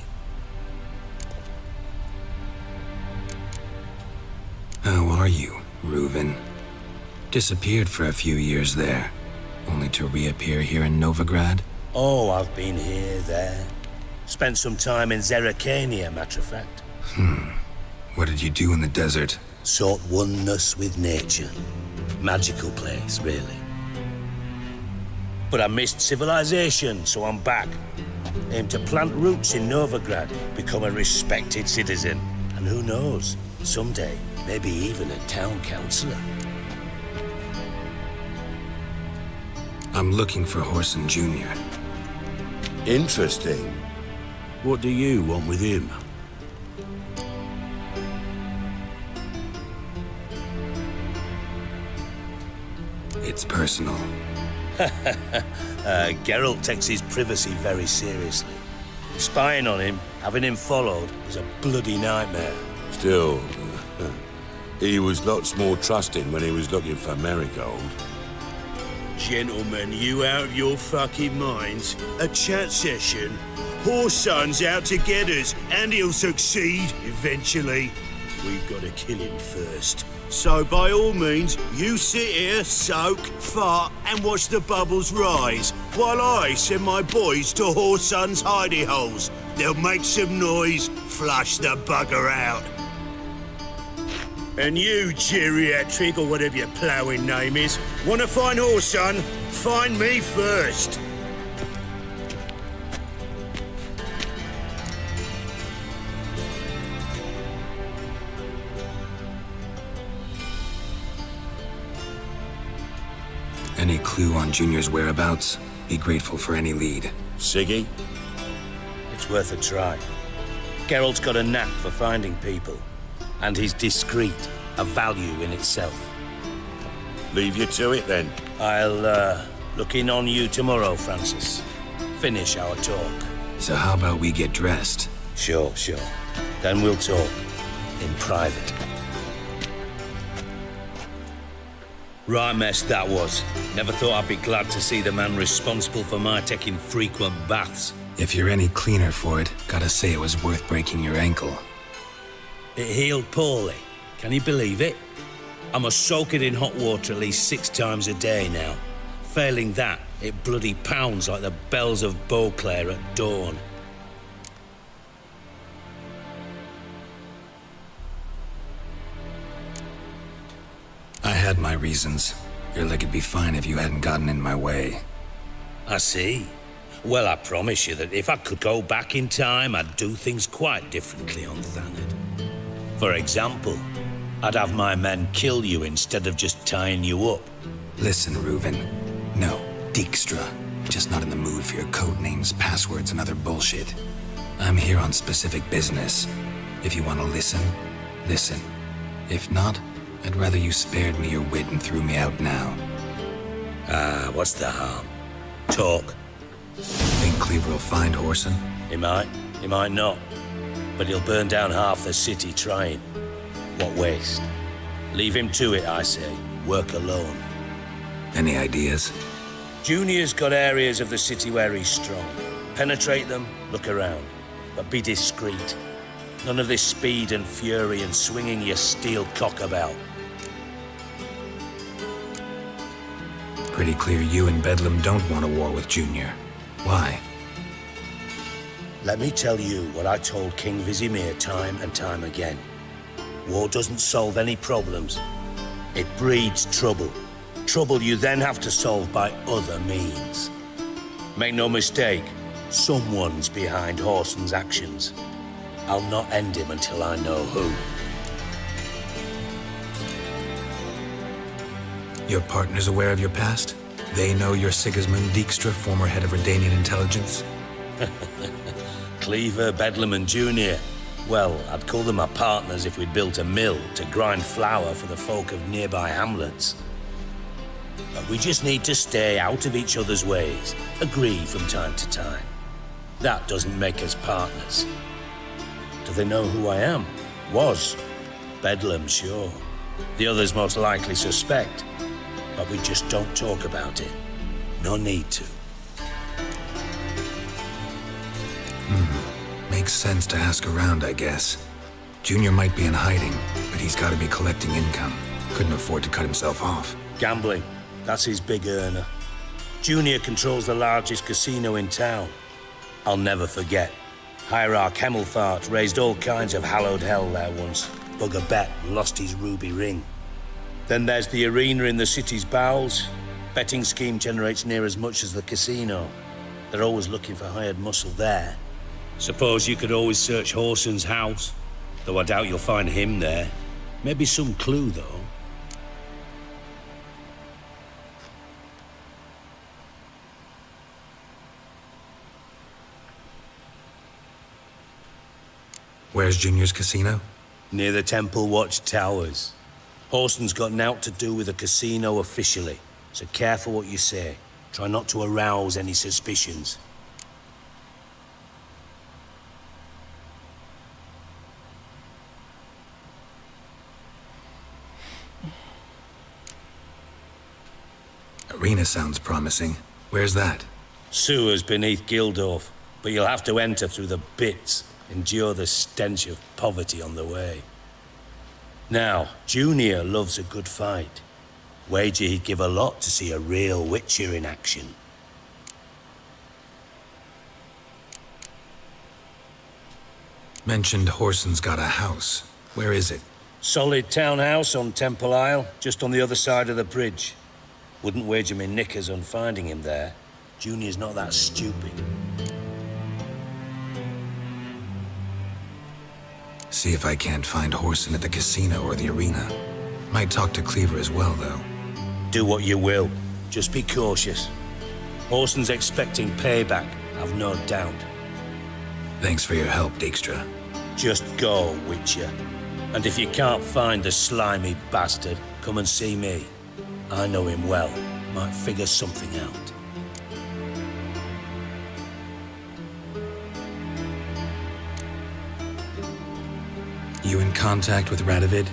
How are you, Reuven? Disappeared for a few years there, only to reappear here in Novigrad? Oh, I've been here, there. Spent some time in Zerrikania, matter of fact. What did you do in the desert? Sought oneness with nature. Magical place, really. But I missed civilization, so I'm back. Aim to plant roots in Novigrad, become a respected citizen. And who knows, someday, maybe even a town councillor. I'm looking for Whoreson Jr. Interesting. What do you want with him? It's personal. Geralt takes his privacy very seriously. Spying on him, having him followed, is a bloody nightmare. Still, he was lots more trusting when he was looking for Marigold. Gentlemen, you out of your fucking minds? A chat session? Whoreson's out to get us, and he'll succeed, eventually. We've got to kill him first. So by all means, you sit here, soak, fart, and watch the bubbles rise, while I send my boys to Whoreson's hidey holes. They'll make some noise, flush the bugger out. And you, geriatric, or whatever your ploughing name is, want to find Whoreson? Find me first. Any clue on Junior's whereabouts? Be grateful for any lead. Siggy? It's worth a try. Geralt's got a knack for finding people. And he's discreet, a value in itself. Leave you to it, then. I'll, look in on you tomorrow, Francis. Finish our talk. So how about we get dressed? Sure. Then we'll talk. In private. Right mess that was. Never thought I'd be glad to see the man responsible for my taking frequent baths. If you're any cleaner for it, gotta say it was worth breaking your ankle. It healed poorly. Can you believe it? I must soak it in hot water at least 6 times a day now. Failing that, it bloody pounds like the bells of Beauclair at dawn. I had my reasons. Your leg'd be fine if you hadn't gotten in my way. I see. Well, I promise you that if I could go back in time, I'd do things quite differently on Thanedd. For example, I'd have my men kill you instead of just tying you up. Listen, Reuven. No, Dijkstra. Just not in the mood for your code names, passwords, and other bullshit. I'm here on specific business. If you want to listen, listen. If not, I'd rather you spared me your wit and threw me out now. What's the harm? Talk. Think Cleaver will find Whoreson? He might not. But he'll burn down half the city trying. What waste? Leave him to it, I say. Work alone. Any ideas? Junior's got areas of the city where he's strong. Penetrate them, look around. But be discreet. None of this speed and fury and swinging your steel cock about. Pretty clear you and Bedlam don't want a war with Junior. Why? Let me tell you what I told King Vizimir time and time again. War doesn't solve any problems. It breeds trouble. Trouble you then have to solve by other means. Make no mistake, someone's behind Whoreson's actions. I'll not end him until I know who. Your partner's aware of your past? They know you're Sigismund Dijkstra, former head of Redanian intelligence? Cleaver, Bedlam and Junior. Well, I'd call them my partners if we'd built a mill to grind flour for the folk of nearby hamlets. But we just need to stay out of each other's ways, agree from time to time. That doesn't make us partners. Do they know who I am? Was. Bedlam, sure. The others most likely suspect. But we just don't talk about it. No need to. Makes sense to ask around, I guess. Junior might be in hiding, but he's got to be collecting income. Couldn't afford to cut himself off. Gambling. That's his big earner. Junior controls the largest casino in town. I'll never forget. Hierarch Hemmelfart raised all kinds of hallowed hell there once. Bug a bet and lost his ruby ring. Then there's the arena in the city's bowels. Betting scheme generates near as much as the casino. They're always looking for hired muscle there. Suppose you could always search Whoreson's house, though I doubt you'll find him there. Maybe some clue, though. Where's Junior's casino? Near the Temple Watch Towers. Whoreson's got naught to do with the casino officially, so careful what you say. Try not to arouse any suspicions. Arena sounds promising. Where's that? Sewers beneath Gildorf, but you'll have to enter through the bits, endure the stench of poverty on the way. Now, Junior loves a good fight. Wager he'd give a lot to see a real Witcher in action. Mentioned Whoreson's got a house. Where is it? Solid townhouse on Temple Isle, just on the other side of the bridge. Wouldn't wager me knickers on finding him there. Junior's not that stupid. See if I can't find Whoreson at the casino or the arena. Might talk to Cleaver as well, though. Do what you will. Just be cautious. Whoreson's expecting payback, I've no doubt. Thanks for your help, Dijkstra. Just go, Witcher. And if you can't find the slimy bastard, come and see me. I know him well. Might figure something out. You in contact with Radovid?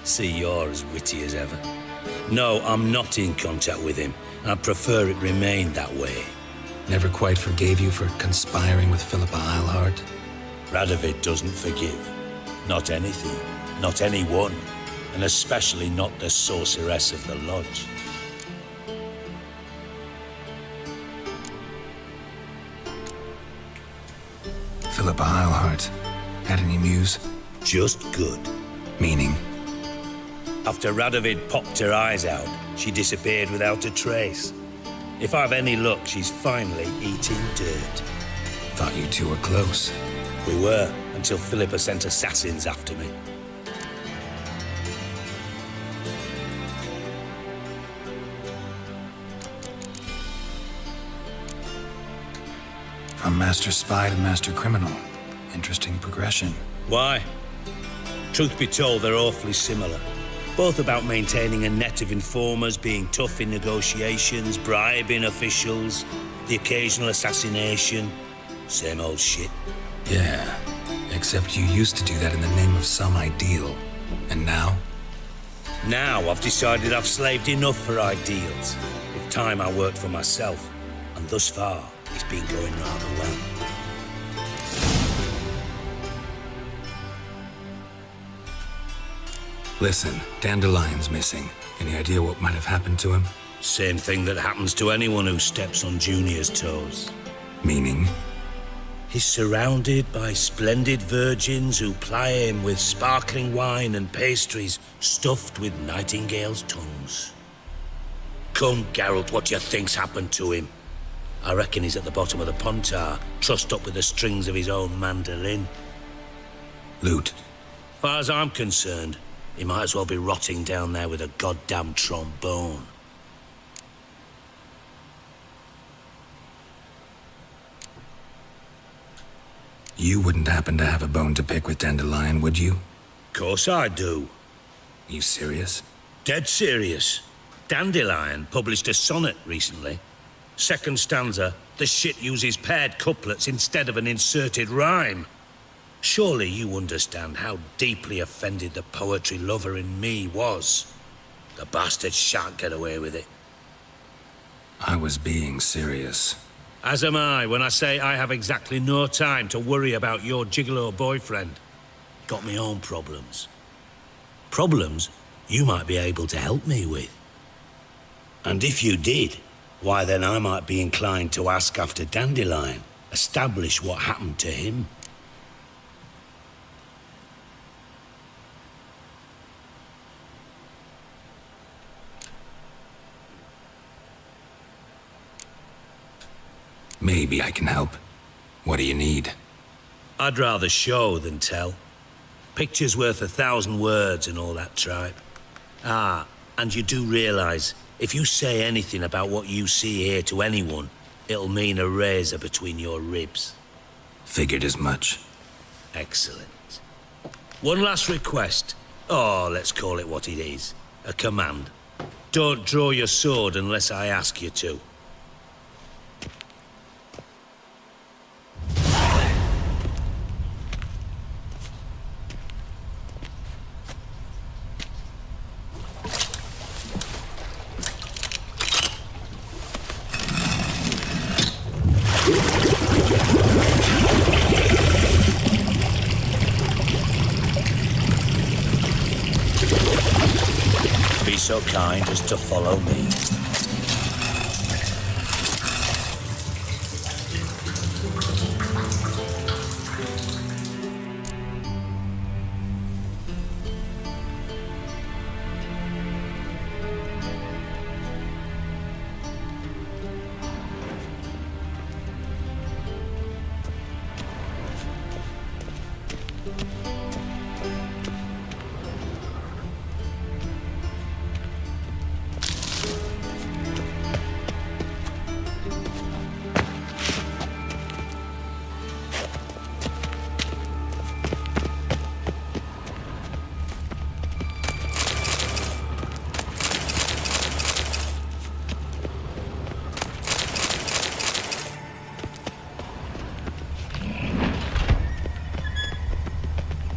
See, you're as witty as ever. No, I'm not in contact with him. I prefer it remained that way. Never quite forgave you for conspiring with Philippa Eilhart? Radovid doesn't forgive. Not anything. Not anyone. And especially not the sorceress of the lodge. Philippa Eilhart. Had any news? Just good. Meaning? After Radovid popped her eyes out, she disappeared without a trace. If I've any luck, she's finally eating dirt. Thought you two were close. We were, until Philippa sent assassins after me. From master spy to master criminal. Interesting progression. Why? Truth be told, they're awfully similar. Both about maintaining a net of informers, being tough in negotiations, bribing officials, the occasional assassination. Same old shit. Yeah, except you used to do that in the name of some ideal. And now? Now I've decided I've slaved enough for ideals. It's time I worked for myself. And thus far, it's been going rather well. Listen, Dandelion's missing. Any idea what might have happened to him? Same thing that happens to anyone who steps on Junior's toes. Meaning? He's surrounded by splendid virgins who ply him with sparkling wine and pastries stuffed with nightingales' tongues. Come, Geralt, what do you think's happened to him? I reckon he's at the bottom of the pontar, trussed up with the strings of his own mandolin. Loot. Far as I'm concerned, he might as well be rotting down there with a goddamn trombone. You wouldn't happen to have a bone to pick with Dandelion, would you? Course I do. You serious? Dead serious. Dandelion published a sonnet recently. Second stanza, the shit uses paired couplets instead of an inserted rhyme. Surely you understand how deeply offended the poetry lover in me was. The bastard shan't get away with it. I was being serious. As am I when I say I have exactly no time to worry about your gigolo boyfriend. Got me own problems. Problems you might be able to help me with. And if you did, why then I might be inclined to ask after Dandelion, establish what happened to him. Maybe I can help. What do you need? I'd rather show than tell. Picture's worth 1,000 words and all that tripe. Ah, and you do realise, if you say anything about what you see here to anyone, it'll mean a razor between your ribs. Figured as much. Excellent. One last request. Oh, let's call it what it is. A command. Don't draw your sword unless I ask you to. So kind as to follow me.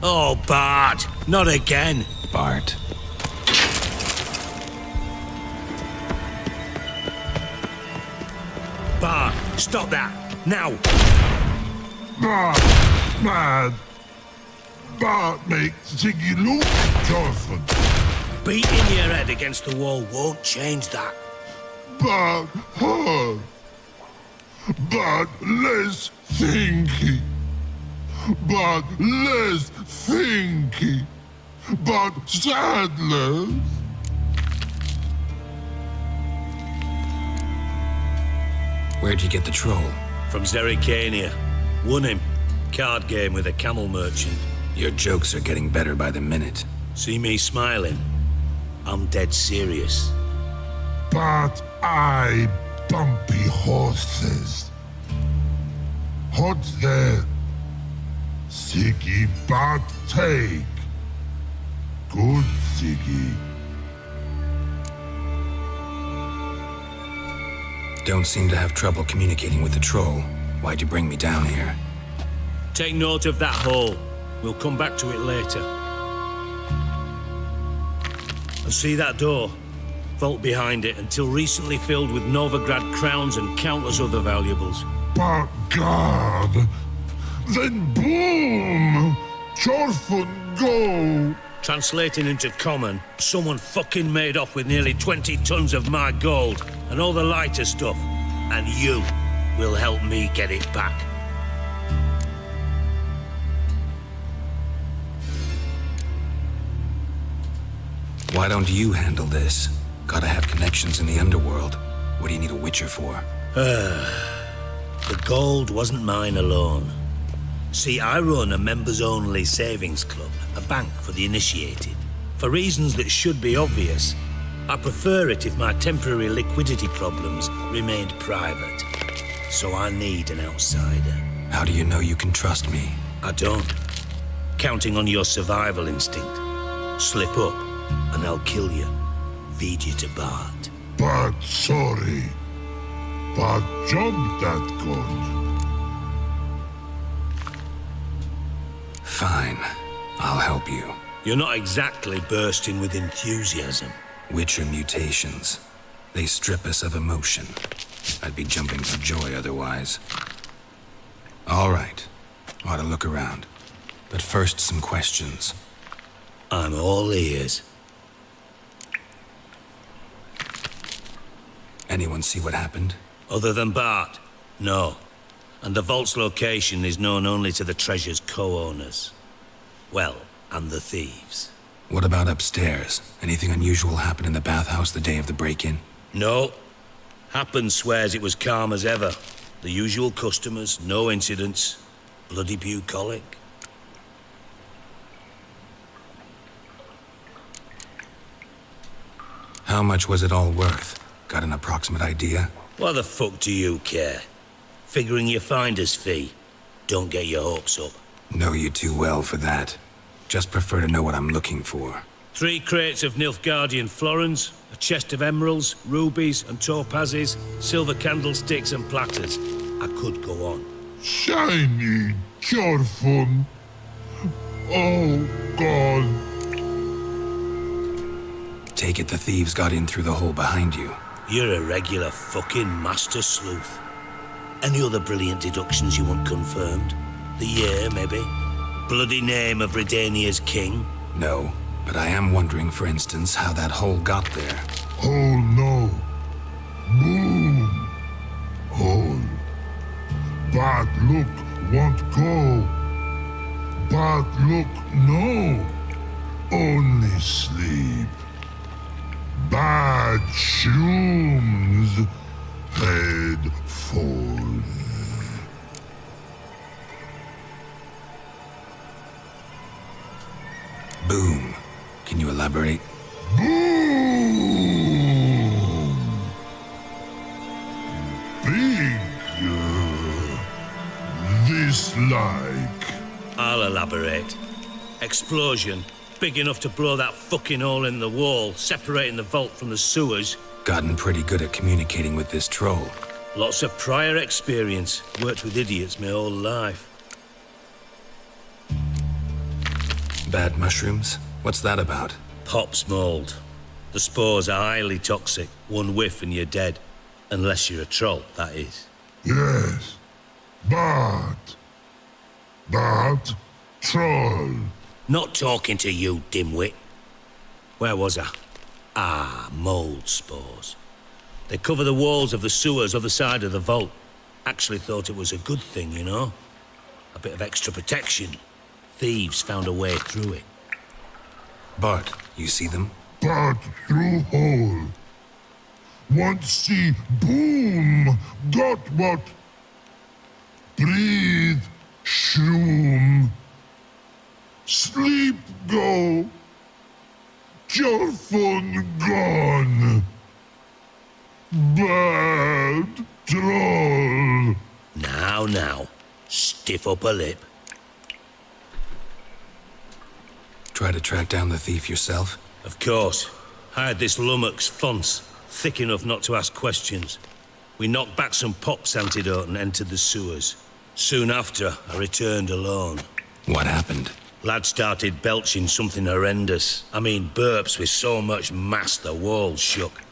Oh, Bart! Not again! Bart. Bart, stop that! Now! Bart, mad. Bart makes Ziggy look Jonathan. Beating your head against the wall won't change that. Bart hard. Bart less thinky. But less thinky, but sadless. Where'd you get the troll? From Zerrikania. Won him. Card game with a camel merchant. Your jokes are getting better by the minute. See me smiling? I'm dead serious. But I bumpy horses. Hot there. Ziggy Bart take. Good Ziggy. Don't seem to have trouble communicating with the troll. Why'd you bring me down here? Take note of that hole. We'll come back to it later. And see that door? Vault behind it, until recently filled with Novigrad crowns and countless other valuables. But God! Then boom! Chorfun go! Translating into common, someone fucking made off with nearly 20 tons of my gold and all the lighter stuff. And you will help me get it back. Why don't you handle this? Gotta have connections in the underworld. What do you need a witcher for? The gold wasn't mine alone. See, I run a members-only savings club, a bank for the initiated. For reasons that should be obvious, I prefer it if my temporary liquidity problems remained private. So I need an outsider. How do you know you can trust me? I don't. Counting on your survival instinct. Slip up, and I'll kill you. Feed you to Bart. But sorry. But jump that good. Fine. I'll help you. You're not exactly bursting with enthusiasm. Witcher mutations. They strip us of emotion. I'd be jumping for joy otherwise. All right. Ought to look around. But first, some questions. I'm all ears. Anyone see what happened? Other than Bart? No. And the vault's location is known only to the treasure's co-owners. Well, and the thieves. What about upstairs? Anything unusual happen in the bathhouse the day of the break-in? No. Happen swears it was calm as ever. The usual customers, no incidents. Bloody bucolic. How much was it all worth? Got an approximate idea? Why the fuck do you care? Figuring your finder's fee. Don't get your hopes up. Know you too well for that. Just prefer to know what I'm looking for. 3 crates of Nilfgaardian florins, a chest of emeralds, rubies and topazes, silver candlesticks and platters. I could go on. Shiny, cheerful. Oh, God. Take it the thieves got in through the hole behind you. You're a regular fucking master sleuth. Any other brilliant deductions you want confirmed? The year, maybe? Bloody name of Redania's king? No, but I am wondering, for instance, how that hole got there. Oh, no. Boom. Hole. Bad look won't go. Bad look, no. Only sleep. Bad shrooms. Head full. Boom. Can you elaborate? Boom! Big. This-like. I'll elaborate. Explosion. Big enough to blow that fucking hole in the wall, separating the vault from the sewers. Gotten pretty good at communicating with this troll. Lots of prior experience. Worked with idiots my whole life. Bad mushrooms? What's that about? Pops mold. The spores are highly toxic. One whiff and you're dead. Unless you're a troll, that is. Yes. But troll. Not talking to you, dimwit. Where was I? Ah, mold spores. They cover the walls of the sewers other side of the vault. Actually thought it was a good thing, you know? A bit of extra protection. Thieves found a way through it. Bart, you see them? Bart through hole. Want see boom. Got what? Breathe. Shroom. Sleep go. Your phone gone. Bad troll. Now. Stiff upper lip. Try to track down the thief yourself? Of course. I had this lummox Fonce, thick enough not to ask questions. We knocked back some pop's antidote and entered the sewers. Soon after, I returned alone. What happened? Lad started belching something horrendous. I mean, burps with so much mass the walls shook.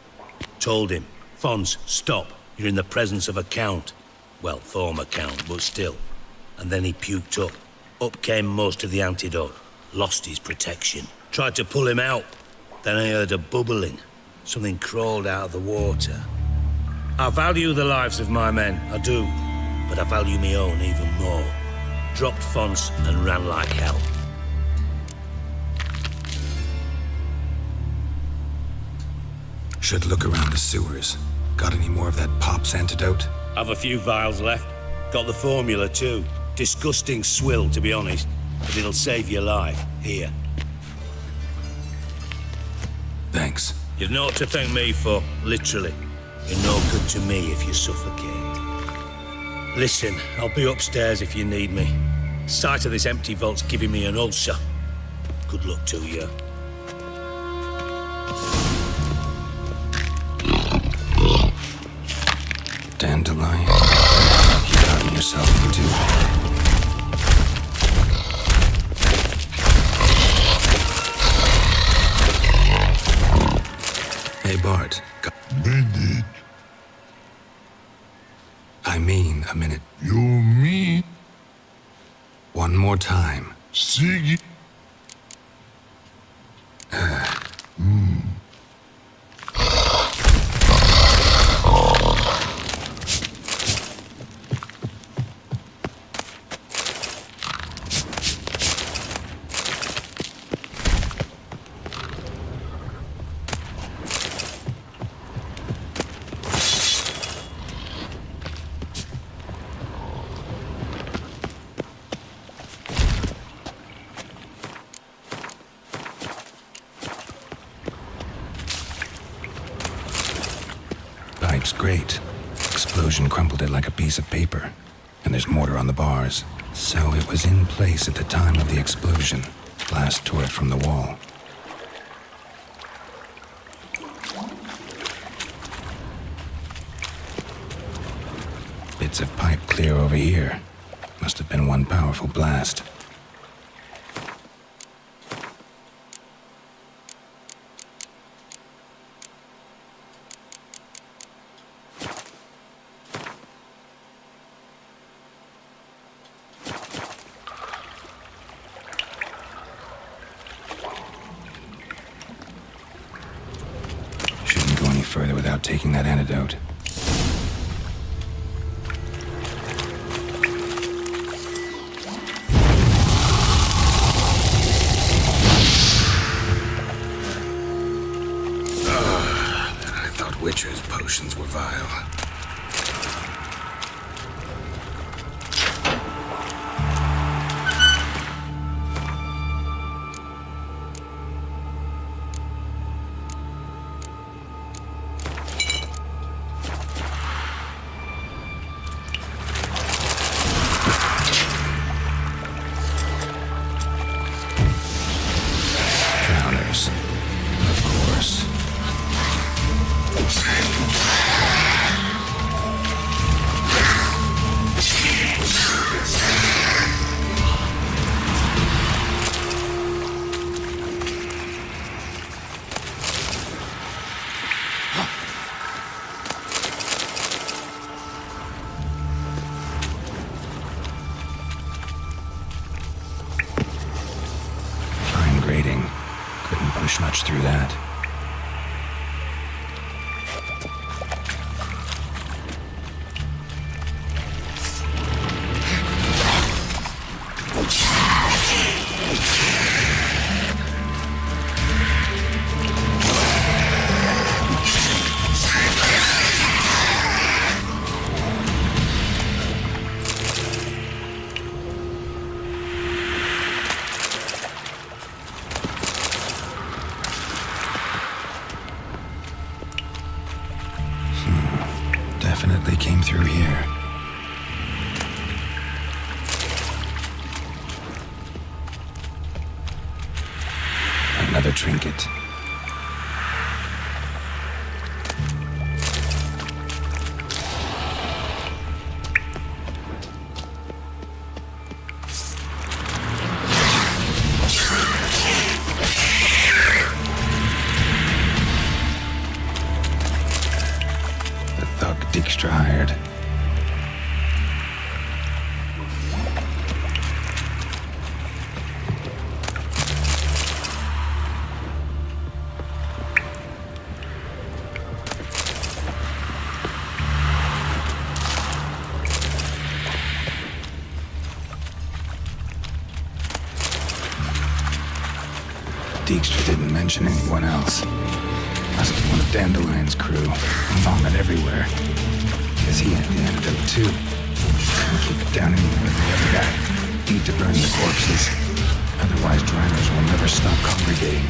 Told him, Fonz, stop. You're in the presence of a count. Well, former count, but still. And then he puked up. Up came most of the antidote. Lost his protection. Tried to pull him out. Then I heard a bubbling. Something crawled out of the water. I value the lives of my men, I do. But I value my own even more. Dropped Fonce and ran like hell. Should look around the sewers. Got any more of that Pop's antidote? Have a few vials left. Got the formula too. Disgusting swill, to be honest. But it'll save your life. Here. Thanks. You've naught to thank me for, literally. You're no good to me if you suffocate. Listen, I'll be upstairs if you need me. Sight of this empty vault's giving me an ulcer. Good luck to you. Dandelion. You've gotten yourself into. Hey, Bart. Bandit. I mean, a minute. You mean? One more time. Siggy. Pipe's great. Explosion crumpled it like a piece of paper. And there's mortar on the bars. So it was in place at the time of the explosion. Blast tore it from the wall. Bits of pipe clear over here. Must have been one powerful blast. Shouldn't go any further without taking that antidote. Witcher's potions were vile. Drowners, of course. Fine grading. Couldn't push much through that. Definitely came through here. Another trinket. Dijkstra hired. Dijkstra didn't mention anyone else. Must be one of Dandelion's crew. Vomit everywhere. Guess he had the antidote too. Keep it down in there with the other guy. Need to burn the corpses. Otherwise, drivers will never stop congregating.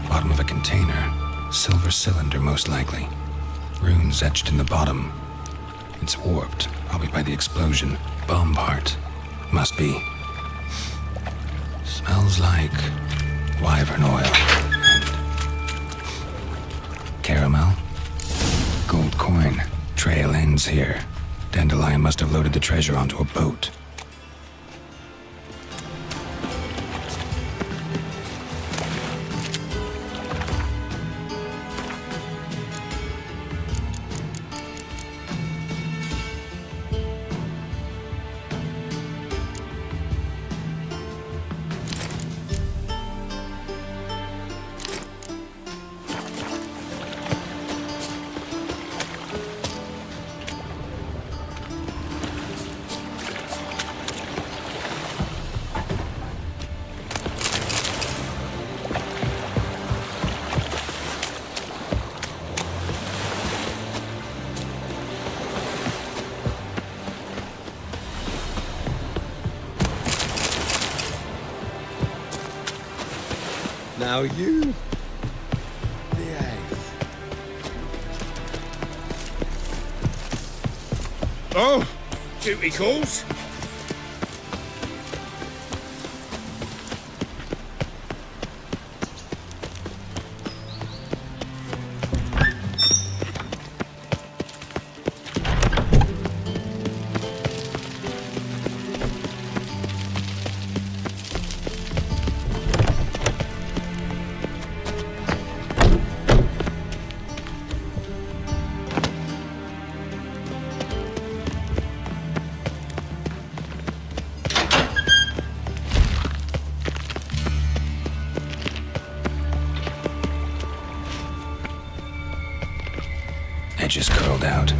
Bottom of a container. Silver cylinder, most likely. Runes etched in the bottom. It's warped, probably by the explosion. Bomb part. Must be. Smells like wyvern oil and caramel. Gold coin. Trail ends here. Dandelion must have loaded the treasure onto a boat. Now you behave. Oh, duty calls. Edges curled out.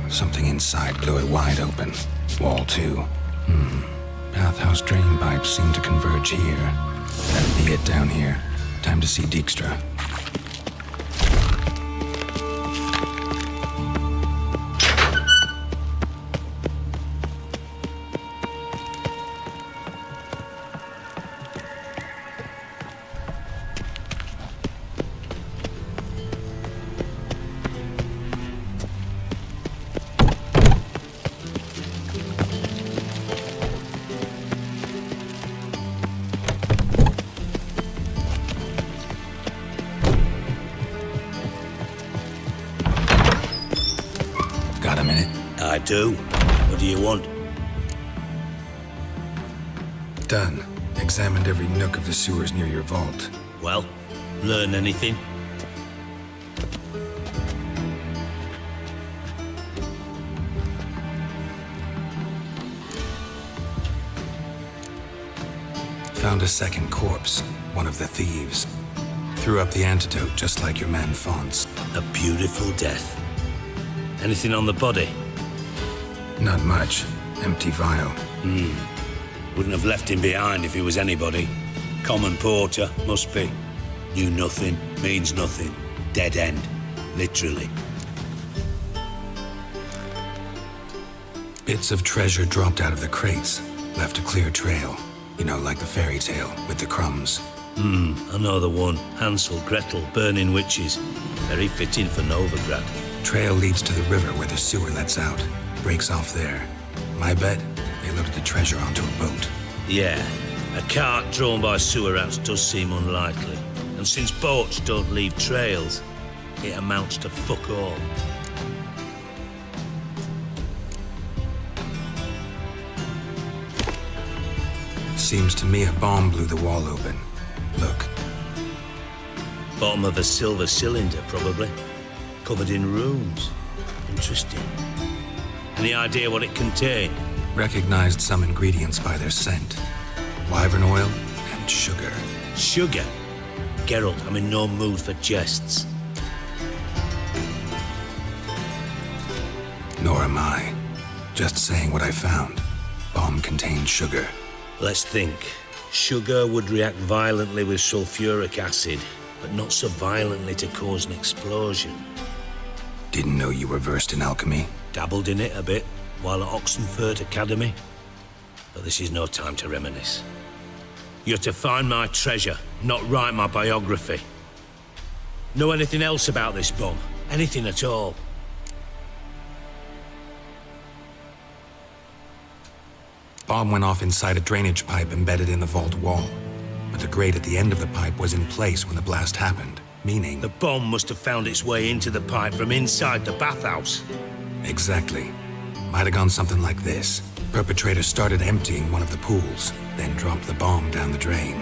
Something inside blew it wide open. Wall too. Bathhouse drain pipes seem to converge here. That'd be it down here. Time to see Dijkstra. Got a minute? I do. What do you want? Done. Examined every nook of the sewers near your vault. Well, learn anything? Found a second corpse. One of the thieves. Threw up the antidote just like your man Fonts. A beautiful death. Anything on the body? Not much. Empty vial. Wouldn't have left him behind if he was anybody. Common porter, must be. Knew nothing, means nothing. Dead end. Literally. Bits of treasure dropped out of the crates, left a clear trail. You know, like the fairy tale with the crumbs. I know the one. Hansel, Gretel, burning witches. Very fitting for Novigrad. Trail leads to the river where the sewer lets out. Breaks off there. My bet, they loaded the treasure onto a boat. Yeah, a cart drawn by sewer rats does seem unlikely. And since boats don't leave trails, it amounts to fuck all. Seems to me a bomb blew the wall open. Look. Bottom of a silver cylinder, probably. Covered in runes. Interesting. Any idea what it contained? Recognized some ingredients by their scent. Wyvern oil and sugar. Sugar? Geralt, I'm in no mood for jests. Nor am I. Just saying what I found. Bomb contained sugar. Let's think. Sugar would react violently with sulfuric acid, but not so violently to cause an explosion. Didn't know you were versed in alchemy. Dabbled in it a bit while at Oxenford Academy. But this is no time to reminisce. You're to find my treasure, not write my biography. Know anything else about this bomb? Anything at all? Bomb went off inside a drainage pipe embedded in the vault wall. But the grate at the end of the pipe was in place when the blast happened, meaning... The bomb must have found its way into the pipe from inside the bathhouse. Exactly. Might have gone something like this. Perpetrator started emptying one of the pools, then dropped the bomb down the drain.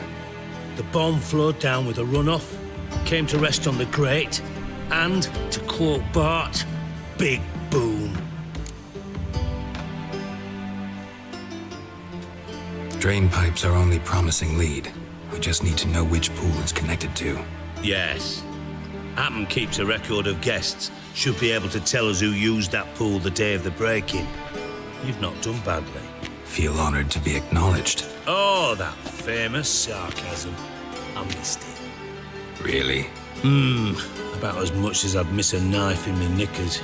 The bomb flowed down with a runoff, came to rest on the grate, and, to quote Bart, big boom. Drain pipes are only promising lead. We just need to know which pool it's connected to. Yes. Appen keeps a record of guests. Should be able to tell us who used that pool the day of the break-in. You've not done badly. Feel honored to be acknowledged. Oh, that famous sarcasm. I missed it. Really? About as much as I'd miss a knife in my knickers.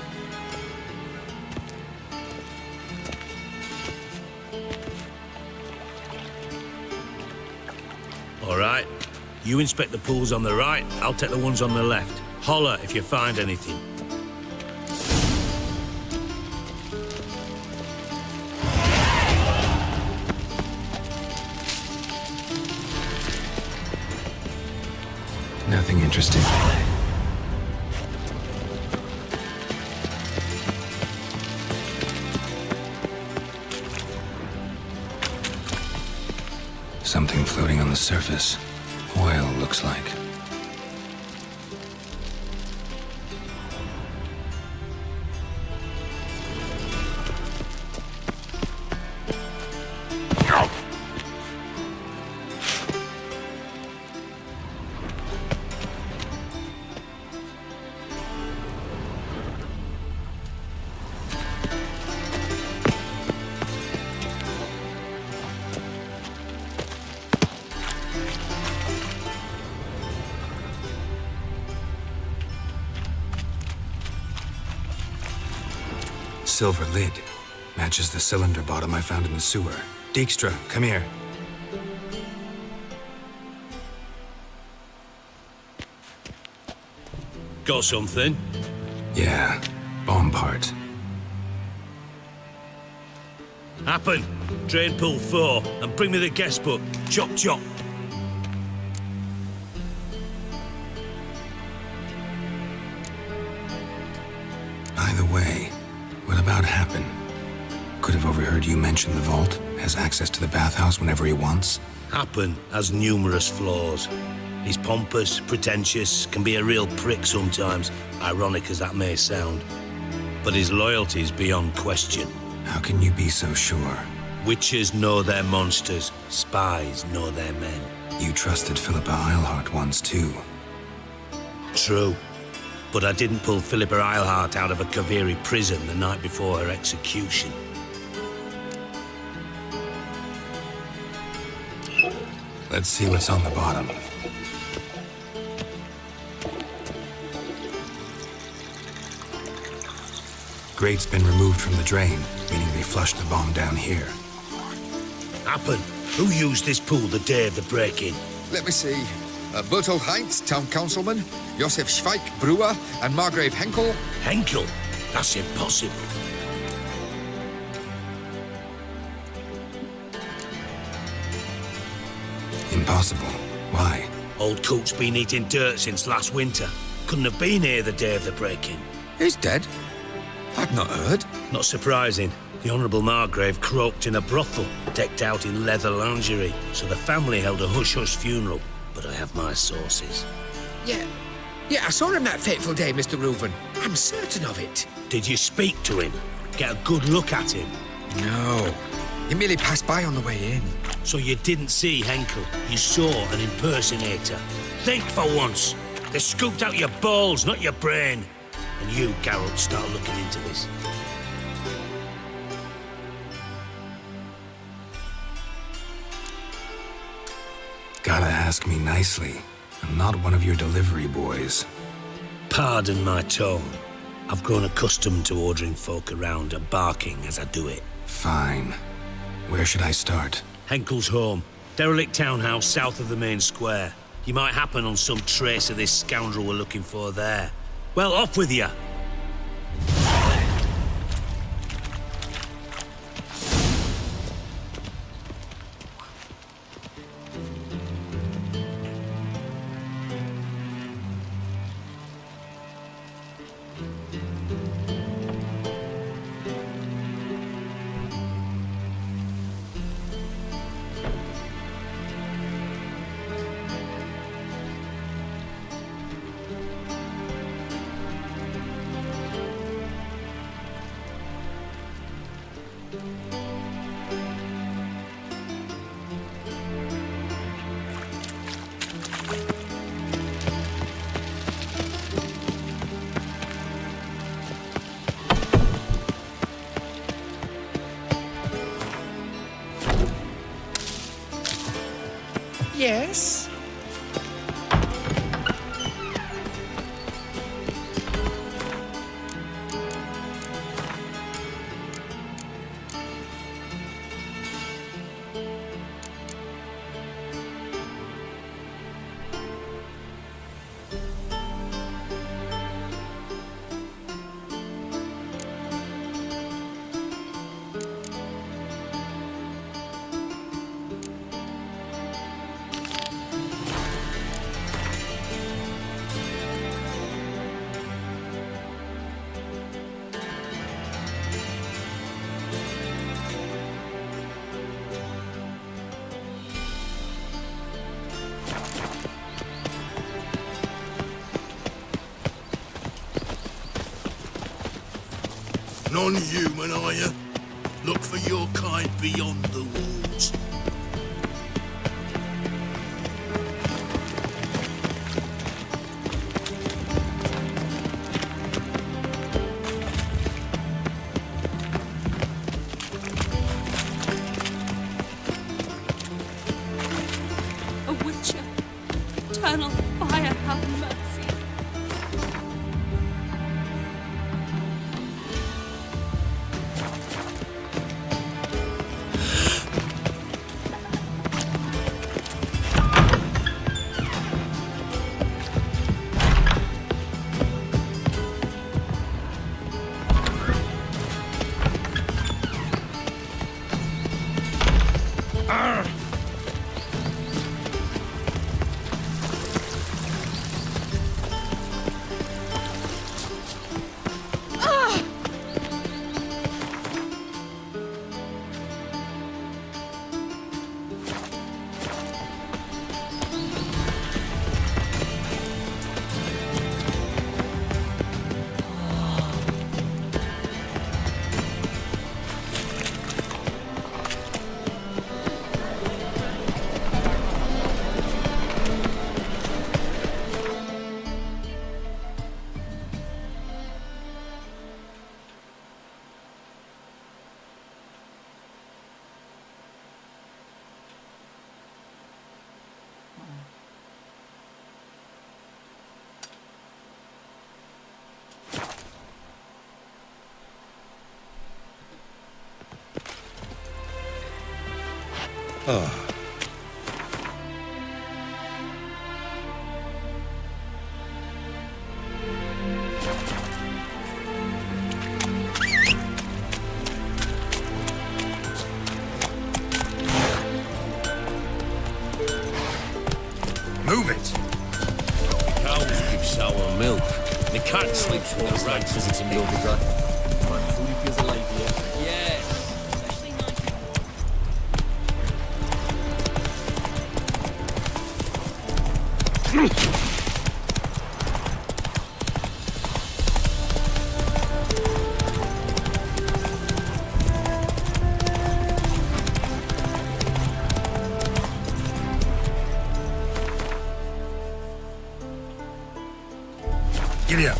All right. You inspect the pools on the right, I'll take the ones on the left. Holler if you find anything. Nothing interesting. Something floating on the surface. Oil, looks like. Silver lid. Matches the cylinder bottom I found in the sewer. Dijkstra, come here. Got something? Yeah, bomb part. Appen, drain pool 4, and bring me the guest book. Chop chop. By the way, what about Happen? Could have overheard you mention the vault. Has access to the bathhouse whenever he wants. Happen has numerous flaws. He's pompous, pretentious, can be a real prick sometimes, ironic as that may sound. But his loyalty is beyond question. How can you be so sure? Witches know their monsters, spies know their men. You trusted Philippa Eilhart once too. True. But I didn't pull Philippa Eilhart out of a Kaviri prison the night before her execution. Let's see what's on the bottom. grate's been removed from the drain, meaning they flushed the bomb down here. Happen. Who used this pool the day of the break-in? Let me see. Bertolt Heinz, town councilman, Josef Schweik, brewer, and Margrave Henkel. Henkel? That's impossible. Impossible. Why? Old Coot's been eating dirt since last winter. Couldn't have been here the day of the break-in. He's dead? I've not heard. Not surprising. The Honourable Margrave croaked in a brothel, decked out in leather lingerie, so the family held a hush-hush funeral. But I have my sources. Yeah, I saw him that fateful day, Mr. Reuven. I'm certain of it. Did you speak to him? Get a good look at him? No. He merely passed by on the way in. So you didn't see Henkel? You saw an impersonator? Think for once. They scooped out your balls, not your brain. And you, Geralt, start looking into this. Gotta ask me nicely. I'm not one of your delivery boys. Pardon my tone. I've grown accustomed to ordering folk around and barking as I do it. Fine. Where should I start? Henkel's home. Derelict townhouse south of the main square. You might happen on some trace of this scoundrel we're looking for there. Well, off with you! Yes? Non-human, are you? Look for your kind beyond the walls. A witcher. Eternal fire, have mercy. Oh. Move it! Cows give sour milk. The cat sleeps with the rat. Visits in the overdrive. Man, truly feels alive here. Yes. Giddy up.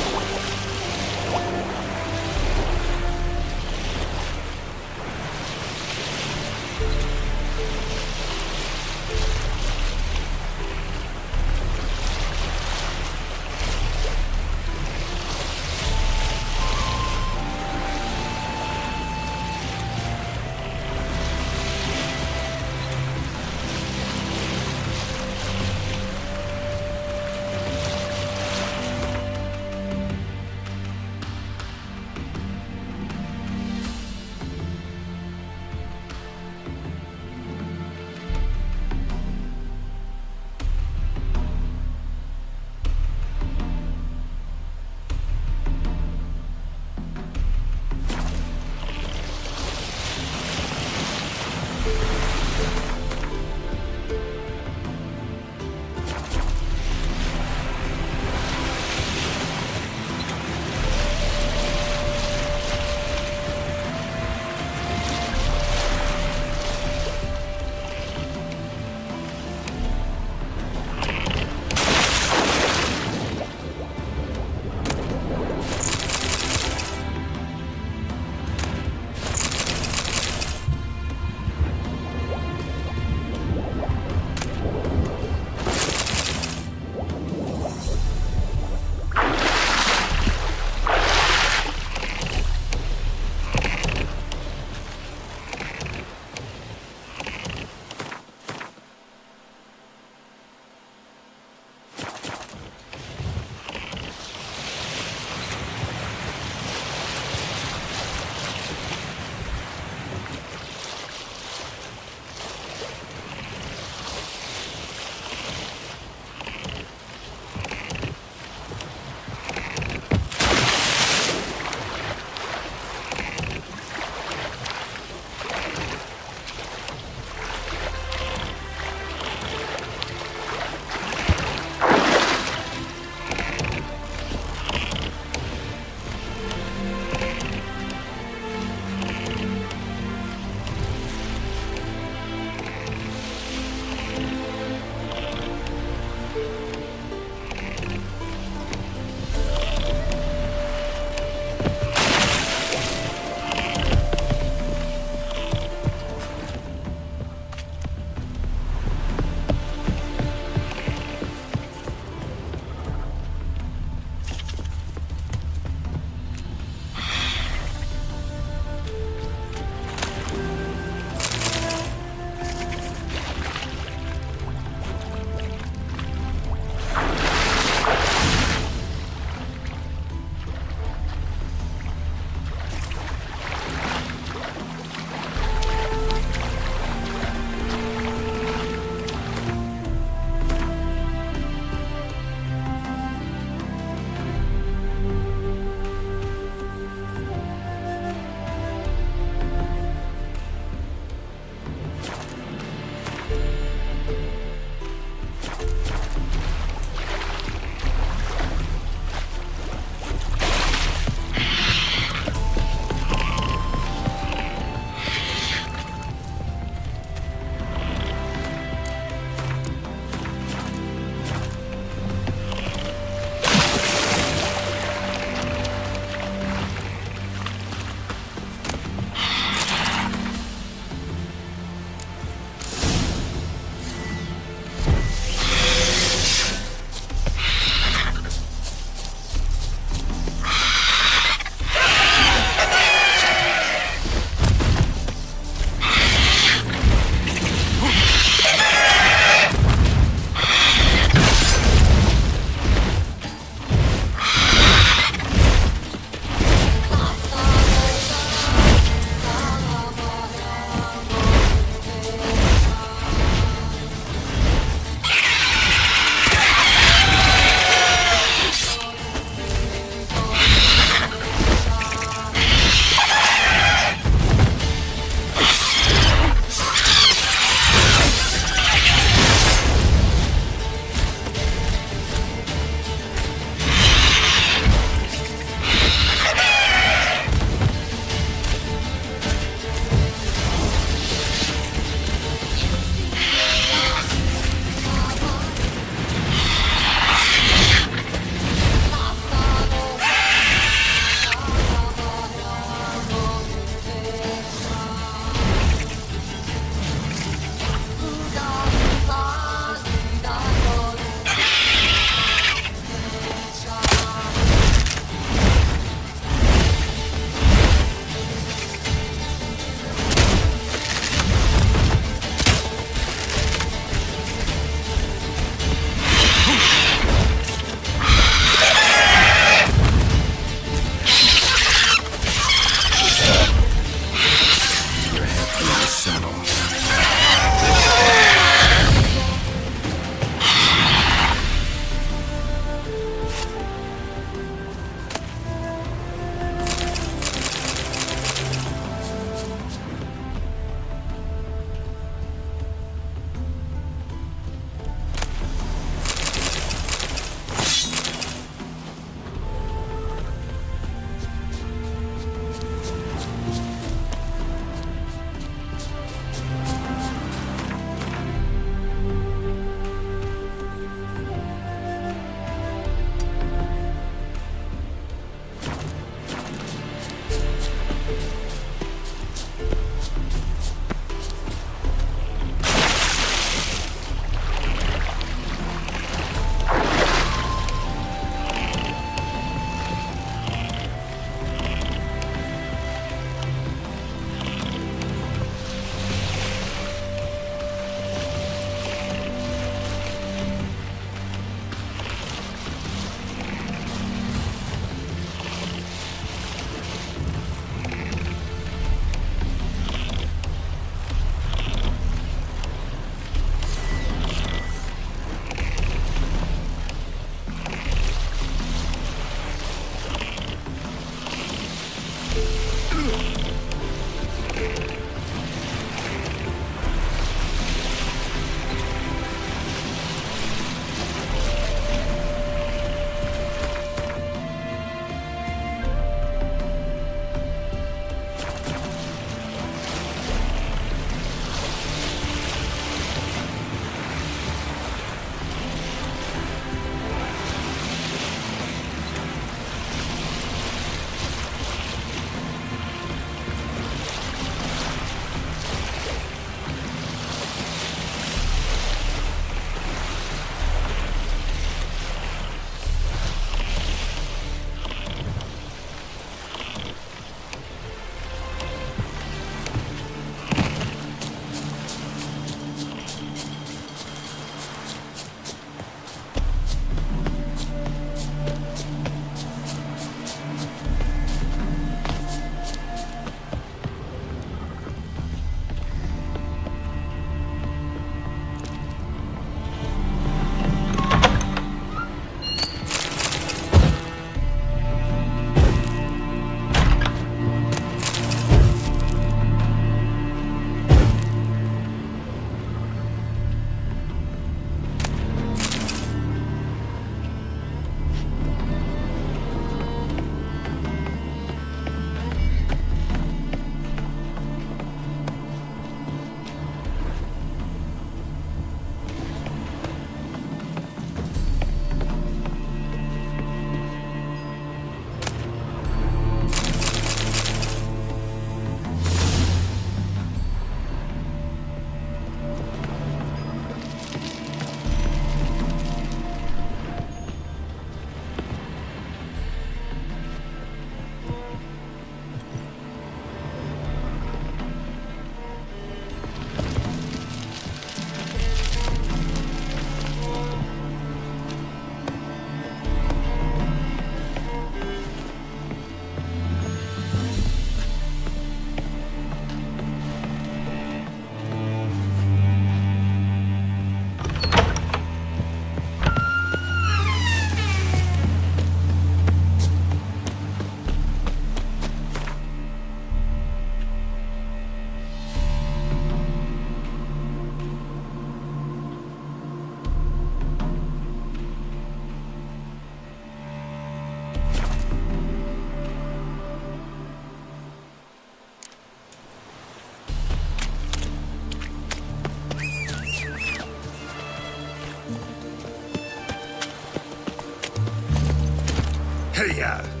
Hiya!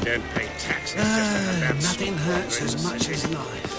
don't pay taxes just to have that Nothing squander hurts as in the much city. as life.